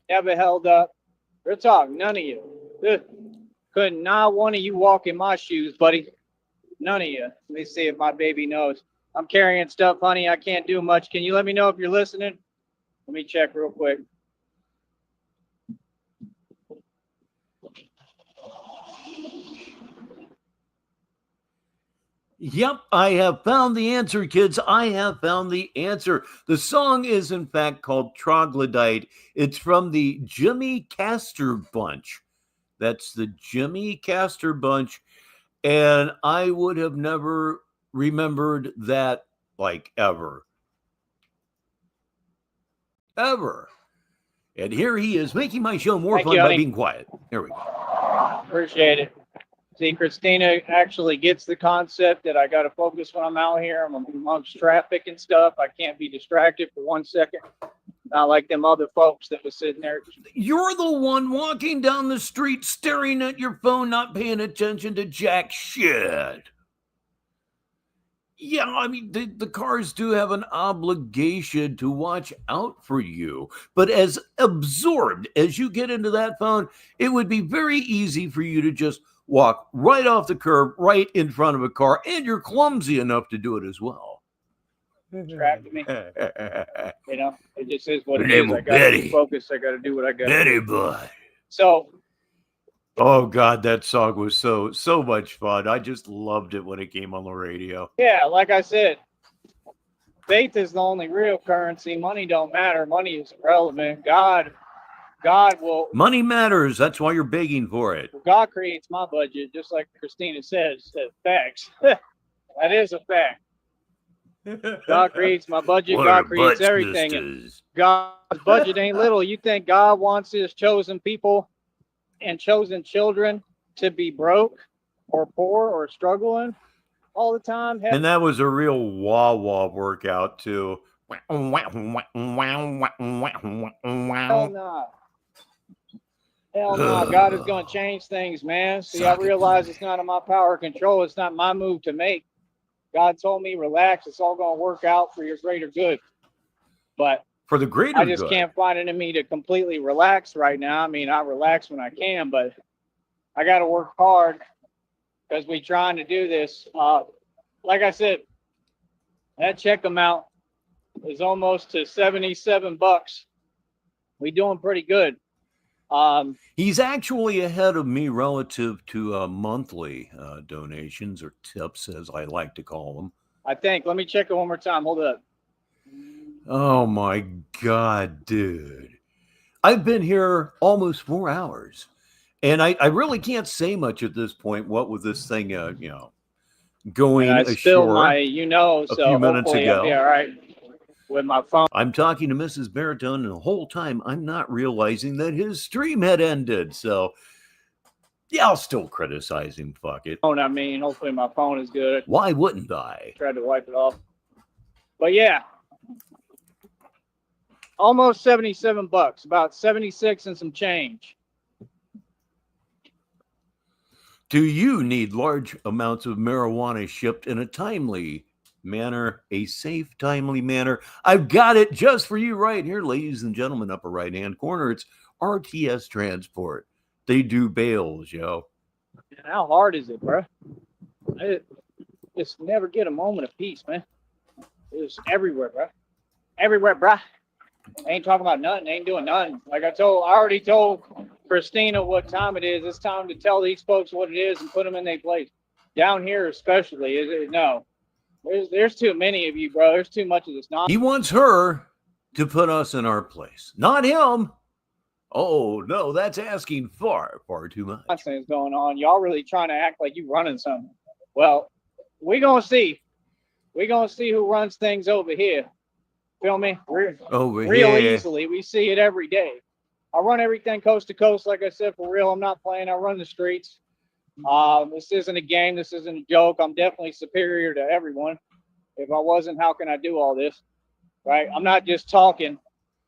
Speaker 6: never held up. We're talking, none of you. Ugh. Couldn't not one of you walk in my shoes, buddy. None of you. Let me see if my baby knows. I'm carrying stuff, honey. I can't do much. Can you let me know if you're listening? Let me check real quick.
Speaker 1: Yep, I have found the answer, kids. I have found the answer. The song is, in fact, called Troglodyte. It's from the Jimmy Castor Bunch. That's the Jimmy Castor Bunch. And I would have never remembered that, like, ever. Ever. And here he is, making my show more fun by being quiet. Here we go.
Speaker 6: Appreciate it. See, Christina actually gets the concept that I got to focus when I'm out here. I'm amongst traffic and stuff. I can't be distracted for 1 second. Not like them other folks that was sitting there.
Speaker 1: You're the one walking down the street, staring at your phone, not paying attention to jack shit. Yeah, I mean, the cars do have an obligation to watch out for you. But as absorbed as you get into that phone, it would be very easy for you to just walk right off the curb, right in front of a car, and you're clumsy enough to do it as well.
Speaker 6: Distracted me. You know, it just is what it is. I got to be focused. I got to do what I got to do.
Speaker 1: Boy.
Speaker 6: So,
Speaker 1: oh God, that song was so much fun. I just loved it when it came on the radio.
Speaker 6: yeah, like I said, faith is the only real currency. Money don't matter. Money is irrelevant. God will.
Speaker 1: Money matters. That's why you're begging for it.
Speaker 6: God creates my budget, just like Christina says. Facts. That is a fact. God creates my budget. God creates everything. And God's budget ain't little. You think God wants his chosen people and chosen children to be broke or poor or struggling all the time? Hell,
Speaker 1: and that was a real wah-wah workout too.
Speaker 6: Hell no. Hell no. God is going to change things, man. See, I realize it's not in my power or control. It's not my move to make. God told me, relax. It's all going to work out for your greater good. But
Speaker 1: for the greater
Speaker 6: I just
Speaker 1: good.
Speaker 6: can't find it in me to completely relax right now. I mean, I relax when I can, but I got to work hard because we're trying to do this. Like I said, that check amount is almost to $77. We doing pretty good.
Speaker 1: He's actually ahead of me relative to monthly donations or tips, as I like to call them.
Speaker 6: I think. Let me check it one more time. Hold up.
Speaker 1: Oh my God, dude. I've been here almost 4 hours. And I really can't say much at this point. What with this thing, going ashore
Speaker 6: my, a few
Speaker 1: minutes ago.
Speaker 6: I'll be all right with my phone.
Speaker 1: I'm talking to Mrs. Baritone, and the whole time I'm not realizing that his stream had ended. So, yeah, I'll still criticize him. Fuck it.
Speaker 6: I mean, hopefully my phone is good.
Speaker 1: Why wouldn't I?
Speaker 6: Tried to wipe it off. But yeah, almost $77, about 76 and some change.
Speaker 1: Do you need large amounts of marijuana shipped in a timely manner, a safe, timely manner. I've got it just for you right here, ladies and gentlemen, upper right-hand corner. It's RTS Transport. They do bales, yo.
Speaker 6: How hard is it, bro? I just never get a moment of peace, man. It's everywhere, bro. Everywhere, bro. Ain't talking about nothing. Ain't doing nothing. Like I already told Christina what time it is. It's time to tell these folks what it is and put them in their place. Down here, especially, no. There's too many of you, bro. There's too much of this nonsense.
Speaker 1: He wants her to put us in our place, not him. Oh, no, that's asking far, far too much.
Speaker 6: Nonsense going on. Y'all really trying to act like you running something. Well, we're going to see. We're going to see who runs things over here. Feel me? Real easily. We see it every day. I run everything coast to coast. Like I said, for real, I'm not playing. I run the streets. This isn't a game. This isn't a joke. I'm definitely superior to everyone. If I wasn't, how can I do all this? Right? I'm not just talking.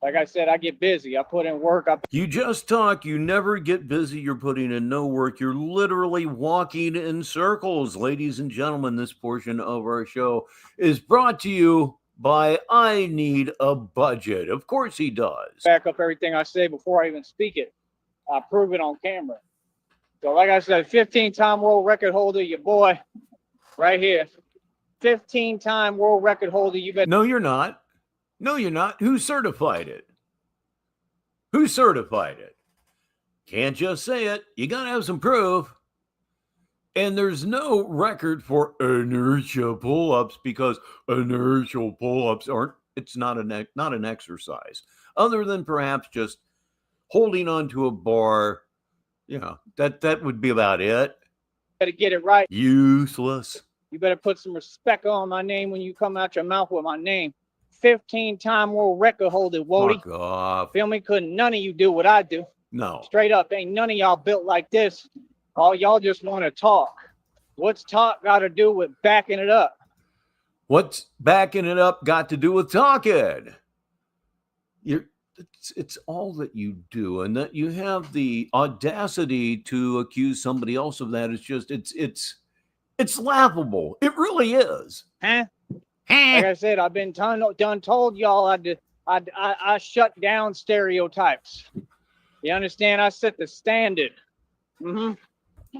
Speaker 6: Like I said, I get busy. I put in work.
Speaker 1: You just talk. You never get busy. You're putting in no work. You're literally walking in circles. Ladies and gentlemen, this portion of our show is brought to you by I Need a Budget. Of course he does.
Speaker 6: Back up everything I say before I even speak it. I prove it on camera. So like I said, 15-time world record holder, your boy, right here. 15-time world record holder. You bet.
Speaker 1: No, you're not. No, you're not. Who certified it? Who certified it? Can't just say it. You got to have some proof. And there's no record for inertia pull-ups because inertial pull-ups it's not an exercise. Other than perhaps just holding onto a bar, that would be about it.
Speaker 6: Better get it right.
Speaker 1: Useless.
Speaker 6: You better put some respect on my name when you come out your mouth with my name. 15-time world record holder, Wody.
Speaker 1: Fuck off.
Speaker 6: Feel me? Couldn't none of you do what I do.
Speaker 1: No.
Speaker 6: Straight up, ain't none of y'all built like this. All y'all just want to talk. What's talk got to do with backing it up?
Speaker 1: What's backing it up got to do with talking? It's all that you do, and that you have the audacity to accuse somebody else of that. It's laughable. It really is.
Speaker 6: Huh? Like I said, I've been done told y'all I shut down stereotypes. You understand? I set the standard.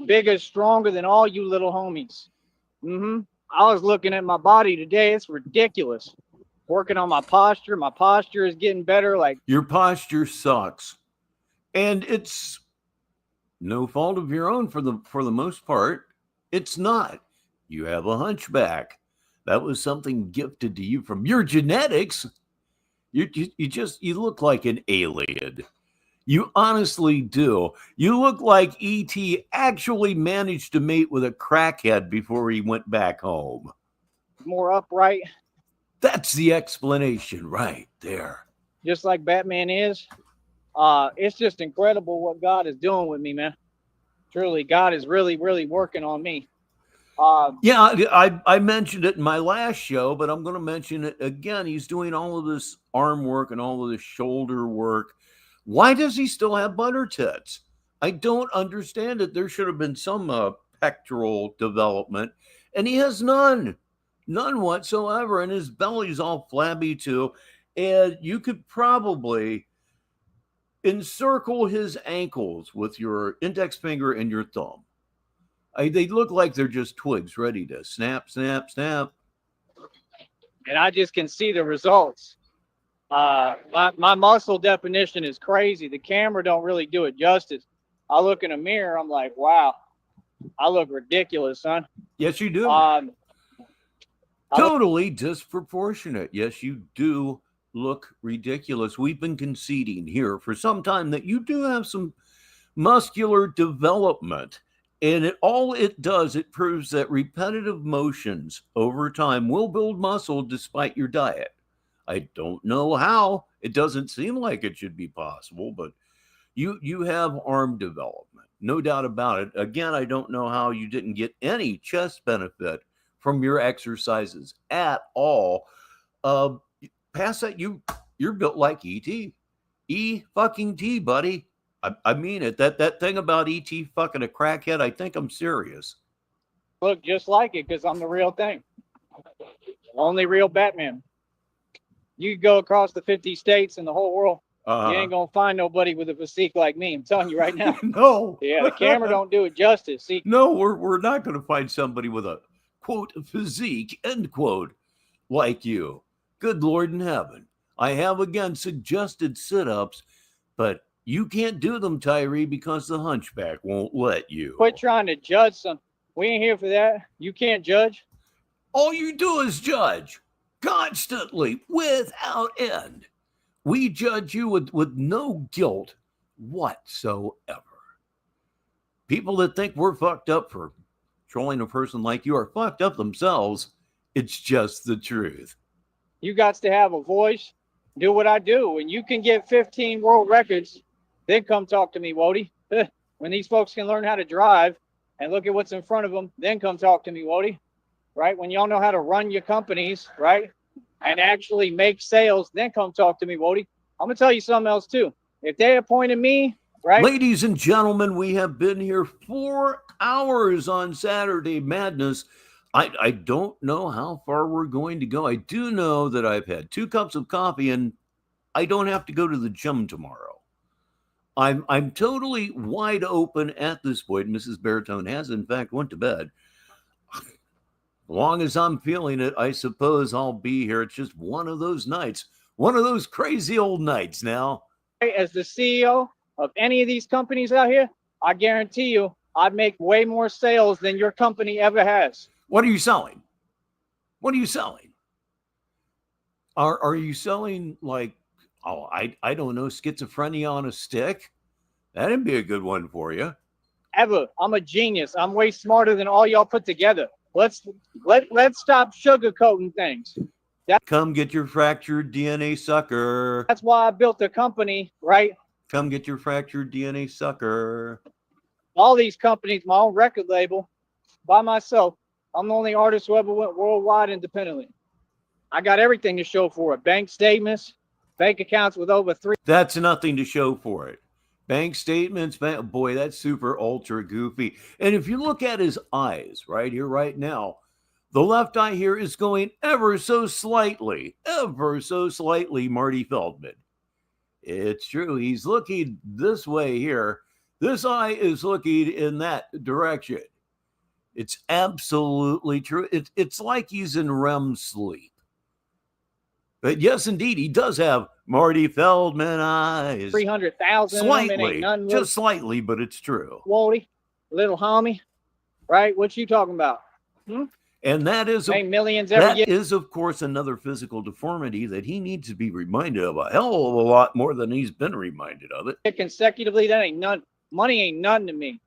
Speaker 6: Bigger, stronger than all you little homies. I was looking at my body today. It's ridiculous. Working on my posture. My posture is getting better. Like
Speaker 1: your posture sucks, and it's no fault of your own for the most part. It's not. You have a hunchback. That was something gifted to you from your genetics. You look like an alien. You honestly do. You look like E.T. actually managed to mate with a crackhead before he went back home.
Speaker 6: More upright.
Speaker 1: That's the explanation right there.
Speaker 6: Just like Batman is. It's just incredible what God is doing with me, man. Truly, God is really, really working on me.
Speaker 1: I mentioned it in my last show, but I'm going to mention it again. He's doing all of this arm work and all of this shoulder work. Why does he still have butter tits? I don't understand it. There should have been some pectoral development, and he has none whatsoever, and his belly's all flabby too. And you could probably encircle his ankles with your index finger and your thumb. They look like they're just twigs ready to snap, snap, snap.
Speaker 6: And I just can see the results. My muscle definition is crazy. The camera don't really do it justice. I look in a mirror, I'm like, wow, I look ridiculous, son.
Speaker 1: Yes, you do. Totally disproportionate. Yes, you do look ridiculous. We've been conceding here for some time that you do have some muscular development. And it does, it proves that repetitive motions over time will build muscle despite your diet. I don't know how. It doesn't seem like it should be possible, but you have arm development. No doubt about it. Again, I don't know how you didn't get any chest benefit from your exercises at all. Past that, you're built like E.T. E-fucking-T, buddy. I mean it. That thing about E.T. fucking a crackhead, I think I'm serious.
Speaker 6: Look just like it because I'm the real thing. Only real Batman. You could go across the 50 states and the whole world. You ain't gonna find nobody with a physique like me. I'm telling you right now.
Speaker 1: No.
Speaker 6: Yeah, the camera don't do it justice. See,
Speaker 1: No, we're not going to find somebody with a quote physique end quote like you. Good Lord in heaven. I have again suggested sit-ups, but you can't do them, Tyree, because the hunchback won't let you.
Speaker 6: quit trying to judge some. We ain't here for that. You can't judge.
Speaker 1: All you do is judge constantly without end. We judge you with no guilt whatsoever. People that think we're fucked up for trolling a person like you are fucked up themselves. It's just the truth.
Speaker 6: You got to have a voice. Do what I do. And you can get 15 world records, then come talk to me, Wody. When these folks can learn how to drive and look at what's in front of them, then come talk to me, Wody. Right? When y'all know how to run your companies, right? And actually make sales, then come talk to me, Wody. I'm going to tell you something else, too. If they appointed me, right?
Speaker 1: Ladies and gentlemen, we have been here 4 hours on Saturday Madness. I don't know how far we're going to go. I do know that I've had 2 cups of coffee and I don't have to go to the gym tomorrow. I'm totally wide open at this point. Mrs. Baritone has, in fact, went to bed. As long as I'm feeling it, I suppose I'll be here. It's just one of those nights, one of those crazy old nights now.
Speaker 6: As the CEO of any of these companies out here, I guarantee you I'd make way more sales than your company ever has.
Speaker 1: What are you selling? What are you selling? Are you selling like, I don't know, schizophrenia on a stick? That'd be a good one for you.
Speaker 6: Ever. I'm a genius. I'm way smarter than all y'all put together. Let's stop sugarcoating things.
Speaker 1: Come get your fractured DNA sucker.
Speaker 6: That's why I built a company, right?
Speaker 1: Come get your fractured DNA sucker.
Speaker 6: All these companies, my own record label, by myself. I'm the only artist who ever went worldwide independently. I got everything to show for it. Bank statements, bank accounts with over 3.
Speaker 1: That's nothing to show for it. Bank statements, boy, that's super ultra goofy. And if you look at his eyes right here, right now, the left eye here is going ever so slightly, Marty Feldman. It's true. He's looking this way here. This eye is looking in that direction. It's absolutely true. It's like he's in REM sleep. But yes, indeed, he does have Marty Feldman eyes.
Speaker 6: 300,000.
Speaker 1: Slightly, just slightly, but it's true.
Speaker 6: Wally, little homie, right? What you talking about?
Speaker 1: And that is
Speaker 6: millions every year.
Speaker 1: That is, of course, another physical deformity that he needs to be reminded of a hell of a lot more than he's been reminded of it.
Speaker 6: Consecutively, that ain't none. Money ain't nothing to me.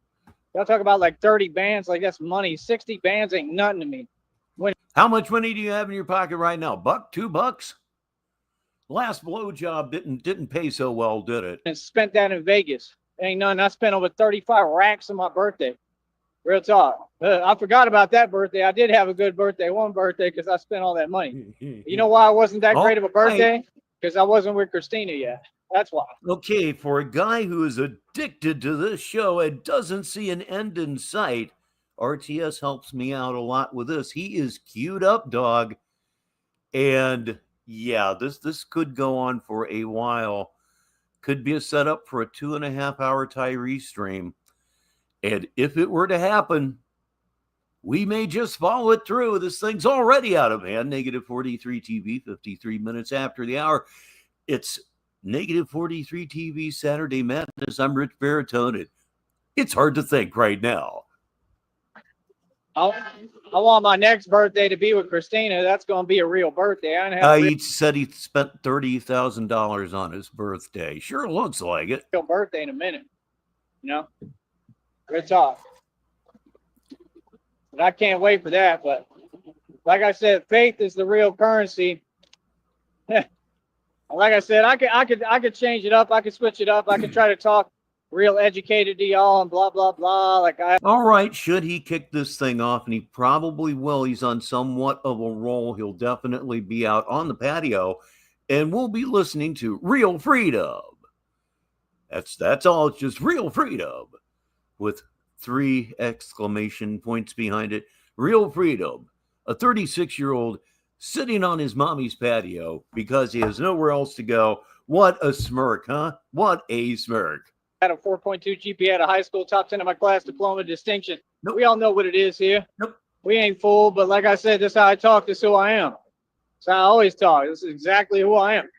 Speaker 6: Y'all talk about like 30 bands, like that's money. 60 bands ain't nothing to me.
Speaker 1: How much money do you have in your pocket right now? $1, $2? Last blowjob didn't pay so well, did it?
Speaker 6: And spent that in Vegas. Ain't none. I spent over 35 racks on my birthday. Real talk. I forgot about that birthday. I did have a good birthday, one birthday, because I spent all that money. You know why it wasn't that great of a birthday? Because I wasn't with Christina yet. That's why.
Speaker 1: Okay, for a guy who is addicted to this show and doesn't see an end in sight, RTS helps me out a lot with this. He is queued up, dog. And yeah, this could go on for a while. Could be a setup for a 2.5-hour Tyree stream. And if it were to happen, we may just follow it through. This thing's already out of hand. Negative 43 TV, 53 minutes after the hour. It's Negative 43 TV Saturday Madness. I'm Rich Baritone. It's hard to think right now.
Speaker 6: I want my next birthday to be with Christina. That's going to be a real birthday.
Speaker 1: He said he spent $30,000 on his birthday. Sure looks like it.
Speaker 6: Real birthday in a minute. You know? Good talk. But I can't wait for that. But like I said, faith is the real currency. Like I said, I could change it up. I could switch it up. I could try to talk real educated to y'all and blah, blah, blah.
Speaker 1: All right. Should he kick this thing off? And he probably will. He's on somewhat of a roll. He'll definitely be out on the patio. And we'll be listening to Real Freedom. That's all. It's just Real Freedom with 3 exclamation points behind it. Real Freedom. A 36-year-old sitting on his mommy's patio because he has nowhere else to go. What a smirk, huh? What a smirk.
Speaker 6: Had a 4.2 GPA at a high school, top 10 of my class, diploma, distinction.
Speaker 1: Nope.
Speaker 6: We all know what it is here.
Speaker 1: Nope.
Speaker 6: We ain't fool, but like I said, this is how I talk. This is who I am. This is how I always talk. This is exactly who I am.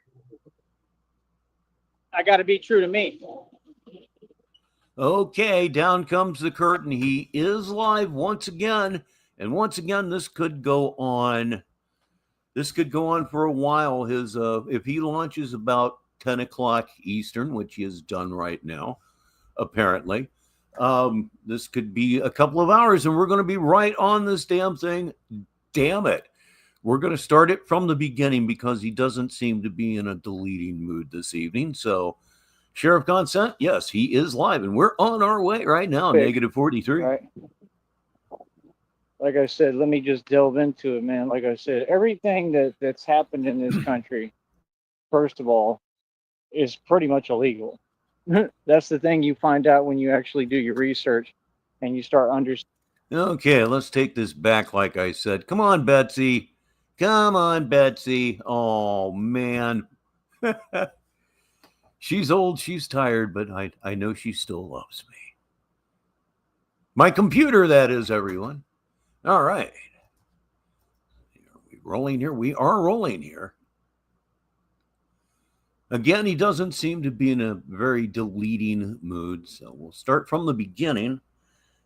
Speaker 6: I got to be true to me.
Speaker 1: Okay, down comes the curtain. He is live once again. And once again, this could go on. This could go on for a while. His if he launches about 10 o'clock Eastern, which he has done right now, apparently, this could be a couple of hours, and we're going to be right on this damn thing. Damn it. We're going to start it from the beginning because he doesn't seem to be in a deleting mood this evening. So, Sheriff Consent, yes, he is live, and we're on our way right now,
Speaker 6: Okay.
Speaker 1: negative 43.
Speaker 6: Right. Like I said, let me just delve into it, man. Like I said, everything that's happened in this country, first of all, is pretty much illegal. That's the thing you find out when you actually do your research and you start understanding.
Speaker 1: Okay, let's take this back, like I said. Come on, Betsy. Come on, Betsy. Oh, man. She's old, she's tired, but I know she still loves me. My computer, that is, everyone. All right. Are we rolling here? We are rolling here. Again, he doesn't seem to be in a very deleting mood, so we'll start from the beginning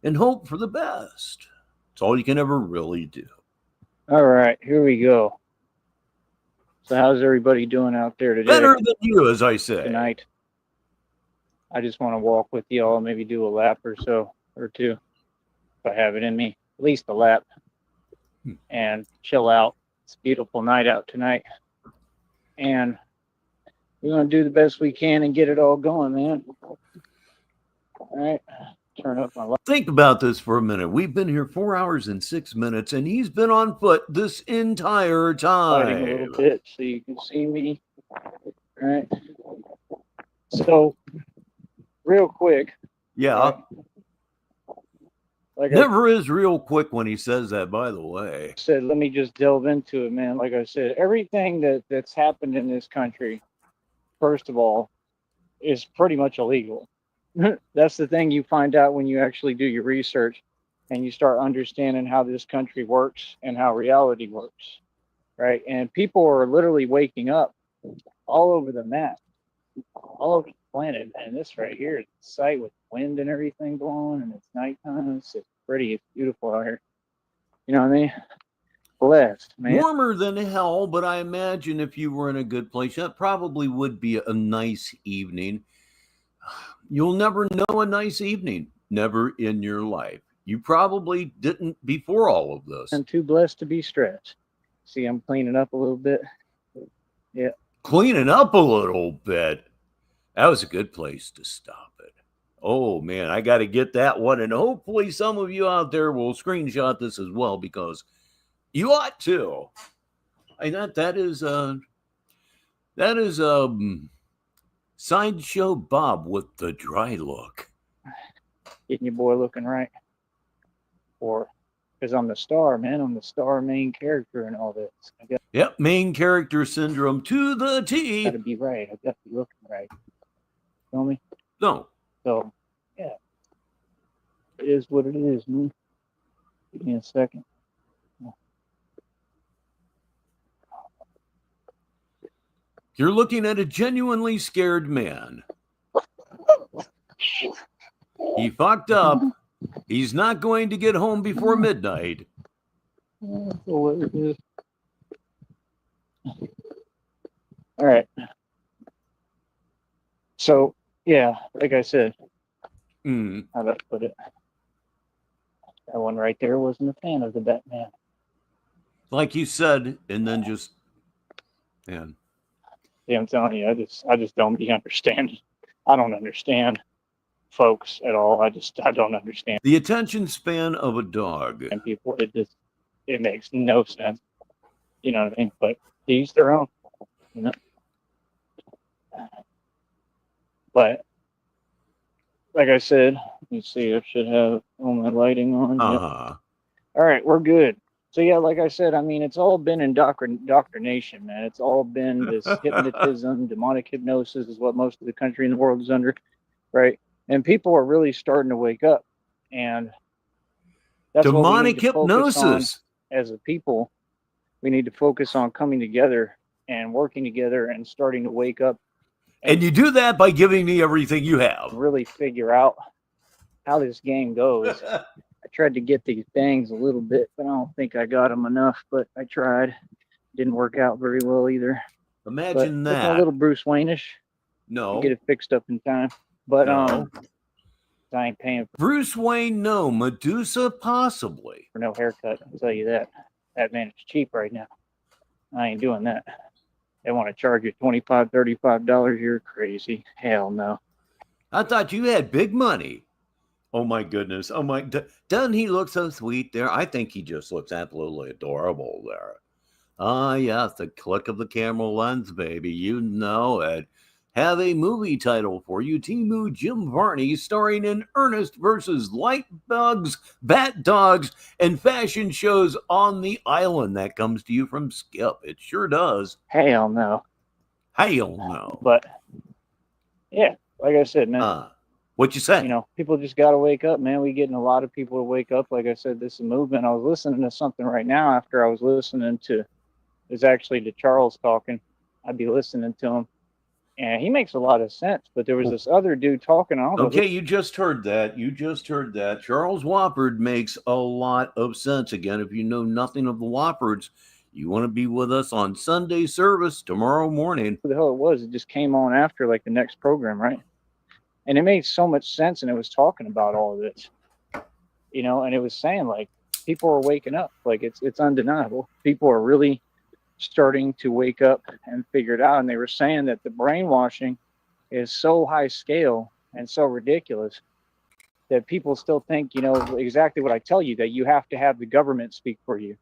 Speaker 1: and hope for the best. It's all you can ever really do.
Speaker 6: All right, here we go. So how's everybody doing out there today?
Speaker 1: Better than you, as I say.
Speaker 6: Tonight. I just want to walk with y'all, maybe do a lap or so, or two, if I have it in me. At least a lap. And chill out. It's a beautiful night out tonight. And we're going to do the best we can and get it all going, man. All right. Turn up my light.
Speaker 1: Think about this for a minute. We've been here 4 hours and 6 minutes, and he's been on foot this entire time.
Speaker 6: Fighting a little bit so you can see me. All right. So, real quick.
Speaker 1: Yeah.
Speaker 6: Right? Like
Speaker 1: Never is real quick when he says that, by the way.
Speaker 6: I said, let me just delve into it, man. Like I said, everything that's happened in this country, first of all, is pretty much illegal. That's the thing you find out when you actually do your research and you start understanding how this country works and how reality works, right? And people are literally waking up all over the map, all over the planet. And this right here is the site with wind and everything blowing, and it's nighttime. It's pretty, it's beautiful out here. You know what I mean? Blessed, man.
Speaker 1: Warmer than hell, but I imagine if you were in a good place, that probably would be a nice evening. You'll never know a nice evening. Never in your life. You probably didn't before all of this.
Speaker 6: I'm too blessed to be stressed. See, I'm cleaning up a little bit. Yeah.
Speaker 1: Cleaning up a little bit. That was a good place to stop it. Oh, man, I got to get that one. And hopefully some of you out there will screenshot this as well, because you ought to. That is Sideshow Bob with the dry look.
Speaker 6: Getting your boy looking right. Or, because I'm the star, man. I'm the star main character in all this.
Speaker 1: Yep, main character syndrome to the T.
Speaker 6: Got to be right. I got to be looking right. Feel me?
Speaker 1: No.
Speaker 6: So, yeah. It is what it is, man. Give me a second.
Speaker 1: You're looking at a genuinely scared man. He fucked up. He's not going to get home before midnight.
Speaker 6: All right. So, yeah, like I said, how to put it. That one right there wasn't a fan of the Batman.
Speaker 1: Like you said, and then just, man.
Speaker 6: Yeah, I'm telling you, I just don't be understanding. I don't understand folks at all. I don't understand.
Speaker 1: The attention span of a dog.
Speaker 6: And people, it makes no sense. You know what I mean? But to each their own, you know. But like I said, you see, I should have all my lighting on.
Speaker 1: Uh-huh.
Speaker 6: Yep. All right, we're good. So yeah, like I said, I mean, it's all been indoctrination, man. It's all been this hypnotism, demonic hypnosis is what most of the country in the world is under, right? And people are really starting to wake up, and that's what we need
Speaker 1: Demonic
Speaker 6: to focus on
Speaker 1: hypnosis.
Speaker 6: as a people. We need to focus on coming together and working together and starting to wake up
Speaker 1: And you do that by giving me everything you have.
Speaker 6: really figure out how this game goes. I tried to get these bangs a little bit, but I don't think I got them enough. But I tried. Didn't work out very well either.
Speaker 1: Imagine
Speaker 6: but
Speaker 1: that.
Speaker 6: A little Bruce Wayne-ish.
Speaker 1: No.
Speaker 6: Get it fixed up in time. But
Speaker 1: no.
Speaker 6: I ain't paying for
Speaker 1: Bruce Wayne, no. Medusa, possibly.
Speaker 6: For no haircut, I'll tell you that. That man is cheap right now. I ain't doing that. They want to charge you $25, $35. You're crazy. Hell no.
Speaker 1: I thought you had big money. Oh my goodness. Oh my, doesn't he look so sweet there? I think he just looks absolutely adorable there. Ah, yes, the click of the camera lens, baby. You know it. Have a movie title for you, Timu Jim Varney, starring in Ernest versus Light Bugs, Bat Dogs, and fashion shows on the island. That comes to you from Skip. It sure does.
Speaker 6: Hell no.
Speaker 1: Hell no.
Speaker 6: But, yeah, like I said, man.
Speaker 1: What you say?
Speaker 6: You know, people just got to wake up, man. We getting a lot of people to wake up. Like I said, this is a movement. I was listening to something right now after I was listening to, it's actually to Charles talking. I'd be listening to him. And he makes a lot of sense, but there was this other dude talking.
Speaker 1: Okay, you just heard that. You just heard that. Charles Wofford makes a lot of sense. Again, if you know nothing of the Woffords, you want to be with us on Sunday service tomorrow morning.
Speaker 6: What the hell it was? It just came on after like the next program, right? And it made so much sense, and it was talking about all of this, you know, and it was saying like people are waking up, like it's undeniable. People are really starting to wake up and figure it out. And they were saying that the brainwashing is so high scale and so ridiculous that people still think, you know, exactly what I tell you, that you have to have the government speak for you.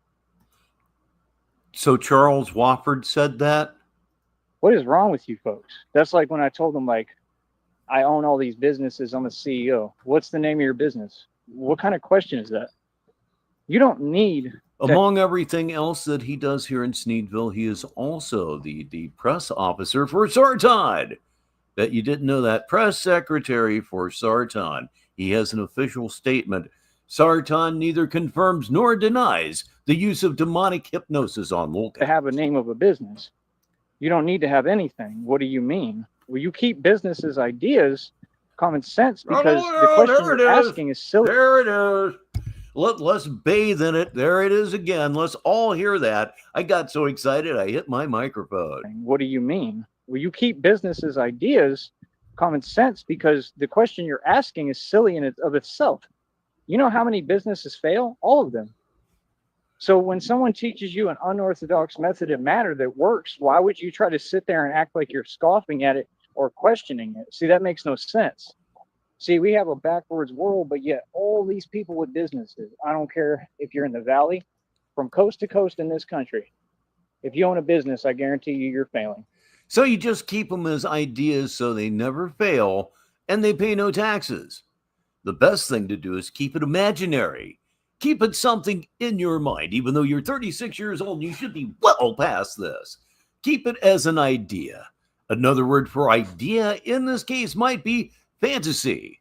Speaker 1: So Charles Wofford said that?
Speaker 6: What is wrong with you folks? That's like when I told them, like, I own all these businesses. I'm a CEO. What's the name of your business? What kind of question is that? You don't need...
Speaker 1: Among everything else that he does here in Sneedville, he is also the press officer for Sarton. Bet you didn't know that. Press secretary for Sarton. He has an official statement. Sarton neither confirms nor denies the use of demonic hypnosis on locals.
Speaker 6: To have a name of a business, you don't need to have anything. What do you mean? Well, you keep businesses ideas, common sense, because the question you're asking is silly.
Speaker 1: There it is. Let's bathe in it. There it is again. Let's all hear that. I got so excited I hit my microphone.
Speaker 6: What do you mean? Well, you keep businesses ideas, common sense, because the question you're asking is silly in of itself. You know how many businesses fail? All of them. So when someone teaches you an unorthodox method of matter that works, why would you try to sit there and act like you're scoffing at it or questioning it? See, that makes no sense. See, we have a backwards world, but yet all these people with businesses, I don't care if you're in the valley, from coast to coast in this country, if you own a business, I guarantee you, you're failing.
Speaker 1: So you just keep them as ideas so they never fail and they pay no taxes. The best thing to do is keep it imaginary. Keep it something in your mind. Even though you're 36 years old, you should be well past this. Keep it as an idea. Another word for idea in this case might be fantasy.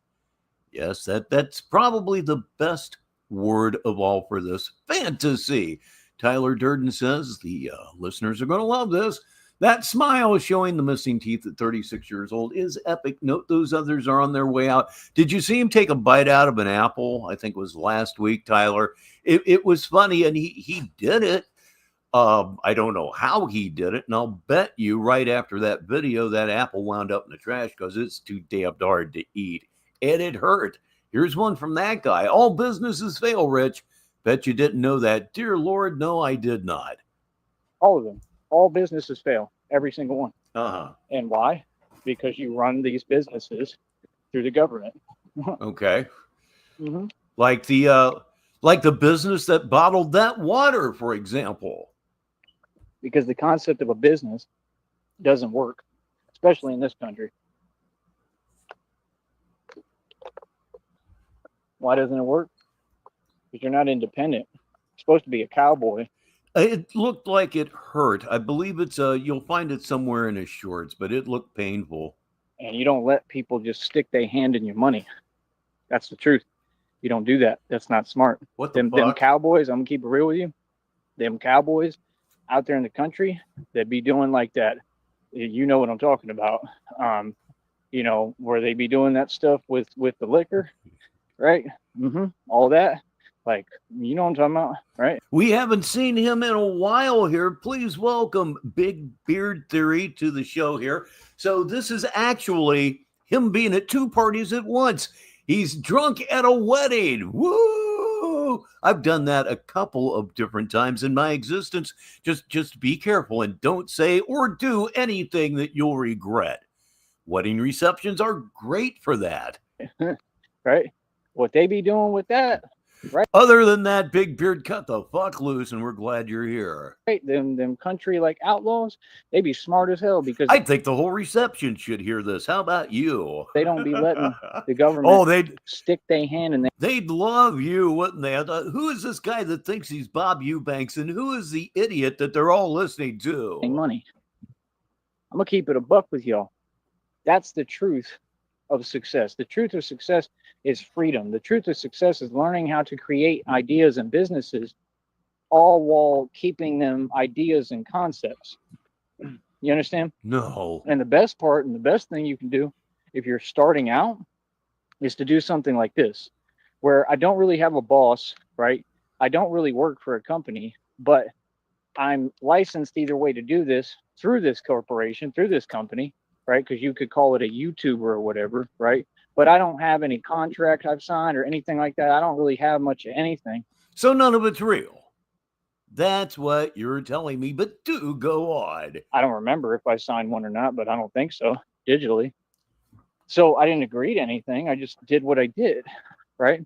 Speaker 1: Yes, that's probably the best word of all for this. Fantasy. Tyler Durden says the listeners are going to love this. That smile showing the missing teeth at 36 years old is epic. Note those others are on their way out. Did you see him take a bite out of an apple? I think it was last week, Tyler. It was funny, and he did it. I don't know how he did it, and I'll bet you right after that video, that apple wound up in the trash because it's too damn hard to eat, and it hurt. Here's one from that guy. All businesses fail, Rich. Bet you didn't know that. Dear Lord, no, I did not.
Speaker 6: All of them. All businesses fail. Every single one.
Speaker 1: Uh-huh.
Speaker 6: And why? Because you run these businesses through the government.
Speaker 1: Okay.
Speaker 6: Mm-hmm.
Speaker 1: Like the business that bottled that water, for example.
Speaker 6: Because the concept of a business doesn't work, especially in this country. Why doesn't it work? Because you're not independent. supposed to be a cowboy.
Speaker 1: It looked like it hurt. I believe it's you'll find it somewhere in his shorts, but it looked painful.
Speaker 6: And you don't let people just stick their hand in your money. That's the truth. You don't do that. That's not smart.
Speaker 1: What the
Speaker 6: Them
Speaker 1: fuck?
Speaker 6: cowboys, I'm gonna keep it real with you. Them cowboys out there in the country that be doing like that. You know what I'm talking about. You know, where they be doing that stuff with the liquor, right? All that. Like, you know what I'm talking about, right?
Speaker 1: We haven't seen him in a while here. Please welcome Big Beard Theory to the show here. So this is actually him being at two parties at once. He's drunk at a wedding. Woo! I've done that a couple of different times in my existence. Just be careful and don't say or do anything that you'll regret. Wedding receptions are great for that.
Speaker 6: Right? What they be doing with that, right?
Speaker 1: Other than that, Big Beard, cut the fuck loose, and we're glad you're here.
Speaker 6: Right? Them country like outlaws, they be smart as hell because
Speaker 1: I think the whole reception should hear this. How about you?
Speaker 6: they don't be letting the government
Speaker 1: they'd
Speaker 6: stick their hand in
Speaker 1: they'd love you, wouldn't they? I thought, who is this guy that thinks he's Bob Eubanks, and who is the idiot that they're all listening to?
Speaker 6: their money. I'm gonna keep it a buck with y'all. That's the truth of success. The truth of success is freedom. The truth of success is learning how to create ideas and businesses, all while keeping them ideas and concepts. You understand?
Speaker 1: No.
Speaker 6: And the best part and the best thing you can do if you're starting out is to do something like this, where I don't really have a boss, right? I don't really work for a company, but I'm licensed either way to do this through this corporation, through this company, right? Because you could call it a YouTuber or whatever, right? But I don't have any contract I've signed or anything like that. I don't really have much of anything.
Speaker 1: So none of it's real. That's what you're telling me, but do go on.
Speaker 6: I don't remember if I signed one or not, but I don't think so, digitally. So I didn't agree to anything. I just did what I did, right?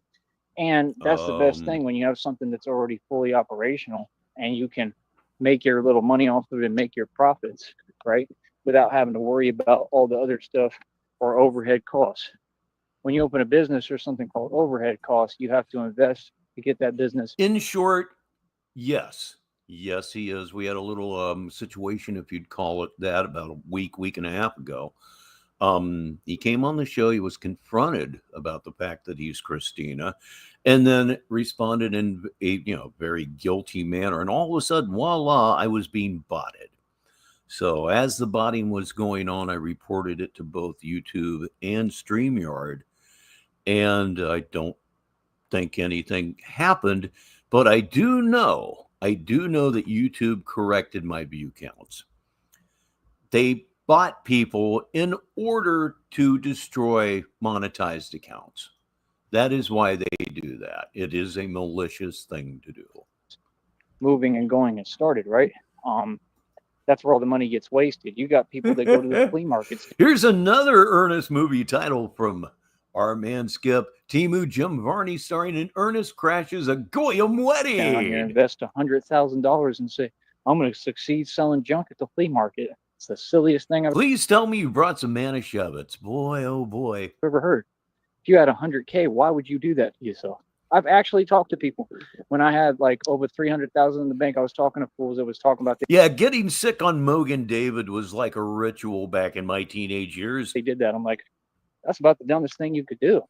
Speaker 6: And that's the best thing when you have something that's already fully operational and you can make your little money off of it and make your profits, right? Without having to worry about all the other stuff or overhead costs. When you open a business, there's something called overhead costs. You have to invest to get that business.
Speaker 1: In short, yes. Yes, he is. We had a little situation, if you'd call it that, about a week and a half ago. He came on the show. He was confronted about the fact that he's Christina, and then responded in a very guilty manner. And all of a sudden, voila, I was being botted. So as the botting was going on, I reported it to both YouTube and StreamYard, and I don't think anything happened, but I do know that YouTube corrected my view counts. They bought people in order to destroy monetized accounts. That is why they do that. It is a malicious thing to do.
Speaker 6: Moving and going and started, right? That's where all the money gets wasted. You got people that go to the flea markets.
Speaker 1: Here's another Ernest movie title from our man Skip. Timu Jim Varney starring in Ernest Crashes a Goyim Wedding.
Speaker 6: Down here, invest $100,000 and say, I'm going to succeed selling junk at the flea market. It's the silliest thing I've
Speaker 1: Please tell me you brought some Manischewitz. Boy, oh boy.
Speaker 6: ever heard. If you had $100K, why would you do that to yourself? I've actually talked to people. When I had like over 300,000 in the bank, I was talking to fools that was talking about
Speaker 1: Yeah, getting sick on Mogan David was like a ritual back in my teenage years.
Speaker 6: they did that. I'm like, that's about the dumbest thing you could do.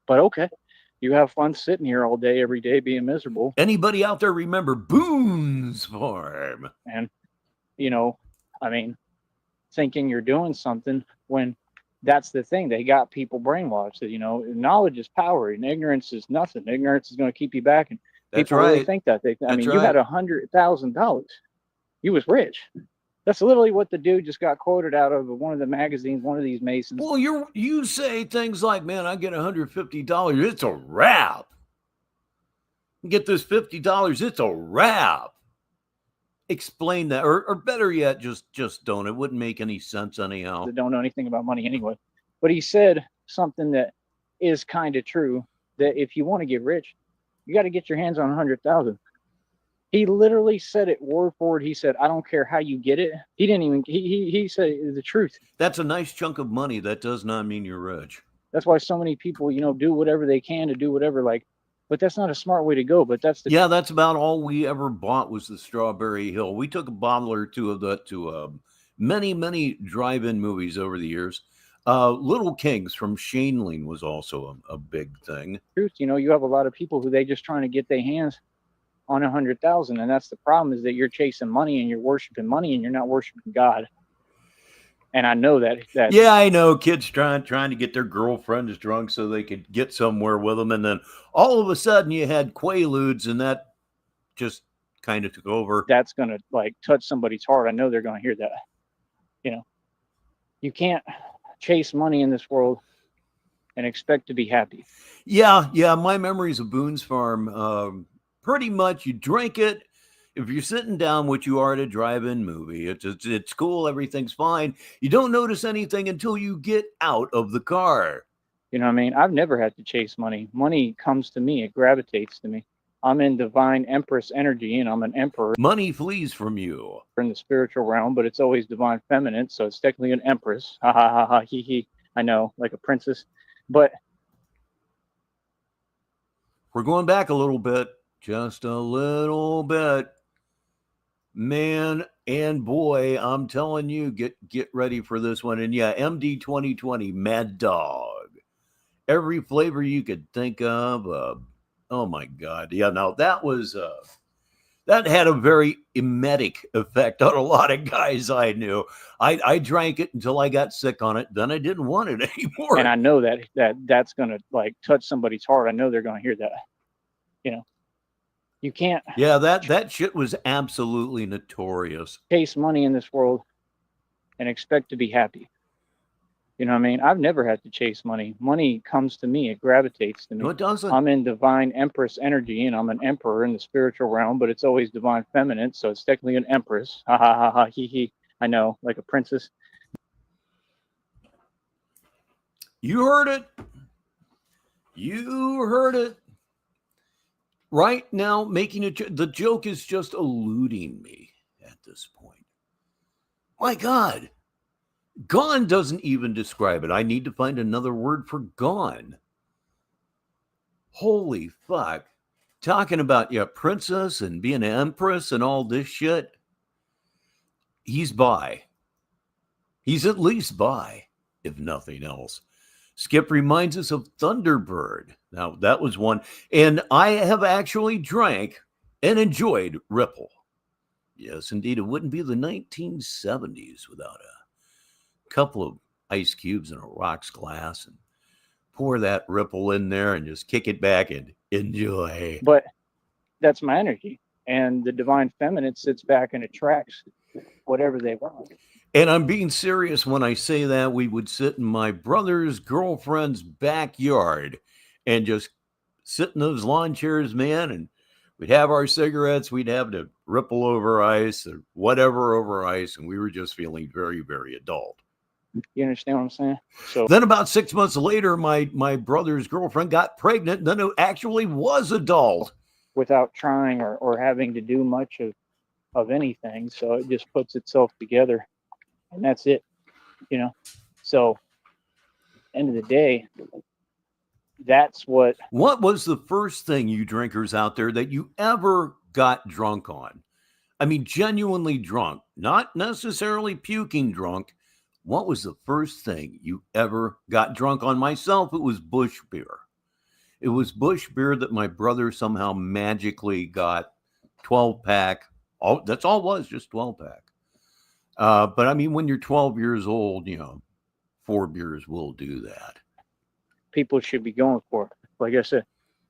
Speaker 6: But okay, you have fun sitting here all day, every day, being miserable.
Speaker 1: Anybody out there remember Boone's Farm?
Speaker 6: And, thinking you're doing something when that's the thing. They got people brainwashed that, knowledge is power and ignorance is nothing. Ignorance is going to keep you back. And
Speaker 1: That's
Speaker 6: people
Speaker 1: right.
Speaker 6: really think that. You had $100,000. You was rich. That's literally what the dude just got quoted out of one of the magazines, one of these Masons.
Speaker 1: Well, you say things like, man, I get $150. It's a wrap. Get this $50. It's a wrap. Explain that, or better yet, just don't. It wouldn't make any sense anyhow.
Speaker 6: That don't know anything about money anyway. But he said something that is kind of true, that if you want to get rich, you got to get your hands on 100,000. He literally said it word for word. He said, I don't care how you get it. He didn't even, he said the truth.
Speaker 1: That's a nice chunk of money. That does not mean you're rich.
Speaker 6: That's why so many people, do whatever they can to do whatever. Like, But that's not a smart way to go. But that's the
Speaker 1: Yeah, that's about all we ever bought was the Strawberry Hill. We took a bottle or two of that to many drive-in movies over the years. Little Kings from Shaneling was also a big thing.
Speaker 6: truth. You know, you have a lot of people who they just trying to get their hands on 100,000, and that's the problem, is that you're chasing money and you're worshiping money and you're not worshiping God. And I know that.
Speaker 1: Yeah, I know kids trying to get their girlfriends drunk so they could get somewhere with them, and then all of a sudden you had Quaaludes, and that just kind of took over.
Speaker 6: That's gonna like touch somebody's heart. I know they're gonna hear that. You know, you can't chase money in this world and expect to be happy.
Speaker 1: Yeah. My memories of Boone's Farm. Pretty much, you drink it. If you're sitting down, which you are at a drive-in movie, it's cool. Everything's fine. You don't notice anything until you get out of the car.
Speaker 6: You know what I mean? I've never had to chase money. Money comes to me. It gravitates to me. I'm in divine empress energy, and I'm an emperor.
Speaker 1: Money flees from you.
Speaker 6: In the spiritual realm, but it's always divine feminine, so it's technically an empress. Ha ha ha ha, he he. I know, like a princess. But
Speaker 1: we're going back a little bit, just a little bit. Man and boy, I'm telling you, get ready for this one. And yeah, MD 2020, Mad Dog. Every flavor you could think of. Oh my God. Yeah, now that was that had a very emetic effect on a lot of guys I knew. I drank it until I got sick on it. Then I didn't want it anymore.
Speaker 6: And I know that's gonna like touch somebody's heart. I know they're gonna hear that. You know, you can't.
Speaker 1: Yeah, that shit was absolutely notorious.
Speaker 6: Chase money in this world and expect to be happy. You know what I mean? I've never had to chase money. Money comes to me. It gravitates to me.
Speaker 1: No, it doesn't.
Speaker 6: I'm in divine empress energy, and I'm an emperor in the spiritual realm, but it's always divine feminine, so it's technically an empress. Ha ha ha ha, he he. I know, like a princess.
Speaker 1: You heard it. You heard it. Right now, making the joke is just eluding me at this point. My God. Gone doesn't even describe it. I need to find another word for gone. Holy fuck. Talking about, princess and being an empress and all this shit. He's bi. He's at least bi, if nothing else. Skip reminds us of Thunderbird. Now, that was one. And I have actually drank and enjoyed Ripple. Yes, indeed. It wouldn't be the 1970s without a couple of ice cubes in a rocks glass and pour that Ripple in there and just kick it back and enjoy.
Speaker 6: But that's my energy. And the divine feminine sits back and attracts whatever they want.
Speaker 1: And I'm being serious when I say that. We would sit in my brother's girlfriend's backyard and just sit in those lawn chairs, man, and we'd have our cigarettes. We'd have the Ripple over ice or whatever over ice, and we were just feeling very, very adult.
Speaker 6: You understand what I'm saying? So
Speaker 1: then about 6 months later, my brother's girlfriend got pregnant, and then it actually was adult.
Speaker 6: Without trying or having to do much of anything. So it just puts itself together. And that's it, So, end of the day, that's what.
Speaker 1: What was the first thing, you drinkers out there, that you ever got drunk on? I mean, genuinely drunk, not necessarily puking drunk. What was the first thing you ever got drunk on? Myself, it was Bush beer. It was Bush beer that my brother somehow magically got 12-pack. That's all it was, just 12-pack. But I mean, when you're 12 years old, 4 beers will do that.
Speaker 6: People should be going for it. Like I said,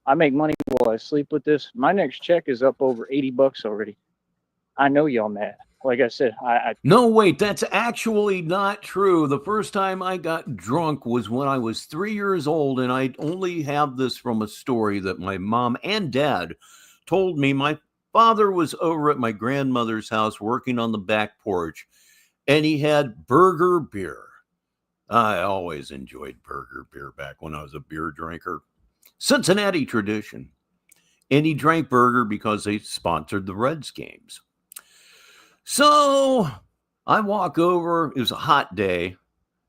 Speaker 6: I make money while I sleep with this. My next check is up over $80 already. I know y'all mad. Like I said,
Speaker 1: No, wait, that's actually not true. The first time I got drunk was when I was 3 years old, and I only have this from a story that my mom and dad told me. My father was over at my grandmother's house working on the back porch, and he had burger beer. I always enjoyed burger beer back when I was a beer drinker. Cincinnati tradition. And he drank burger because they sponsored the Reds games. So I walk over. It was a hot day,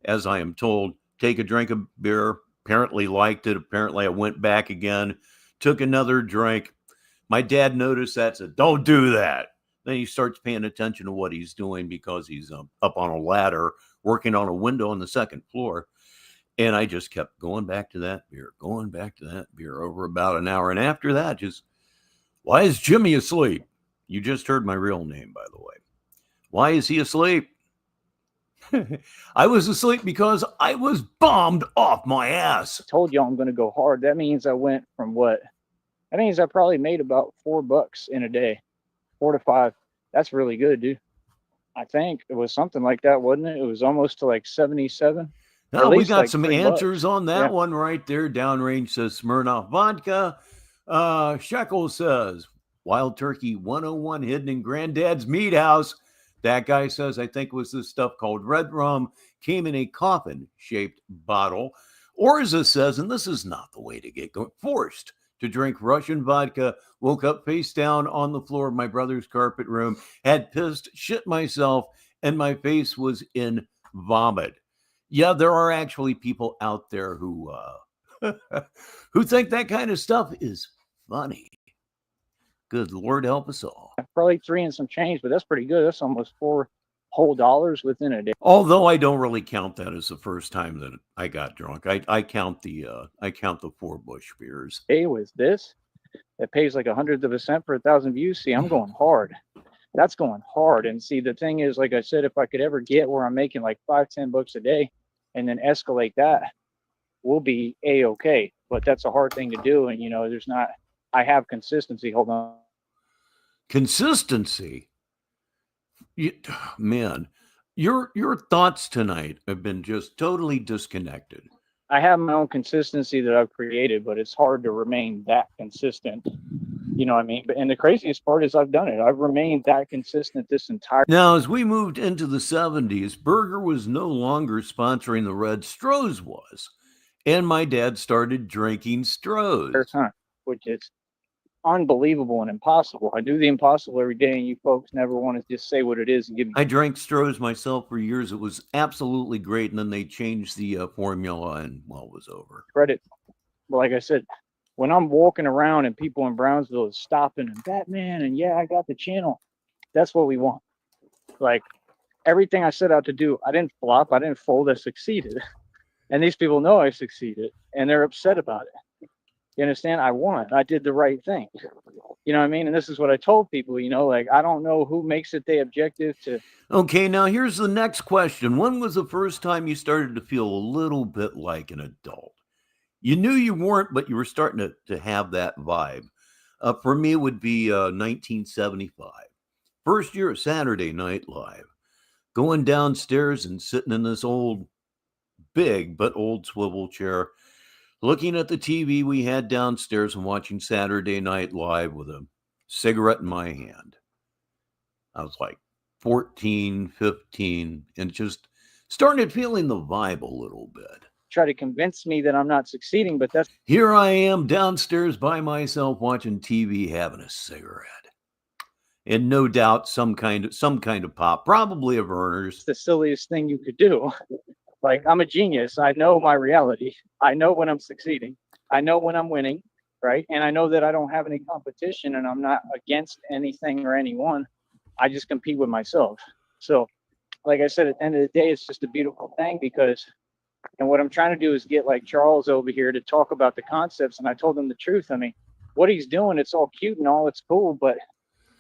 Speaker 1: as I am told. Take a drink of beer. Apparently liked it. Apparently I went back again. took another drink. My dad noticed that, said, "Don't do that." Then he starts paying attention to what he's doing because he's up on a ladder working on a window on the second floor. And I just kept going back to that beer over about an hour. And after that, just, why is Jimmy asleep? You just heard my real name, by the way. Why is he asleep? I was asleep because I was bombed off my ass.
Speaker 6: I told y'all I'm going to go hard. That means I went from what? That means I probably made about $4 in a day, 4 to 5. That's really good, dude. I think it was something like that, wasn't it? It was almost to like 77.
Speaker 1: No, we got
Speaker 6: like
Speaker 1: some
Speaker 6: $3.
Speaker 1: answers on that one right there. Downrange says Smirnoff vodka. Shekel says Wild Turkey 101 hidden in Granddad's Meat House. That guy says, I think it was this stuff called red rum, came in a coffin-shaped bottle. Orza says, and this is not the way to get forced to drink Russian vodka, woke up face down on the floor of my brother's carpet room, had pissed, shit myself, and my face was in vomit. Yeah, there are actually people out there who who think that kind of stuff is funny. Good Lord help us all.
Speaker 6: Probably 3 and some change, but that's pretty good. That's almost $4 whole within a day.
Speaker 1: Although I don't really count that as the first time that I got drunk. I count the 4 Bush beers.
Speaker 6: Hey, with this, it pays like 1/100 of a cent for 1,000 views. See, I'm going hard. That's going hard. And see, the thing is, like I said, if I could ever get where I'm making like $5-10 a day and then escalate that, we'll be A-okay. But that's a hard thing to do. And, you know, I have consistency. Hold on.
Speaker 1: Consistency? Man, your thoughts tonight have been just totally disconnected.
Speaker 6: I have my own consistency that I've created, but it's hard to remain that consistent. You know what I mean? And the craziest part is I've done it. I've remained that consistent this entire.
Speaker 1: Now, as we moved into the 70s, Burger was no longer sponsoring the Red. Stroh's was. And my dad started drinking Stroh's.
Speaker 6: Time, which is unbelievable and impossible. I do the impossible every day, and you folks never want to just say what it is and give me.
Speaker 1: I drank Stroh's myself for years. It was absolutely great, and then they changed the formula, and well, it was over.
Speaker 6: Credit. Well, like I said, when I'm walking around and people in Brownsville is stopping and Batman and yeah, I got the channel. That's what we want. Like everything I set out to do, I didn't flop, I didn't fold, I succeeded. And these people know I succeeded, and they're upset about it. You understand? I won. I did the right thing. You know what I mean? And this is what I told people, you know, like, I don't know who makes it their objective to.
Speaker 1: Okay, now here's the next question. When was the first time you started to feel a little bit like an adult? You knew you weren't, but you were starting to have that vibe. For me, it would be 1975. First year of Saturday Night Live. Going downstairs and sitting in this big but old swivel chair, looking at the TV we had downstairs and watching Saturday Night Live with a cigarette in my hand. I was like 14, 15, and just started feeling the vibe a little bit.
Speaker 6: Try to convince me that I'm not succeeding, but that's.
Speaker 1: Here I am downstairs by myself watching TV, having a cigarette. And no doubt some kind of pop, probably a Verner's.
Speaker 6: The silliest thing you could do. Like, I'm a genius. I know my reality. I know when I'm succeeding. I know when I'm winning, right? And I know that I don't have any competition and I'm not against anything or anyone. I just compete with myself. So, like I said, at the end of the day, it's just a beautiful thing because, and what I'm trying to do is get like Charles over here to talk about the concepts. And I told him the truth. I mean, what he's doing, it's all cute and all, it's cool, but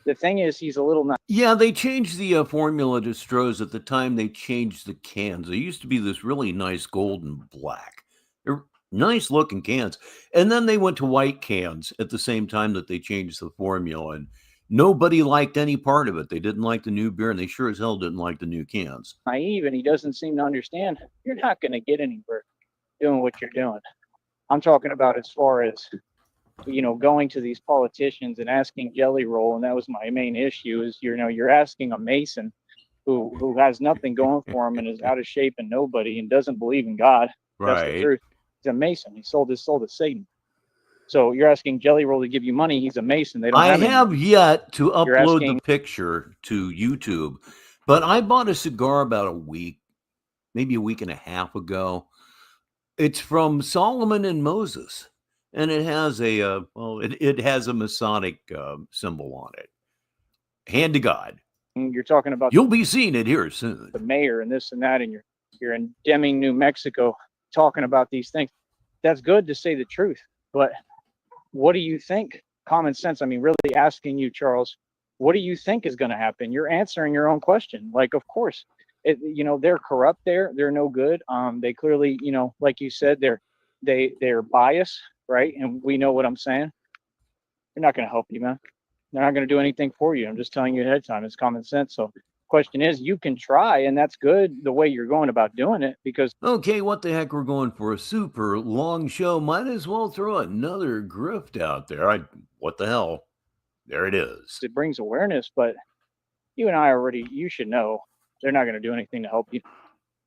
Speaker 6: the thing is, he's a little not.
Speaker 1: Yeah, they changed the formula to Stroh's at the time they changed the cans. They used to be this really nice gold and black. They're nice looking cans. And then they went to white cans at the same time that they changed the formula. And nobody liked any part of it. They didn't like the new beer, and they sure as hell didn't like the new cans.
Speaker 6: Naive, and he doesn't seem to understand. You're not going to get anywhere doing what you're doing. I'm talking about as far as, you know, going to these politicians and asking Jelly Roll, and that was my main issue, is, you know, you're asking a Mason who has nothing going for him and is out of shape and nobody and doesn't believe in God.
Speaker 1: Right.
Speaker 6: That's the truth. He's a Mason. He sold his soul to Satan. So you're asking Jelly Roll to give you money. He's a Mason. They don't have
Speaker 1: yet to upload the picture to YouTube, but I bought a cigar about maybe a week and a half ago. It's from Solomon and Moses. and it has a it has a Masonic symbol on it. Hand to God.
Speaker 6: You're talking about
Speaker 1: You'll be seeing it here soon.
Speaker 6: the mayor and this and that, and you're in Deming, New Mexico, talking about these things. That's good to say the truth, but what do you think? Common sense. I mean, really asking you, Charles, what do you think is going to happen? You're answering your own question. Like, of course, they're corrupt. They're no good. They clearly, like you said, they're biased, right? And we know what I'm saying. They're not going to help you, man. They're not going to do anything for you. I'm just telling you ahead of time. It's common sense. So question is, you can try, and that's good the way you're going about doing it, because
Speaker 1: okay, what the heck, we're going for a super long show. Might as well throw another grift out there. What the hell? There it is.
Speaker 6: it brings awareness. But you and I you should know they're not going to do anything to help you,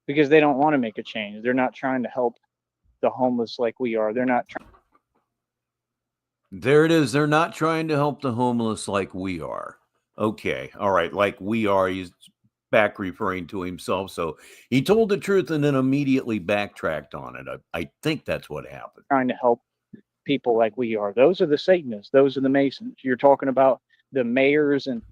Speaker 6: because they don't want to make a change. They're not trying to help the homeless like we are. They're not trying.
Speaker 1: There it is. They're not trying to help the homeless like we are. Okay. All right. Like we are. He's back referring to himself. So he told the truth and then immediately backtracked on it. I think that's what happened.
Speaker 6: Trying to help people like we are. Those are the Satanists. Those are the Masons. You're talking about the mayors and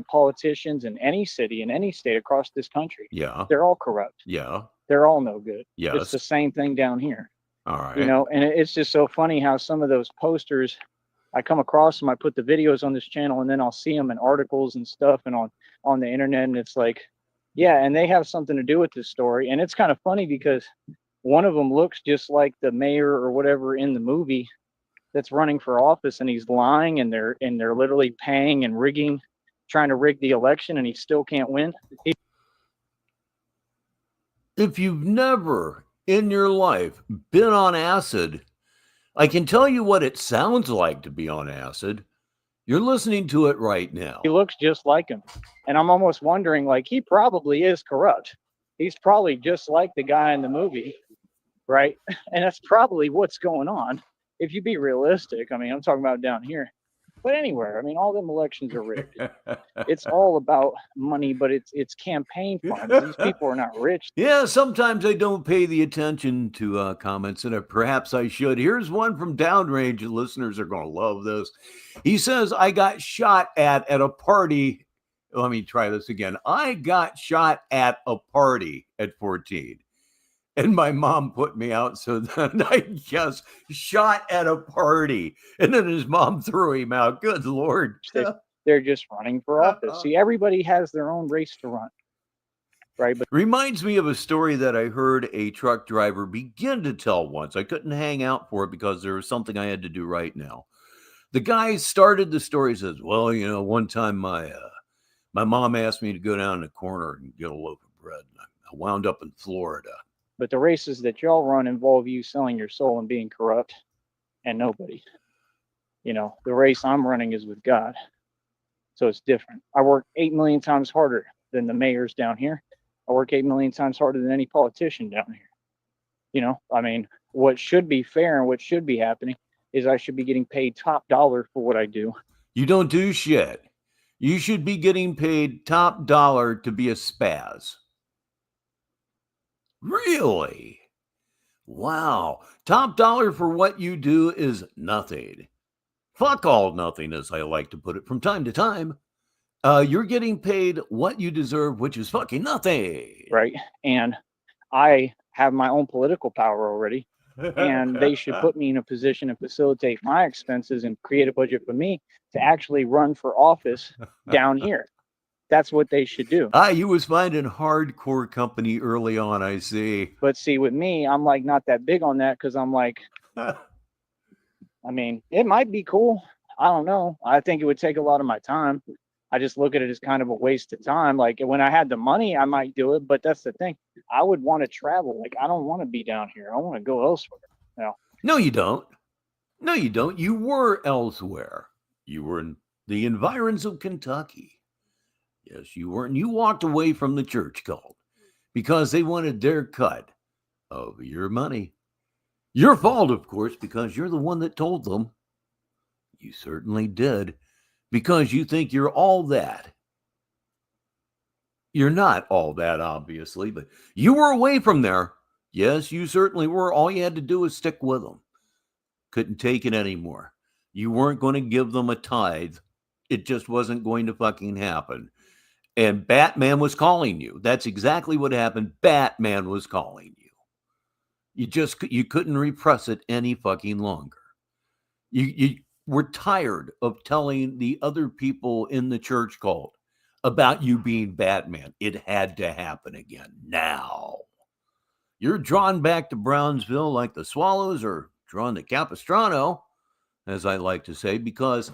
Speaker 6: politicians in any city, in any state across this country.
Speaker 1: Yeah.
Speaker 6: They're all corrupt.
Speaker 1: Yeah.
Speaker 6: They're all no good.
Speaker 1: Yes.
Speaker 6: It's the same thing down here.
Speaker 1: All right.
Speaker 6: And it's just so funny how some of those posters, I come across them, I put the videos on this channel, and then I'll see them in articles and stuff and on the internet. And it's like, yeah, and they have something to do with this story. And it's kind of funny because one of them looks just like the mayor or whatever in the movie that's running for office, and he's lying, and they're literally paying and trying to rig the election, and he still can't win.
Speaker 1: If you've never in your life been on acid, I can tell you what it sounds like to be on acid. You're listening to it right now.
Speaker 6: He looks just like him. And I'm almost wondering, like, he probably is corrupt. He's probably just like the guy in the movie, right? And that's probably what's going on. If you be realistic, I mean, I'm talking about down here. But anywhere, I mean, all them elections are rigged. It's all about money, but it's campaign funds. These people are not rich.
Speaker 1: Yeah, sometimes I don't pay the attention to comments, and perhaps I should. Here's one from Downrange. Listeners are going to love this. He says, I got shot at a party. Let me try this again. I got shot at a party at 14. And my mom put me out, so then I just shot at a party. And then his mom threw him out. Good Lord.
Speaker 6: They're just running for office. See, everybody has their own race to run, right? But
Speaker 1: reminds me of a story that I heard a truck driver begin to tell once. I couldn't hang out for it because there was something I had to do right now. The guy started the story, says, well, one time my mom asked me to go down in the corner and get a loaf of bread. And I wound up in Florida.
Speaker 6: But the races that y'all run involve you selling your soul and being corrupt, and nobody. The race I'm running is with God. So it's different. I work 8 million times harder than the mayors down here. I work 8 million times harder than any politician down here. I mean, what should be fair and what should be happening is I should be getting paid top dollar for what I do.
Speaker 1: You don't do shit. You should be getting paid top dollar to be a spaz. Really? Wow. Top dollar for what you do is nothing. Fuck all nothing, as I like to put it from time to time. You're getting paid what you deserve, which is fucking nothing.
Speaker 6: Right. And I have my own political power already. And they should put me in a position to facilitate my expenses and create a budget for me to actually run for office down here. That's what they should do.
Speaker 1: You was finding hardcore company early on, I see.
Speaker 6: But see, with me, I'm like not that big on that because I'm like, I mean, it might be cool. I don't know. I think it would take a lot of my time. I just look at it as kind of a waste of time. Like when I had the money, I might do it. But that's the thing. I would want to travel. Like I don't want to be down here. I want to go elsewhere.
Speaker 1: No, you don't. No, you don't. You were elsewhere. You were in the environs of Kentucky. Yes, you were. And you walked away from the church cult because they wanted their cut of your money. Your fault, of course, because you're the one that told them. You certainly did, because you think you're all that. You're not all that, obviously, but you were away from there. Yes, you certainly were. All you had to do was stick with them. couldn't take it anymore. You weren't going to give them a tithe. It just wasn't going to fucking happen. And Batman was calling you. That's exactly what happened. Batman was calling you. You couldn't repress it any fucking longer. You were tired of telling the other people in the church cult about you being Batman. It had to happen again now. You're drawn back to Brownsville like the Swallows are drawn to Capistrano, as I like to say, because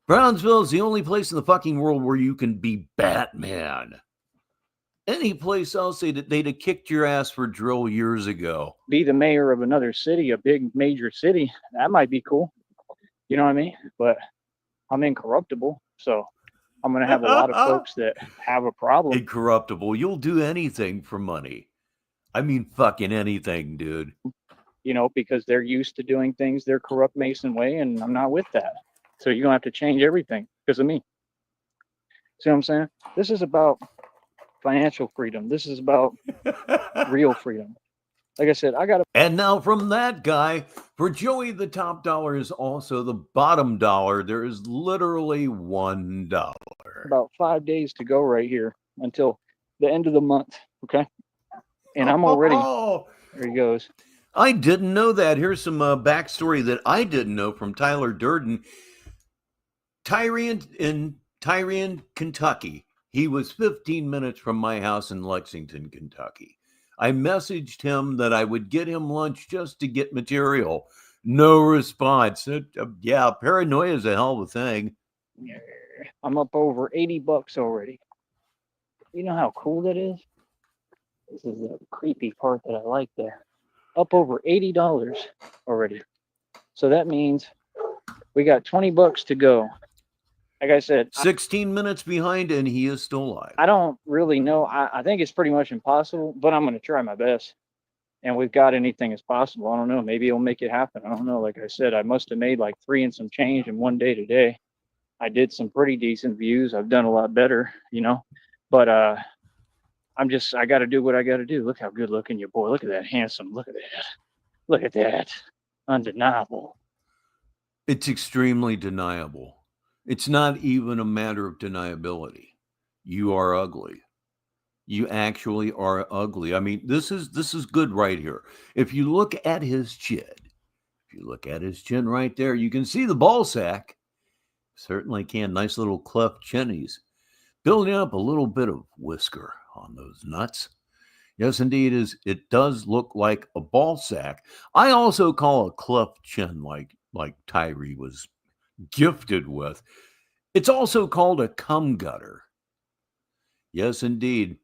Speaker 1: Brownsville is the only place in the fucking world where you can be Batman. Any place else, they'd have kicked your ass for drill years ago.
Speaker 6: Be the mayor of another city, a big major city. That might be cool. You know what I mean? But I'm incorruptible, so I'm going to have a lot of folks that have a problem.
Speaker 1: Incorruptible. You'll do anything for money. I mean, fucking anything, dude.
Speaker 6: You know, because they're used to doing things their corrupt Mason way, and I'm not with that. So you're going to have to change everything because of me. See what I'm saying? This is about financial freedom. This is about real freedom. Like I said, I got to.
Speaker 1: And now from that guy, for Joey, the top dollar is also the bottom dollar. There is literally $1.
Speaker 6: About 5 days to go right here until the end of the month. Okay. And I'm already. There he goes.
Speaker 1: I didn't know that. Here's some backstory that I didn't know from Tyler Durden. In Tyrian, Kentucky. He was 15 minutes from my house in Lexington, Kentucky. I messaged him that I would get him lunch just to get material. No response. Yeah, paranoia is a hell of a thing.
Speaker 6: I'm up over $80 already. You know how cool that is? This is the creepy part that I like there. Up over $80 already. So that means we got $20 to go. Like I said,
Speaker 1: 16 minutes behind and he is still alive.
Speaker 6: I don't really know. I think it's pretty much impossible, but I'm going to try my best. And we've got anything is possible. I don't know. Maybe it'll make it happen. I don't know. Like I said, I must have made like 3 and some change in one day today. I did some pretty decent views. I've done a lot better, you know, but I got to do what I got to do. Look how good looking your boy. Look at that handsome. Look at that. Look at that. Undeniable.
Speaker 1: It's extremely deniable. It's not even a matter of deniability. You are ugly. You actually are ugly. I mean, this is good right here. If you look at his chin, right there, you can see the ball sack. Certainly can. Nice little cleft chin. He's building up a little bit of whisker on those nuts. Yes, indeed, it does look like a ball sack. I also call a cleft chin like Tyree was gifted with. It's also called a cum gutter. Yes, indeed.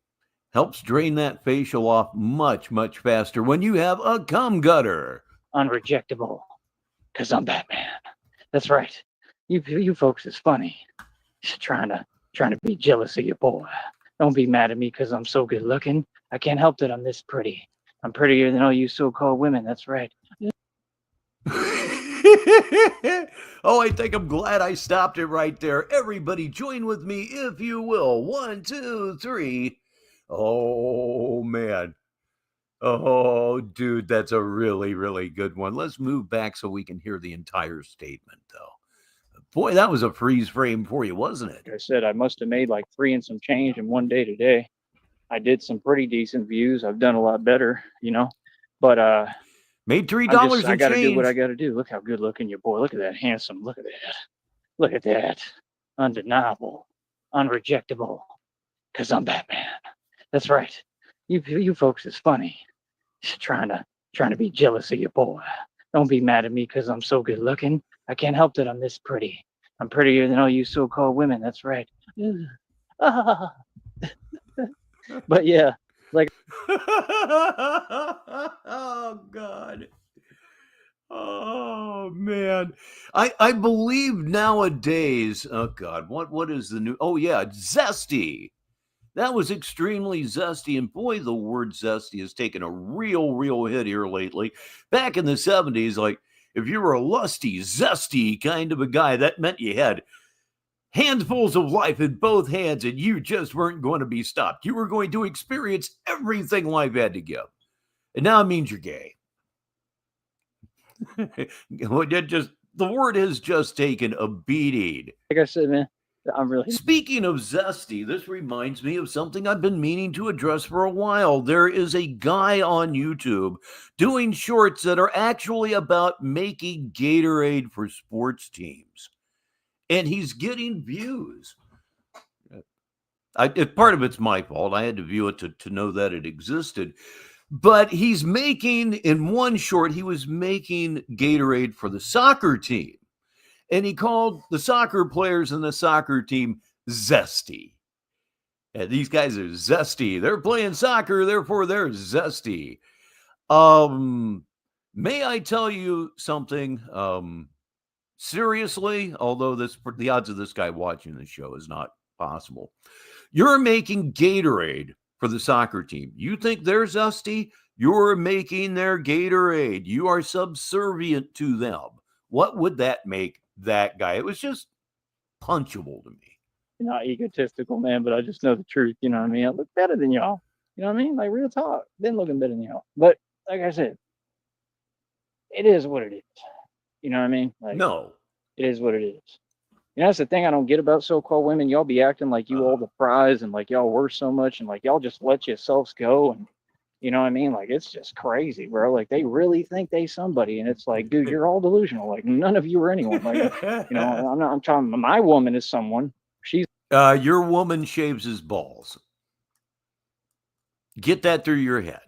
Speaker 1: Helps drain that facial off much, much faster when you have a cum gutter.
Speaker 6: Unrejectable. Because I'm Batman. That's right. You folks is funny. Trying to be jealous of your boy. Don't be mad at me because I'm so good looking. I can't help that I'm this pretty. I'm prettier than all you so-called women. That's right.
Speaker 1: Oh, I think I'm glad I stopped it right there. Everybody join with me, if you will. 1, 2, 3. Oh, man. Oh, dude, that's a really, really good one. Let's move back so we can hear the entire statement, though. Boy, that was a freeze frame for you, wasn't it?
Speaker 6: Like I said, I must have made like 3 and some change in one day today. I did some pretty decent views. I've done a lot better, you know, but
Speaker 1: made $3
Speaker 6: I got to do what I got to do. Look how good looking your boy. Look at that handsome. Look at that. Look at that. Undeniable. Unrejectable. Because I'm Batman. That's right. You folks is funny. Trying to be jealous of your boy. Don't be mad at me because I'm so good looking. I can't help that I'm this pretty. I'm prettier than all you so-called women. That's right. But yeah, like.
Speaker 1: Oh, God. Oh, man. I believe nowadays, oh, God, what is the new? Oh, yeah, zesty. That was extremely zesty. And boy, the word zesty has taken a real hit here lately. Back in the 70s, like, if you were a lusty, zesty kind of a guy, that meant you had handfuls of life in both hands and you just weren't going to be stopped. You were going to experience everything life had to give. And now it means you're gay. The word has just taken a beating.
Speaker 6: Like I said, man, I'm really.
Speaker 1: Speaking of zesty, this reminds me of something I've been meaning to address for a while. There is a guy on YouTube doing shorts that are actually about making Gatorade for sports teams, and he's getting views. Part of it's my fault. I had to view it to know that it existed. But he's making, in one short, he was making Gatorade for the soccer team. And he called the soccer players in the soccer team zesty. And these guys are zesty. They're playing soccer, therefore they're zesty. May I tell you something? Seriously, although the odds of this guy watching the show is not possible. You're making Gatorade for the soccer team. You think they're zesty? You're making their Gatorade. You are subservient to them. What would that make that guy? It was just punchable to me.
Speaker 6: You're not egotistical, man, but I just know the truth. You know what I mean? I look better than y'all. You know what I mean? Like, real talk. Been looking better than y'all. But like I said, it is what it is. You know what I mean? Like,
Speaker 1: no,
Speaker 6: it is what it is. You know, that's the thing I don't get about so-called women. Y'all be acting like you all the prize and like y'all worth so much and like y'all just let yourselves go. And you know what I mean? Like, it's just crazy, bro. Like, they really think they somebody. And it's like, dude, you're all delusional. Like, none of you are anyone. Like, you know, I'm talking, my woman is someone. She's.
Speaker 1: Your woman shaves his balls. Get that through your head.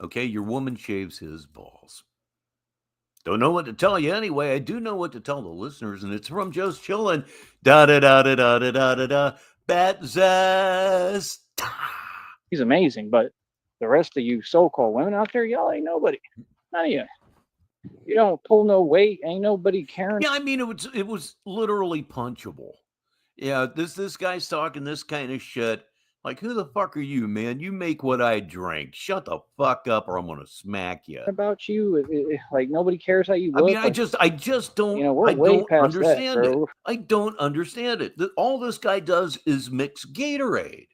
Speaker 1: Okay? Your woman shaves his balls. Don't know what to tell you anyway. I do know what to tell the listeners, and it's from Just Chillin'. Da-da-da-da-da-da-da-da-da. Bat zest.
Speaker 6: He's amazing, but the rest of you so-called women out there, y'all ain't nobody. None of you. You don't pull no weight. Ain't nobody caring.
Speaker 1: Yeah, I mean, it was literally punchable. Yeah, this guy's talking this kind of shit. Like, who the fuck are you, man? You make what I drink. Shut the fuck up or I'm going to smack you.
Speaker 6: About you, like, nobody cares how you look.
Speaker 1: I mean,
Speaker 6: like,
Speaker 1: I just don't,
Speaker 6: you know, we're way past
Speaker 1: understand
Speaker 6: that,
Speaker 1: it.
Speaker 6: bro.
Speaker 1: I don't understand it. All this guy does is mix Gatorade.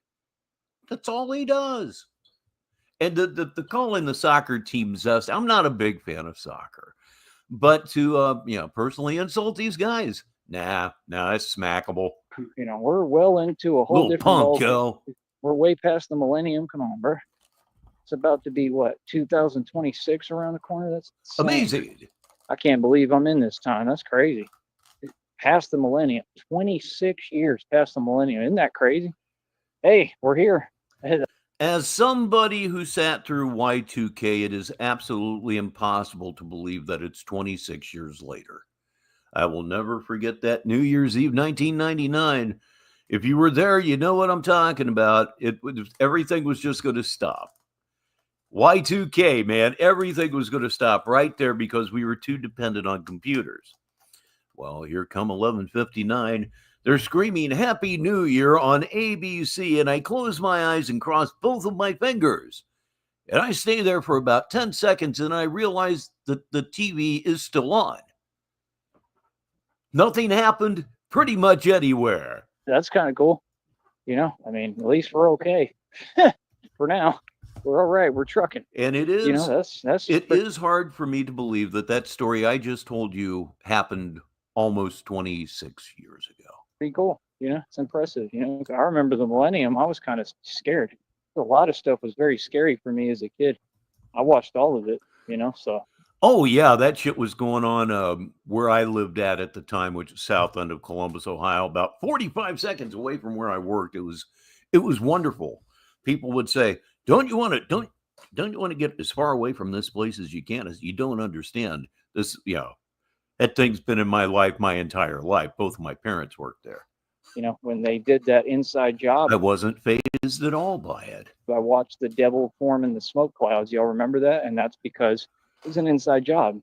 Speaker 1: That's all he does. And the calling the soccer team zest, I'm not a big fan of soccer. But to, personally insult these guys, nah, it's smackable.
Speaker 6: You know, we're well into a whole
Speaker 1: little
Speaker 6: different
Speaker 1: punk,
Speaker 6: ball.
Speaker 1: yo.
Speaker 6: We're way past the millennium. Come on, bro. It's about to be what, 2026 around the corner? That's insane.
Speaker 1: Amazing.
Speaker 6: I can't believe I'm in this time. That's crazy. Past the millennium. 26 years past the millennium. Isn't that crazy? Hey, we're here.
Speaker 1: As somebody who sat through Y2K, it is absolutely impossible to believe that it's 26 years later. I will never forget that New Year's Eve, 1999. If you were there, you know what I'm talking about. Everything was just going to stop. Y2K, man, everything was going to stop right there because we were too dependent on computers. Well, here come 11:59. They're screaming Happy New Year on ABC, and I close my eyes and cross both of my fingers. And I stay there for about 10 seconds, and I realize that the TV is still on. Nothing happened pretty much anywhere.
Speaker 6: That's kind of cool. You know, I mean, at least we're okay. For now, we're all right. We're trucking.
Speaker 1: And it is,
Speaker 6: you know,
Speaker 1: it is hard for me to believe that story I just told you happened almost 26 years ago.
Speaker 6: Pretty cool. You know, it's impressive. You know, I remember the millennium. I was kind of scared. A lot of stuff was very scary for me as a kid. I watched all of it, you know, so.
Speaker 1: Oh, yeah, that shit was going on where I lived at the time, which is south end of Columbus, Ohio, about 45 seconds away from where I worked. It was wonderful. People would say, don't you want to get as far away from this place as you can? As you don't understand this, that thing's been in my life my entire life. Both of my parents worked there.
Speaker 6: You know, when they did that inside job,
Speaker 1: I wasn't fazed at all by it.
Speaker 6: I watched the devil form in the smoke clouds. Y'all remember that? And that's because it was an inside job.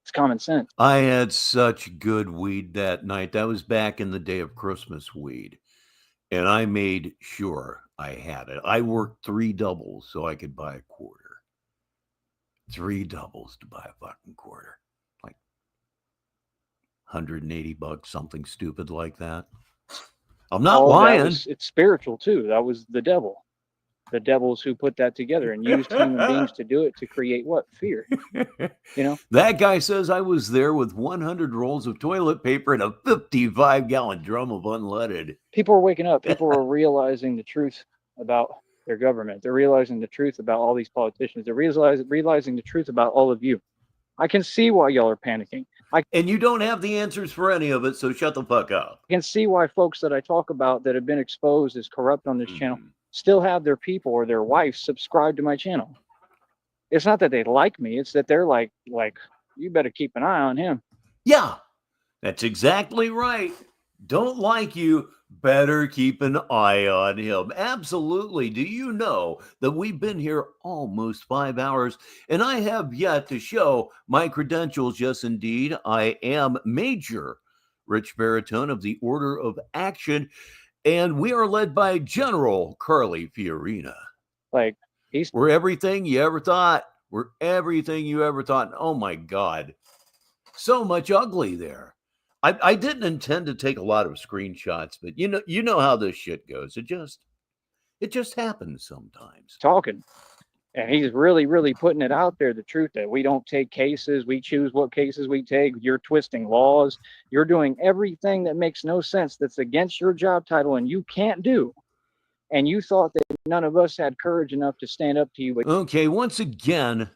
Speaker 6: It's common sense.
Speaker 1: I had such good weed that night. That was back in the day of Christmas weed. And I made sure I had it. I worked 3 doubles so I could buy a quarter. 3 doubles to buy a fucking quarter. Like $180, something stupid like that. I'm not lying.
Speaker 6: It's spiritual too. That was the devil. the devils who put that together and used human beings to do it to create what? Fear. You know?
Speaker 1: That guy says I was there with 100 rolls of toilet paper and a 55-gallon drum of unleaded.
Speaker 6: People are waking up. People are realizing the truth about their government. They're realizing the truth about all these politicians. They're realizing the truth about all of you. I can see why y'all are panicking.
Speaker 1: And you don't have the answers for any of it, so shut the fuck up.
Speaker 6: I can see why folks that I talk about that have been exposed as corrupt on this channel still have their people or their wives subscribe to my channel. It's not that they like me. It's that they're like, you better keep an eye on him.
Speaker 1: Yeah, that's exactly right. Don't like you, better keep an eye on him. Absolutely. Do you know that we've been here almost 5 hours and I have yet to show my credentials? Yes, indeed. I am Major Richbartone of the Order of Action, and we are led by General Carly Fiorina.
Speaker 6: We're
Speaker 1: everything you ever thought. We're everything you ever thought. Oh my God. So much ugly there. I didn't intend to take a lot of screenshots, but you know how this shit goes. It just happens sometimes.
Speaker 6: Talking. And he's really, really putting it out there, the truth that we don't take cases. We choose what cases we take. You're twisting laws. You're doing everything that makes no sense, that's against your job title and you can't do. And you thought that none of us had courage enough to stand up to you.
Speaker 1: Okay, once again,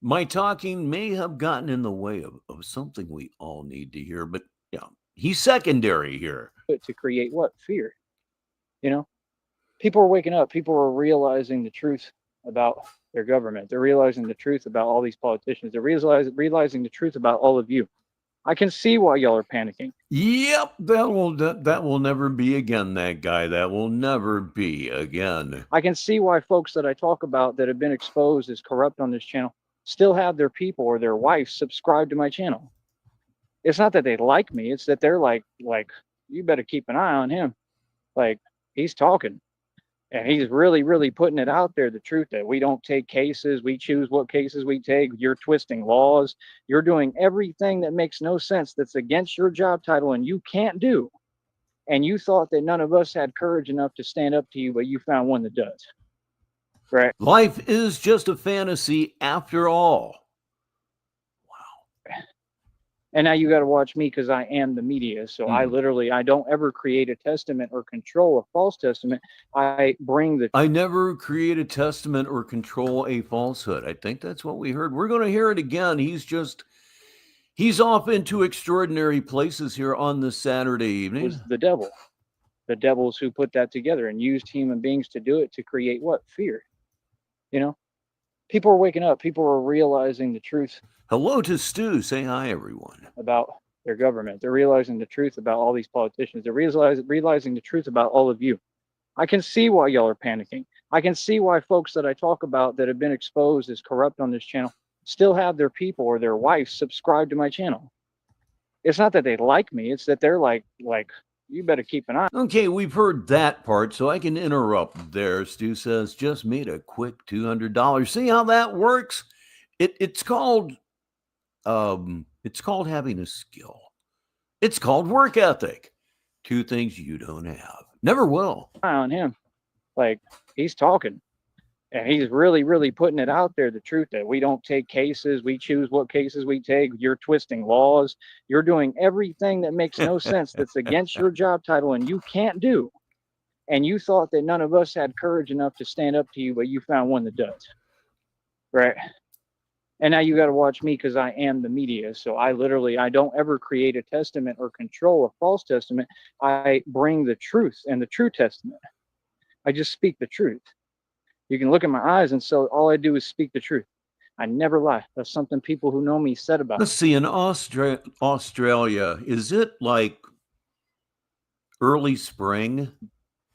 Speaker 1: my talking may have gotten in the way of something we all need to hear, but yeah, he's secondary here.
Speaker 6: To create what? Fear. You know, people are waking up. People are realizing the truth about their government. They're realizing the truth about all these politicians. They're realizing the truth about all of you. I can see why y'all are panicking.
Speaker 1: Yep, that will never be again, that guy. That will never be again.
Speaker 6: I can see why folks that I talk about that have been exposed as corrupt on this channel still have their people or their wives subscribe to my channel. It's not that they like me. It's that they're like, you better keep an eye on him. Like, he's talking. And he's really, really putting it out there, the truth that we don't take cases. We choose what cases we take. You're twisting laws. You're doing everything that makes no sense, that's against your job title and you can't do. And you thought that none of us had courage enough to stand up to you, but you found one that does. Right?
Speaker 1: Life is just a fantasy after all. Wow.
Speaker 6: And now you got to watch me because I am the media. So I don't ever create a testament or control a false testament. I never
Speaker 1: create a testament or control a falsehood. I think that's what we heard. We're going to hear it again. He's off into extraordinary places here on this Saturday evening.
Speaker 6: Was the devil. The devils who put that together and used human beings to do it to create what? Fear. You know, people are waking up. People are realizing the truth.
Speaker 1: Hello to Stu. Say hi, everyone.
Speaker 6: About their government. They're realizing the truth about all these politicians. They're realizing the truth about all of you. I can see why y'all are panicking. I can see why folks that I talk about that have been exposed as corrupt on this channel still have their people or their wives subscribe to my channel. It's not that they like me. It's that they're like, you better keep an eye.
Speaker 1: Okay, we've heard that part, so I can interrupt there. Stu says, just made a quick $200. See how that works? It's called having a skill. It's called work ethic. Two things you don't have. Never will.
Speaker 6: On him. Like, he's talking. And he's really, really putting it out there, the truth that we don't take cases. We choose what cases we take. You're twisting laws. You're doing everything that makes no sense, that's against your job title and you can't do. And you thought that none of us had courage enough to stand up to you, but you found one that does. Right? And now you got to watch me because I am the media. So I don't ever create a testament or control a false testament. I bring the truth and the true testament. I just speak the truth. You can look at my eyes, and so all I do is speak the truth. I never lie. That's something people who know me said about.
Speaker 1: Let's see, in Australia, is it like early spring?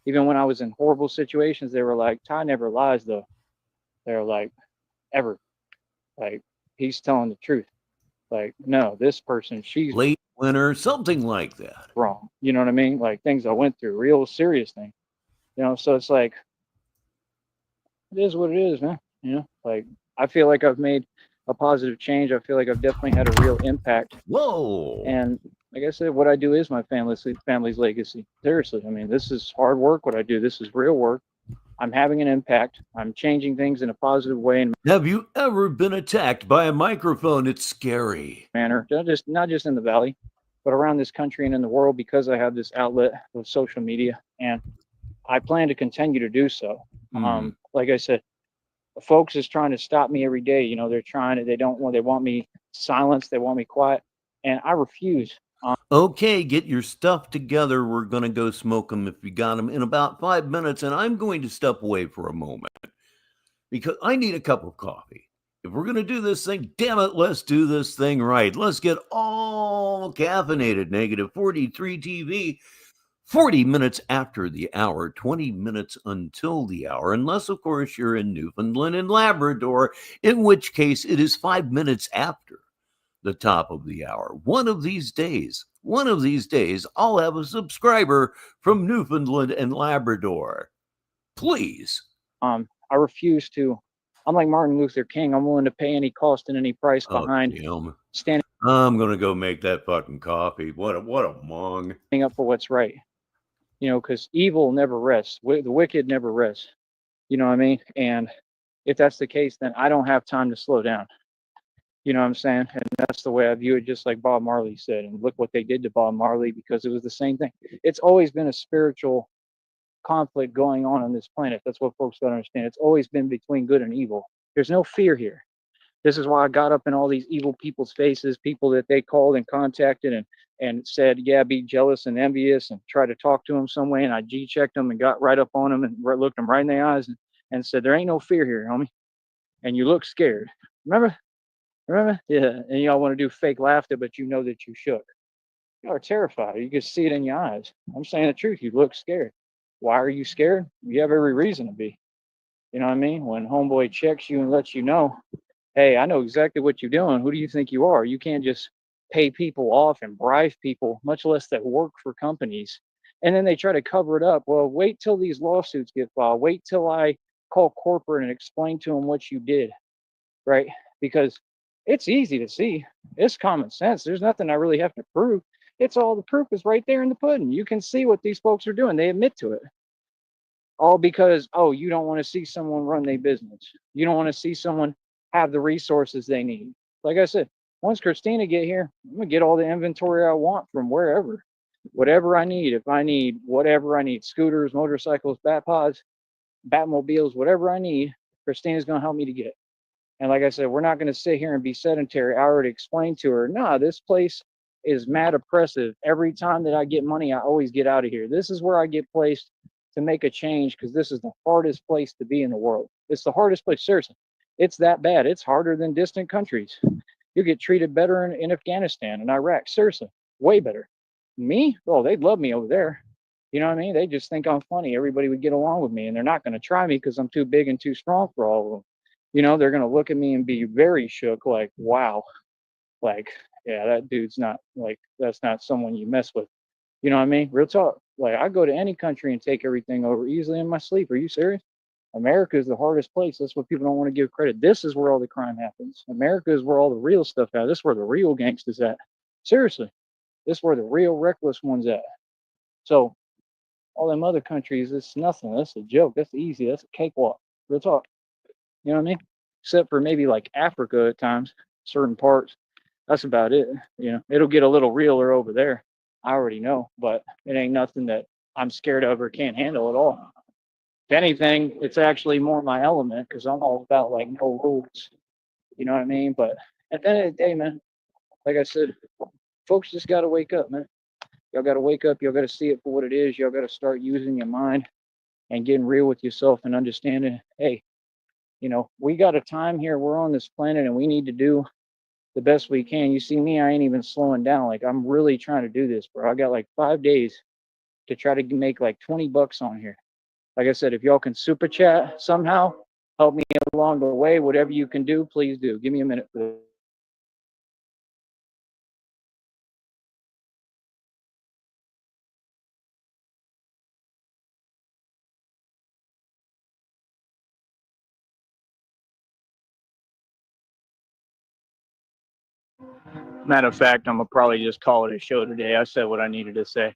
Speaker 6: Even when I was in horrible situations, they were like, Ty never lies, though. They're like, ever. Like, he's telling the truth. Like, no, this person, she's
Speaker 1: late winter, something like that.
Speaker 6: Wrong. You know what I mean? Like, things I went through, real serious thing. You know, so it's like, it is what it is, man. You know, like, I feel like I've made a positive change. I feel like I've definitely had a real impact.
Speaker 1: Whoa.
Speaker 6: And like I said, what I do is my family's legacy. Seriously. I mean, this is hard work, what I do. This is real work. I'm having an impact. I'm changing things in a positive way and
Speaker 1: Have you ever been attacked by a microphone? It's scary.
Speaker 6: manner, not just in the Valley, but around this country and in the world, because I have this outlet of social media, and I plan to continue to do so. Like I said, folks is trying to stop me every day. You know, they want me silenced. They want me quiet, and I refuse.
Speaker 1: Okay, get your stuff together. We're going to go smoke them if you got them in about 5 minutes, and I'm going to step away for a moment because I need a cup of coffee. If we're going to do this thing, damn it, let's do this thing right. Let's get all caffeinated. Negative 43 TV, 40 minutes after the hour, 20 minutes until the hour, unless, of course, you're in Newfoundland and Labrador, in which case it is 5 minutes after the top of the hour. One of these days, I'll have a subscriber from Newfoundland and Labrador. Please.
Speaker 6: I refuse to. I'm like Martin Luther King. I'm willing to pay any cost and any price behind standing.
Speaker 1: I'm gonna go make that fucking coffee. What a mong.
Speaker 6: Up for what's right. You know, because evil never rests. The wicked never rests. You know what I mean? And if that's the case, then I don't have time to slow down. You know what I'm saying? And that's the way I view it, just like Bob Marley said. And look what they did to Bob Marley, because it was the same thing. It's always been a spiritual conflict going on this planet. That's what folks don't understand. It's always been between good and evil. There's no fear here. This is why I got up in all these evil people's faces, people that they called and contacted and said, yeah, be jealous and envious, and try to talk to them some way. And I G-checked them and got right up on them and looked them right in the eyes and said, there ain't no fear here, homie. And you look scared. Remember? Yeah. And y'all want to do fake laughter, but you know that you shook. You are terrified. You can see it in your eyes. I'm saying the truth. You look scared. Why are you scared? You have every reason to be. You know what I mean? When homeboy checks you and lets you know, hey, I know exactly what you're doing. Who do you think you are? You can't just pay people off and bribe people, much less that work for companies. And then they try to cover it up. Well, wait till these lawsuits get filed. Wait till I call corporate and explain to them what you did, right? Because it's easy to see. It's common sense. There's nothing I really have to prove. It's all, the proof is right there in the pudding. You can see what these folks are doing. They admit to it. All because, oh, you don't want to see someone run their business. You don't want to see someone have the resources they need. Like I said, once Christina get here, I'm going to get all the inventory I want from wherever. Whatever I need. If I need whatever I need, scooters, motorcycles, bat pods, Batmobiles, whatever I need, Christina's going to help me to get. And like I said, we're not going to sit here and be sedentary. I already explained to her, nah, this place is mad oppressive. Every time that I get money, I always get out of here. This is where I get placed to make a change, because this is the hardest place to be in the world. It's the hardest place. Seriously, it's that bad. It's harder than distant countries. You get treated better in Afghanistan and Iraq. Seriously, way better. Me? Oh, they'd love me over there. You know what I mean? They just think I'm funny. Everybody would get along with me, and they're not going to try me because I'm too big and too strong for all of them. You know, they're going to look at me and be very shook, like, wow, like, yeah, that dude's not, like, that's not someone you mess with. You know what I mean? Real talk. Like, I go to any country and take everything over easily in my sleep. Are you serious? America is the hardest place. That's what people don't want to give credit. This is where all the crime happens. America is where all the real stuff happens. This is where the real gangsters at. Seriously. This is where the real reckless ones at. So all them other countries, it's nothing. That's a joke. That's easy. That's a cakewalk. Real talk. You know what I mean? Except for maybe like Africa at times, certain parts. That's about it. You know, it'll get a little realer over there. I already know, but it ain't nothing that I'm scared of or can't handle at all. If anything, it's actually more my element, because I'm all about like no rules. You know what I mean? But at the end of the day, man, like I said, folks just got to wake up, man. Y'all got to wake up. Y'all got to see it for what it is. Y'all got to start using your mind and getting real with yourself and understanding, hey, you know, we got a time here. We're on this planet and we need to do the best we can. You see me, I ain't even slowing down. Like, I'm really trying to do this, bro. I got like 5 days to try to make like $20 on here. Like I said, if y'all can super chat somehow, help me along the way, whatever you can do, please do. Give me a minute for this. Matter of fact, I'm gonna probably just call it a show today. I said what I needed to say.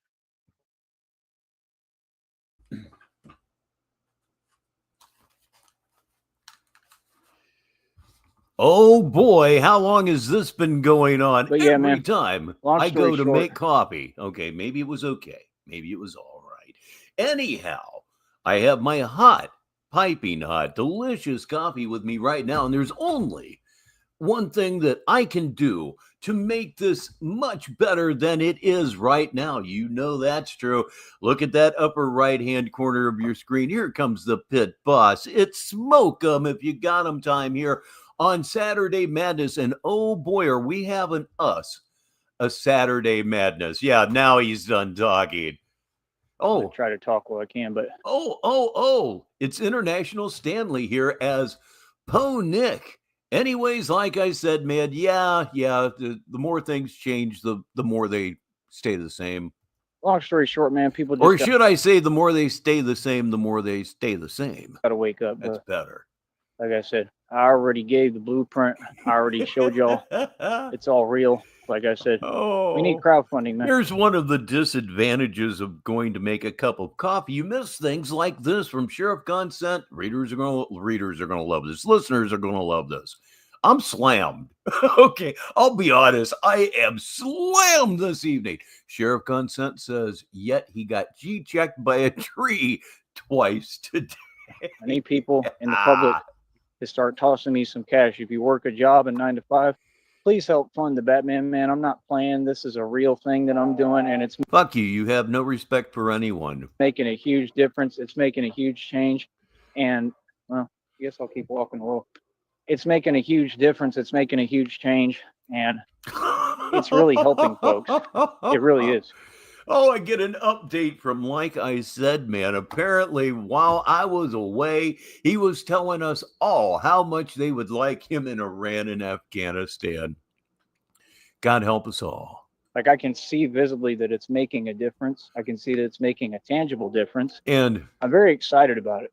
Speaker 1: Oh boy, how long has this been going on?
Speaker 6: But yeah,
Speaker 1: Every
Speaker 6: man,
Speaker 1: time
Speaker 6: long
Speaker 1: I
Speaker 6: story
Speaker 1: go to
Speaker 6: short.
Speaker 1: make coffee. Okay, maybe it was okay. Maybe it was all right. Anyhow, I have my hot, piping hot, delicious coffee with me right now, and there's only one thing that I can do to make this much better than it is right now. You know that's true. Look at that upper right-hand corner of your screen. Here comes the pit boss. It's Smoke 'em if you got 'em time here on Saturday Madness. And oh boy, are we having us a Saturday Madness. Yeah, now he's done talking.
Speaker 6: Oh, try to talk while I can, but
Speaker 1: it's International Stanley here as Po Nick. Anyways, like I said, man, the more things change, the more they stay the same.
Speaker 6: long story short, man, people just
Speaker 1: or should I say, the more they stay the same, the more they stay the same.
Speaker 6: Gotta wake up.
Speaker 1: That's better.
Speaker 6: Like I said, I already gave the blueprint. I already showed y'all. It's all real. Like I said, we need crowdfunding, man.
Speaker 1: Here's one of the disadvantages of going to make a cup of coffee. You miss things like this from Sheriff Consent. Readers are gonna love this. Listeners are gonna love this. I'm slammed. Okay, I'll be honest. I am slammed this evening. Sheriff Consent says, yet he got G-checked by a tree twice today.
Speaker 6: I need people in the public to start tossing me some cash. If you work a job in 9 to 5, please help fund the Batman, man. I'm not playing. This is a real thing that I'm doing, and it's
Speaker 1: fuck you. You have no respect for anyone.
Speaker 6: Making a huge difference. It's making a huge change, and well, I guess I'll keep walking the roll. It's making a huge difference. It's making a huge change, and it's really helping folks. It really is.
Speaker 1: Oh, I get an update from Like I Said, man. Apparently, while I was away, he was telling us all how much they would like him in Iran and Afghanistan. God help us all.
Speaker 6: Like, I can see visibly that it's making a difference. I can see that it's making a tangible difference.
Speaker 1: And
Speaker 6: I'm very excited about it.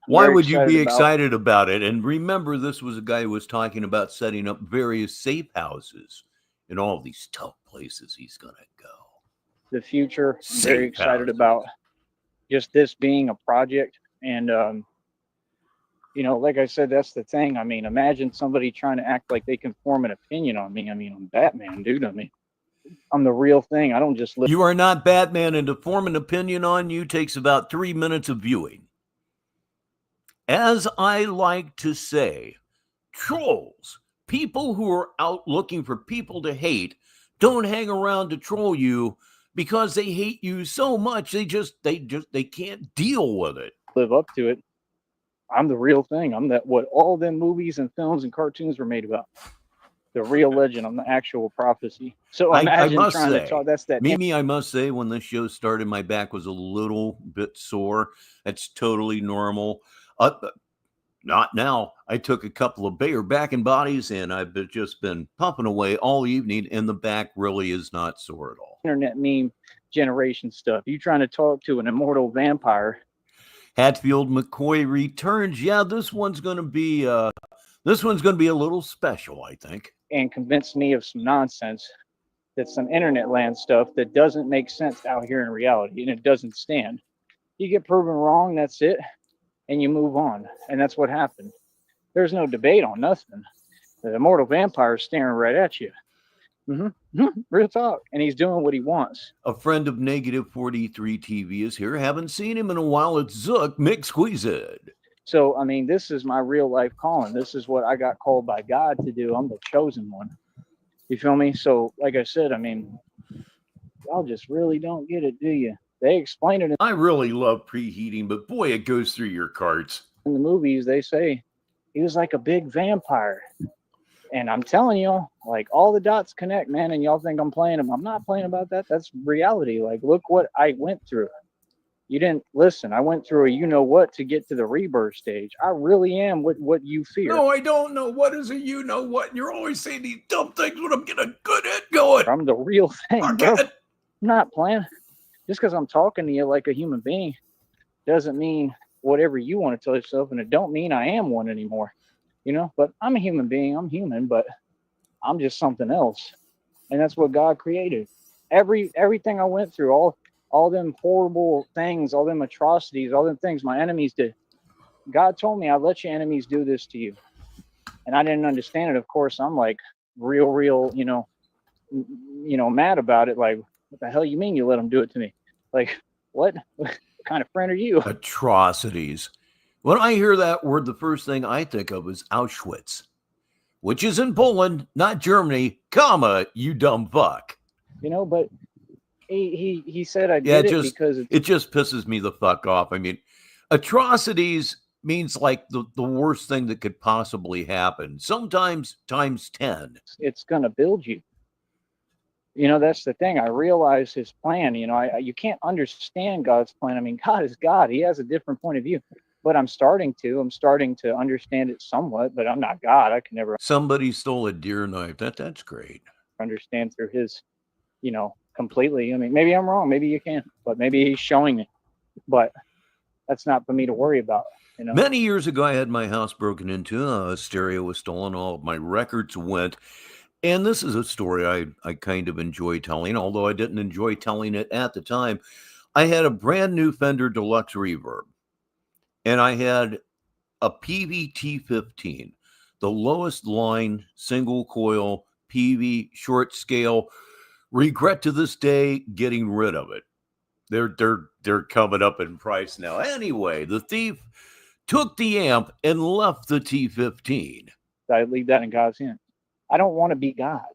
Speaker 1: Why would you be excited about it? And remember, this was a guy who was talking about setting up various safe houses in all these tough places he's going to go.
Speaker 6: The future, I'm very excited about just this being a project. And, you know, like I said, that's the thing. I mean, imagine somebody trying to act like they can form an opinion on me. I mean, I'm Batman, dude. I mean, I'm the real thing. I don't just live.
Speaker 1: You are not Batman, and to form an opinion on you takes about 3 minutes of viewing. As I like to say, trolls, people who are out looking for people to hate, don't hang around to troll you because they hate you so much they can't deal with it.
Speaker 6: Live up to it. I'm the real thing. I'm that what all them movies and films and cartoons were made about. The real legend. I'm the actual prophecy. So imagine
Speaker 1: I must
Speaker 6: trying
Speaker 1: say,
Speaker 6: to talk. That's that.
Speaker 1: Mimi, I must say, when this show started, my back was a little bit sore. That's totally normal. Not now. I took a couple of Bayer back and bodies, and I've just been pumping away all evening, and the back really is not sore at all.
Speaker 6: Internet meme generation stuff. You trying to talk to an immortal vampire?
Speaker 1: Hatfield McCoy returns. Yeah, this one's going to be a little special, I think.
Speaker 6: And convince me of some nonsense, that's some internet land stuff that doesn't make sense out here in reality, and it doesn't stand. You get proven wrong, that's it, and you move on. And that's what happened. There's no debate on nothing. The immortal vampire is staring right at you. Real talk. And he's doing what he wants.
Speaker 1: A friend of Negative 43TV is here. Haven't seen him in a while. It's Zook McSqueezed.
Speaker 6: So, I mean, this is my real life calling. This is what I got called by God to do. I'm the chosen one. You feel me? So, like I said, I mean, y'all just really don't get it, do you? They explain it.
Speaker 1: I really love preheating, but boy, it goes through your carts.
Speaker 6: In the movies, they say he was like a big vampire. And I'm telling y'all, like, all the dots connect, man. And y'all think I'm playing them. I'm not playing about that. That's reality. Like, look what I went through. You didn't listen. I went through a you-know-what to get to the rebirth stage. I really am what you fear.
Speaker 1: No, I don't know. What is a you-know-what? You're always saying these dumb things when I'm getting good at going.
Speaker 6: I'm the real thing, bro. I'm not playing. Just because I'm talking to you like a human being doesn't mean whatever you want to tell yourself, and it don't mean I am one anymore. You know, but I'm a human being. I'm human, but I'm just something else. And that's what God created. Everything I went through, all them horrible things, all them atrocities, all them things my enemies did. God told me, I'll let your enemies do this to you. And I didn't understand it. Of course, I'm like real, mad about it. Like, what the hell you mean you let them do it to me? Like, what kind of friend are you?
Speaker 1: Atrocities. When I hear that word, the first thing I think of is Auschwitz, which is in Poland, not Germany, comma, you dumb fuck.
Speaker 6: But he said I
Speaker 1: Yeah,
Speaker 6: did it because
Speaker 1: it just pisses me the fuck off. I mean, atrocities means like the worst thing that could possibly happen. Sometimes times 10.
Speaker 6: It's going to build you. That's the thing. I realize his plan. You can't understand God's plan. I mean, God is God. He has a different point of view. But I'm starting to understand it somewhat, but I'm not God. I can never.
Speaker 1: Somebody stole a deer knife. That's great.
Speaker 6: Understand through his, completely. I mean, maybe I'm wrong. Maybe you can, but maybe he's showing me. But that's not for me to worry about.
Speaker 1: Many years ago, I had my house broken into. A stereo was stolen. All of my records went. And this is a story I kind of enjoy telling, although I didn't enjoy telling it at the time. I had a brand new Fender Deluxe Reverb. And I had a PVT-15, the lowest line, single coil, PV, short scale. Regret to this day getting rid of it. They're coming up in price now. Anyway, the thief took the amp and left the T15.
Speaker 6: I leave that in God's hands. I don't want to be God.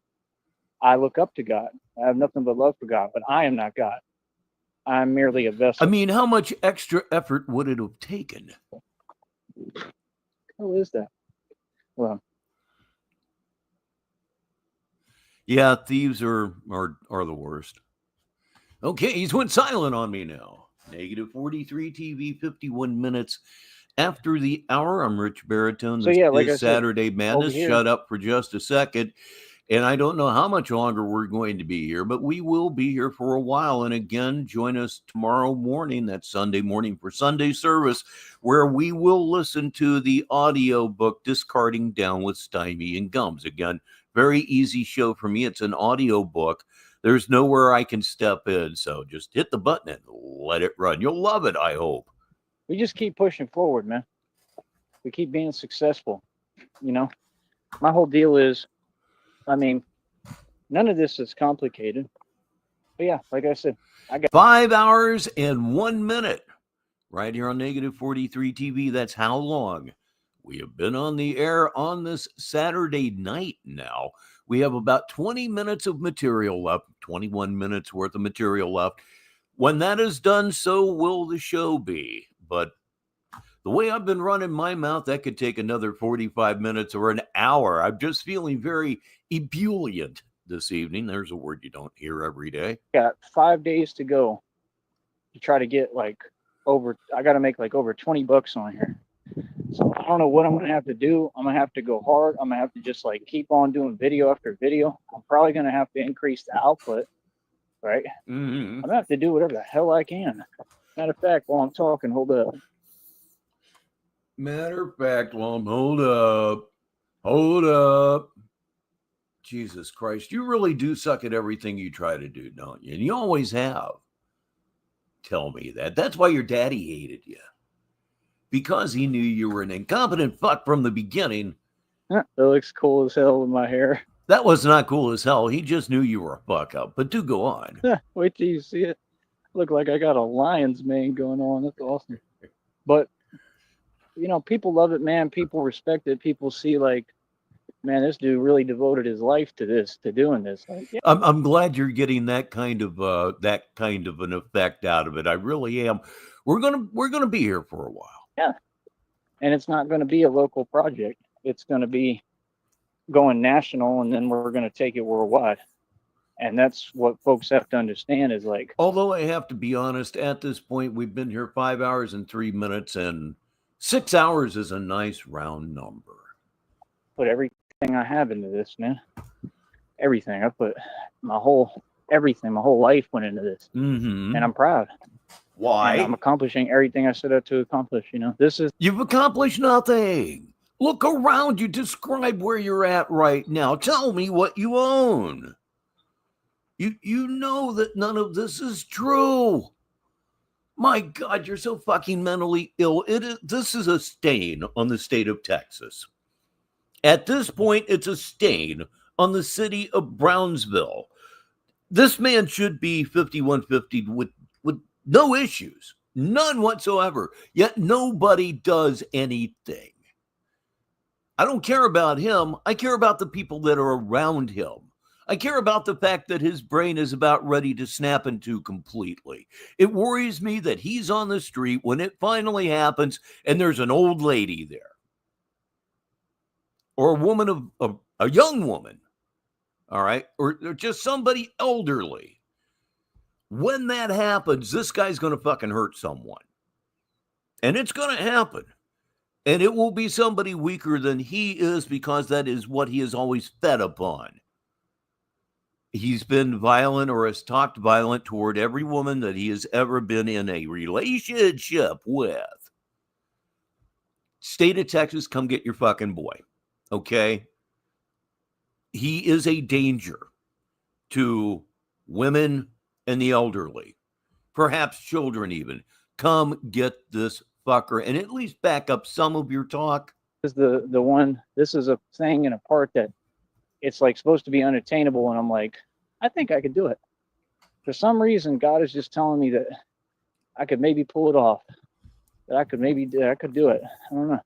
Speaker 6: I look up to God. I have nothing but love for God, but I am not God. I'm merely a vessel.
Speaker 1: I mean, how much extra effort would it have taken?
Speaker 6: Who is that? Well,
Speaker 1: yeah, thieves are the worst. Okay, he's went silent on me now. Negative 43 TV, 51 minutes after the hour. I'm Rich Baritone. This is Saturday Madness. Shut up for just a second. And I don't know how much longer we're going to be here, but we will be here for a while. And again, join us tomorrow morning, that's Sunday morning, for Sunday service, where we will listen to the audio book, Discarding Down with Stymie and Gums. Again, very easy show for me. It's an audio book. There's nowhere I can step in. So just hit the button and let it run. You'll love it, I hope.
Speaker 6: We just keep pushing forward, man. We keep being successful. My whole deal is, I mean, none of this is complicated. But yeah, like I said, I got
Speaker 1: 5 hours and 1 minute right here on Negative 43 TV. That's how long we have been on the air on this Saturday night now. We have about 20 minutes of material left, 21 minutes worth of material left. When that is done, so will the show be. But the way I've been running my mouth, that could take another 45 minutes or an hour. I'm just feeling very ebullient this evening. There's a word you don't hear every day.
Speaker 6: Got 5 days to go to try to get I got to make over $20 on here. So I don't know what I'm going to have to do. I'm going to have to go hard. I'm going to have to just keep on doing video after video. I'm probably going to have to increase the output, right?
Speaker 1: Mm-hmm.
Speaker 6: I'm going to have to do whatever the hell I can. Matter of fact, while I'm talking, hold up.
Speaker 1: Hold up. Jesus Christ, you really do suck at everything you try to do, don't you? And you always have. Tell me that. That's why your daddy hated you. Because he knew you were an incompetent fuck from the beginning.
Speaker 6: It looks cool as hell with my hair.
Speaker 1: That was not cool as hell. He just knew you were a fuck up. But do go on.
Speaker 6: Wait till you see it. Look like I got a lion's mane going on. That's awesome. But, people love it, man. People respect it. People see man, this dude really devoted his life to doing this. Yeah.
Speaker 1: I'm glad you're getting that kind of an effect out of it. I really am. We're gonna be here for a while.
Speaker 6: Yeah, and it's not going to be a local project. It's going to be going national, and then we're going to take it worldwide. And that's what folks have to understand is
Speaker 1: Although I have to be honest, at this point, we've been here 5 hours and 3 minutes, and 6 hours is a nice round number.
Speaker 6: Put everything I have into this, man. Everything. I put my whole life went into this.
Speaker 1: Mm-hmm.
Speaker 6: And I'm proud.
Speaker 1: Why?
Speaker 6: And I'm accomplishing everything I set out to accomplish. You've
Speaker 1: accomplished nothing. Look around you. Describe where you're at right now. Tell me what you own. You know that none of this is true. My God, you're so fucking mentally ill. This is a stain on the state of Texas. At this point, it's a stain on the city of Brownsville. This man should be 5150 with no issues, none whatsoever. Yet nobody does anything. I don't care about him. I care about the people that are around him. I care about the fact that his brain is about ready to snap in two completely. It worries me that he's on the street when it finally happens and there's an old lady there. Or a woman of a young woman. All right. Or just somebody elderly. When that happens, this guy's going to fucking hurt someone. And it's going to happen. And it will be somebody weaker than he is because that is what he has always fed upon. He's been violent or has talked violent toward every woman that he has ever been in a relationship with. State of Texas, come get your fucking boy. Okay? He is a danger to women and the elderly, perhaps children even. Come get this fucker and at least back up some of your talk.
Speaker 6: This is the one. This is a thing in a part that it's like supposed to be unattainable, and I'm like, I think I could do it. For some reason, God is just telling me that I could maybe pull it off. That I could do it. I don't know.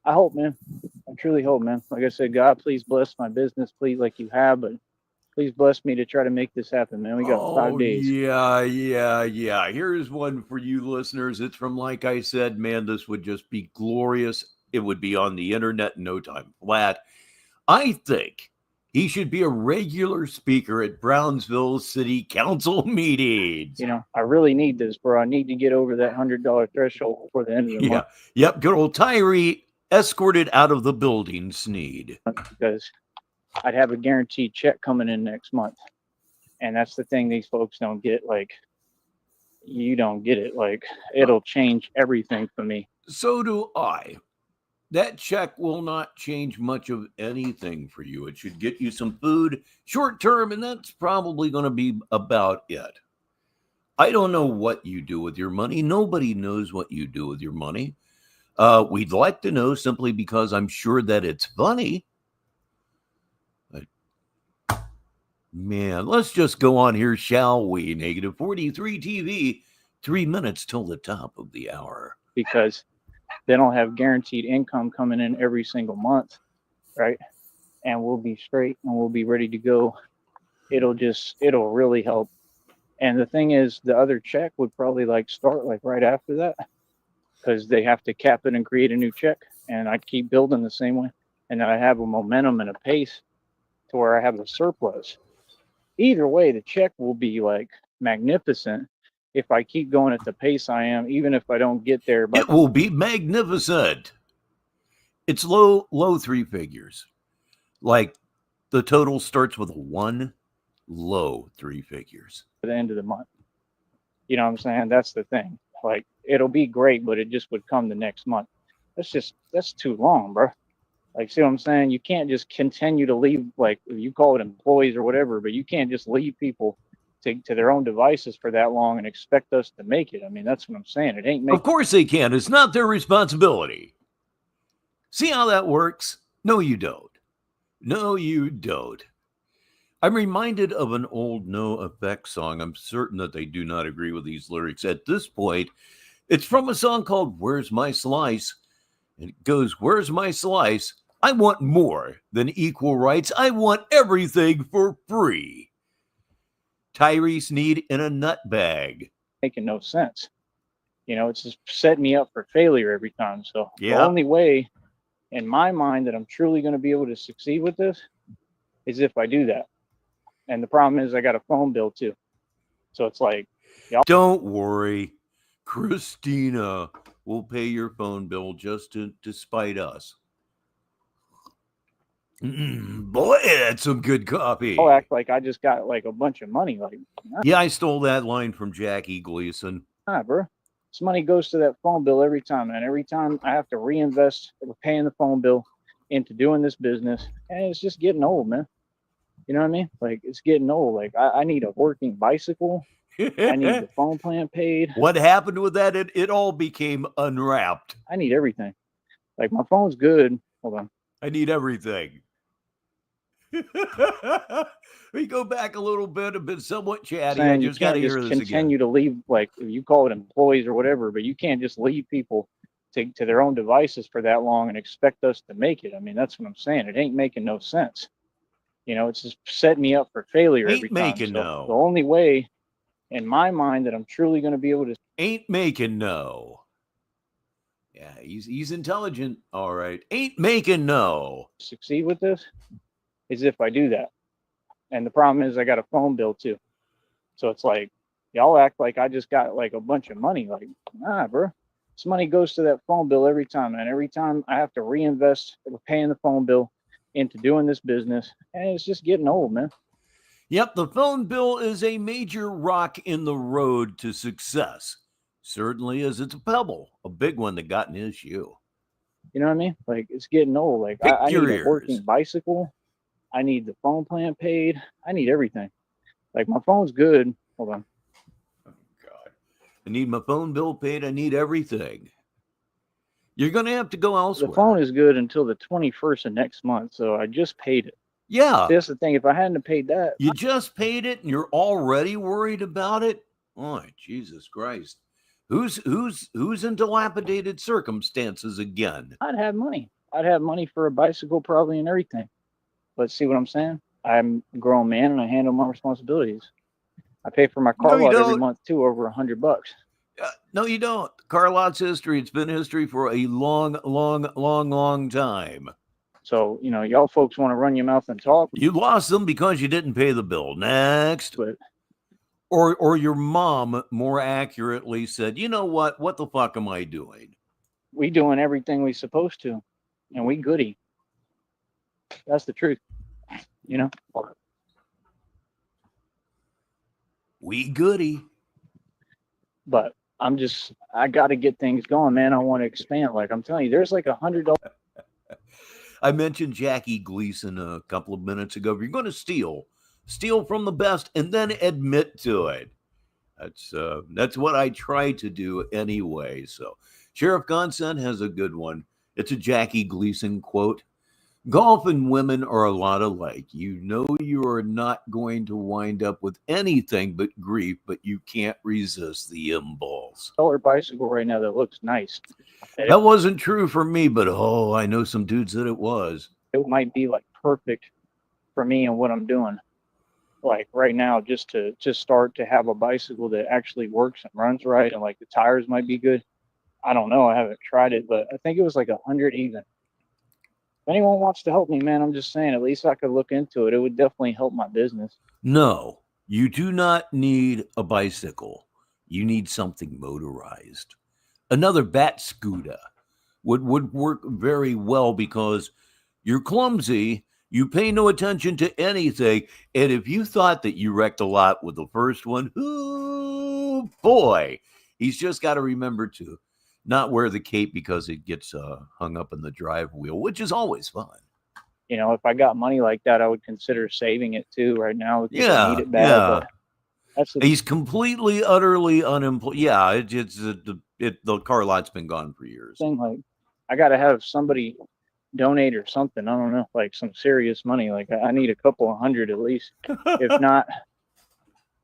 Speaker 6: I hope, man. I truly hope, man. Like I said, God, please bless my business, please, like you have, but please bless me to try to make this happen, man. We got 5 days.
Speaker 1: Yeah. Here's one for you listeners. It's from, like I said, man, this would just be glorious. It would be on the internet in no time flat. I think he should be a regular speaker at Brownsville City Council meetings.
Speaker 6: You know, I really need this, bro. I need to get over that $100 threshold before the end of the month.
Speaker 1: Yep. Good old Tyree escorted out of the building, Sneed.
Speaker 6: Because I'd have a guaranteed check coming in next month. And that's the thing these folks don't get. Like, you don't get it. Like, it'll change everything for me.
Speaker 1: So do I. That check will not change much of anything for you. It should get you some food short term, and that's probably going to be about it. I don't know what you do with your money. Nobody knows what you do with your money. We'd like to know simply because I'm sure that it's funny. But, man, let's just go on here, shall we? Negative 43 TV, 3 minutes till the top of the hour.
Speaker 6: Because they don't have guaranteed income coming in every single month, right? And we'll be straight and we'll be ready to go. It'll really help. And the thing is, the other check would probably start right after that, because they have to cap it and create a new check. And I keep building the same way. And I have a momentum and a pace to where I have a surplus. Either way, the check will be magnificent. If I keep going at the pace I am, even if I don't get there.
Speaker 1: It will be magnificent. It's low 3 figures. Like the total starts with a 1, low 3 figures.
Speaker 6: At the end of the month. You know what I'm saying? That's the thing. It'll be great, but it just would come the next month. That's too long, bro. See what I'm saying? You can't just continue to leave, you call it employees or whatever, but you can't just leave people to their own devices for that long and expect us to make it. I mean, that's what I'm saying. It ain't
Speaker 1: Of course they can. It's not their responsibility. See how that works? No, you don't. No, you don't. I'm reminded of an old No Effects song. I'm certain that they do not agree with these lyrics at this point. It's from a song called Where's My Slice? And it goes, where's my slice? I want more than equal rights. I want everything for free. Tyrese Need in a nut bag.
Speaker 6: Making no sense. It's just setting me up for failure every time. So The only way in my mind that I'm truly going to be able to succeed with this is if I do that. And the problem is I got a phone bill too. So it's
Speaker 1: don't worry. Christina will pay your phone bill just to spite us. Boy, that's some good coffee.
Speaker 6: I'll act like I just got a bunch of money.
Speaker 1: Yeah, I stole that line from Jackie Gleason.
Speaker 6: Bro. This money goes to that phone bill every time, and every time I have to reinvest paying the phone bill into doing this business, and it's just getting old, man. You know what I mean? It's getting old. I need a working bicycle. I need the phone plan paid.
Speaker 1: What happened with that? It all became unwrapped.
Speaker 6: I need everything. My phone's good. Hold on.
Speaker 1: I need everything. We go back a little bit, a bit somewhat chatty. I just got to hear this
Speaker 6: continue
Speaker 1: again.
Speaker 6: to leave, like you call it employees or whatever, but you can't just leave people to their own devices for that long and expect us to make it. I mean, that's what I'm saying. It ain't making no sense. You know, it's just setting me up for failure every
Speaker 1: Ain't
Speaker 6: time.
Speaker 1: making
Speaker 6: So
Speaker 1: no.
Speaker 6: the only way, in my mind, that I'm truly going to be able to
Speaker 1: Ain't making no. Yeah, he's intelligent. All right. Ain't making no.
Speaker 6: succeed with this is if I do that. And the problem is I got a phone bill too. So it's like, y'all act like I just got like a bunch of money. Like, nah, bro. This money goes to that phone bill every time. And every time I have to reinvest paying the phone bill into doing this business. And it's just getting old, man.
Speaker 1: Yep, the phone bill is a major rock in the road to success. Certainly is. It's a pebble, a big one that got an issue.
Speaker 6: You know what I mean? Like, it's getting old. Like,
Speaker 1: Pick
Speaker 6: I
Speaker 1: your
Speaker 6: need a
Speaker 1: ears.
Speaker 6: working bicycle. I need the phone plan paid. I need everything. Like, my phone's good. Hold on.
Speaker 1: Oh, God. I need my phone bill paid. I need everything. You're going to have to go elsewhere.
Speaker 6: The phone is good until the 21st of next month. So I just paid it.
Speaker 1: Yeah.
Speaker 6: See, that's the thing. If I hadn't paid that,
Speaker 1: You just paid it and you're already worried about it? Oh, Jesus Christ. Who's in dilapidated circumstances again?
Speaker 6: I'd have money. I'd have money for a bicycle probably and everything. But see what I'm saying? I'm a grown man and I handle my responsibilities. I pay for my car lot every month too, over $100.
Speaker 1: No, you don't. Car lot's history. It's been history for a long time.
Speaker 6: So, you know, y'all folks want to run your mouth and talk.
Speaker 1: You lost them because you didn't pay the bill. Next.
Speaker 6: But
Speaker 1: or your mom more accurately said, you know what the fuck am I doing?
Speaker 6: We doing everything we supposed to, and we goody. That's the truth, you know.
Speaker 1: We goody.
Speaker 6: But I got to get things going, man. I want to expand. Like I'm telling you, there's like $100.
Speaker 1: I mentioned Jackie Gleason a couple of minutes ago. If you're going to steal from the best and then admit to it. That's what I try to do anyway. So Sheriff Gonson has a good one. It's a Jackie Gleason quote. Golf and women are a lot alike. You know you are not going to wind up with anything but grief, but you can't resist the impulse.
Speaker 6: Bicycle right now that looks nice.
Speaker 1: That wasn't true for me, but I know some dudes that it was.
Speaker 6: It might be like perfect for me and what I'm doing. Like right now, just to start to have a bicycle that actually works and runs right, and like the tires might be good. I don't know. I haven't tried it, but I think it was like 100 even. If anyone wants to help me, man, I'm just saying, at least I could look into it. It would definitely help my business.
Speaker 1: No, you do not need a bicycle. You need something motorized. Another bat scooter would work very well because you're clumsy. You pay no attention to anything. And if you thought that you wrecked a lot with the first one, oh boy, he's just got to remember to not wear the cape because it gets hung up in the drive wheel, which is always fun.
Speaker 6: You know, if I got money like that, I would consider saving it too right now because I need it bad.
Speaker 1: Yeah.
Speaker 6: But
Speaker 1: he's completely, utterly unemployed. Yeah, the car lot's been gone for years.
Speaker 6: Thing like, I got to have somebody donate or something. I don't know, like some serious money. Like I need a couple of $100 at least. If not,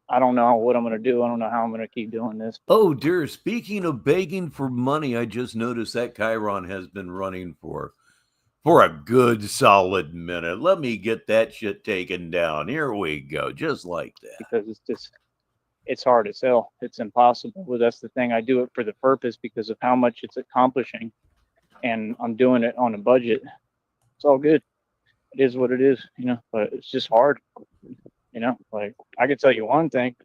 Speaker 6: I don't know what I'm going to do. I don't know how I'm going to keep doing this.
Speaker 1: Oh, dear. Speaking of begging for money, I just noticed that Chiron has been running for a good solid minute. Let me get that shit taken down. Here we go. Just like that.
Speaker 6: Because it's hard to sell. It's impossible. But that's the thing. I do it for the purpose because of how much it's accomplishing. And I'm doing it on a budget. It's all good. It is what it is, you know, but it's just hard. You know, like I can tell you one thing,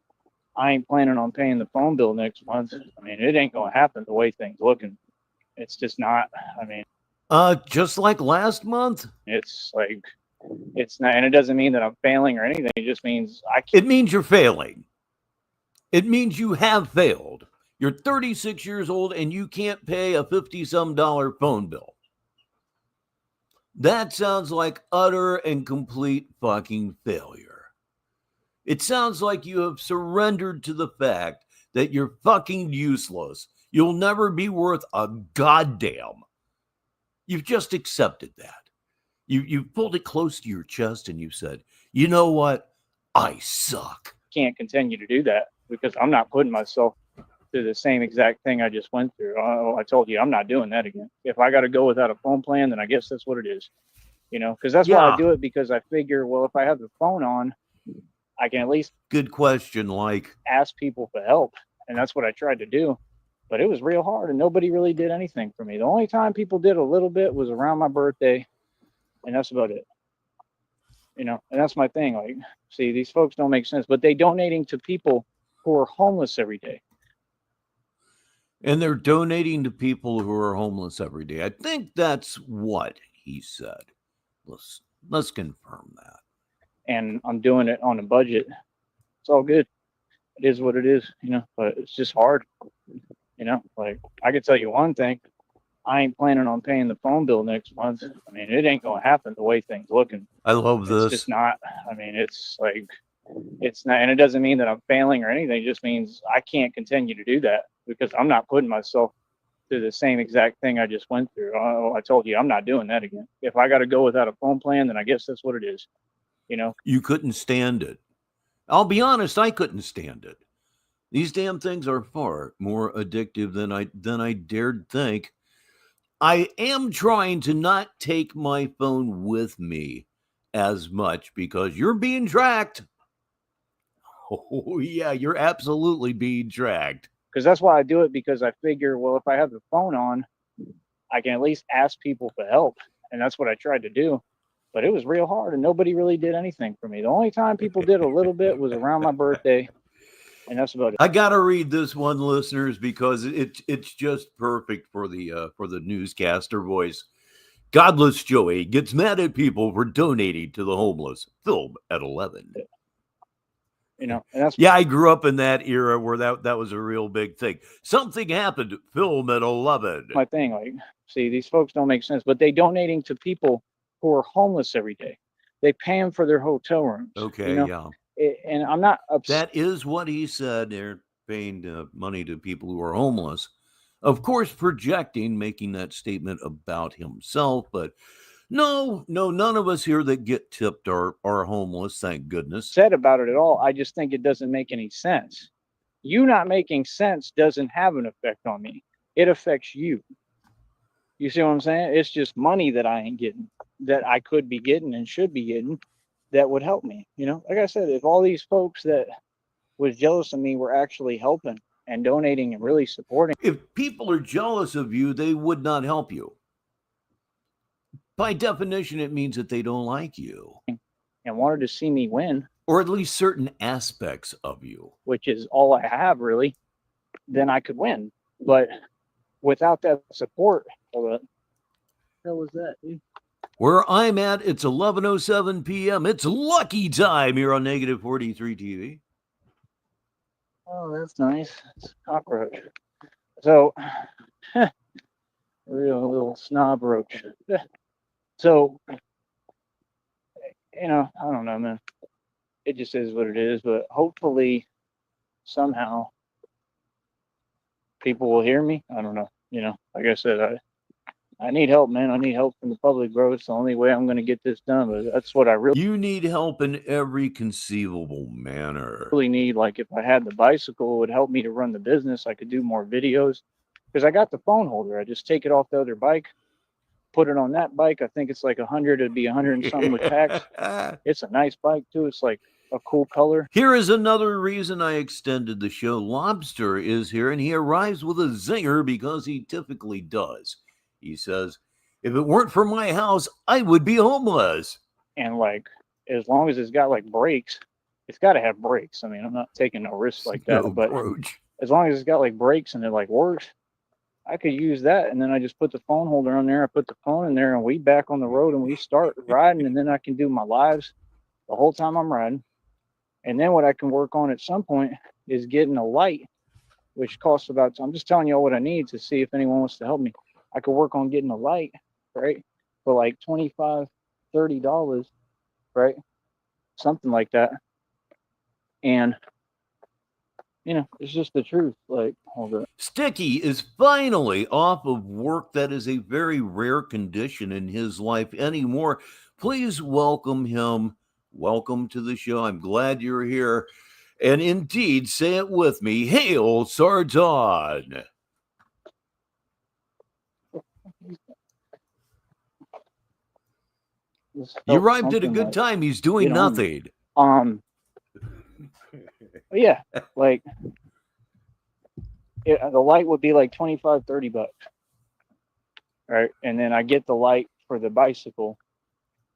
Speaker 6: I ain't planning on paying the phone bill next month. I mean, it ain't going to happen the way things looking. It's just not. I mean,
Speaker 1: just like last month.
Speaker 6: It's like, it's not, and it doesn't mean that I'm failing or anything. It just means
Speaker 1: it means you're failing. It means you have failed. You're 36 years old and you can't pay a $50-some phone bill. That sounds like utter and complete fucking failure. It sounds like you have surrendered to the fact that you're fucking useless. You'll never be worth a goddamn. You've just accepted that. You pulled it close to your chest and you said, you know what? I suck.
Speaker 6: Can't continue to do that because I'm not putting myself through the same exact thing I just went through. I told you I'm not doing that again. If I got to go without a phone plan, then I guess that's what it is. You know, because that's why I do it, because I figure, well, if I have the phone on, I can at least
Speaker 1: Good question, like
Speaker 6: ask people for help. And that's what I tried to do. But it was real hard and nobody really did anything for me. The only time people did a little bit was around my birthday. And that's about it. You know, and that's my thing. Like, see, these folks don't make sense, but they donating to people who are homeless every day.
Speaker 1: And they're donating to people who are homeless every day. I think that's what he said. Let's confirm that.
Speaker 6: And I'm doing it on a budget. It's all good. It is what it is, you know, but it's just hard. You know, like I can tell you one thing. I ain't planning on paying the phone bill next month. I mean, it ain't gonna happen the way things looking.
Speaker 1: I love this.
Speaker 6: It's just not. I mean, it's like, it's not, and it doesn't mean that I'm failing or anything. It just means I can't continue to do that because I'm not putting myself through the same exact thing I just went through. I told you I'm not doing that again. If I got to go without a phone plan, then I guess that's what it is. You know,
Speaker 1: you couldn't stand it. I'll be honest, I couldn't stand it. These damn things are far more addictive than I dared think. I am trying to not take my phone with me as much because you're being tracked. Oh, yeah, you're absolutely being tracked.
Speaker 6: Because that's why I do it, because I figure, well, if I have the phone on, I can at least ask people for help. And that's what I tried to do. But it was real hard and nobody really did anything for me. The only time people did a little bit was around my birthday. And that's about it.
Speaker 1: I gotta read this one, listeners, because it's just perfect for the newscaster voice. Godless Joey gets mad at people for donating to the homeless. Film at 11.
Speaker 6: You know, and that's,
Speaker 1: yeah, I grew up in that era where that was a real big thing. Something happened. Film at 11.
Speaker 6: My thing. Like, see, these folks don't make sense, but they donating to people who are homeless every day. They pay them for their hotel rooms.
Speaker 1: Okay,
Speaker 6: you know?
Speaker 1: yeah.
Speaker 6: And I'm not upset.
Speaker 1: That is what he said. They're paying money to people who are homeless. Of course, projecting, making that statement about himself, but no, none of us here that get tipped are homeless, thank goodness.
Speaker 6: Said about it at all. I just think it doesn't make any sense. You not making sense doesn't have an effect on me. It affects you. You see what I'm saying? It's just money that I ain't getting, that I could be getting and should be getting, that would help me. You know, like I said, if all these folks that was jealous of me were actually helping and donating and really supporting.
Speaker 1: If people are jealous of you, they would not help you. By definition, it means that they don't like you.
Speaker 6: And wanted to see me win.
Speaker 1: Or at least certain aspects of you.
Speaker 6: Which is all I have, really. Then I could win. But without that support, what the hell was that, dude?
Speaker 1: Where I'm at, it's 11:07 p.m. It's lucky time here on Negative 43 TV.
Speaker 6: Oh, that's nice. It's a cockroach. So, real little snob roach. So, you know, I don't know, man. It just is what it is. But hopefully, somehow, people will hear me. I don't know. You know, like I said, I need help, man. I need help from the public, bro. It's the only way I'm going to get this done. But that's what I really...
Speaker 1: You need help in every conceivable manner.
Speaker 6: Really need, like, if I had the bicycle, it would help me to run the business. I could do more videos. Because I got the phone holder. I just take it off the other bike, put it on that bike. I think it's like 100. It'd be 100 and something with tax. It's a nice bike, too. It's like a cool color.
Speaker 1: Here is another reason I extended the show. Lobster is here, and he arrives with a zinger because he typically does. He says, if it weren't for my house, I would be homeless.
Speaker 6: And, like, as long as it's got, like, brakes, it's got to have brakes. I mean, I'm not taking no risks like that. But as long as it's got, like, brakes and it, like, works, I could use that. And then I just put the phone holder on there. I put the phone in there, and we back on the road, and we start riding. And then I can do my lives the whole time I'm riding. And then what I can work on at some point is getting a light, which costs about... I'm just telling you all what I need to see if anyone wants to help me. I could work on getting a light, right, for like $25, $30, right, something like that. And you know, it's just the truth. Like, hold up.
Speaker 1: Sticky is finally off of work. That is a very rare condition in his life anymore. Please welcome him. Welcome to the show. I'm glad you're here. And indeed, say it with me. Hail Sarton. You arrived at a good time. He's doing nothing.
Speaker 6: Yeah, like the light would be like $25, $30. Right. And then I get the light for the bicycle.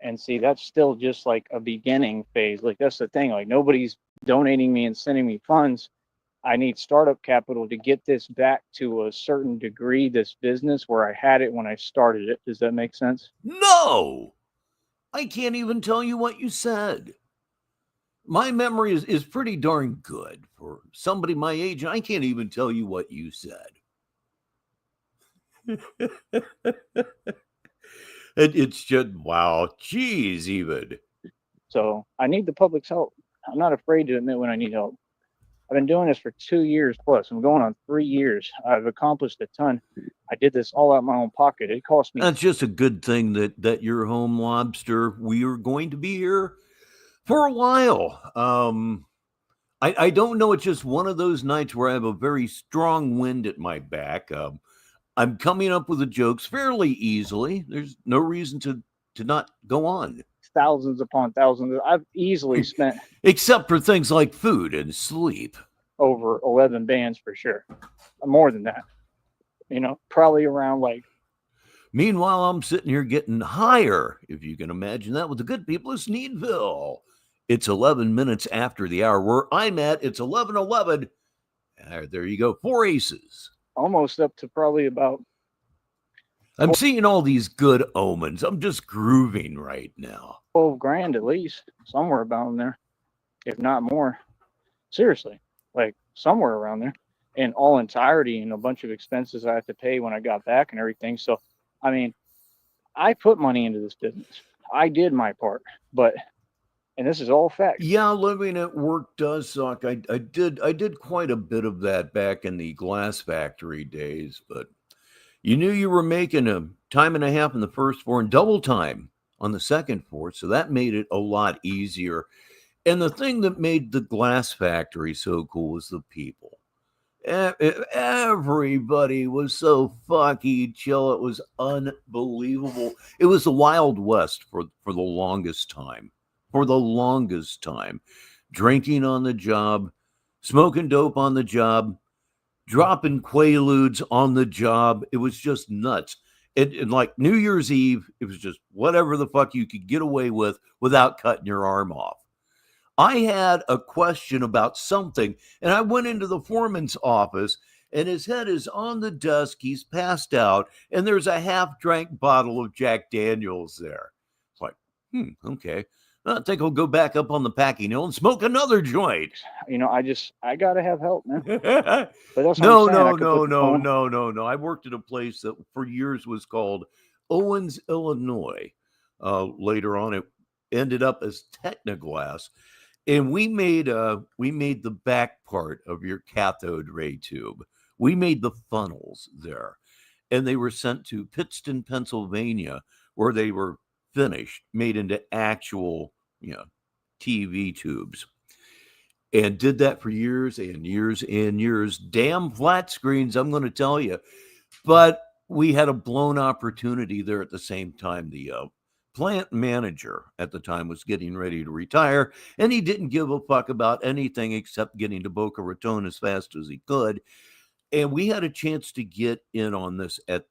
Speaker 6: And see, that's still just like a beginning phase. Like, that's the thing. Like, nobody's donating me and sending me funds. I need startup capital to get this back to a certain degree, this business, where I had it when I started it. Does that make sense?
Speaker 1: No, I can't even tell you what you said. My memory is pretty darn good for somebody my age, and I can't even tell you what you said. It's just, wow, geez, even.
Speaker 6: So I need the public's help. I'm not afraid to admit when I need help. I've been doing this for 2 years plus. I'm going on 3 years. I've accomplished a ton. I did this all out of my own pocket. It cost me.
Speaker 1: That's just a good thing that you're home, Lobster. We are going to be here for a while. I don't know. It's just one of those nights where I have a very strong wind at my back. I'm coming up with the jokes fairly easily. There's no reason to not go on.
Speaker 6: Thousands upon thousands. I've easily spent,
Speaker 1: except for things like food and sleep,
Speaker 6: over 11 bands for sure. More than that. You know, probably around like.
Speaker 1: Meanwhile, I'm sitting here getting higher, if you can imagine that, with the good people of Sneedville. It's 11 minutes after the hour where I'm at. It's 11:11. There you go. 4 aces.
Speaker 6: Almost up to probably about.
Speaker 1: I'm seeing all these good omens. I'm just grooving right now.
Speaker 6: 12 grand at least, somewhere about there, if not more. Seriously, like somewhere around there, in all entirety, and a bunch of expenses I have to pay when I got back and everything. So, I mean, I put money into this business. I did my part, and this is all fact.
Speaker 1: Yeah, living at work does suck. I did quite a bit of that back in the glass factory days, but you knew you were making a time and a half in the first 4 and double time on the second 4, so that made it a lot easier. And the thing that made the glass factory so cool was the people. Everybody was so fucking chill. It was unbelievable. It was the Wild West for the longest time. For the longest time. Drinking on the job, smoking dope on the job, dropping Quaaludes on the job. It was just nuts. And like New Year's Eve, it was just whatever the fuck you could get away with without cutting your arm off. I had a question about something, and I went into the foreman's office, and his head is on the desk. He's passed out, and there's a half-drank bottle of Jack Daniels there. It's like, okay. I think I'll go back up on the packing hill and smoke another joint.
Speaker 6: You know, I gotta have help, man.
Speaker 1: But
Speaker 6: that's
Speaker 1: no. I worked at a place that for years was called Owens, Illinois. Later on, it ended up as Technoglass, and we made the back part of your cathode ray tube. We made the funnels there, and they were sent to Pittston, Pennsylvania, where they were finished, made into actual, TV tubes, and did that for years and years and years. Damn flat screens, I'm going to tell you. But we had a blown opportunity there at the same time. The plant manager at the time was getting ready to retire, and he didn't give a fuck about anything except getting to Boca Raton as fast as he could. And we had a chance to get in on this, to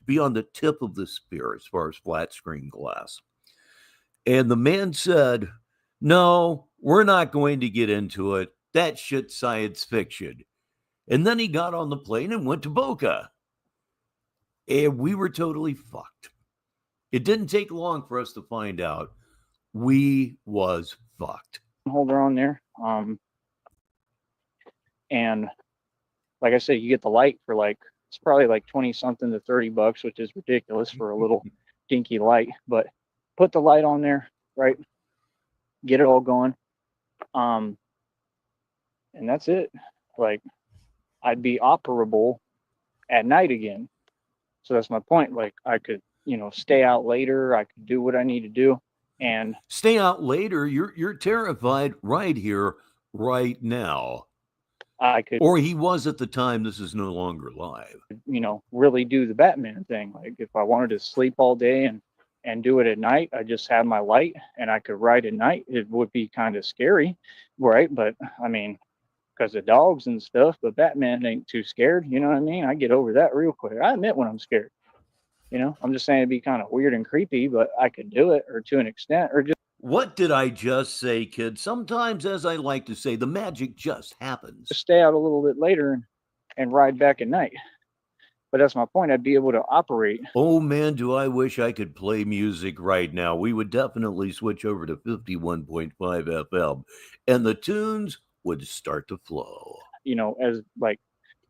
Speaker 1: be on the tip of the spear as far as flat screen glass. And the man said, no, we're not going to get into it. That shit's science fiction. And then he got on the plane and went to Boca. And we were totally fucked. It didn't take long for us to find out we was fucked.
Speaker 6: Holder on there. And like I said, you get the light for it's probably like 20 something to $30, which is ridiculous for a little dinky light, but put the light on there, right? Get it all going. And that's it. like I'd be operable at night again. So that's my point. Like I could, stay out later. I could do what I need to do. And
Speaker 1: stay out later. You're terrified right here, right now.
Speaker 6: I could,
Speaker 1: or he was at the time this is no longer live.
Speaker 6: really do the Batman thing. Like if I wanted to sleep all day and do it at night, I just have my light and I could ride at night. It would be kind of scary, right? But I mean, because of dogs and stuff, but Batman ain't too scared. You know what I mean? I get over that real quick. I admit when I'm scared. I'm just saying it'd be kind of weird and creepy, but I could do it, or to an extent, or just.
Speaker 1: What did I just say, kid? Sometimes, as I like to say, the magic just happens.
Speaker 6: Stay out a little bit later and ride back at night. But that's my point. I'd be able to operate.
Speaker 1: Oh man, do I wish I could play music right now. We would definitely switch over to 51.5 FM and the tunes would start to flow.
Speaker 6: As like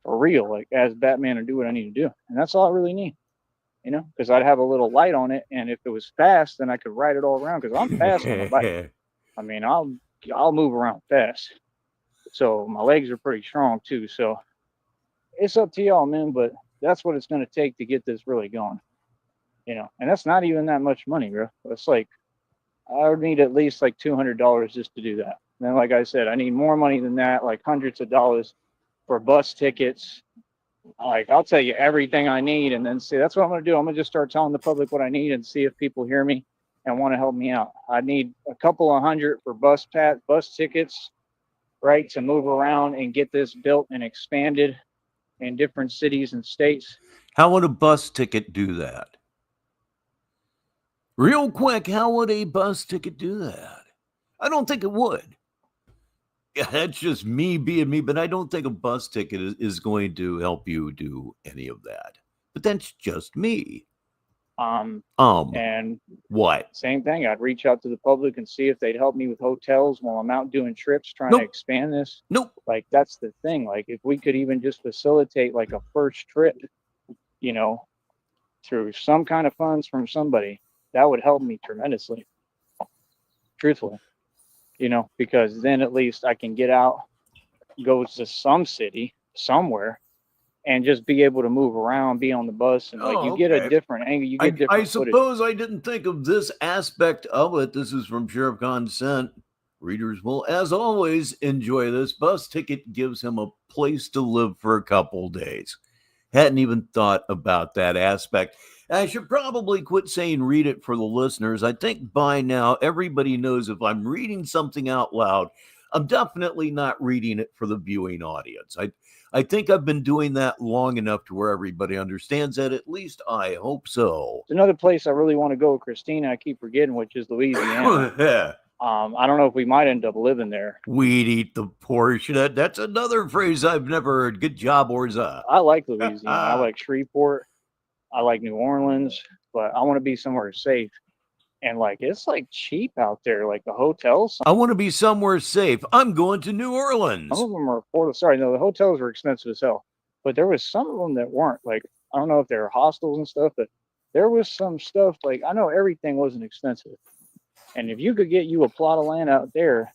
Speaker 6: for real, like as Batman, and do what I need to do. And that's all I really need. Because I'd have a little light on it, and if it was fast, then I could ride it all around. Because I'm fast on my bike. I mean, I'll move around fast. So my legs are pretty strong too. So it's up to y'all, man. But that's what it's going to take to get this really going. And that's not even that much money, bro. It's like I would need at least like $200 just to do that. And then, like I said, I need more money than that, like hundreds of dollars for bus tickets. Like I'll tell you everything I need, and then see. That's what I'm going to do. I'm going to just start telling the public what I need and see if people hear me and want to help me out. I need a couple of hundred for bus tickets, right, to move around and get this built and expanded in different cities and states.
Speaker 1: How would a bus ticket do that? Real quick, how would a bus ticket do that? I don't think it would. Yeah, that's just me being me, but I don't think a bus ticket is going to help you do any of that. But that's just me.
Speaker 6: And
Speaker 1: what?
Speaker 6: Same thing. I'd reach out to the public and see if they'd help me with hotels while I'm out doing trips trying to expand this.
Speaker 1: Nope.
Speaker 6: Like that's the thing. Like if we could even just facilitate like a first trip, through some kind of funds from somebody, that would help me tremendously. Truthfully. Because then at least I can get out, go to some city somewhere, and just be able to move around, be on the bus, and get a different angle. You get different.
Speaker 1: I suppose I didn't think of this aspect of it. This is from Sheriff Consent. Readers will, as always, enjoy this. Bus ticket gives him a place to live for a couple days. Hadn't even thought about that aspect. I should probably quit saying read it for the listeners. I think by now everybody knows if I'm reading something out loud, I'm definitely not reading it for the viewing audience. I think I've been doing that long enough to where everybody understands that. At least I hope so.
Speaker 6: It's another place I really want to go, Christina. I keep forgetting, which is Louisiana. I don't know if we might end up living there.
Speaker 1: We'd eat the portion. That's another phrase I've never heard. Good job, Orza.
Speaker 6: I like Louisiana. I like Shreveport. I like New Orleans, but I want to be somewhere safe. And it's cheap out there, like the hotels.
Speaker 1: I want to be somewhere safe. I'm going to New Orleans.
Speaker 6: Some of them are affordable. Sorry, no, the hotels were expensive as hell. But there was some of them that weren't. I don't know if they were hostels and stuff, but there was some stuff. I know everything wasn't expensive. And if you could get you a plot of land out there,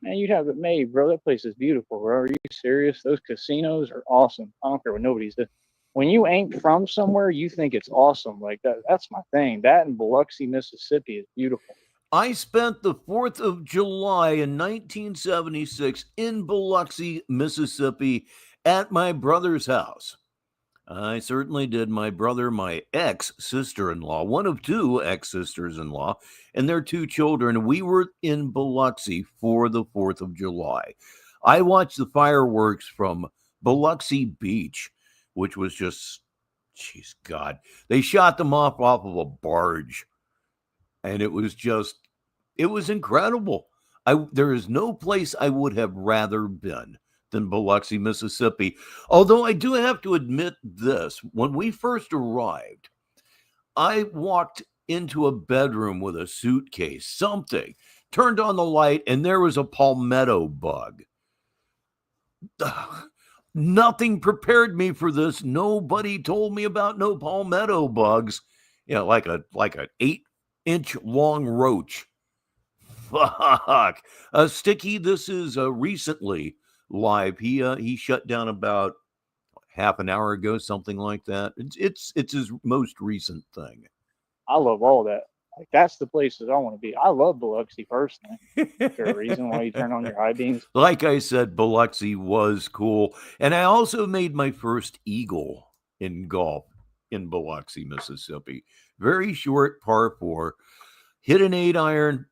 Speaker 6: man, you'd have it made, bro. That place is beautiful, bro. Are you serious? Those casinos are awesome. I don't care what nobody's doing. When you ain't from somewhere, you think it's awesome. That's my thing. That in Biloxi, Mississippi is beautiful.
Speaker 1: I spent the 4th of July in 1976 in Biloxi, Mississippi at my brother's house. I certainly did. My brother, my ex-sister-in-law, one of two ex-sisters-in-law, and their two children. We were in Biloxi for the 4th of July. I watched the fireworks from Biloxi Beach, which was just, geez, God. They shot them off of a barge, and it was incredible. There is no place I would have rather been than Biloxi, Mississippi. Although I do have to admit this. When we first arrived, I walked into a bedroom with a suitcase, something, turned on the light, and there was a palmetto bug. Nothing prepared me for this. Nobody told me about no palmetto bugs. Like an 8-inch long roach. Fuck. Sticky, this is recently live. He shut down about half an hour ago, something like that. It's his most recent thing.
Speaker 6: I love all that. Like, that's the places I want to be. I love Biloxi personally. Is there a reason why you turn on your high beams?
Speaker 1: Like I said, Biloxi was cool. And I also made my first eagle in golf in Biloxi, Mississippi. Very short par 4. Hit an 8-iron,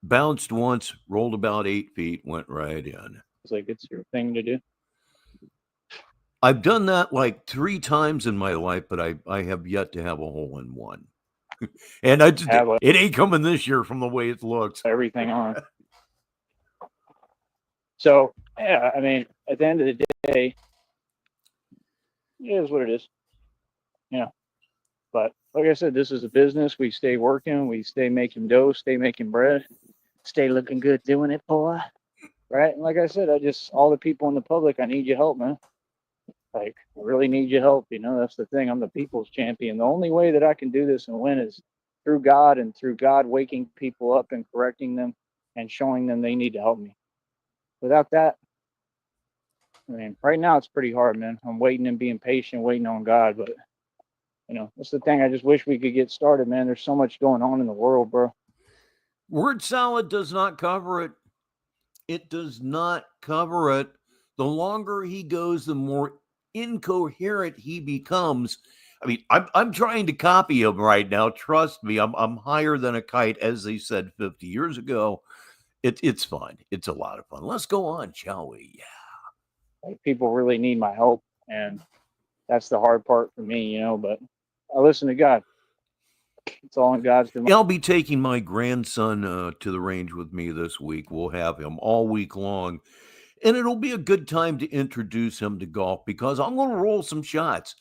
Speaker 1: bounced once, rolled about 8 feet, went right in.
Speaker 6: It's like it's your thing to do.
Speaker 1: I've done that like 3 times in my life, but I have yet to have a hole in one. And it ain't coming this year from the way it looks.
Speaker 6: Everything on. So, yeah, I mean, at the end of the day, it is what it is. Yeah. But like I said, this is a business. We stay working. We stay making dough, stay making bread, stay looking good doing it, boy. Right? And like I said, all the people in the public, I need your help, man. Like, I really need your help. You know, that's the thing. I'm the people's champion. The only way that I can do this and win is through God, and through God waking people up and correcting them and showing them they need to help me. Without that, I mean, right now it's pretty hard, man. I'm waiting and being patient, waiting on God. But, you know, that's the thing. I just wish we could get started, man. There's so much going on in the world, bro.
Speaker 1: Word salad does not cover it. It does not cover it. The longer he goes, the more incoherent he becomes. I mean, I'm trying to copy him right now. Trust me, I'm higher than a kite, as they said 50 years ago. It's fun. It's a lot of fun. Let's go on, shall we? Yeah.
Speaker 6: Like, people really need my help, and that's the hard part for me, you know. But I listen to God. It's all in God's domain.
Speaker 1: I'll be taking my grandson to the range with me this week. We'll have him all week long. And it'll be a good time to introduce him to golf because I'm going to roll some shots.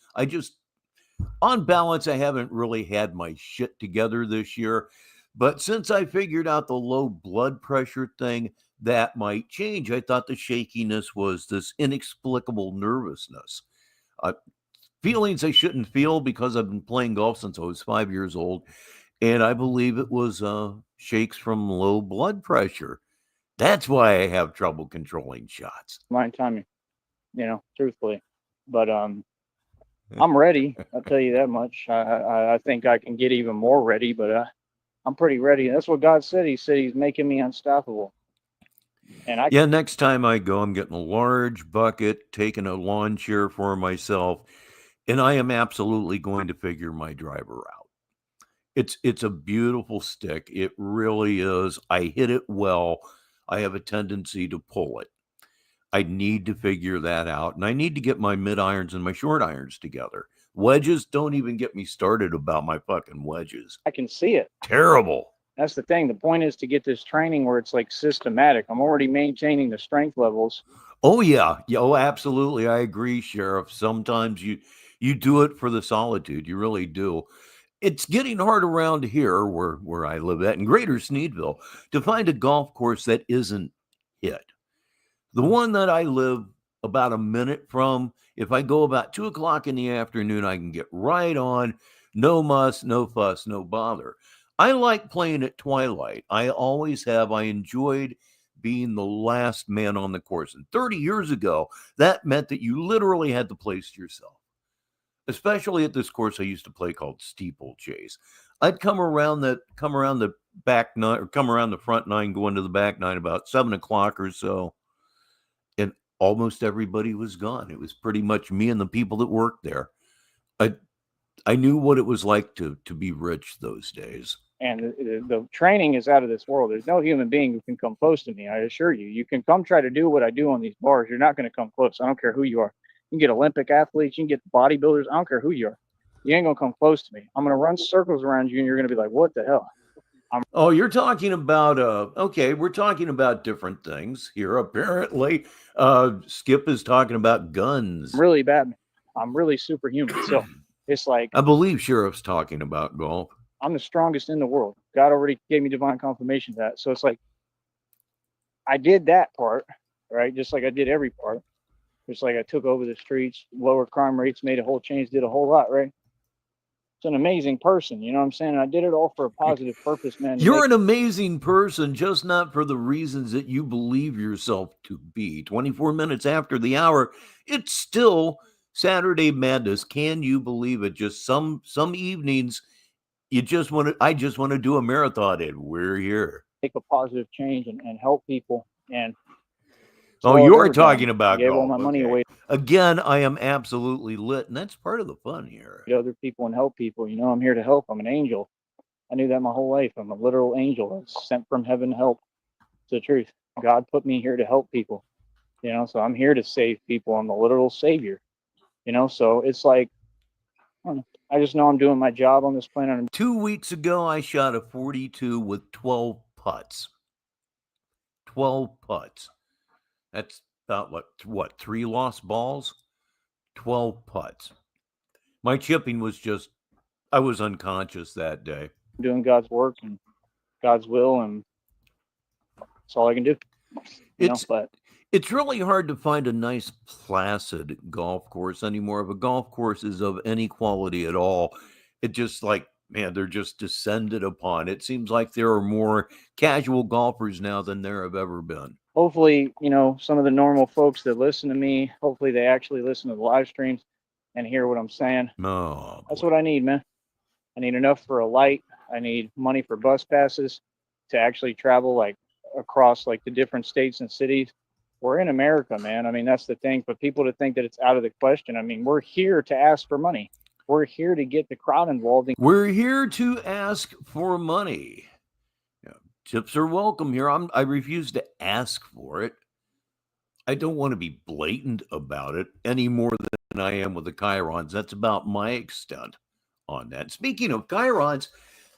Speaker 1: On balance, I haven't really had my shit together this year. But since I figured out the low blood pressure thing, that might change. I thought the shakiness was this inexplicable nervousness. Feelings I shouldn't feel because I've been playing golf since I was 5 years old. And I believe it was shakes from low blood pressure. That's why I have trouble controlling shots.
Speaker 6: Mind timing, you know, truthfully. But I'm ready. I'll tell you that much. I think I can get even more ready, but I'm pretty ready. That's what God said. He said he's making me unstoppable. And
Speaker 1: next time I go, I'm getting a large bucket, taking a lawn chair for myself, and I am absolutely going to figure my driver out. It's a beautiful stick. It really is. I hit it well. I have a tendency to pull it. I need to figure that out. And I need to get my mid irons and my short irons together. Wedges, don't even get me started about my fucking wedges.
Speaker 6: I can see it.
Speaker 1: Terrible.
Speaker 6: That's the thing. The point is to get this training where it's like systematic. I'm already maintaining the strength levels.
Speaker 1: Oh, yeah. Oh, absolutely. I agree, Sheriff. Sometimes you do it for the solitude. You really do. It's getting hard around here where I live at in Greater Sneedville to find a golf course that isn't hit. The one that I live about a minute from, if I go about 2 o'clock in the afternoon, I can get right on. No muss, no fuss, no bother. I like playing at twilight. I always have. I enjoyed being the last man on the course. And 30 years ago, that meant that you literally had the place to yourself. Especially at this course I used to play called Steeplechase. I'd come around the back nine, or come around the front nine, go into the back nine about 7 o'clock or so, and almost everybody was gone. It was pretty much me and the people that worked there. I knew what it was like to be rich those days.
Speaker 6: And the training is out of this world. There's no human being who can come close to me. I assure you. You can come try to do what I do on these bars. You're not going to come close. I don't care who you are. You can get Olympic athletes. You can get bodybuilders. I don't care who you are. You ain't going to come close to me. I'm going to run circles around you, and you're going to be like, what the hell?
Speaker 1: You're talking about, okay, we're talking about different things here, apparently. Skip is talking about guns.
Speaker 6: I'm really bad. I'm really superhuman. So it's like,
Speaker 1: I believe Sheriff's talking about golf.
Speaker 6: I'm the strongest in the world. God already gave me divine confirmation of that. So it's like, I did that part, right? Just like I did every part. It's like I took over the streets, lower crime rates, made a whole change, did a whole lot, right? an amazing person. You know what I'm saying? I did it all for a positive purpose, man.
Speaker 1: You're an amazing person, just not for the reasons that you believe yourself to be. 24 minutes after the hour, it's still Saturday Madness. Can you believe it? Just some evenings, I just want to do a marathon, and we're here.
Speaker 6: Make a positive change and help people. And
Speaker 1: oh, you're talking about
Speaker 6: gave
Speaker 1: golf.
Speaker 6: all my money away.
Speaker 1: Again, I am absolutely lit, and that's part of the fun here.
Speaker 6: To other people and help people. You know, I'm here to help. I'm an angel. I knew that my whole life. I'm a literal angel sent from heaven to help. It's the truth. God put me here to help people. You know, so I'm here to save people. I'm the literal savior. You know, so it's like, I just know I'm doing my job on this planet.
Speaker 1: 2 weeks ago, I shot a 42 with 12 putts. 12 putts. That's about what 3 lost balls? 12 putts. My chipping was just, I was unconscious that day.
Speaker 6: Doing God's work and God's will, and that's all I can do.
Speaker 1: It's really hard to find a nice, placid golf course anymore. If a golf course is of any quality at all, it just like, man, they're just descended upon. It seems like there are more casual golfers now than there have ever been.
Speaker 6: Hopefully, you know, some of the normal folks that listen to me, hopefully they actually listen to the live streams and hear what I'm saying.
Speaker 1: Oh,
Speaker 6: that's what I need, man. I need enough for a light. I need money for bus passes to actually travel like across like the different states and cities. We're in America, man. I mean, that's the thing. For people to think that it's out of the question, I mean, we're here to ask for money. We're here to get the crowd involved.
Speaker 1: We're here to ask for money. Tips are welcome here. I refuse to ask for it. I don't want to be blatant about it any more than I am with the chyrons. That's about my extent on that. Speaking of chyrons,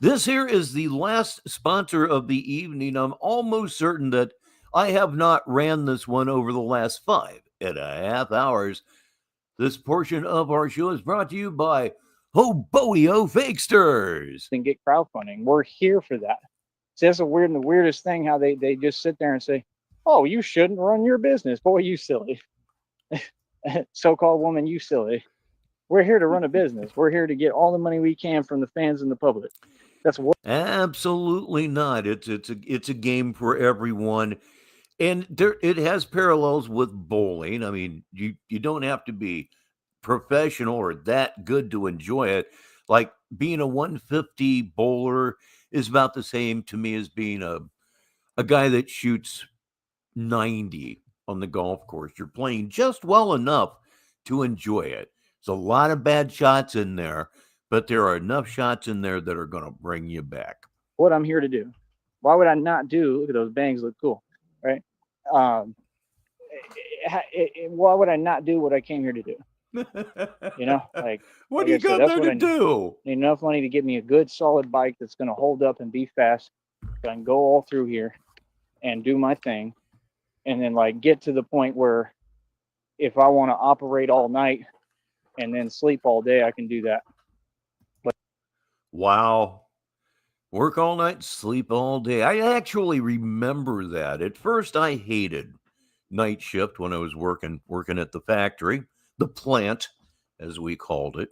Speaker 1: this here is the last sponsor of the evening. I'm almost certain that I have not ran this one over the last 5.5 hours. This portion of our show is brought to you by Hoboio Fakesters.
Speaker 6: And get crowdfunding. We're here for that. See, that's the weirdest thing, how they just sit there and say, oh, you shouldn't run your business. Boy, you silly. So-called woman, you silly. We're here to run a business. We're here to get all the money we can from the fans and the public. That's what.
Speaker 1: Absolutely not. It's a game for everyone. And it has parallels with bowling. I mean, you don't have to be professional or that good to enjoy it. Like being a 150 bowler is about the same to me as being a guy that shoots 90 on the golf course. You're playing just well enough to enjoy it. There's a lot of bad shots in there, but there are enough shots in there that are going to bring you back.
Speaker 6: What I'm here to do. Why would I not do? Look at those bangs, look cool, right? Why would I not do what I came here to do? You know, like
Speaker 1: what do you got there to do?
Speaker 6: Need enough money to get me a good solid bike that's going to hold up and be fast. So I can go all through here and do my thing, and then like get to the point where if I want to operate all night and then sleep all day, I can do that. But
Speaker 1: wow. Work all night, sleep all day. I actually remember that. At first, I hated night shift when I was working at the factory, the plant, as we called it.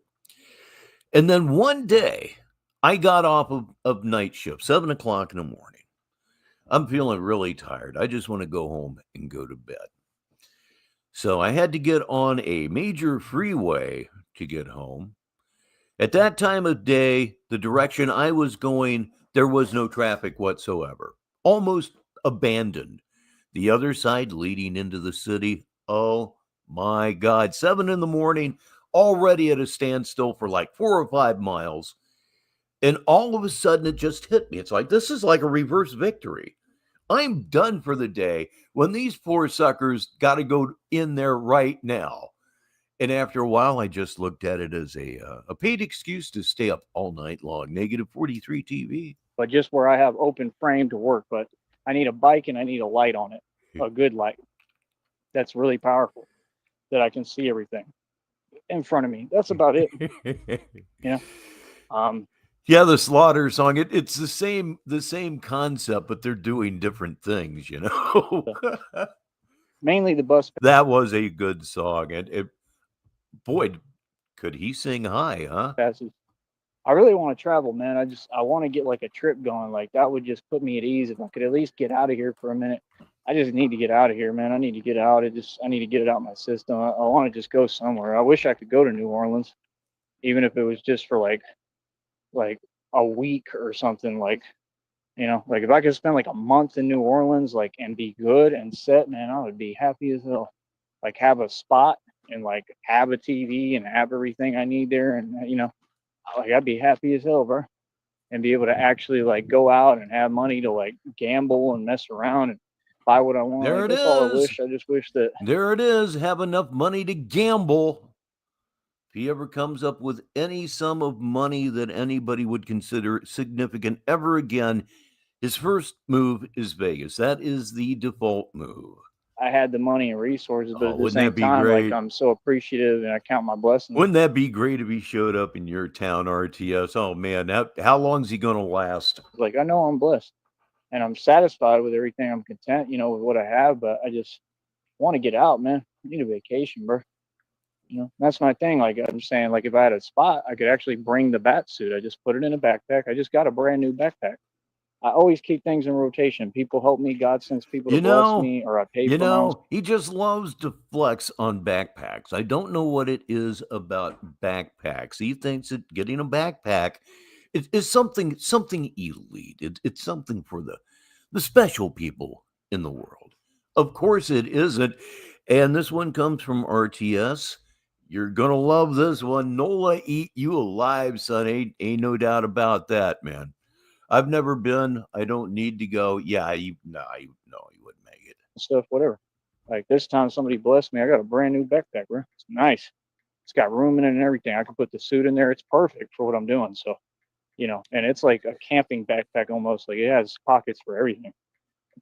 Speaker 1: And then one day, I got off of night shift, 7 o'clock in the morning. I'm feeling really tired. I just want to go home and go to bed. So I had to get on a major freeway to get home. At that time of day, the direction I was going, there was no traffic whatsoever. Almost abandoned. The other side leading into the city, oh my God, 7 in the morning, already at a standstill for like 4 or 5 miles. And all of a sudden it just hit me. It's like, this is like a reverse victory. I'm done for the day when these poor suckers got to go in there right now. And after a while, I just looked at it as a paid excuse to stay up all night long. Negative 43 TV.
Speaker 6: But just where I have open frame to work, but I need a bike and I need a light on it, a good light. That's really powerful, that I can see everything in front of me. That's about it. You know?
Speaker 1: Yeah, the Slaughter song, it's the same concept, but they're doing different things, you know.
Speaker 6: Mainly the bus.
Speaker 1: That was a good song, and boy, could he sing high, huh?
Speaker 6: Passes. I really want to travel, man. I want to get like a trip going. Like that would just put me at ease if I could at least get out of here for a minute. I just need to get out of here, man. I need to get out. I need to get it out of my system. I want to just go somewhere. I wish I could go to New Orleans, even if it was just for like a week or something. Like, like if I could spend like a month in New Orleans, like, and be good and set, man, I would be happy as hell. Like have a spot and like have a TV and have everything I need there, and like I'd be happy as hell, bro, and be able to actually like go out and have money to like gamble and mess around and buy what I want.
Speaker 1: There
Speaker 6: Like,
Speaker 1: it
Speaker 6: that's all I
Speaker 1: is.
Speaker 6: wish. I just wish that.
Speaker 1: There it is. Have enough money to gamble. If he ever comes up with any sum of money that anybody would consider significant ever again, his first move is Vegas. That is the default move.
Speaker 6: I had the money and resources, but at the
Speaker 1: Wouldn't
Speaker 6: same
Speaker 1: that be
Speaker 6: time, like
Speaker 1: great?
Speaker 6: I'm so appreciative and I count my blessings.
Speaker 1: Wouldn't that be great if he showed up in your town, RTS? Oh man, how long is he going to last?
Speaker 6: Like I know I'm blessed and I'm satisfied with everything. I'm content, with what I have, but I just want to get out, man. I need a vacation, bro. That's my thing. Like I'm saying, like if I had a spot, I could actually bring the bat suit. I just put it in a backpack. I just got a brand new backpack. I always keep things in rotation. People help me. God sends people to bless me, or I pay for my own.
Speaker 1: He just loves to flex on backpacks. I don't know what it is about backpacks. He thinks that getting a backpack is something elite. It's something for the special people in the world. Of course it isn't. And this one comes from RTS. You're gonna love this one. Nola eat you alive, son. Ain't no doubt about that, man. I've never been. I don't need to go. Yeah, you wouldn't make it.
Speaker 6: Stuff, whatever. Like this time, somebody blessed me. I got a brand new backpack, bro. It's nice. It's got room in it and everything. I can put the suit in there. It's perfect for what I'm doing. So, and it's like a camping backpack almost. Like it has pockets for everything.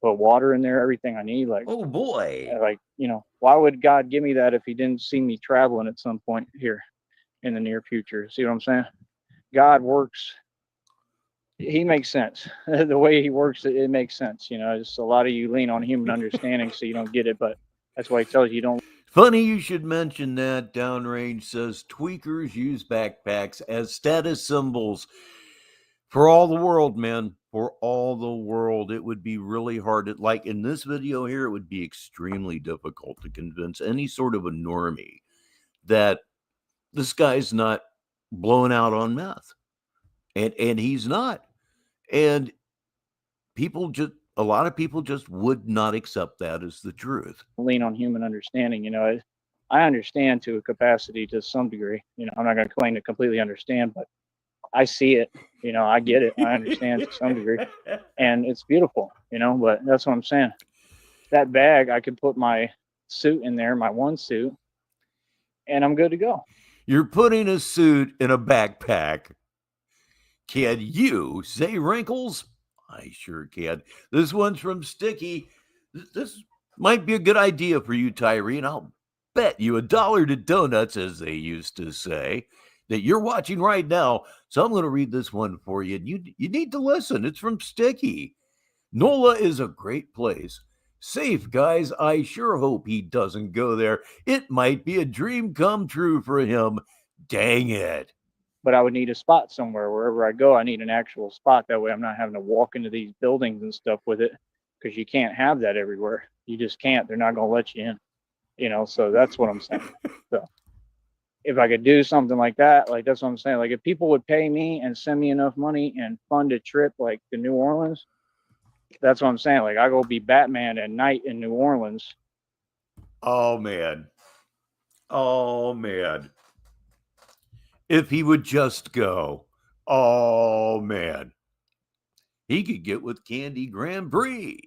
Speaker 6: Put water in there, everything I need. Like,
Speaker 1: oh boy.
Speaker 6: Like, why would God give me that if He didn't see me traveling at some point here in the near future? See what I'm saying? God works. He makes sense. The way He works, it makes sense. Just a lot of you lean on human understanding, so you don't get it. But that's why He tells you don't.
Speaker 1: Funny you should mention that. Downrange says tweakers use backpacks as status symbols. For all the world, man. For all the world. It would be really hard. Like in this video here, it would be extremely difficult to convince any sort of a normie that this guy's not blown out on meth. And he's not. And a lot of people just would not accept that as the truth.
Speaker 6: Lean on human understanding. I understand to a capacity to some degree. I'm not going to claim to completely understand, but I see it. I get it. I understand to some degree, and it's beautiful. But that's what I'm saying. That bag, I could put my suit in there, my one suit, and I'm good to go.
Speaker 1: You're putting a suit in a backpack. Can you say wrinkles? I sure can. This one's from Sticky. This might be a good idea for you, Tyree, and I'll bet you $1 to donuts, as they used to say, that you're watching right now. So I'm going to read this one for you. You need to listen. It's from Sticky. NOLA is a great place. Safe, guys. I sure hope he doesn't go there. It might be a dream come true for him. Dang it.
Speaker 6: But I would need a spot somewhere. Wherever I go, I need an actual spot. That way I'm not having to walk into these buildings and stuff with it, because you can't have that everywhere. You just can't. They're not going to let you in. So that's what I'm saying. So if I could do something like that, like that's what I'm saying. Like if people would pay me and send me enough money and fund a trip like to New Orleans, that's what I'm saying. Like I go be Batman at night in New Orleans.
Speaker 1: Oh man. Oh man. If he would just go. Oh man. He could get with Candy Grand Prix,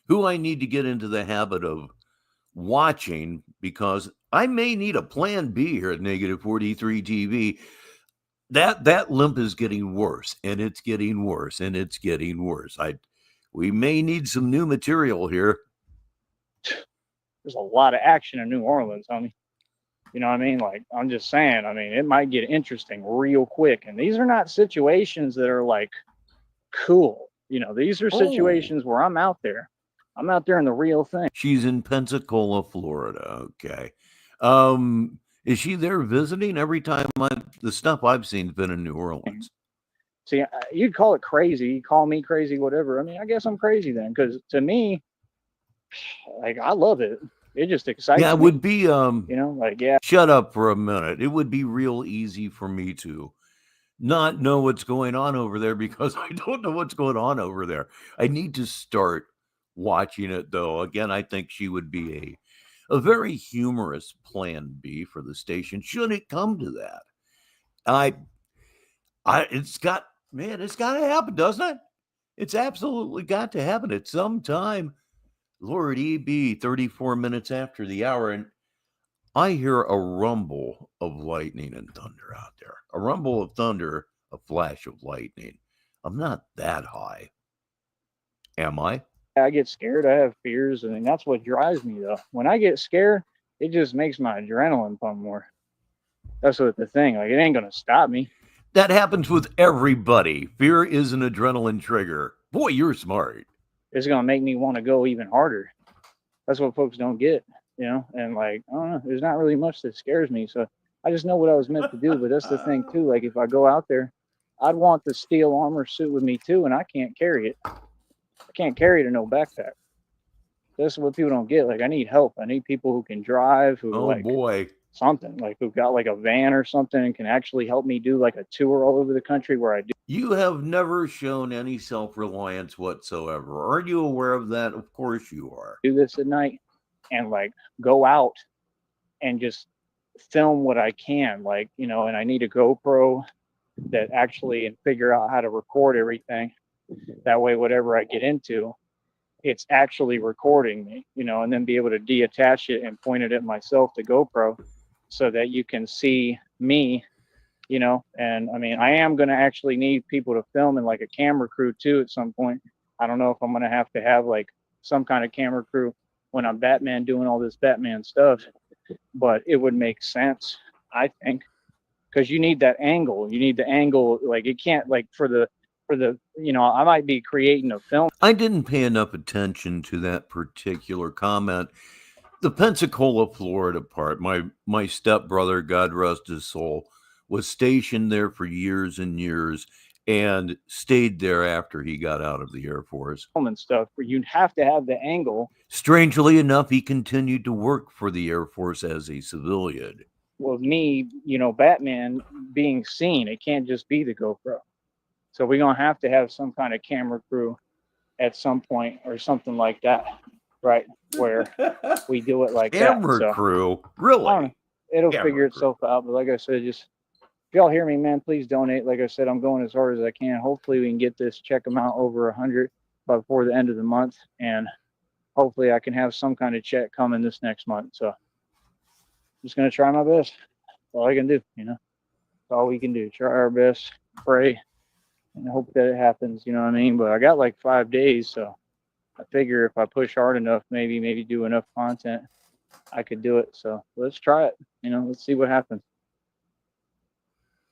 Speaker 1: who I need to get into the habit of watching, because I may need a plan B here at Negative 43 TV. That limp is getting worse, and it's getting worse, and it's getting worse. We may need some new material here.
Speaker 6: There's a lot of action in New Orleans, homie. You know what I mean? Like, I'm just saying, it might get interesting real quick. And these are not situations that are like cool. These are situations where I'm out there. I'm out there in the real thing.
Speaker 1: She's in Pensacola, Florida. Okay. Is she there visiting? Every time the stuff I've seen has been in New Orleans.
Speaker 6: See, you'd call it crazy. You call me crazy, whatever. I mean, I guess I'm crazy then, because to me, like, I love it. It just excites me.
Speaker 1: Yeah, it would be,
Speaker 6: yeah.
Speaker 1: Shut up for a minute. It would be real easy for me to not know what's going on over there because I don't know what's going on over there. I need to start watching it, though. Again, I think she would be a very humorous plan B for the station should it come to that. It's got to happen, doesn't it? It's absolutely got to happen at some time. Lord, EB, 34 minutes after the hour, and I hear a rumble of lightning and thunder out there. A rumble of thunder, a flash of lightning. I'm not that high. Am I?
Speaker 6: I get scared. I have fears, and that's what drives me, though. When I get scared, it just makes my adrenaline pump more. That's what the thing. Like, it ain't gonna stop me.
Speaker 1: That happens with everybody. Fear is an adrenaline trigger. Boy, you're smart.
Speaker 6: It's gonna make me want to go even harder. That's what folks don't get, And like, I don't know, there's not really much that scares me. So I just know what I was meant to do. But that's the thing too. Like, if I go out there, I'd want the steel armor suit with me too, and I can't carry it. I can't carry it in no backpack. That's what people don't get. Like, I need help. I need people who can drive, something like who've got like a van or something and can actually help me do like a tour all over the country where I do.
Speaker 1: You have never shown any self-reliance whatsoever. Are you aware of that? Of course you are.
Speaker 6: Do this at night and like go out and just film what I can, like, and I need a GoPro that actually and figure out how to record everything. That way, whatever I get into, it's actually recording me, and then be able to deattach it and point it at myself, the GoPro, so that you can see me, and I mean, I am going to actually need people to film and like a camera crew too at some point. I don't know if I'm going to have like some kind of camera crew when I'm Batman doing all this Batman stuff, but it would make sense, I think, because you need that angle. You need the angle, like it can't like for the, I might be creating a film.
Speaker 1: I didn't pay enough attention to that particular comment. The Pensacola, Florida part, my stepbrother, God rest his soul, was stationed there for years and years and stayed there after he got out of the Air Force.
Speaker 6: And stuff where you'd have to have the angle.
Speaker 1: Strangely enough, he continued to work for the Air Force as a civilian.
Speaker 6: Well, me, Batman being seen, it can't just be the GoPro. So we're going to have some kind of camera crew at some point or something like that, right? Where we do it like
Speaker 1: camera
Speaker 6: that.
Speaker 1: Crew? Really?
Speaker 6: It'll figure itself out. But like I said, just if y'all hear me, man, please donate. Like I said, I'm going as hard as I can. Hopefully we can get this check amount over 100 before the end of the month. And hopefully I can have some kind of check coming this next month. So I'm just going to try my best. That's all I can do, That's all we can do. Try our best, pray, and hope that it happens, you know what I mean? But I got like 5 days, so I figure if I push hard enough, maybe do enough content, I could do it. So let's try it. Let's see what happens.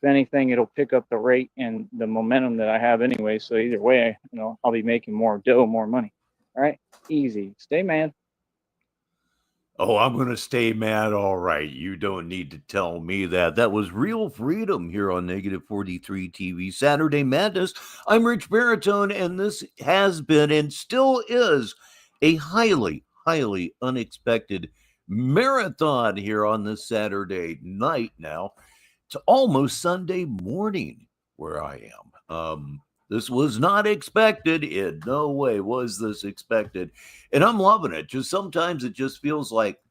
Speaker 6: If anything, it'll pick up the rate and the momentum that I have anyway. So either way, I'll be making more dough, more money. All right, easy. Stay mad.
Speaker 1: Oh, I'm going to stay mad. All right. You don't need to tell me that. That was Real Freedom here on Negative 43 TV Saturday Madness. I'm Rich Baritone, and this has been and still is a highly, highly unexpected marathon here on this Saturday night now. It's almost Sunday morning where I am. This was not expected. In no way was this expected. And I'm loving it. Just sometimes it just feels like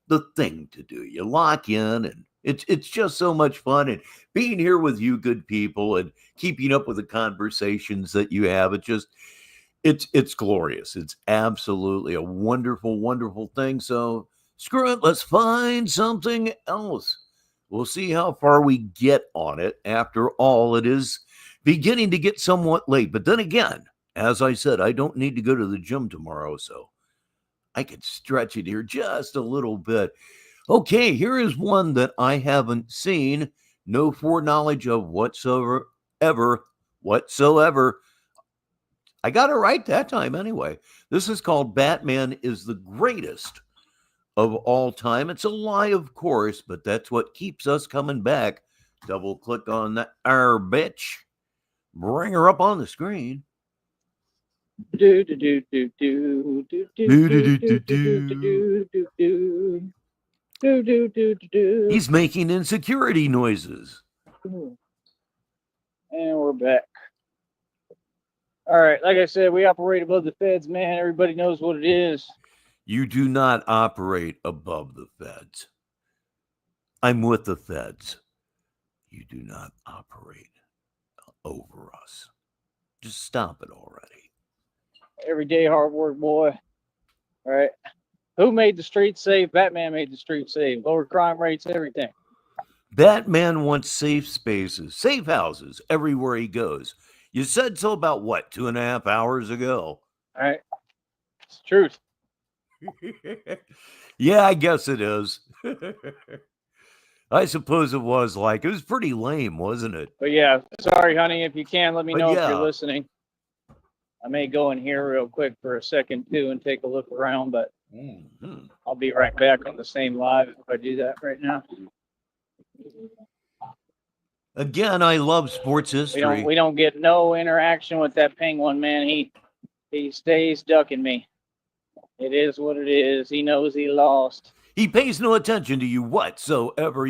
Speaker 1: the thing to do. You lock in and it's just so much fun. And being here with you good people and keeping up with the conversations that you have, it's glorious. It's absolutely a wonderful, wonderful thing. So screw it. Let's find something else. We'll see how far we get on it. After all, it is beginning to get somewhat late. But then again, as I said, I don't need to go to the gym tomorrow, so I could stretch it here just a little bit. Okay, here is one that I haven't seen, no foreknowledge of whatsoever. I got it right that time anyway. This is called Batman is the Greatest of all time. It's a lie, of course, but that's what keeps us coming back. Double click on that bitch. Bring her up on the screen.
Speaker 6: Do do do do do do do do do do do do do do.
Speaker 1: He's making insecurity noises.
Speaker 6: And we're back. All right, like I said, we operate above the feds, man. Everybody knows what it is.
Speaker 1: You do not operate above the feds. I'm with the feds. You do not operate over us. Just stop it already.
Speaker 6: Everyday hard work, boy. All right. Who made the streets safe? Batman made the streets safe. Lower crime rates, everything.
Speaker 1: Batman wants safe spaces, safe houses everywhere he goes. You said so about what, 2.5 hours ago?
Speaker 6: All right. It's the truth.
Speaker 1: Yeah, I guess it is. I suppose it was it was pretty lame, wasn't it?
Speaker 6: But yeah, sorry, honey. If you can, let me know if
Speaker 1: yeah.
Speaker 6: you're listening. I may go in here real quick for a second, too, and take a look around, but I'll be right back on the same live if I do that right now.
Speaker 1: Again, I love sports history.
Speaker 6: We don't get no interaction with that penguin, man. He stays ducking me. It is what it is. He knows he lost.
Speaker 1: He pays no attention to you whatsoever.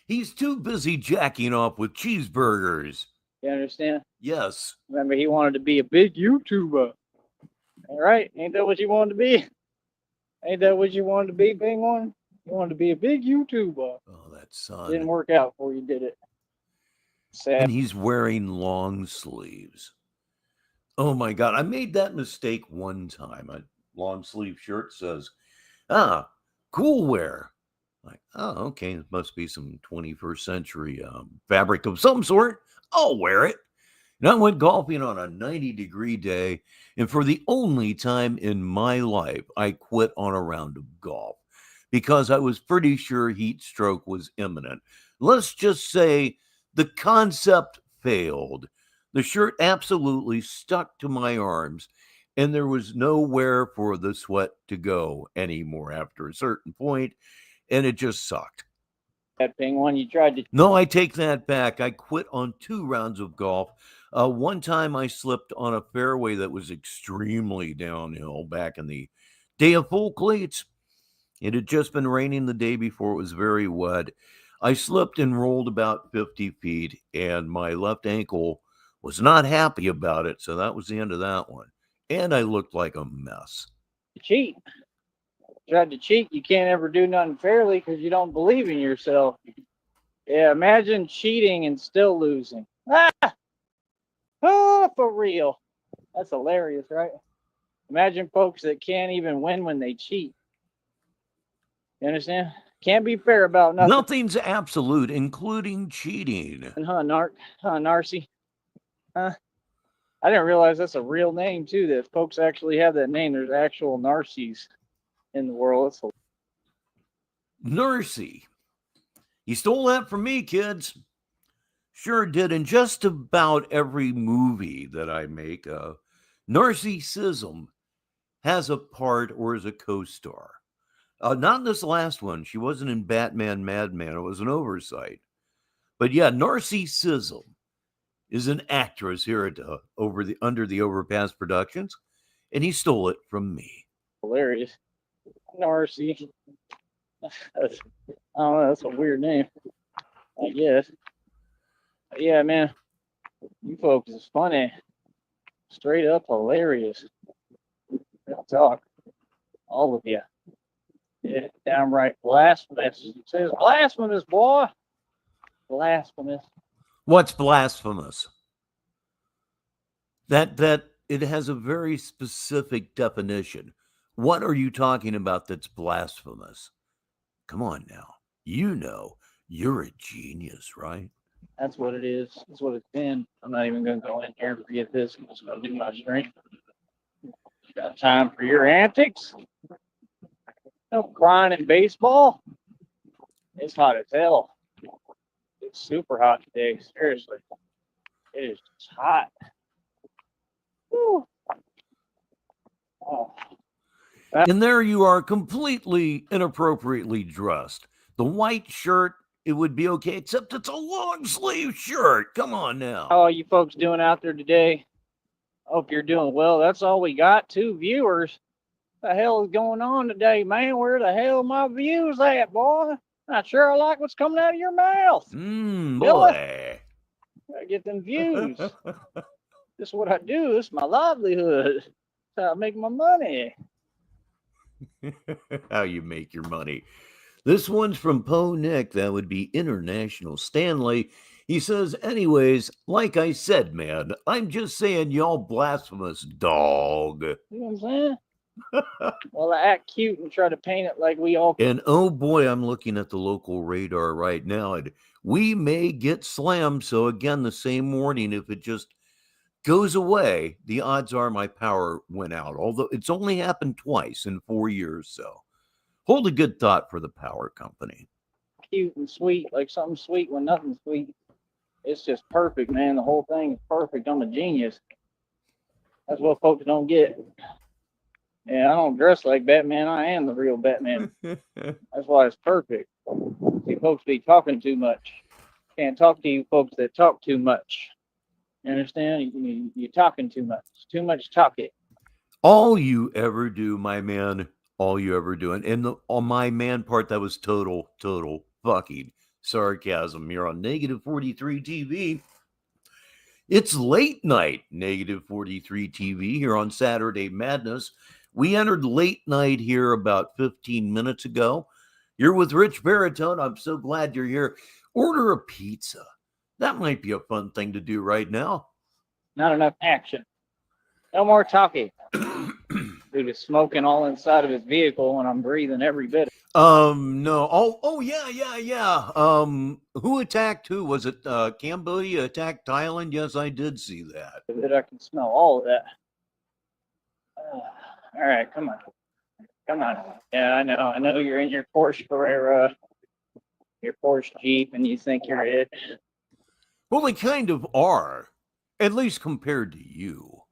Speaker 1: He's too busy jacking off with cheeseburgers.
Speaker 6: You understand?
Speaker 1: Yes.
Speaker 6: Remember, he wanted to be a big YouTuber. All right? Ain't that what you wanted to be? Ain't that what you wanted to be, penguin? You wanted to be a big YouTuber.
Speaker 1: Oh, that son.
Speaker 6: Didn't work out before you did it. Sad.
Speaker 1: And he's wearing long sleeves. Oh, my God. I made that mistake one time. A long sleeve shirt says, cool wear. Like, oh, okay. It must be some 21st century fabric of some sort. I'll wear it. And I went golfing on a 90-degree day. And for the only time in my life, I quit on a round of golf because I was pretty sure heat stroke was imminent. Let's just say the concept failed. The shirt absolutely stuck to my arms, and there was nowhere for the sweat to go anymore after a certain point, and it just sucked.
Speaker 6: That penguin, you tried to...
Speaker 1: No, I take that back. I quit on 2 rounds of golf. One time I slipped on a fairway that was extremely downhill back in the day of full cleats. It had just been raining the day before. It was very wet. I slipped and rolled about 50 feet, and my left ankle was not happy about it, so that was the end of that one. And I looked like a mess.
Speaker 6: Cheat. Tried to cheat. You can't ever do nothing fairly because you don't believe in yourself. Yeah, imagine cheating and still losing. Oh, for real. That's hilarious, right? Imagine folks that can't even win when they cheat. You understand? Can't be fair about nothing.
Speaker 1: Nothing's absolute, including cheating.
Speaker 6: Narcy. I didn't realize that's a real name, too, that folks actually have that name. There's actual Narcies in the world. That's
Speaker 1: Narcy. He stole that from me, kids. Sure did. In just about every movie that I make, narcissism has a part or is a co-star. Not in this last one. She wasn't in Batman Madman. It was an oversight. But yeah, narcissism is an actress here at under the Overpass Productions, and he stole it from me.
Speaker 6: hilarious. Narcy. I don't know. That's a weird name, I guess. Yeah, man. You folks is funny. Straight up hilarious. Real talk. All of you. Yeah, downright blasphemous. It says blasphemous, boy. Blasphemous.
Speaker 1: What's blasphemous? That it has a very specific definition. What are you talking about that's blasphemous? Come on now. You know, you're a genius, right?
Speaker 6: That's what it is. That's what it's been. I'm not even going to go in here and forget this. I'm just going to do my stream. Got time for your antics? No crying in baseball. It's hot as hell. It's super hot today. Seriously. It is just hot. Woo. Oh.
Speaker 1: And there you are, completely inappropriately dressed. The white shirt, it would be okay, except it's a long sleeve shirt. Come on now.
Speaker 6: How are you folks doing out there today? Hope you're doing well. That's all we got, 2 viewers. What the hell is going on today, man? Where the hell are my views at, boy? Not sure I like what's coming out of your mouth.
Speaker 1: Boy.
Speaker 6: I get them views. This is what I do. This is my livelihood. That's how I make my money.
Speaker 1: How you make your money. This one's from Poe Nick. That would be International Stanley. He says, anyways, like I said, man, I'm just saying y'all blasphemous dog.
Speaker 6: You know what I'm saying? Well, I act cute and try to paint it like we all.
Speaker 1: And oh boy, I'm looking at the local radar right now, and we may get slammed. So again, the same warning, if it just goes away, the odds are my power went out. Although it's only happened twice in 4 years. So hold a good thought for the power company.
Speaker 6: Cute and sweet, like something sweet when nothing's sweet. It's just perfect, man. The whole thing is perfect. I'm a genius. That's what folks don't get. Yeah, I don't dress like Batman. I am the real Batman. That's why it's perfect. See, folks be talking too much. Can't talk to you folks that talk too much. You understand? You're talking too much. Too much talking.
Speaker 1: All you ever do, my man, all you ever do. And on my man part, that was total fucking sarcasm. You're on Negative 43 TV. It's late night, Negative 43 TV here on Saturday Madness. We entered late night here about 15 minutes ago. You're with Rich Baritone. I'm so glad you're here. Order a pizza. That might be a fun thing to do right now.
Speaker 6: Not enough action. No more talking. Dude is smoking all inside of his vehicle, and I'm breathing every bit.
Speaker 1: No. Oh, yeah. Who attacked who? Was it Cambodia attacked Thailand? Yes, I did see that.
Speaker 6: That I can smell all of that. All right, come on. Yeah, I know you're in your Porsche Carrera, your Porsche Jeep, and you think you're it.
Speaker 1: Well, they kind of are, at least compared to you.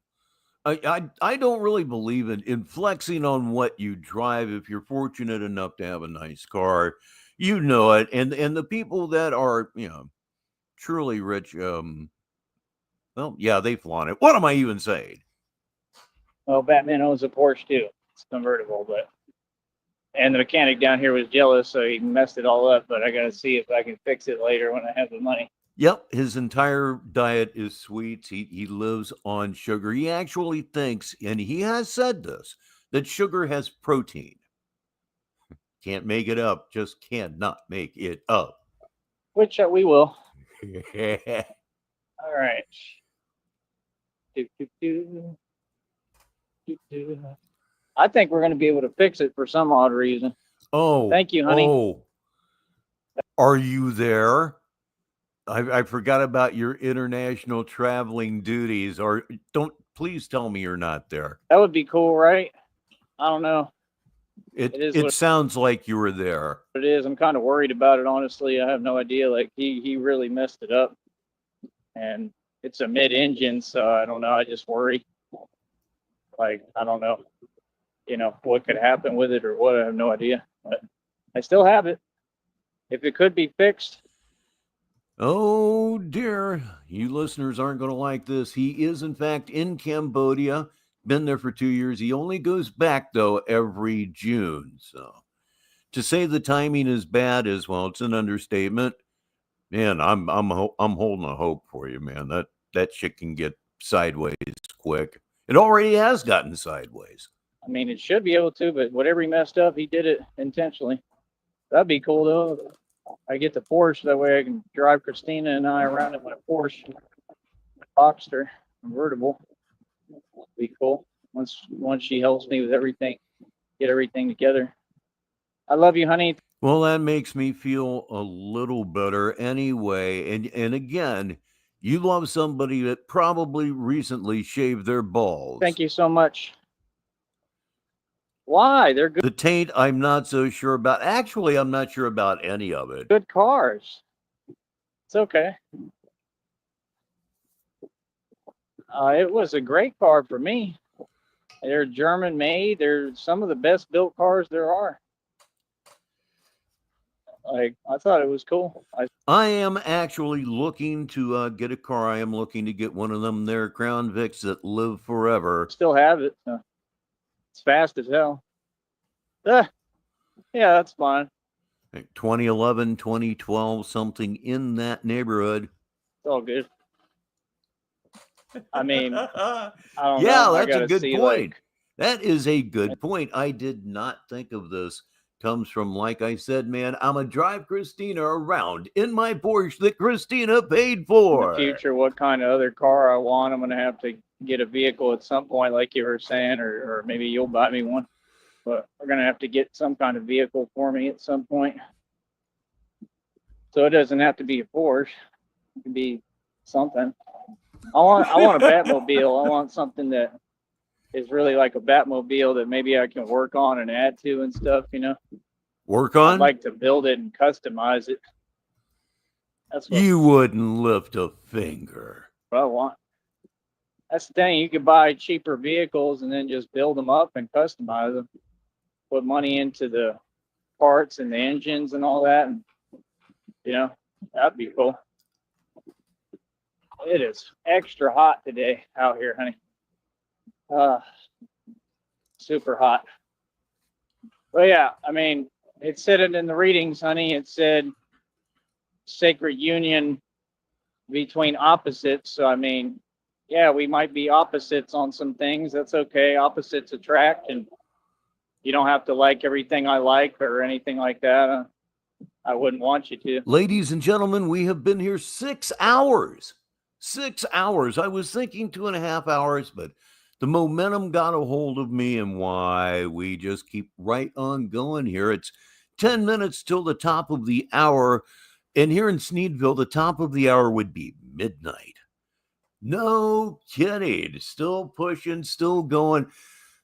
Speaker 1: I don't really believe in flexing on what you drive if you're fortunate enough to have a nice car. You know it. And the people that are, truly rich, well, yeah, they flaunt it. What am I even saying?
Speaker 6: Well, Batman owns a Porsche too. It's convertible, and the mechanic down here was jealous, so he messed it all up. But I got to see if I can fix it later when I have the money.
Speaker 1: Yep, his entire diet is sweets. He lives on sugar. He actually thinks, and he has said this, that sugar has protein. Can't make it up. Just cannot make it up.
Speaker 6: Which we will. All right. I think we're going to be able to fix it for some odd reason.
Speaker 1: Oh,
Speaker 6: thank you, honey.
Speaker 1: Oh, are you there? I forgot about your international traveling duties. Or don't please tell me you're not there.
Speaker 6: That would be cool, right? I don't know.
Speaker 1: It sounds like you were there.
Speaker 6: It is. I'm kind of worried about it, honestly. I have no idea. Like he really messed it up, and it's a mid-engine, so I don't know. I just worry. Like I don't know, what could happen with it or what. I have no idea. But I still have it. If it could be fixed.
Speaker 1: Oh dear, you listeners aren't going to like this. He is in fact in Cambodia. Been there for 2 years. He only goes back though every June. So to say the timing is bad is, well, it's an understatement. Man, I'm holding a hope for you, man. That shit can get sideways quick. It already has gotten sideways.
Speaker 6: I mean, it should be able to, but whatever he messed up, he did it intentionally. That'd be cool though. I get the Porsche, that way I can drive Christina and I around in my Porsche Boxster convertible. Be cool once she helps me with everything, get everything together. I love you, honey.
Speaker 1: Well, that makes me feel a little better anyway. And again, you love somebody that probably recently shaved their balls.
Speaker 6: Thank you so much. Why? They're good.
Speaker 1: The taint, I'm not so sure about. Actually, I'm not sure about any of it.
Speaker 6: Good cars. It's okay. It was a great car for me. They're German made. They're some of the best built cars there are. Like, I thought it was cool.
Speaker 1: I am actually looking to get a car. I am looking to get one of them there Crown Vics that live forever.
Speaker 6: Still have it. So it's fast as hell. Yeah, that's fine.
Speaker 1: 2011, 2012, something in that neighborhood.
Speaker 6: It's all good. I mean, I don't
Speaker 1: yeah,
Speaker 6: know.
Speaker 1: that's a good point.
Speaker 6: Like,
Speaker 1: that is a good point. I did not think of this. Comes from, like I said, man, I'm a drive Christina around in my Porsche that Christina paid for.
Speaker 6: In the future, what kind of other car I want, I'm going to have to get a vehicle at some point, like you were saying, or maybe you'll buy me one. But we're going to have to get some kind of vehicle for me at some point. So it doesn't have to be a Porsche. It can be something. I want a Batmobile. I want something that is really like a Batmobile that maybe I can work on and add to and stuff, you know.
Speaker 1: Work on?
Speaker 6: I'd like to build it and customize it. That's what
Speaker 1: you wouldn't lift a finger.
Speaker 6: I want. That's the thing. You could buy cheaper vehicles and then just build them up and customize them. Put money into the parts and the engines and all that, and you know, that'd be cool. It is extra hot today out here, honey. Super hot. But yeah, I mean, it said it in the readings, honey. It said sacred union between opposites. So I mean, yeah, we might be opposites on some things. That's okay. Opposites attract, and you don't have to like everything I like or anything like that. I wouldn't want you to.
Speaker 1: Ladies and gentlemen, we have been here 6 hours. 6 hours. I was thinking 2.5 hours, but the momentum got a hold of me, and why we just keep right on going here. It's 10 minutes till the top of the hour, and here in Sneedville, the top of the hour would be midnight. No kidding. Still pushing, still going.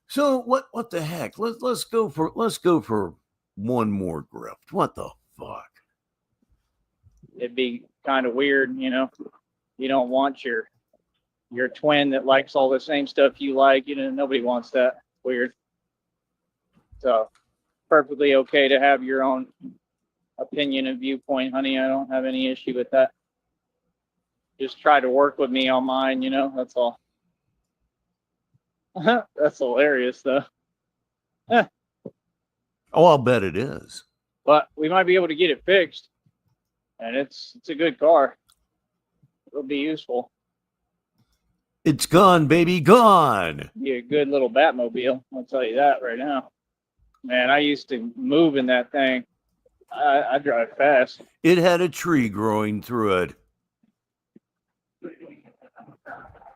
Speaker 1: So what the heck? Let's go for one more grift. What the fuck?
Speaker 6: It'd be kind of weird, you know. You don't want your twin that likes all the same stuff you like. You know, nobody wants that. Weird. So, perfectly okay to have your own opinion and viewpoint, honey. I don't have any issue with that. Just try to work with me on mine, you know. That's all. That's hilarious, though.
Speaker 1: Oh, I'll bet it is.
Speaker 6: But we might be able to get it fixed, and it's a good car. It'll be useful.
Speaker 1: It's gone, baby, gone.
Speaker 6: Be a good little Batmobile. I'll tell you that right now. Man, I used to move in that thing. I drive fast.
Speaker 1: It had a tree growing through it.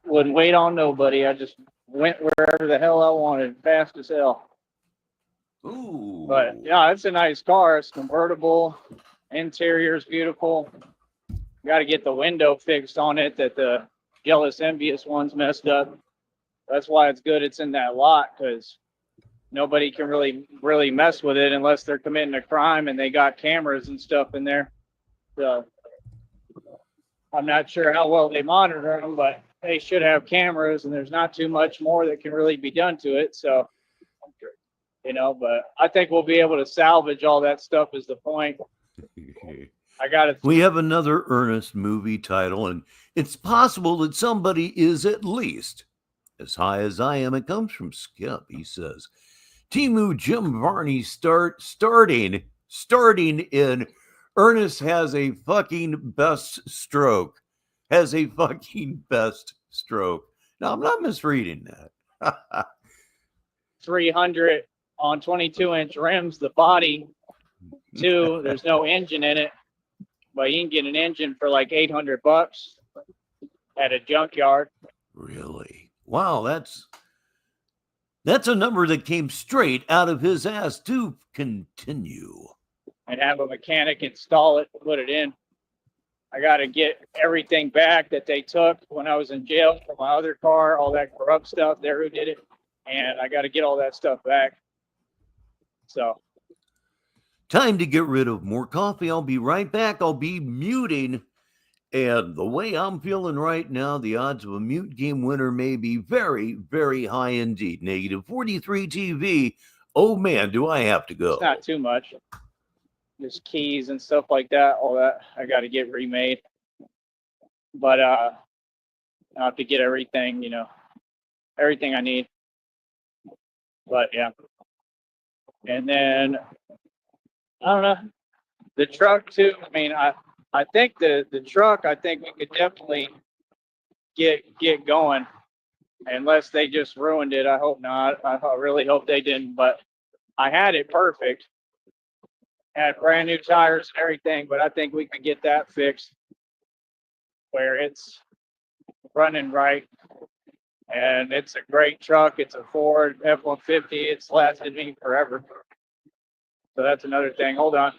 Speaker 6: Wouldn't wait on nobody. I just went wherever the hell I wanted, fast as hell.
Speaker 1: Ooh.
Speaker 6: But yeah, it's a nice car. It's convertible. Interior's beautiful. Got to get the window fixed on it that the jealous, envious ones messed up. That's why it's good it's in that lot, because nobody can really mess with it unless they're committing a crime and they got cameras and stuff in there. So I'm not sure how well they monitor them, but they should have cameras, and there's not too much more that can really be done to it. So, you know, but I think we'll be able to salvage all that stuff is the point. I got it.
Speaker 1: We have another Ernest movie title, and it's possible that somebody is at least as high as I am. It comes from Skip. He says, Timu Jim Varney starting in Ernest has a fucking best stroke. Has a fucking best stroke. Now, I'm not misreading that.
Speaker 6: 300 on 22-inch rims, the body. 2, there's no engine in it, but you can get an engine for like $800 at a junkyard.
Speaker 1: Really? Wow, that's a number that came straight out of his ass. To continue.
Speaker 6: And have a mechanic install it, put it in. I got to get everything back that they took when I was in jail for my other car, all that corrupt stuff there who did it. And I got to get all that stuff back. So.
Speaker 1: Time to get rid of more coffee. I'll be right back. I'll be muting And the way I'm feeling right now, the odds of a mute game winner may be very, very high indeed. Negative 43 TV. Oh man, do I have to go.
Speaker 6: It's not too much. There's keys and stuff like that. All that I got to get remade. But I have to get everything, everything I need. But yeah. And then I don't know. The truck too. I mean, I think the truck, I think we could definitely get going, unless they just ruined it. I hope not. I really hope they didn't. But I had it perfect, had brand new tires and everything. But I think we could get that fixed where it's running right. And it's a great truck. It's a Ford F-150. It's lasted me forever. So that's another thing. Hold on.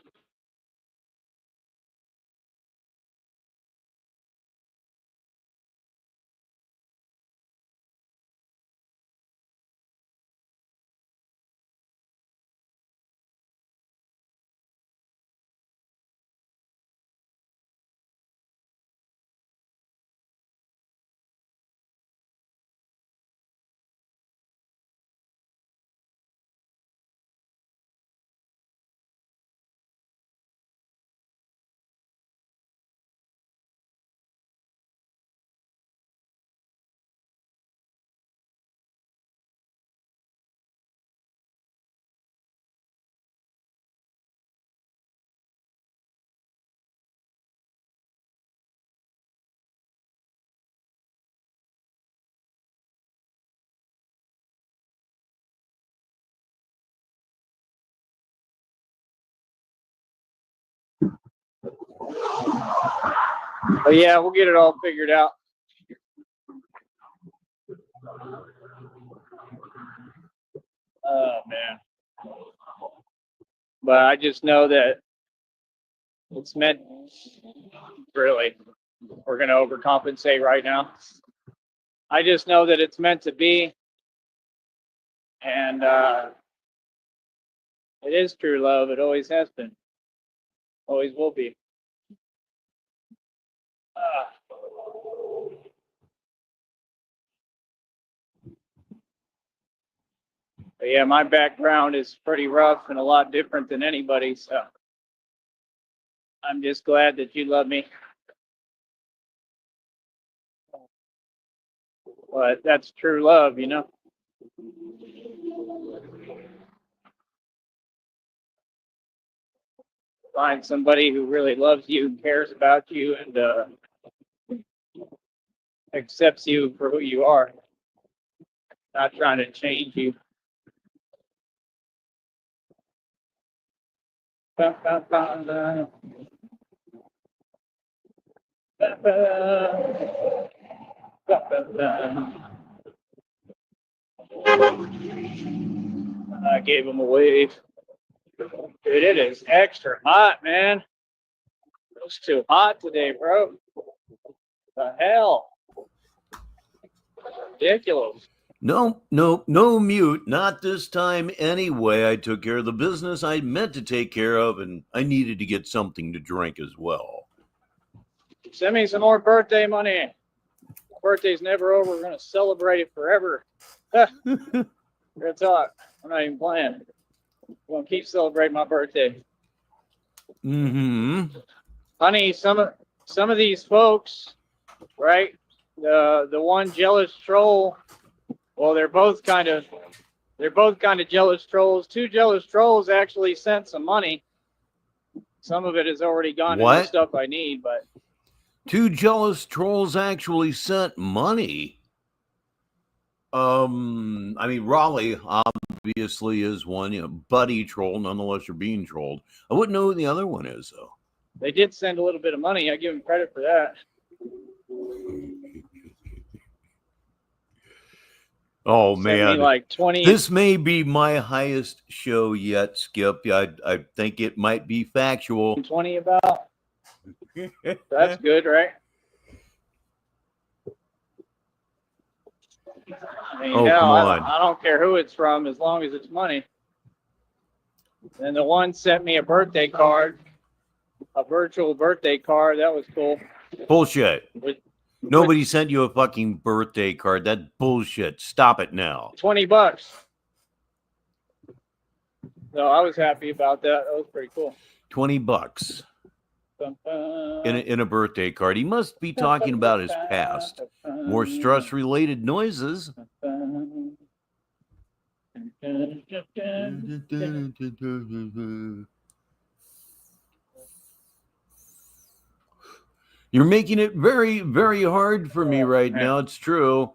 Speaker 6: But yeah, we'll get it all figured out. Oh man. But I just know that it's meant, really, we're going to overcompensate right now. I just know that it's meant to be. And it is true love. It always has been. Always will be. But yeah, my background is pretty rough and a lot different than anybody's. So I'm just glad that you love me. But that's true love, Find somebody who really loves you and cares about you and accepts you for who you are. Not trying to change you. I gave him a wave. Dude, it is extra hot, man. It's too hot today, bro. The hell? Ridiculous.
Speaker 1: No mute. Not this time anyway. I took care of the business I meant to take care of, and I needed to get something to drink as well.
Speaker 6: Send me some more birthday money. Birthday's never over. We're going to celebrate it forever. Good talk. I'm not even playing. I'm going to keep celebrating my birthday.
Speaker 1: Mm-hmm.
Speaker 6: Honey, some of these folks, right? The one jealous troll. Well, they're both kind of jealous trolls. Two jealous trolls actually sent some money. Some of it has already gone into stuff I need, but
Speaker 1: two jealous trolls actually sent money. I mean, Raleigh obviously is one, buddy troll. Nonetheless, you're being trolled. I wouldn't know who the other one is, though.
Speaker 6: They did send a little bit of money. I give them credit for that.
Speaker 1: Oh man,
Speaker 6: like 20.
Speaker 1: This may be my highest show yet, Skip. I think it might be factual.
Speaker 6: 20 about. That's good, right? I mean,
Speaker 1: come on.
Speaker 6: I don't care who it's from as long as it's money. And the one sent me a birthday card, a virtual birthday card. That was cool.
Speaker 1: Bullshit.
Speaker 6: With
Speaker 1: Nobody sent you a fucking birthday card. That's bullshit. Stop it now.
Speaker 6: $20. So I was happy about that. That was pretty cool.
Speaker 1: $20
Speaker 6: Dun, dun.
Speaker 1: in a birthday card. He must be talking about his past. More stress-related noises. You're making it very, very hard for me right now. It's true.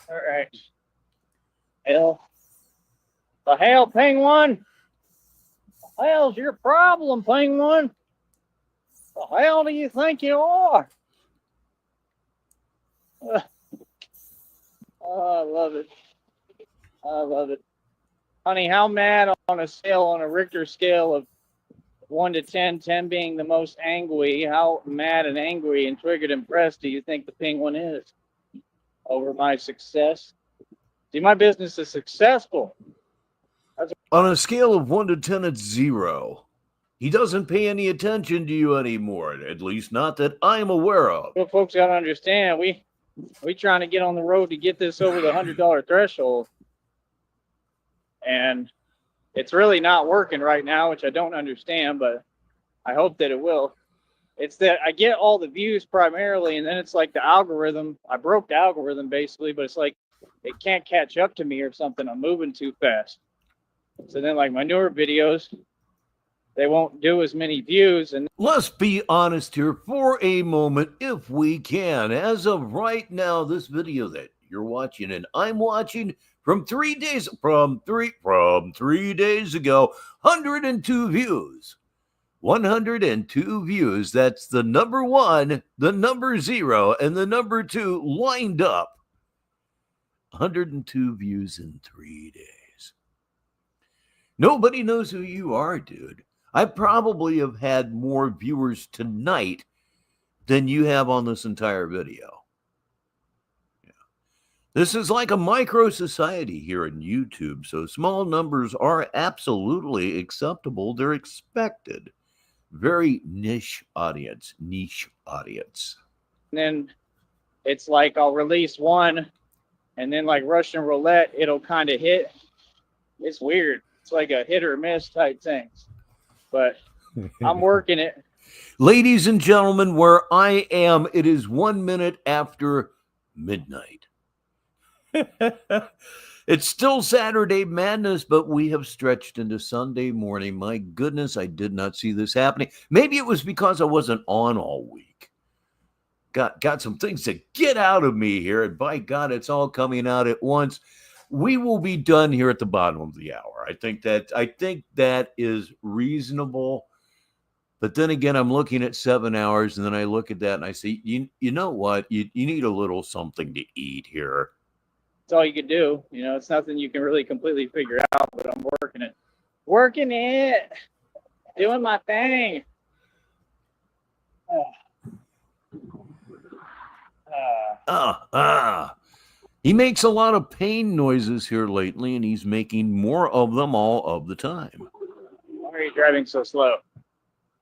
Speaker 6: All right. Hell. The hell, Penguin? The hell's your problem, Penguin? The hell do you think you are? Oh, I love it. I love it. Honey, how mad on a Richter scale of 1 to 10, 10 being the most angry, how mad and angry and triggered and pressed do you think the Penguin is over my success? See, my business is successful.
Speaker 1: On a scale of 1 to 10, it's 0. He doesn't pay any attention to you anymore, at least not that I'm aware of.
Speaker 6: Well, folks got to understand, we trying to get on the road to get this over the $100 threshold. And it's really not working right now, which I don't understand, but I hope that it will. It's that I get all the views primarily, and then it's like the algorithm. I broke the algorithm basically, but it's like it can't catch up to me or something. I'm moving too fast. So then like my newer videos, they won't do as many views. And
Speaker 1: let's be honest here for a moment, if we can. As of right now, this video that you're watching and I'm watching from 3 days from three days ago, 102 views. 102 views. That's the number 1, the number 0, and the number 2 lined up. 102 views in 3 days. Nobody knows who you are, dude. I probably have had more viewers tonight than you have on this entire video. This is like a micro society here in YouTube, so small numbers are absolutely acceptable. They're expected. Very niche audience.
Speaker 6: And then it's like I'll release one, and then like Russian roulette, it'll kind of hit. It's weird. It's like a hit or miss type thing. But I'm working it.
Speaker 1: Ladies and gentlemen, where I am, it is 1 minute after midnight. It's still Saturday madness, but we have stretched into Sunday morning. My goodness, I did not see this happening. Maybe it was because I wasn't on all week. Got some things to get out of me here, and by God, it's all coming out at once. We will be done here at the bottom of the hour. I think that is reasonable. But then again, I'm looking at 7 hours, and then I look at that and I say, you know what? You need a little something to eat here.
Speaker 6: That's all you can do. You know, it's nothing you can really completely figure out, but I'm working it. Working it. Doing my thing.
Speaker 1: He makes a lot of pain noises here lately, and he's making more of them all of the time.
Speaker 6: Why are you driving so slow?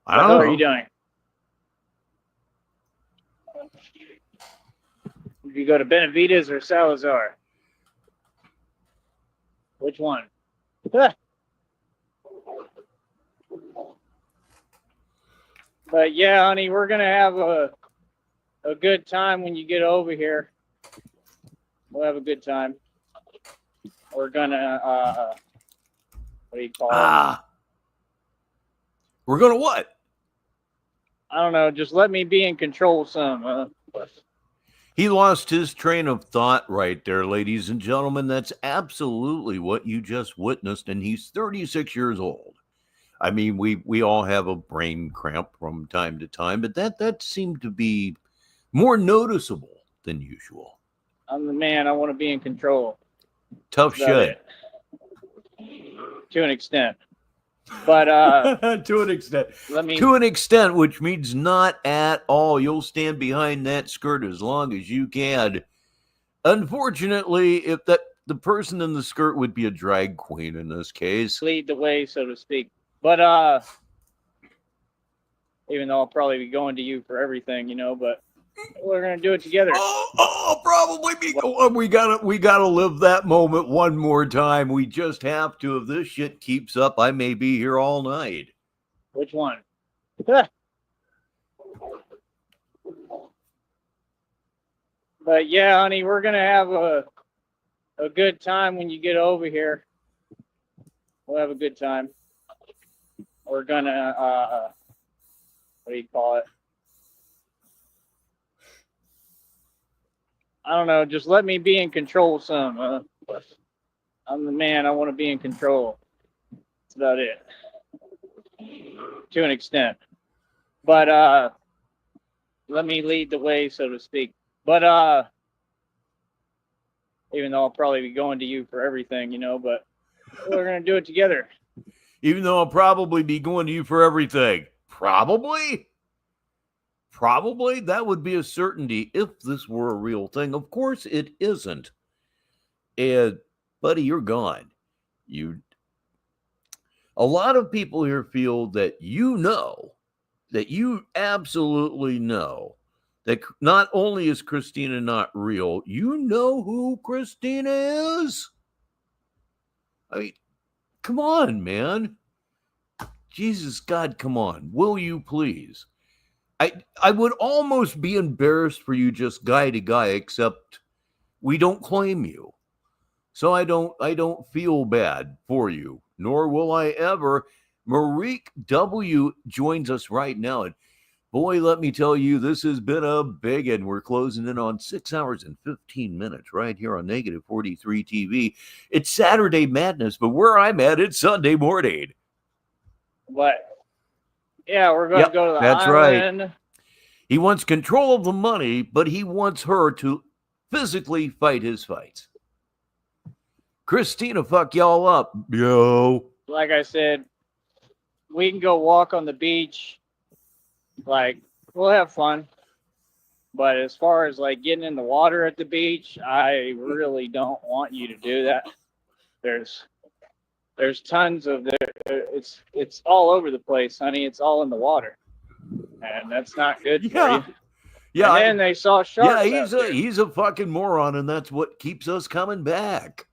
Speaker 1: I don't know.
Speaker 6: What are you doing? Did you go to Benavides or Salazar? Which one? But yeah, honey, we're gonna have a good time when you get over here. We'll have a good time. We're gonna what do you call it?
Speaker 1: We're gonna what?
Speaker 6: I don't know. Just let me be in control some.
Speaker 1: He lost his train of thought right there, ladies and gentlemen. That's absolutely what you just witnessed, and he's 36 years old. I mean, we all have a brain cramp from time to time, but that seemed to be more noticeable than usual.
Speaker 6: I'm the man. I want to be in control.
Speaker 1: Tough shit.
Speaker 6: To an extent. But
Speaker 1: to an extent, which means not at all. You'll stand behind that skirt as long as you can. Unfortunately, if the person in the skirt would be a drag queen in this case.
Speaker 6: Lead the way, so to speak. But Even though I'll probably be going to you for everything, but we're going to do it together.
Speaker 1: I'll probably be. We gotta live that moment one more time. We just have to. If this shit keeps up, I may be here all night.
Speaker 6: Which one? But yeah, honey, we're going to have a good time when you get over here. We'll have a good time. We're going to, what do you call it? I don't know. Just let me be in control some. I'm the man. I want to be in control. That's about it. To an extent. But let me lead the way, so to speak. But even though I'll probably be going to you for everything, but we're going to do it together.
Speaker 1: Even though I'll probably be going to you for everything. Probably? Probably? That would be a certainty if this were a real thing. Of course it isn't. And, buddy, you're gone. A lot of people here feel that that you absolutely know, that not only is Christina not real, you know who Christina is. I mean, come on, man. Jesus, God, come on. Will you please? I would almost be embarrassed for you just guy to guy, except we don't claim you. So I don't feel bad for you, nor will I ever. Marique W. joins us right now. And boy, let me tell you, this has been a big one. We're closing in on 6 hours and 15 minutes right here on Negative 43 TV. It's Saturday Madness, but where I'm at, it's Sunday morning.
Speaker 6: But yeah, we're going to go to the
Speaker 1: that's
Speaker 6: island.
Speaker 1: Right. He wants control of the money, but he wants her to physically fight his fights. Christina, fuck y'all up. Yo.
Speaker 6: Like I said, we can go walk on the beach. Like, we'll have fun. But as far as like getting in the water at the beach, I really don't want you to do that. There's tons of it's all over the place, honey. It's all in the water. And that's not good for you.
Speaker 1: Yeah.
Speaker 6: And then they saw sharks.
Speaker 1: Yeah, he's a fucking moron, and that's what keeps us coming back.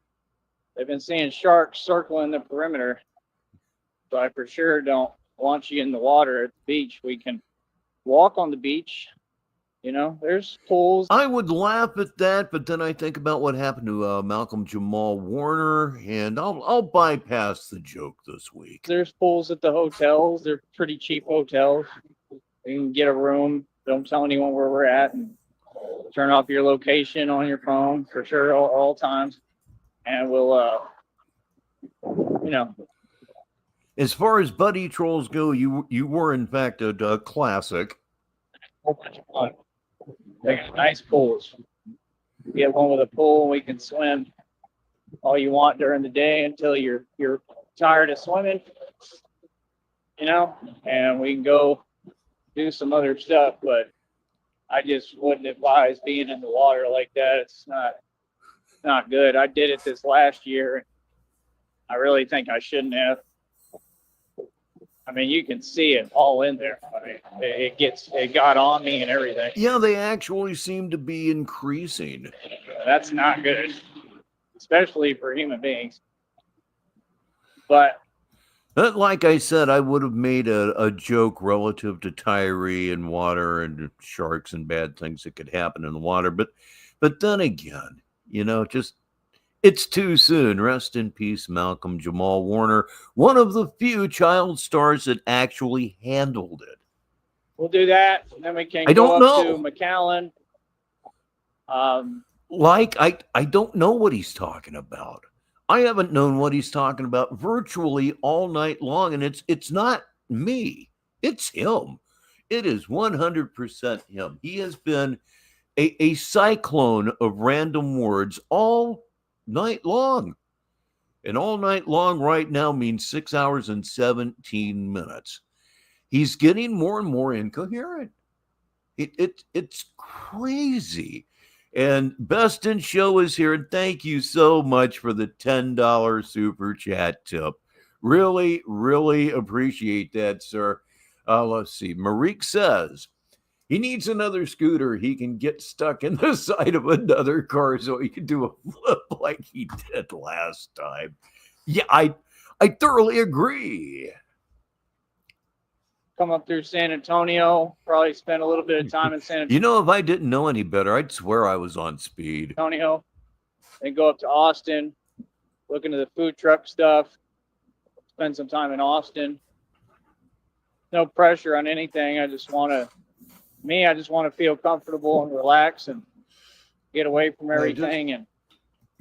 Speaker 6: They've been seeing sharks circling the perimeter. So I for sure don't want you in the water at the beach. We can walk on the beach. There's pools.
Speaker 1: I would laugh at that, but then I think about what happened to Malcolm Jamal Warner, and I'll bypass the joke this week.
Speaker 6: There's pools at the hotels. They're pretty cheap hotels. You can get a room. Don't tell anyone where we're at, and turn off your location on your phone for sure all times. And we'll,
Speaker 1: As far as buddy trolls go, you were in fact a classic.
Speaker 6: Whole bunch of fun. They got nice pools. Get one with a pool, and we can swim all you want during the day until you're tired of swimming. And we can go do some other stuff, but I just wouldn't advise being in the water like that. It's not good. I did it this last year. I really think I shouldn't have. I mean, you can see it all in there. I mean, it got on me and everything.
Speaker 1: Yeah, they actually seem to be increasing.
Speaker 6: That's not good, especially for human beings. But
Speaker 1: like I said, I would have made a joke relative to Tyree and water and sharks and bad things that could happen in the water. But then again, just it's too soon. Rest in peace, Malcolm Jamal Warner, one of the few child stars that actually handled it.
Speaker 6: We'll do that, and then we can
Speaker 1: I
Speaker 6: go
Speaker 1: don't
Speaker 6: up
Speaker 1: know.
Speaker 6: to McAllen.
Speaker 1: I don't know what he's talking about. I haven't known what he's talking about virtually all night long, and it's not me. It's him. It is 100% him. He has been a cyclone of random words all night long. And all night long right now means 6 hours and 17 minutes. He's getting more and more incoherent. It's crazy. And Best in Show is here. And thank you so much for the $10 super chat tip. Really, really appreciate that, sir. Let's see. Marique says he needs another scooter. He can get stuck in the side of another car so he can do a flip like he did last time. Yeah, I thoroughly agree.
Speaker 6: Come up through San Antonio. Probably spend a little bit of time in San
Speaker 1: You know, if I didn't know any better, I'd swear I was on speed.
Speaker 6: Antonio. Then go up to Austin. Look into the food truck stuff. Spend some time in Austin. No pressure on anything. I just want to feel comfortable and relax and get away from everything.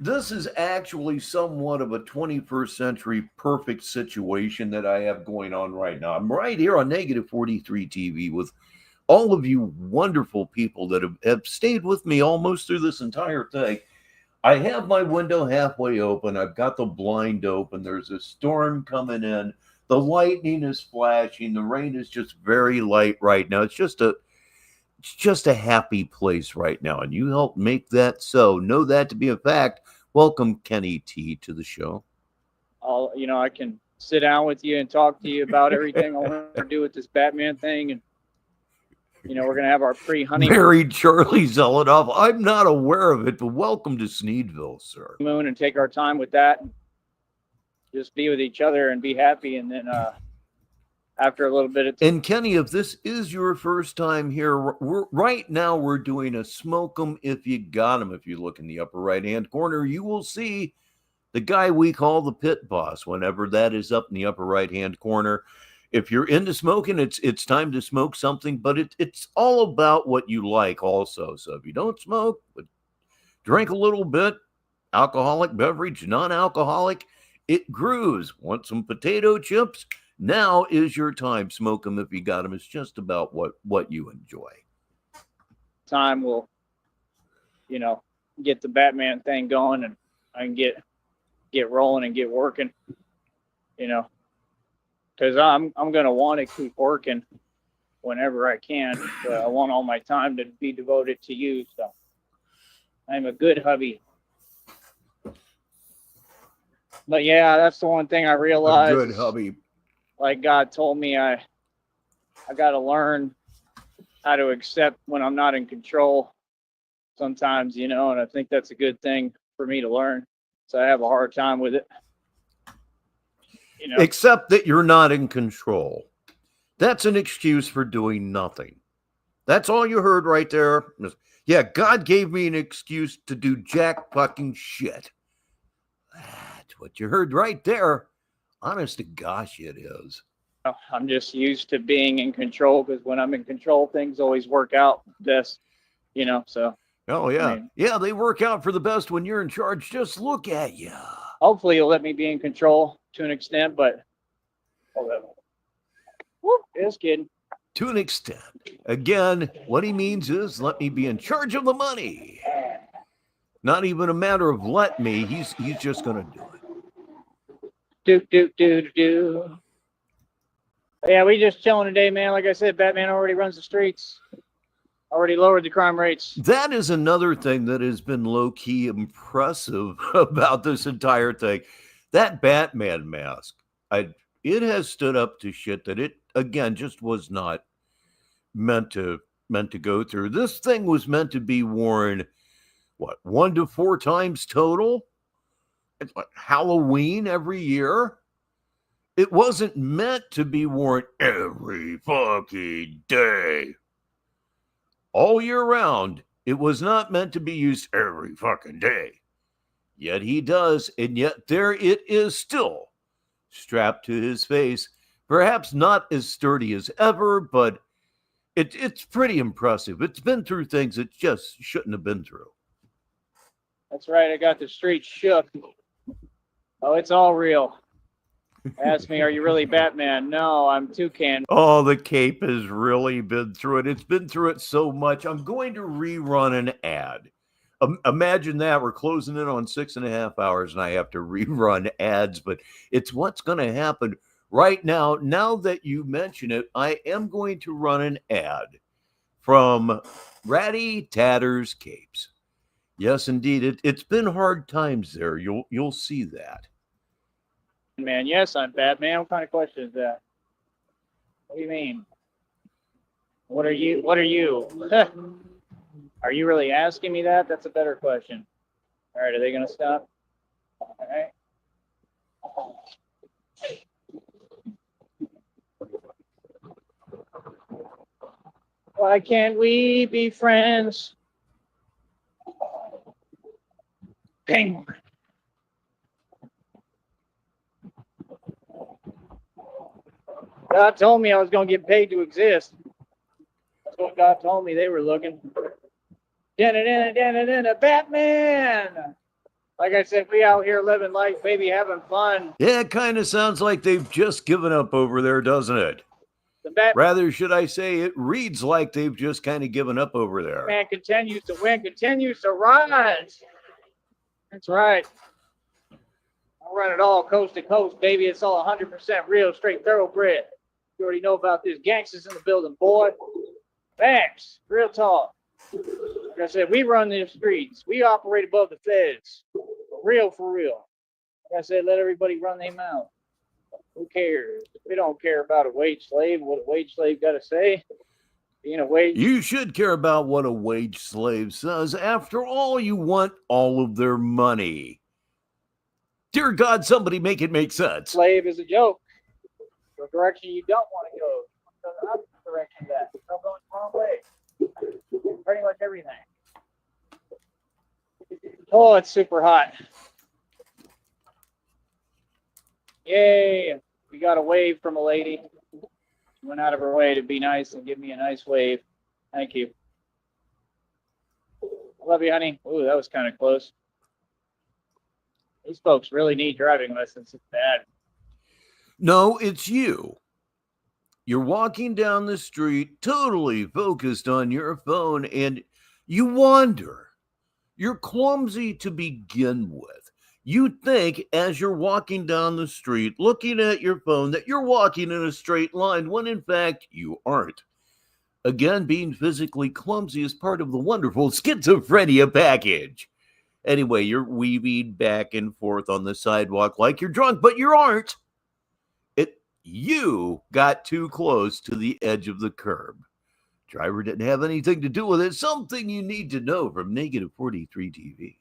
Speaker 1: This is actually somewhat of a 21st century perfect situation that I have going on right now. I'm right here on Negative 43 TV with all of you wonderful people that have stayed with me almost through this entire thing. I have my window halfway open. I've got the blind open. There's a storm coming in. The lightning is flashing. The rain is just very light right now. It's just a happy place right now. And you help make that so. Know that to be a fact. Welcome, Kenny T, to the show.
Speaker 6: I can sit down with you and talk to you about everything I want to do with this Batman thing. And, we're going to have our pre-honeymoon.
Speaker 1: Married Charlie Zelenoff. I'm not aware of it, but welcome to Sneedville, sir.
Speaker 6: And take our time with that. And just be with each other and be happy. And then after a little bit of time.
Speaker 1: And Kenny, if this is your first time here, right now we're doing a smoke 'em if you got 'em. If you look in the upper right-hand corner, you will see the guy we call the pit boss whenever that is up in the upper right-hand corner. If you're into smoking, it's time to smoke something, but it's all about what you like also. So if you don't smoke, but drink a little bit, alcoholic beverage, non-alcoholic, it grooves. Want some potato chips? Now is your time. Smoke them if you got them. It's just about what you enjoy.
Speaker 6: Time will, get the Batman thing going, and I can get rolling and get working, because I'm going to want to keep working whenever I can. But I want all my time to be devoted to you. So I'm a good hubby. But yeah, that's the one thing I realized.
Speaker 1: A good hubby.
Speaker 6: Like God told me, I got to learn how to accept when I'm not in control sometimes, and I think that's a good thing for me to learn. So I have a hard time with it.
Speaker 1: Except that you're not in control. That's an excuse for doing nothing. That's all you heard right there. Yeah, God gave me an excuse to do jack fucking shit. That's what you heard right there. Honest to gosh, it is.
Speaker 6: I'm just used to being in control, because when I'm in control, things always work out best, so.
Speaker 1: Oh, yeah. Yeah, they work out for the best when you're in charge. Just look at you.
Speaker 6: Hopefully you'll let me be in control to an extent, but just kidding.
Speaker 1: To an extent. Again, what he means is let me be in charge of the money. Not even a matter of let me. He's just going to do it.
Speaker 6: Do. Yeah, we just chilling today, man. Like I said, Batman already runs the streets. Already lowered the crime rates.
Speaker 1: That is another thing that has been low-key impressive about this entire thing. That Batman mask, it has stood up to shit that it, again, just was not meant to go through. This thing was meant to be worn, 1 to 4 times total? It's like Halloween every year. It wasn't meant to be worn every fucking day. All year round. It was not meant to be used every fucking day. Yet he does, and yet there it is still strapped to his face. Perhaps not as sturdy as ever, but it's pretty impressive. It's been through things it just shouldn't have been through.
Speaker 6: That's right. I got the streets shook. Oh, it's all real. Ask me, are you really Batman? No, I'm Toucan.
Speaker 1: Oh, the cape has really been through it. It's been through it so much. I'm going to rerun an ad. Imagine that. We're closing in on 6.5 hours, and I have to rerun ads, but it's what's going to happen right now. Now that you mention it, I am going to run an ad from Ratty Tatters Capes. Yes, indeed. It's been hard times there. You'll see that.
Speaker 6: Man, yes, I'm Batman. What kind of question is that? What do you mean? What are you? What are you? Are you really asking me that? That's a better question. All right, are they going to stop? All right. Why can't we be friends? Penguin. God told me I was going to get paid to exist. That's what God told me they were looking. Batman! Like I said, we out here living life, baby, having fun.
Speaker 1: Yeah, it kind of sounds like they've just given up over there, doesn't it? Rather, should I say, it reads like they've just kind of given up over there.
Speaker 6: Man continues to win, continues to rise. That's right. I'll run it all coast to coast, baby. It's all 100% real, straight thoroughbred. You already know about this. Gangsters in the building, boy. Thanks. Real talk. Like I said, we run the streets. We operate above the feds. For real, for real. Like I said, let everybody run their mouth. Who cares? We don't care about a wage slave. What a wage slave got to say? Being a wage.
Speaker 1: You should care about what a wage slave says. After all, you want all of their money. Dear God, somebody make it make sense.
Speaker 6: Slave is a joke. The direction you don't want to go. The opposite direction that. I'm going the wrong way. Pretty much everything. Oh, it's super hot. Yay. We got a wave from a lady. She went out of her way to be nice and give me a nice wave. Thank you. Love you, honey. Ooh, that was kind of close. These folks really need driving lessons. It's bad.
Speaker 1: No, it's you. You're walking down the street, totally focused on your phone, and you wander. You're clumsy to begin with. You think as you're walking down the street, looking at your phone, that you're walking in a straight line, when in fact you aren't. Again, being physically clumsy is part of the wonderful schizophrenia package. Anyway, you're weaving back and forth on the sidewalk like you're drunk, but you aren't. You got too close to the edge of the curb. Driver didn't have anything to do with it. Something you need to know from Negative 43 TV.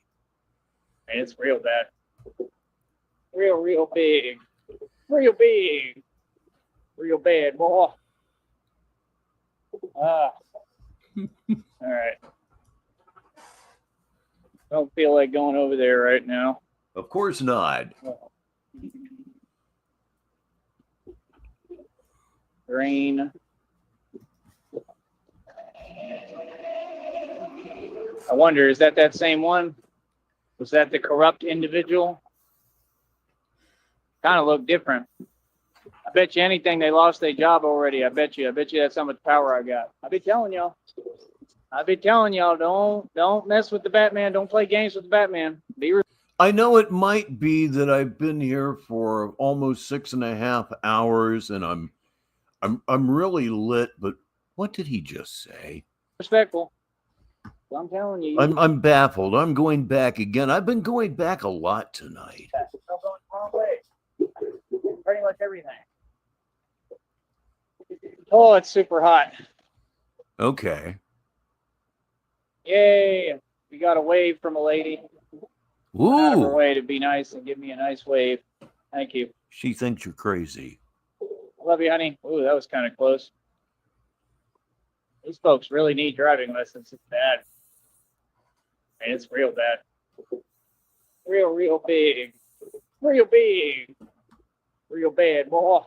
Speaker 6: It's real bad. Real big. Real big. Real bad, boy. All right. Don't feel like going over there right now.
Speaker 1: Of course not.
Speaker 6: Green. I wonder, is that same one? Was that the corrupt individual? Kind of looked different. I bet you anything they lost their job already. I bet you that's how much power I got. I be telling y'all. Don't mess with the Batman. Don't play games with the Batman.
Speaker 1: I know it might be that I've been here for almost 6.5 hours and I'm really lit, but what did he just say?
Speaker 6: Respectful. I'm telling you.
Speaker 1: I'm baffled. I'm going back again. I've been going back a lot tonight.
Speaker 6: I'm going the wrong way. Pretty much everything. Oh, it's super hot.
Speaker 1: Okay.
Speaker 6: Yay. We got a wave from a lady.
Speaker 1: Ooh.
Speaker 6: Out of her way to be nice and give me a nice wave. Thank you.
Speaker 1: She thinks you're crazy.
Speaker 6: Love you, honey. Ooh, that was kind of close. These folks really need driving lessons. It's bad. And it's real bad. Real big. Real big. Real bad, boy.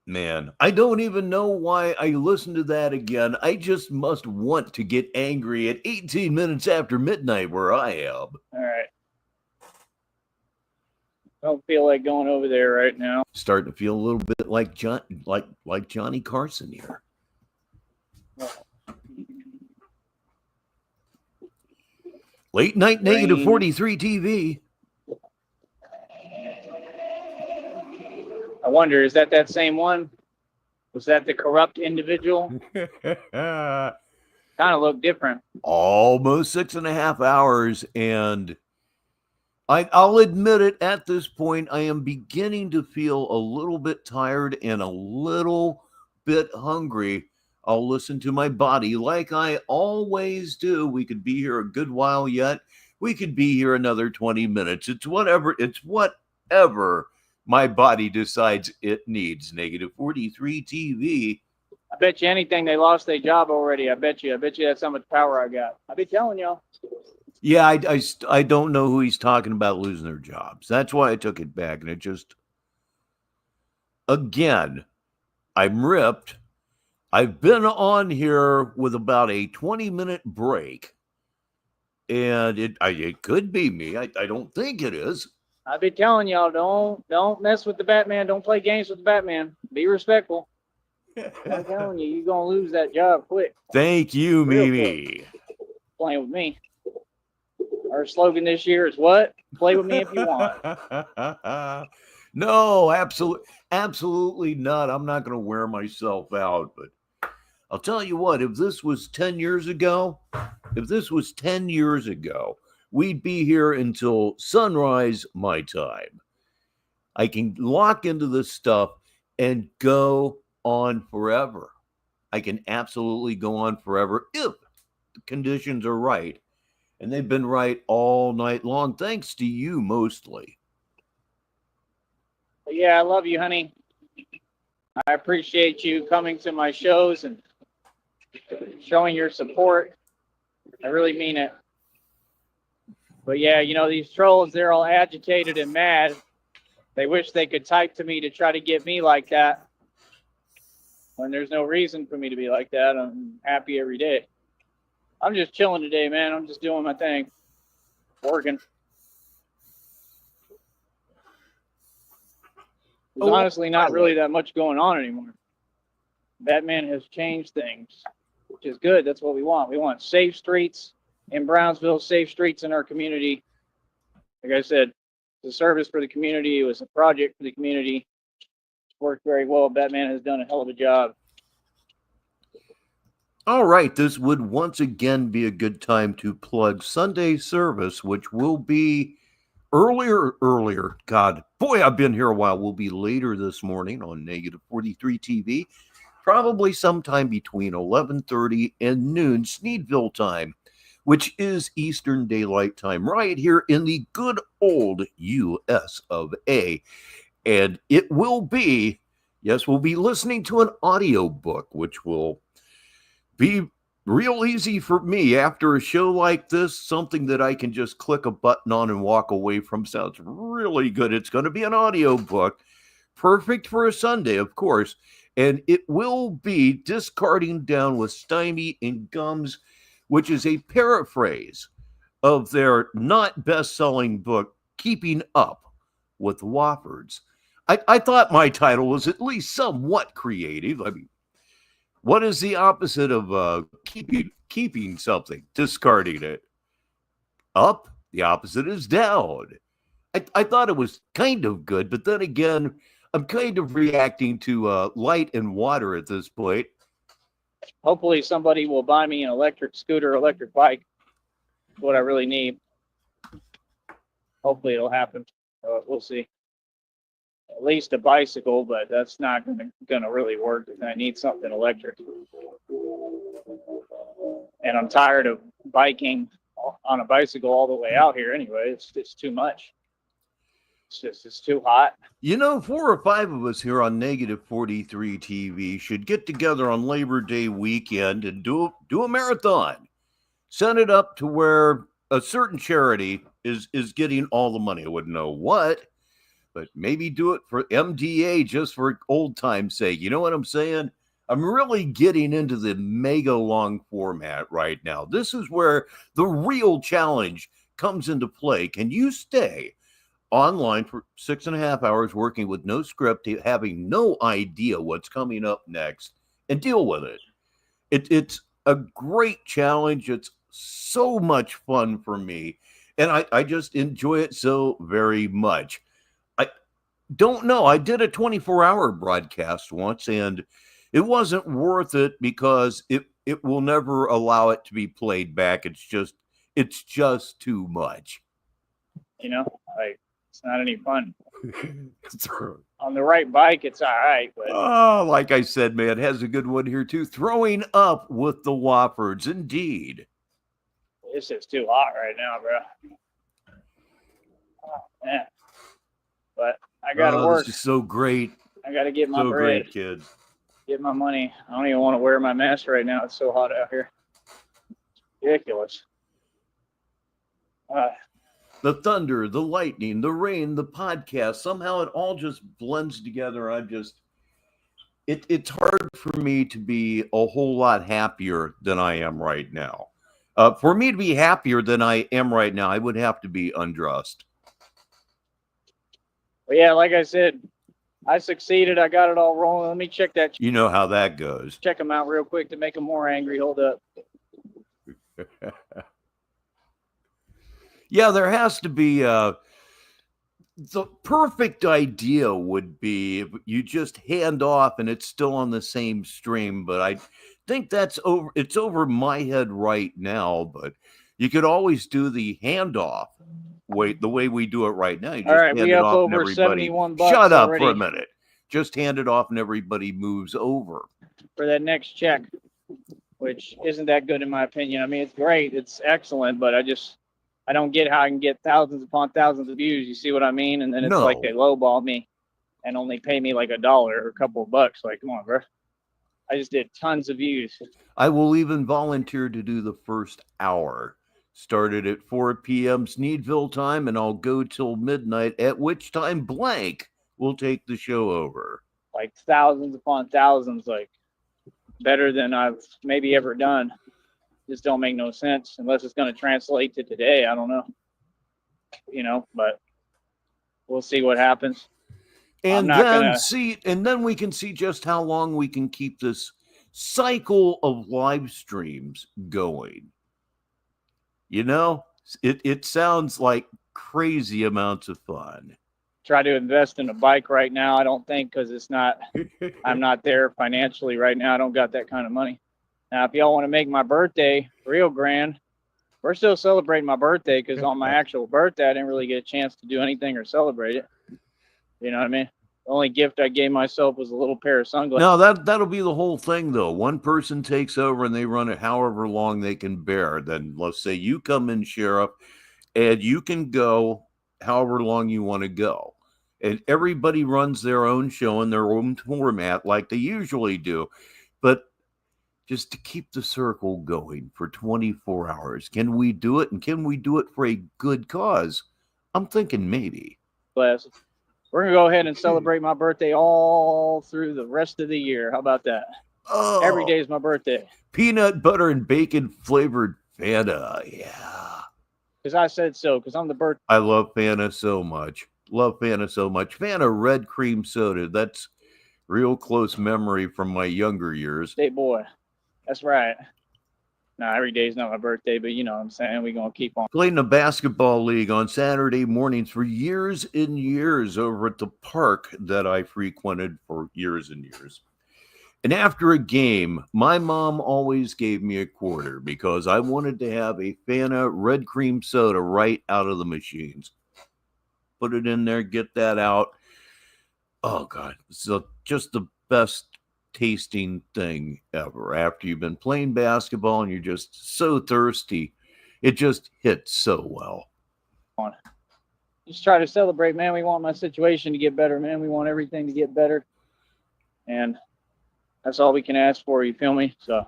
Speaker 1: Man, I don't even know why I listened to that again. I just must want to get angry at 18 minutes after midnight where I am.
Speaker 6: All right. Don't feel like going over there right now.
Speaker 1: Starting to feel a little bit like Johnny Carson here. Late night Negative 43 TV.
Speaker 6: I wonder, is that same one? Was that the corrupt individual? Kind of looked different.
Speaker 1: Almost 6.5 hours, and I'll admit it, at this point, I am beginning to feel a little bit tired and a little bit hungry. I'll listen to my body like I always do. We could be here a good while yet. We could be here another 20 minutes. It's whatever my body decides it needs. Negative 43 TV.
Speaker 6: I bet you anything they lost their job already. I bet you that's how much power I got. I be telling y'all.
Speaker 1: Yeah, I don't know who he's talking about losing their jobs. That's why I took it back. And it just, again, I'm ripped. I've been on here with about a 20-minute break. And it could be me. I don't think it is.
Speaker 6: I be telling y'all, don't mess with the Batman. Don't play games with the Batman. Be respectful. I'm telling you, you're going to lose that job quick.
Speaker 1: Thank you,
Speaker 6: Real
Speaker 1: Mimi.
Speaker 6: Playing with me. Our slogan this year is what? Play with me if you want.
Speaker 1: No, absolutely not. I'm not going to wear myself out. But I'll tell you what, if this was 10 years ago, we'd be here until sunrise my time. I can lock into this stuff and go on forever. I can absolutely go on forever if the conditions are right. And they've been right all night long, thanks to you mostly.
Speaker 6: Yeah, I love you, honey. I appreciate you coming to my shows and showing your support. I really mean it. But yeah, these trolls, they're all agitated and mad. They wish they could type to me to try to get me like that. When there's no reason for me to be like that. I'm happy every day. I'm just chilling today, man. I'm just doing my thing. Working. There's honestly not really that much going on anymore. Batman has changed things, which is good. That's what we want. We want safe streets in Brownsville, safe streets in our community. Like I said, it's a service for the community. It was a project for the community. It's worked very well. Batman has done a hell of a job.
Speaker 1: All right, this would once again be a good time to plug Sunday service, which will be earlier. God, boy, I've been here a while. Will be later this morning on Negative 43 TV, probably sometime between 11:30 and noon Sneedville time, which is Eastern Daylight Time, right here in the good old U.S. of A. And it will be, yes, we'll be listening to an audio book, which will be real easy for me after a show like this. Something that I can just click a button on and walk away from. Sounds really good. It's going to be an audio book, perfect for a Sunday, of course, and it will be Discarding Down with Stymie and Gums, which is a paraphrase of their not best-selling book, Keeping Up with Woffords. I thought my title was at least somewhat creative. I mean, what is the opposite of keeping something? Discarding it. Up, the opposite is down. I thought it was kind of good, but then again, I'm kind of reacting to light and water at this point.
Speaker 6: Hopefully somebody will buy me an electric scooter, electric bike. That's what I really need. Hopefully it'll happen. We'll see. At least a bicycle, but that's not gonna really work. I need something electric. And I'm tired of biking on a bicycle all the way out here anyway. It's too much. It's too hot.
Speaker 1: 4 or 5 of us here on Negative 43 TV should get together on Labor Day weekend and do a marathon. Set it up to where a certain charity is getting all the money. I wouldn't know what, but maybe do it for MDA just for old time's sake. You know what I'm saying? I'm really getting into the mega long format right now. This is where the real challenge comes into play. Can you stay online for 6.5 hours working with no script, having no idea what's coming up next, and deal with it? It's a great challenge. It's so much fun for me, and I just enjoy it so very much. I don't know. I did a 24-hour broadcast once, and it wasn't worth it because it will never allow it to be played back. It's just too much.
Speaker 6: You know, like it's not any fun.
Speaker 1: Throw-
Speaker 6: On the right bike, it's all right, but
Speaker 1: Oh, like I said, man, has a good one here too. Throwing up with the Whoppers, indeed.
Speaker 6: it's just too hot right now, bro. Oh, man. But I gotta work.
Speaker 1: This is so great.
Speaker 6: I gotta get my
Speaker 1: So
Speaker 6: bread,
Speaker 1: great, kid.
Speaker 6: get my money. I don't even want to wear my mask right now. It's so hot out here. It's ridiculous.
Speaker 1: The thunder, the lightning, the rain, the podcast, somehow it all just blends together. It's hard for me to be a whole lot happier than I am right now. For me to be happier than I am right now, I would have to be undressed.
Speaker 6: But yeah, like I said, I succeeded. I got it all rolling. Let me check that.
Speaker 1: You know how that goes.
Speaker 6: Check them out real quick to make them more angry. Hold up.
Speaker 1: Yeah, there has to be the perfect idea would be if you just hand off and it's still on the same stream, but I think it's over my head right now, but you could always do the handoff the way we do it right now. You just
Speaker 6: All right,
Speaker 1: hand
Speaker 6: we
Speaker 1: it
Speaker 6: up
Speaker 1: off and
Speaker 6: over
Speaker 1: everybody
Speaker 6: 71
Speaker 1: shut
Speaker 6: bucks
Speaker 1: up
Speaker 6: already
Speaker 1: for a minute. Just hand it off and everybody moves over.
Speaker 6: for that next check, which isn't that good in my opinion. I mean, it's great, it's excellent, but I don't get how I can get thousands upon thousands of views. You see what I mean? And then it's like they lowball me and only pay me like $1 or a couple of bucks. Like, come on, bro. I just did tons of views.
Speaker 1: I will even volunteer to do the first hour. Started at 4 p.m. Sneedville time, and I'll go till midnight, at which time blank will take the show over.
Speaker 6: Like thousands upon thousands, like better than I've maybe ever done. Just don't make no sense unless it's going to translate to today. I don't know, but we'll see what happens.
Speaker 1: And then we can see just how long we can keep this cycle of live streams going. It sounds like crazy amounts of fun.
Speaker 6: Try to invest in a bike right now. I don't think, because I'm not there financially right now. I don't got that kind of money. Now, if y'all want to make my birthday real grand, we're still celebrating my birthday, because on my actual birthday, I didn't really get a chance to do anything or celebrate it. You know what I mean? The only gift I gave myself was a little pair of sunglasses.
Speaker 1: No, that'll be the whole thing, though. One person takes over and they run it however long they can bear. Then let's say you come in, Sheriff, and you can go however long you want to go. And everybody runs their own show in their own format like they usually do. But just to keep the circle going for 24 hours. Can we do it? And can we do it for a good cause? I'm thinking maybe.
Speaker 6: Glasses. We're going to go ahead and celebrate my birthday all through the rest of the year. How about that?
Speaker 1: Oh,
Speaker 6: every day is my birthday.
Speaker 1: Peanut butter and bacon flavored Fanta. Yeah.
Speaker 6: Because I said so, because I'm the birthday.
Speaker 1: I love Fanta so much. Fanta red cream soda. That's real close memory from my younger years.
Speaker 6: Hey, boy. That's right. Now, every day is not my birthday, but you know what I'm saying. We're going to keep on.
Speaker 1: Played in a basketball league on Saturday mornings for years and years over at the park that I frequented for years and years. And after a game, my mom always gave me a quarter because I wanted to have a Fanta red cream soda right out of the machines. Put it in there, get that out. Oh, God. So just the best tasting thing ever. After you've been playing basketball and you're just so thirsty, it just hits so well.
Speaker 6: Just try to celebrate, man. We want my situation to get better, man. We want everything to get better. And that's all we can ask for, you feel me? So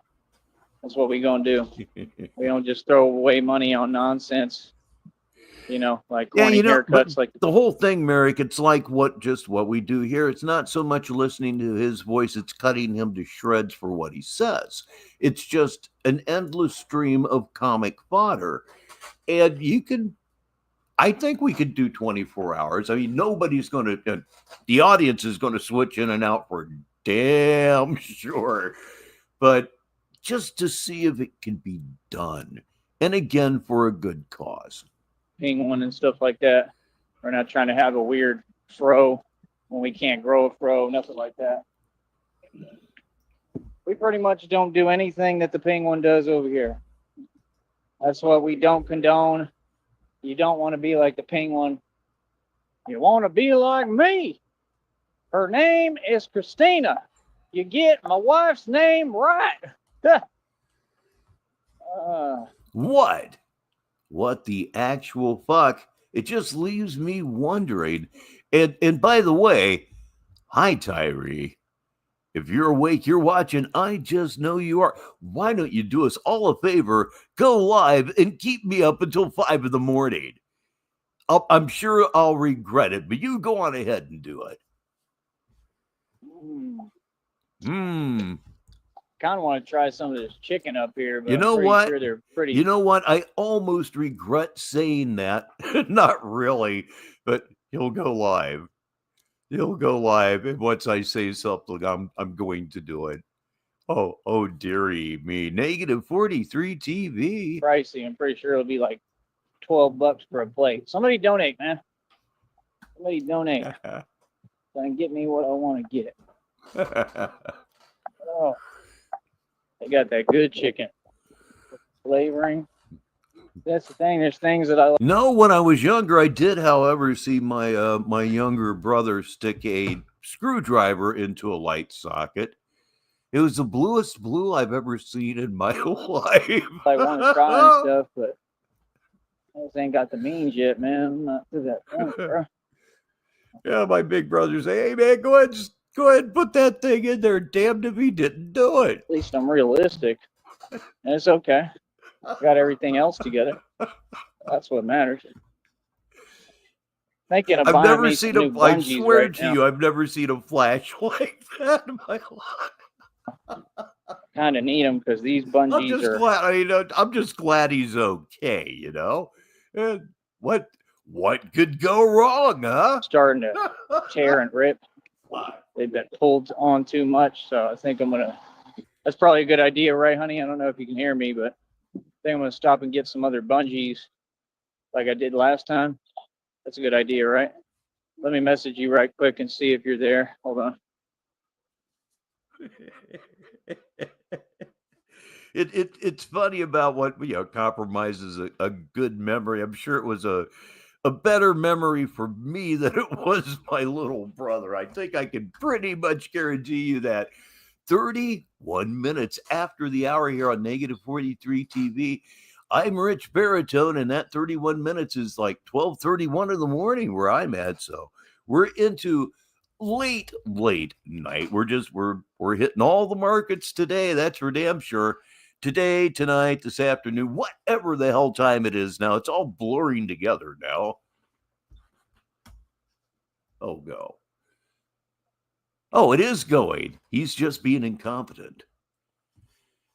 Speaker 6: that's what we're going to do. We don't just throw away money on nonsense, like corny haircuts. Like
Speaker 1: the whole thing, Merrick, it's like what we do here. It's not so much listening to his voice, it's cutting him to shreds for what he says. It's just an endless stream of comic fodder. And I think we could do 24 hours. I mean, nobody's going to, the audience is going to switch in and out for damn sure. But just to see if it can be done. And again, for a good cause.
Speaker 6: Penguin and stuff like that. We're not trying to have a weird fro when we can't grow a fro, nothing like that. We pretty much don't do anything that the penguin does over here. That's what we don't condone. You don't want to be like the penguin. You want to be like me. Her name is Christina. You get my wife's name right.
Speaker 1: What the actual fuck? It just leaves me wondering. And by the way, hi Tyree. If you're awake, you're watching, I just know you are. Why don't you do us all a favor, go live and keep me up until 5 in the morning? I'm sure I'll regret it, but you go on ahead and do it.
Speaker 6: Kind of want to try some of this chicken up here, but
Speaker 1: you know
Speaker 6: I'm pretty
Speaker 1: what?
Speaker 6: sure they're pretty.
Speaker 1: You know what? I almost regret saying that. Not really, but he'll go live. He'll go live, and once I say something, I'm going to do it. Oh, dearie me. Negative 43 TV.
Speaker 6: Pricey. I'm pretty sure it'll be like $12 for a plate. Somebody donate, man. Somebody donate. So I can get me what I want to get. Oh, they got that good chicken flavoring. That's the thing. There's things that I like.
Speaker 1: No, when I was younger, I did, however, see my my younger brother stick a screwdriver into a light socket. It was the bluest blue I've ever seen in my life.
Speaker 6: I want to try and stuff, but I just ain't got the means yet, man. I'm not to that point, bro.
Speaker 1: Yeah, my big brother say, "Hey, man, go ahead and put that thing in there. Damned if he didn't do it."
Speaker 6: At least I'm realistic, and it's okay. Got everything else together. That's what matters. Thinking of
Speaker 1: I've
Speaker 6: buying
Speaker 1: never
Speaker 6: me
Speaker 1: seen
Speaker 6: some
Speaker 1: a.
Speaker 6: new
Speaker 1: I
Speaker 6: bungees
Speaker 1: swear
Speaker 6: right
Speaker 1: to
Speaker 6: now.
Speaker 1: you, I've never seen a flash like that in my life.
Speaker 6: Kind of need them because these bungees are.
Speaker 1: Glad. I'm just glad he's okay. You know, and what could go wrong, huh?
Speaker 6: Starting to tear and rip. They've been pulled on too much, so I think I'm gonna. That's probably a good idea, right, honey? I don't know if you can hear me, but I think I'm gonna stop and get some other bungees, like I did last time. That's a good idea, right? Let me message you right quick and see if you're there. Hold on.
Speaker 1: It's funny about what compromises a good memory. I'm sure it was a better memory for me than it was my little brother. I think I can pretty much guarantee you that. 31 minutes after the hour here on Negative 43 TV. I'm Rich Baritone, and that 31 minutes is like 12:31 in the morning where I'm at. So we're into late night. We're hitting all the markets today. That's for damn sure. Today, tonight, this afternoon, whatever the hell time it is now, it's all blurring together now. Oh, go. Oh, it is going. He's just being incompetent.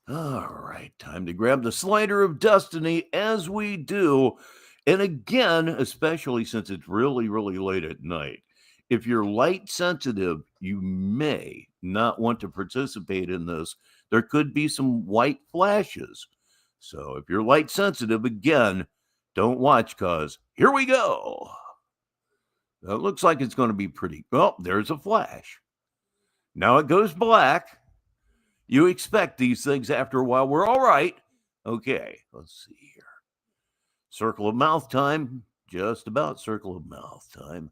Speaker 1: All right, time to grab the slider of destiny as we do. And again, especially since it's really, really late at night, if you're light sensitive, you may not want to participate in this. There could be some white flashes. So if you're light sensitive, again, don't watch, because here we go. It looks like it's going to be pretty. Well, there's a flash. Now it goes black. You expect these things after a while. We're all right. Okay, let's see here. Circle of mouth time. Just about circle of mouth time.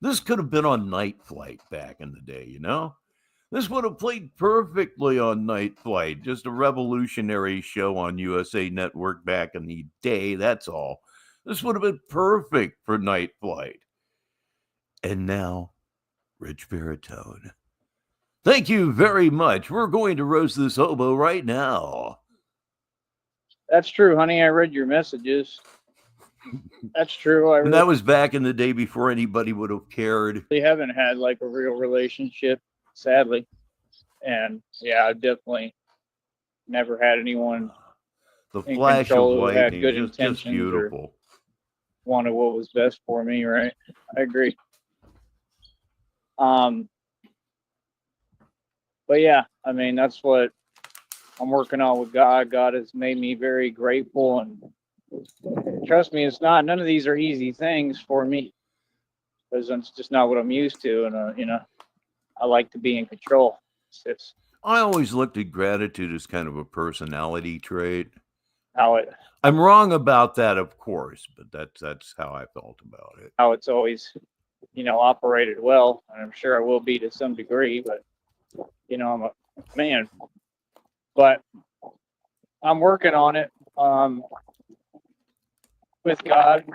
Speaker 1: This could have been on Night Flight back in the day, you know? This would have played perfectly on Night Flight. Just a revolutionary show on USA Network back in the day, that's all. This would have been perfect for Night Flight. And now, Rich Baritone. Thank you very much. We're going to roast this hobo right now.
Speaker 6: That's true, honey. I read your messages. That's true.
Speaker 1: And that was back in the day before anybody would have cared.
Speaker 6: We haven't had like a real relationship, sadly. And yeah, I've definitely never had anyone
Speaker 1: the flash of lightning,
Speaker 6: had good intentions,
Speaker 1: just beautiful.
Speaker 6: Wanted what was best for me, right? I agree. But yeah, I mean, that's what I'm working on with God. God has made me very grateful, and trust me, none of these are easy things for me, because it's just not what I'm used to. And, I like to be in control.
Speaker 1: I always looked at gratitude as kind of a personality trait. I'm wrong about that, of course, but that's how I felt about it.
Speaker 6: How it's always, operated well, and I'm sure I will be to some degree, but I'm a man. But I'm working on it with God.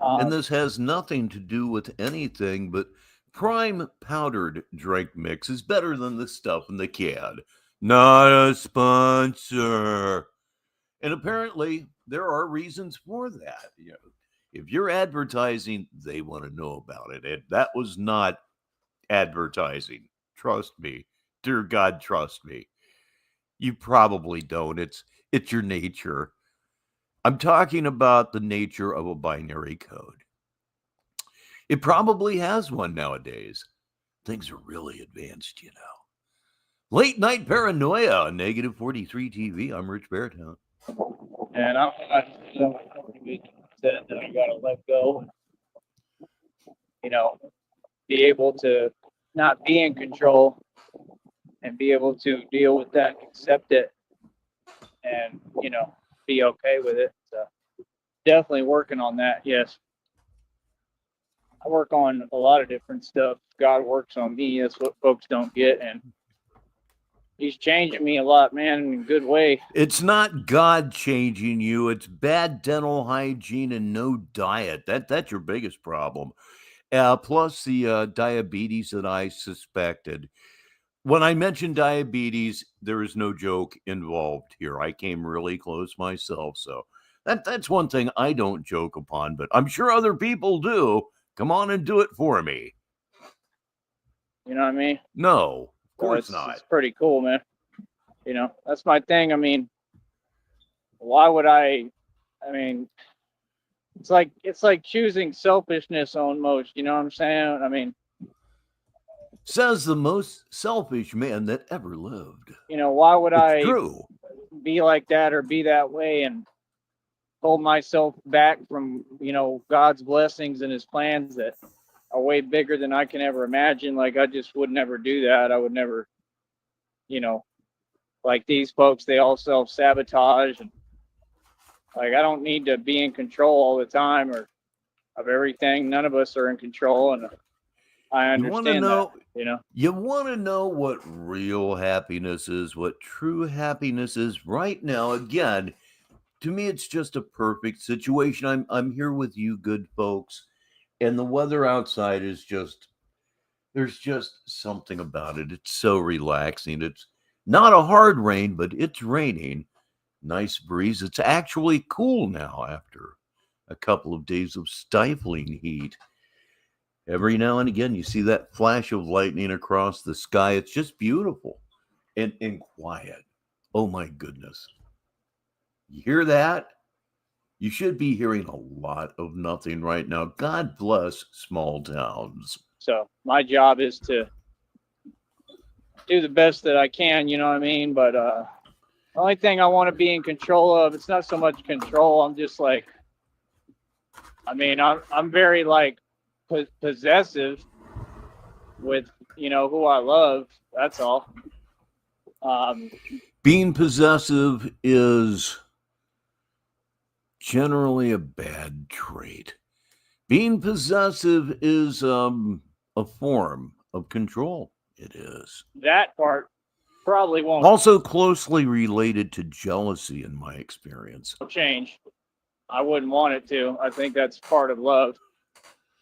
Speaker 1: And this has nothing to do with anything, but Prime powdered drink mix is better than the stuff in the can. Not a sponsor. And apparently there are reasons for that. If you're advertising, they want to know about it. That was not advertising. Trust me. Dear God, trust me. You probably don't. It's your nature. I'm talking about the nature of a binary code. It probably has one nowadays. Things are really advanced, Late night paranoia on negative 43 TV. I'm Rich Baritone.
Speaker 6: And I said that I gotta let go. Be able to not be in control and be able to deal with that, accept it, and be okay with it. So definitely working on that. Yes, I work on a lot of different stuff. God works on me. That's what folks don't get, and He's changing me a lot, man, in a good way.
Speaker 1: It's not God changing you. It's bad dental hygiene and no diet. That's your biggest problem. Plus the diabetes that I suspected. When I mentioned diabetes, there is no joke involved here. I came really close myself. So that's one thing I don't joke upon, but I'm sure other people do. Come on and do it for me.
Speaker 6: You know what I mean?
Speaker 1: No, of course not.
Speaker 6: It's pretty cool, man. That's my thing. I mean, why would I mean, it's like choosing selfishness almost, you know what I'm saying? I mean,
Speaker 1: says the most selfish man that ever lived.
Speaker 6: Why would I
Speaker 1: true.
Speaker 6: Be like that or be that way and hold myself back from, God's blessings and His plans that are way bigger than I can ever imagine? Like, I just would never do that. I would never, like these folks, they all self-sabotage, and like, I don't need to be in control all the time or of everything. None of us are in control, and I understand that.
Speaker 1: You want to know what real happiness is, what true happiness is right now. Again, to me, it's just a perfect situation. I'm here with you, good folks, and the weather outside is there's just something about it. It's so relaxing. It's not a hard rain, but it's raining. Nice breeze. It's actually cool now after a couple of days of stifling heat. Every now and again, you see that flash of lightning across the sky. It's just beautiful and quiet. Oh, my goodness. You hear that? You should be hearing a lot of nothing right now. God bless small towns.
Speaker 6: So my job is to do the best that I can, you know what I mean? But the only thing I want to be in control of, it's not so much control. I'm just like, I'm very like possessive with who I love. That's all.
Speaker 1: Being possessive is generally a bad trait. Being possessive is a form of control. It is.
Speaker 6: That part probably won't.
Speaker 1: Also closely related to jealousy in my experience.
Speaker 6: Change. I wouldn't want it to. I think that's part of love.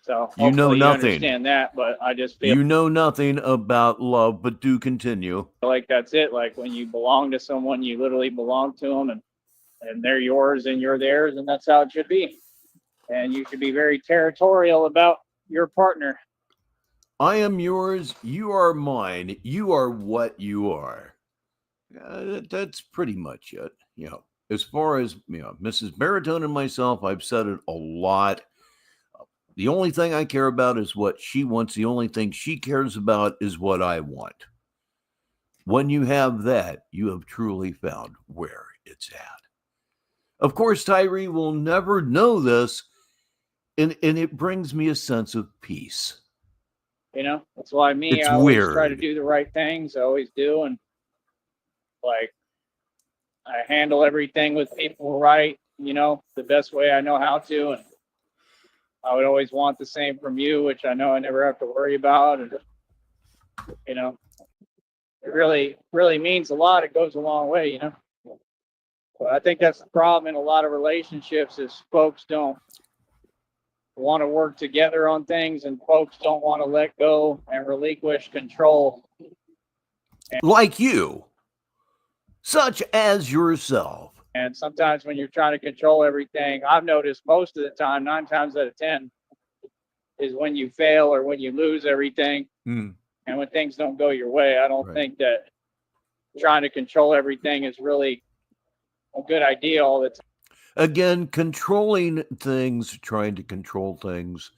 Speaker 6: So
Speaker 1: you know nothing.
Speaker 6: You understand that, but I just feel
Speaker 1: you know nothing about love, but do continue.
Speaker 6: Like that's it. Like when you belong to someone, you literally belong to them, and they're yours, and you're theirs, and that's how it should be. And you should be very territorial about your partner.
Speaker 1: I am yours. You are mine. You are what you are. That's pretty much it. As far as Mrs. Baritone and myself, I've said it a lot. The only thing I care about is what she wants. The only thing she cares about is what I want. When you have that, you have truly found where it's at. Of course, Tyree will never know this, and it brings me a sense of peace.
Speaker 6: That's why I always try to do the right things. I always do, and like I handle everything with people right, the best way I know how to. And I would always want the same from you, which I know I never have to worry about. And, it really, really means a lot. It goes a long way, But I think that's the problem in a lot of relationships is folks don't want to work together on things, and folks don't want to let go and relinquish control.
Speaker 1: Like you, such as yourself.
Speaker 6: And sometimes when you're trying to control everything, I've noticed most of the time, 9 times out of 10, is when you fail or when you lose everything. And when things don't go your way, I don't think that trying to control everything is really a good idea all the time.
Speaker 1: Again, controlling things, trying to control things.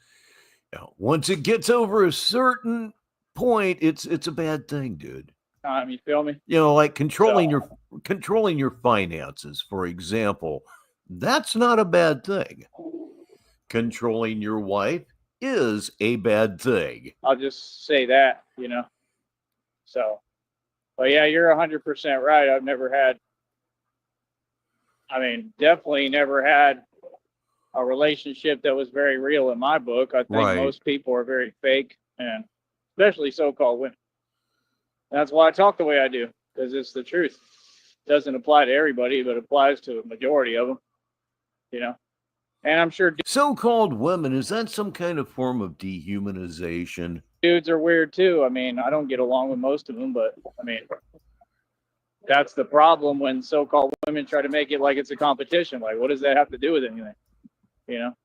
Speaker 1: Once it gets over a certain point, it's a bad thing, dude.
Speaker 6: You feel me?
Speaker 1: Like controlling your finances, for example, that's not a bad thing. Controlling your wife is a bad thing.
Speaker 6: I'll just say that, So, but yeah, you're 100% right. I've never had, definitely never had a relationship that was very real in my book. I think most people are very fake, and especially so-called women. That's why I talk the way I do, because it's the truth. It doesn't apply to everybody, but it applies to a majority of them, And I'm sure
Speaker 1: so-called women, is that some kind of form of dehumanization?
Speaker 6: Dudes are weird too. I don't get along with most of them, but that's the problem when so-called women try to make it like it's a competition. Like, what does that have to do with anything?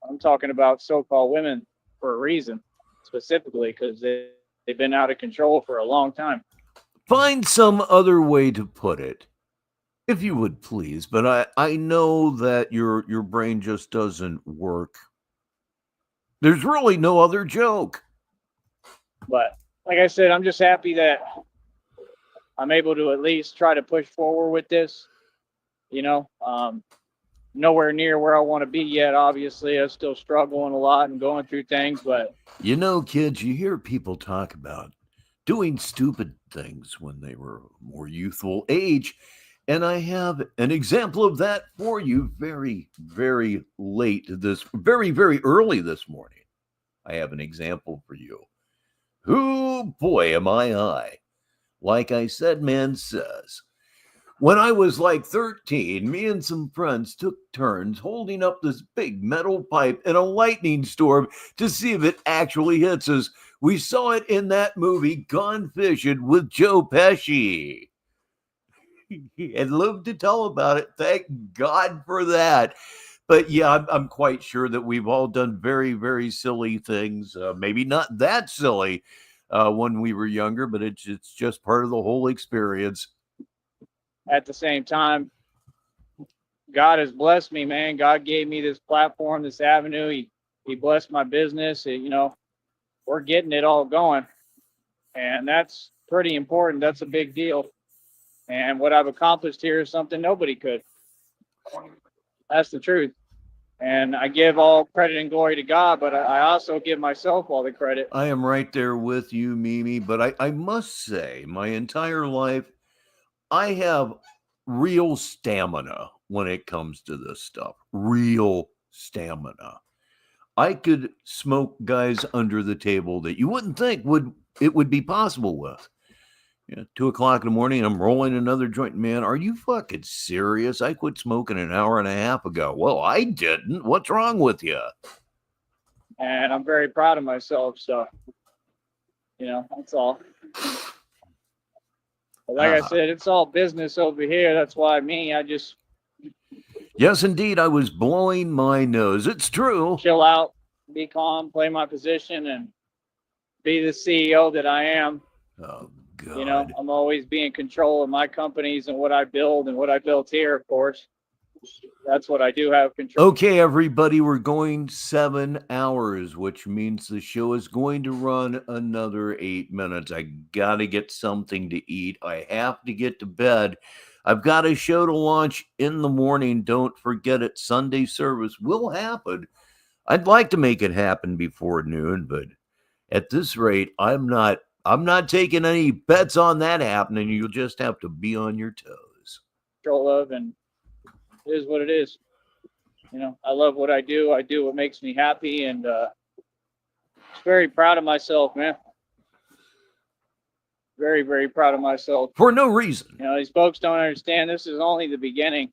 Speaker 6: I'm talking about so-called women for a reason, specifically because they've been out of control for a long time.
Speaker 1: Find some other way to put it, if you would please. But I know that your brain just doesn't work. There's really no other joke.
Speaker 6: But like I said, I'm just happy that I'm able to at least try to push forward with this. Nowhere near where I want to be yet. Obviously, I'm still struggling a lot and going through things. But
Speaker 1: kids, you hear people talk about doing stupid things when they were more youthful age. And I have an example of that for you very, very very early this morning. I have an example for you. Oh, boy, am I high. Like I said, man says. When I was like 13, me and some friends took turns holding up this big metal pipe in a lightning storm to see if it actually hits us. We saw it in that movie, Gone Fishing, with Joe Pesci. I'd love to tell about it. Thank God for that. But yeah, I'm quite sure that we've all done very, very silly things. Maybe not that silly when we were younger, but it's just part of the whole experience.
Speaker 6: At the same time, God has blessed me, man. God gave me this platform, this avenue. He blessed my business. We're getting it all going. And that's pretty important. That's a big deal. And what I've accomplished here is something nobody could. That's the truth. And I give all credit and glory to God, but I also give myself all the credit.
Speaker 1: I am right there with you, Mimi. But I must say, my entire life, I have real stamina when it comes to this stuff. Real stamina. I could smoke guys under the table that you wouldn't think it would be possible with. 2 o'clock in the morning, I'm rolling another joint. Man, are you fucking serious? I quit smoking an hour and a half ago. Well, I didn't. What's wrong with you?
Speaker 6: And I'm very proud of myself. So, that's all. But like I said, it's all business over here. That's why
Speaker 1: Yes, indeed. I was blowing my nose. It's true.
Speaker 6: Chill out, be calm, play my position, and be the CEO that I am.
Speaker 1: Oh, God.
Speaker 6: I'm always be in control of my companies and what I build and what I built here, of course. That's what I do have control.
Speaker 1: Okay, everybody, we're going 7 hours, which means the show is going to run another 8 minutes. I got to get something to eat. I have to get to bed. I've got a show to launch in the morning. Don't forget it. Sunday service will happen. I'd like to make it happen before noon, but at this rate, I'm not taking any bets on that happening. You'll just have to be on your toes.
Speaker 6: control of, and it is what it is. You know, I love what I do. I do what makes me happy, and just very proud of myself, man. Very, very proud of myself.
Speaker 1: For no reason.
Speaker 6: You know, these folks don't understand this is only the beginning.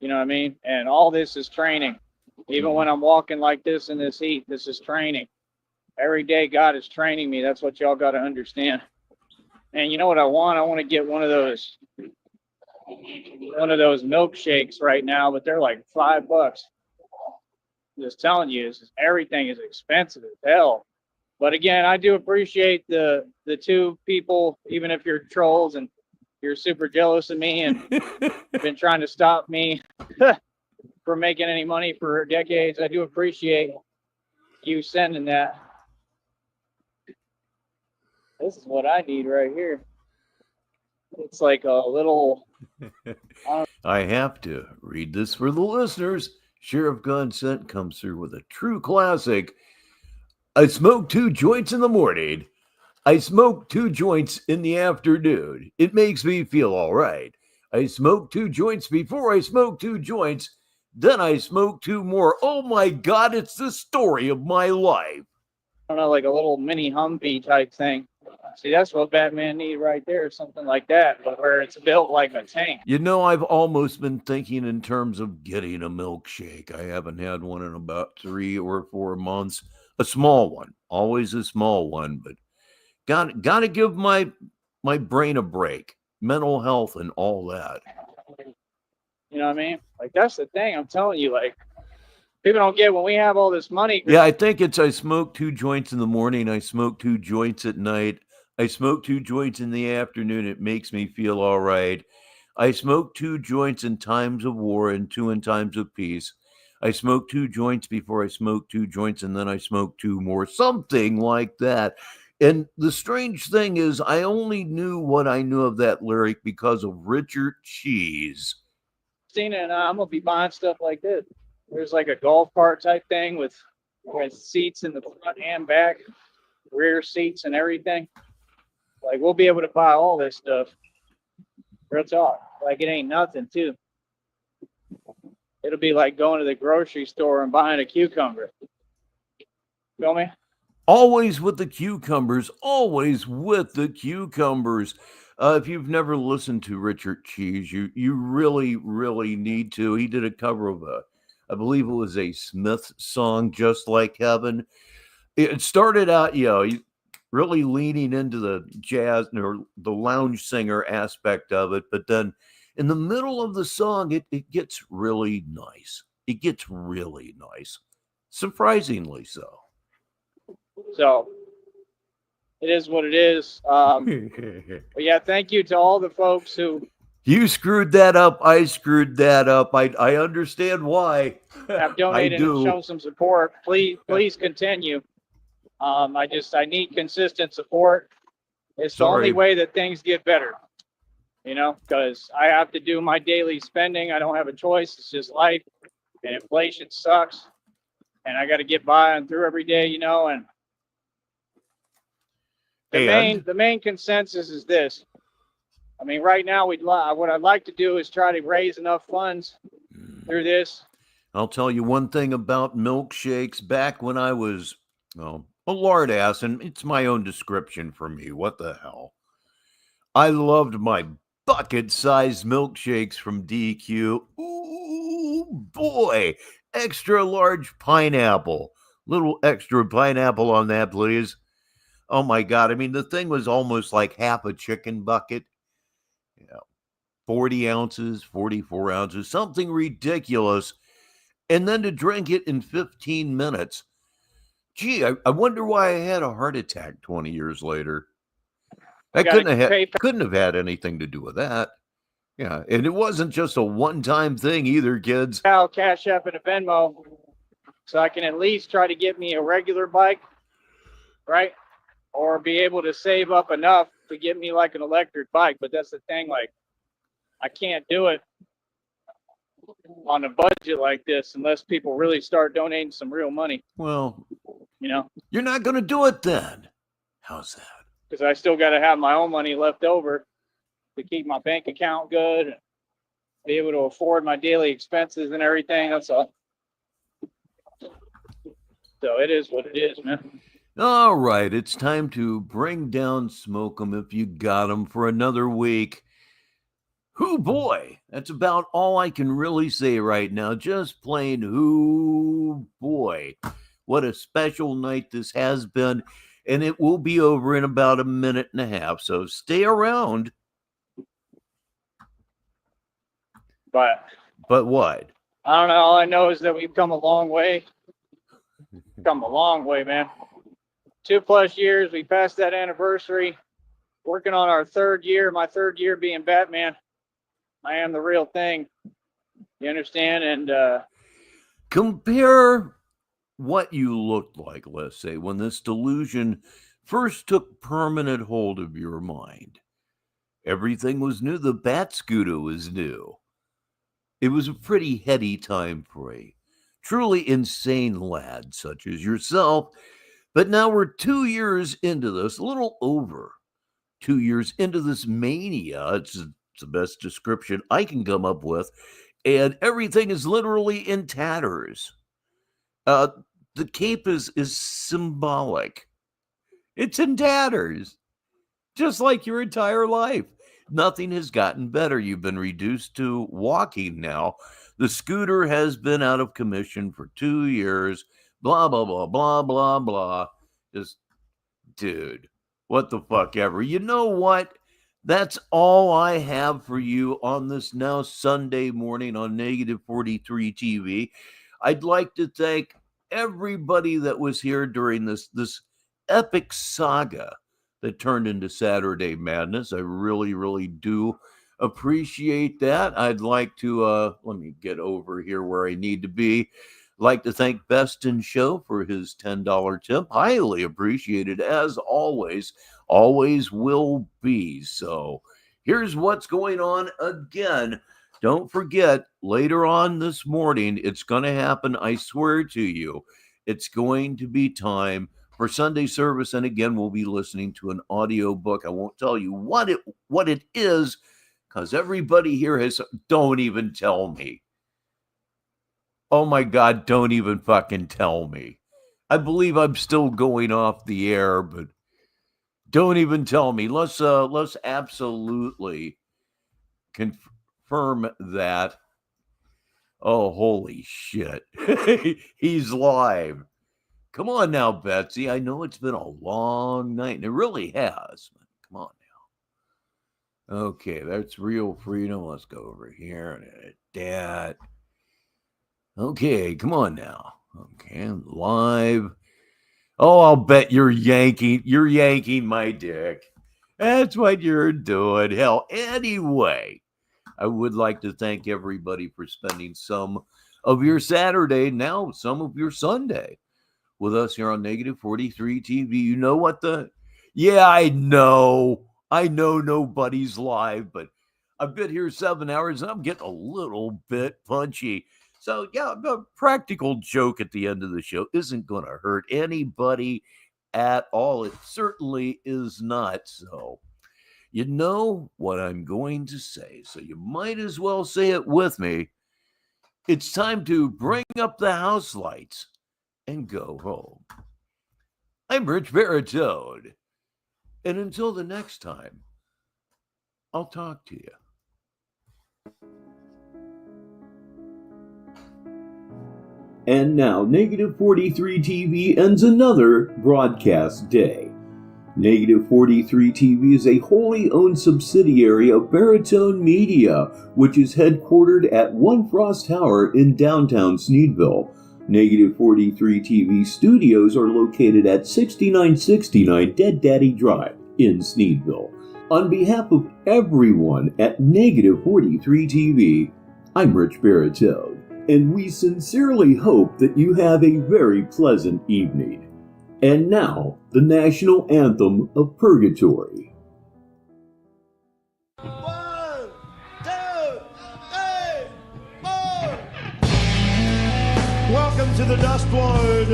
Speaker 6: You know what I mean? And all this is training. Even when I'm walking like this in this heat, this is training. Every day God is training me. That's what y'all got to understand. And you know what I want? I want to get one of those milkshakes right now, but they're like $5. I'm just telling you, everything is expensive as hell. But again, I do appreciate the two people, even if you're trolls and you're super jealous of me and been trying to stop me from making any money for decades. I do appreciate you sending that. This is what I need right here. It's like a little...
Speaker 1: I have to read this for the listeners. Sheriff Godsent comes through with a true classic. I smoke 2 joints in the morning. I smoke 2 joints in the afternoon. It makes me feel all right. I smoke 2 joints before I smoke 2 joints. Then I smoke 2 more. Oh my God, it's the story of my life.
Speaker 6: I don't know, like a little mini Humvee type thing. See, that's what Batman need right there, something like that, but where it's built like a tank.
Speaker 1: You know, I've almost been thinking in terms of getting a milkshake. I haven't had one in about 3 or 4 months. A small one, always a small one, but got to give my brain a break, mental health and all that.
Speaker 6: You know what I mean? Like, that's the thing. I'm telling you, like, people don't get when we have all this money.
Speaker 1: Yeah, I think it's I smoke 2 joints in the morning. I smoke 2 joints at night. I smoke 2 joints in the afternoon. It makes me feel all right. I smoke 2 joints in times of war and 2 in times of peace. I smoke 2 joints before I smoke 2 joints, and then I smoke 2 more, something like that. And the strange thing is, I only knew what I knew of that lyric because of Richard Cheese.
Speaker 6: Christina and I'm going to be buying stuff like this. There's like a golf cart type thing with seats in the front and back, rear seats and everything. Like, we'll be able to buy all this stuff. Real talk. Like, it ain't nothing, too. It'll be like going to the grocery store and buying a cucumber. Feel me?
Speaker 1: Always with the cucumbers. Always with the cucumbers. If you've never listened to Richard Cheese, you really, really need to. He did a cover of I believe it was a Smith song, Just Like Heaven. It started out, really leaning into the jazz or the lounge singer aspect of it, but then in the middle of the song, it gets really nice. It gets really nice. Surprisingly so.
Speaker 6: So, it is what it is. But yeah, thank you to all the folks who...
Speaker 1: You screwed that up. I screwed that up. I understand why.
Speaker 6: Have donated and shown some support. Please continue. I need consistent support. It's the only way that things get better. You know, because I have to do my daily spending. I don't have a choice. It's just life. And inflation sucks. And I got to get by and through every day, you know. And the main consensus is this. I mean, right now, what I'd like to do is try to raise enough funds through this.
Speaker 1: I'll tell you one thing about milkshakes. Back when I was a lard ass, and it's my own description for me. What the hell? I loved my bucket-sized milkshakes from DQ. Ooh, boy. Extra large pineapple. Little extra pineapple on that, please. Oh, my God. I mean, the thing was almost like half a chicken bucket. 40 ounces, 44 ounces, something ridiculous. And then to drink it in 15 minutes. Gee, I wonder why I had a heart attack 20 years later. That couldn't have had anything to do with that. Yeah, and it wasn't just a one-time thing either, kids.
Speaker 6: Cash App and a Venmo, so I can at least try to get me a regular bike, right? Or be able to save up enough to get me like an electric bike. But that's the thing, like, I can't do it on a budget like this unless people really start donating some real money.
Speaker 1: Well,
Speaker 6: you know,
Speaker 1: you're not going to do it then. How's that?
Speaker 6: Because I still got to have my own money left over to keep my bank account good. be able to afford my daily expenses and everything. That's all. So it is what it is, man.
Speaker 1: All right, it's time to bring down Smoke 'em if you got 'em for another week. Hoo boy, that's about all I can really say right now. Just plain hoo boy. What a special night this has been, and it will be over in about a minute and a half, so stay around.
Speaker 6: But
Speaker 1: what?
Speaker 6: I don't know. All I know is that we've come a long way. Come a long way, man. 2+ years. We passed that anniversary. Working on our 3rd year. My 3rd year being Batman. I am the real thing. You understand? And
Speaker 1: compare what you looked like, let's say, when this delusion first took permanent hold of your mind. Everything was new. The bat scooter was new. It was a pretty heady time for a truly insane lad such as yourself. But now we're 2 years into this, a little over 2 years into this mania. It's the best description I can come up with. And everything is literally in tatters. The cape is symbolic. It's in tatters. Just like your entire life. Nothing has gotten better. You've been reduced to walking now. The scooter has been out of commission for 2 years. Blah, blah, blah, blah, blah, blah. Just, dude, what the fuck ever. You know what? That's all I have for you on this now Sunday morning on Negative 43 TV. I'd like to thank everybody that was here during this epic saga that turned into Saturday Madness. I really, really do appreciate that. I'd like to, let me get over here where I need to be. Like to thank Best in Show for his $10 tip. Highly appreciated as always. Always will be. So here's what's going on again. Don't forget, later on this morning, it's going to happen. I swear to you, it's going to be time for Sunday service. And again, we'll be listening to an audio book. I won't tell you what it is, because everybody here has, don't even tell me. Oh my God, don't even fucking tell me. I believe I'm still going off the air, but don't even tell me. Let's absolutely confirm that. Oh, holy shit. He's live. Come on now, Betsy. I know it's been a long night, and it really has. Come on now. Okay, that's Real Freedom. Let's go over here and edit that. Okay, come on now. Okay, I'm live. Oh, I'll bet you're yanking my dick. That's what you're doing. Hell, anyway, I would like to thank everybody for spending some of your Saturday, now some of your Sunday, with us here on Negative 43 TV. You know what yeah, I know nobody's live, but I've been here 7 hours and I'm getting a little bit punchy. So, yeah, a practical joke at the end of the show isn't going to hurt anybody at all. It certainly is not. So, you know what I'm going to say. So, you might as well say it with me. It's time to bring up the house lights and go home. I'm Richbartone. And until the next time, I'll talk to you. And now, Negative 43 TV ends another broadcast day. Negative 43 TV is a wholly owned subsidiary of Baritone Media, which is headquartered at One Frost Tower in downtown Sneedville. Negative 43 TV studios are located at 6969 Dead Daddy Drive in Sneedville. On behalf of everyone at Negative 43 TV, I'm Richbartone. And we sincerely hope that you have a very pleasant evening. And now, the national anthem of Purgatory.
Speaker 7: 1, 2, 3, 4. Welcome to the Dust Lord.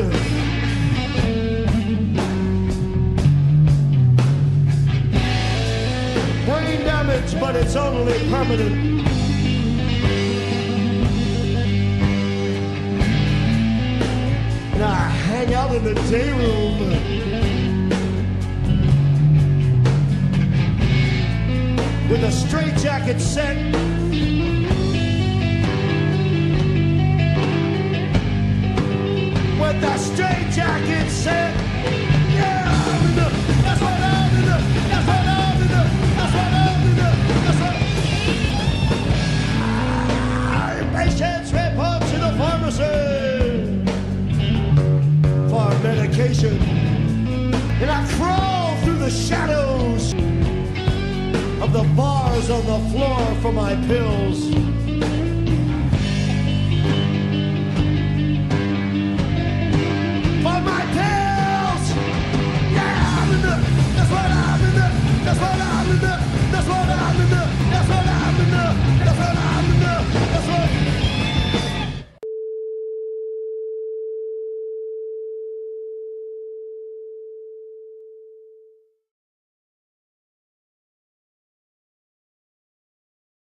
Speaker 7: Brain damage, but it's only permanent. down in the day room. With a straitjacket set. With a straitjacket set. Yeah, that's what I'm into. That's what I'm into. That's what I'm into. That's what. Patients report to the pharmacy for medication, and I crawl through the shadows of the bars on the floor for my pills.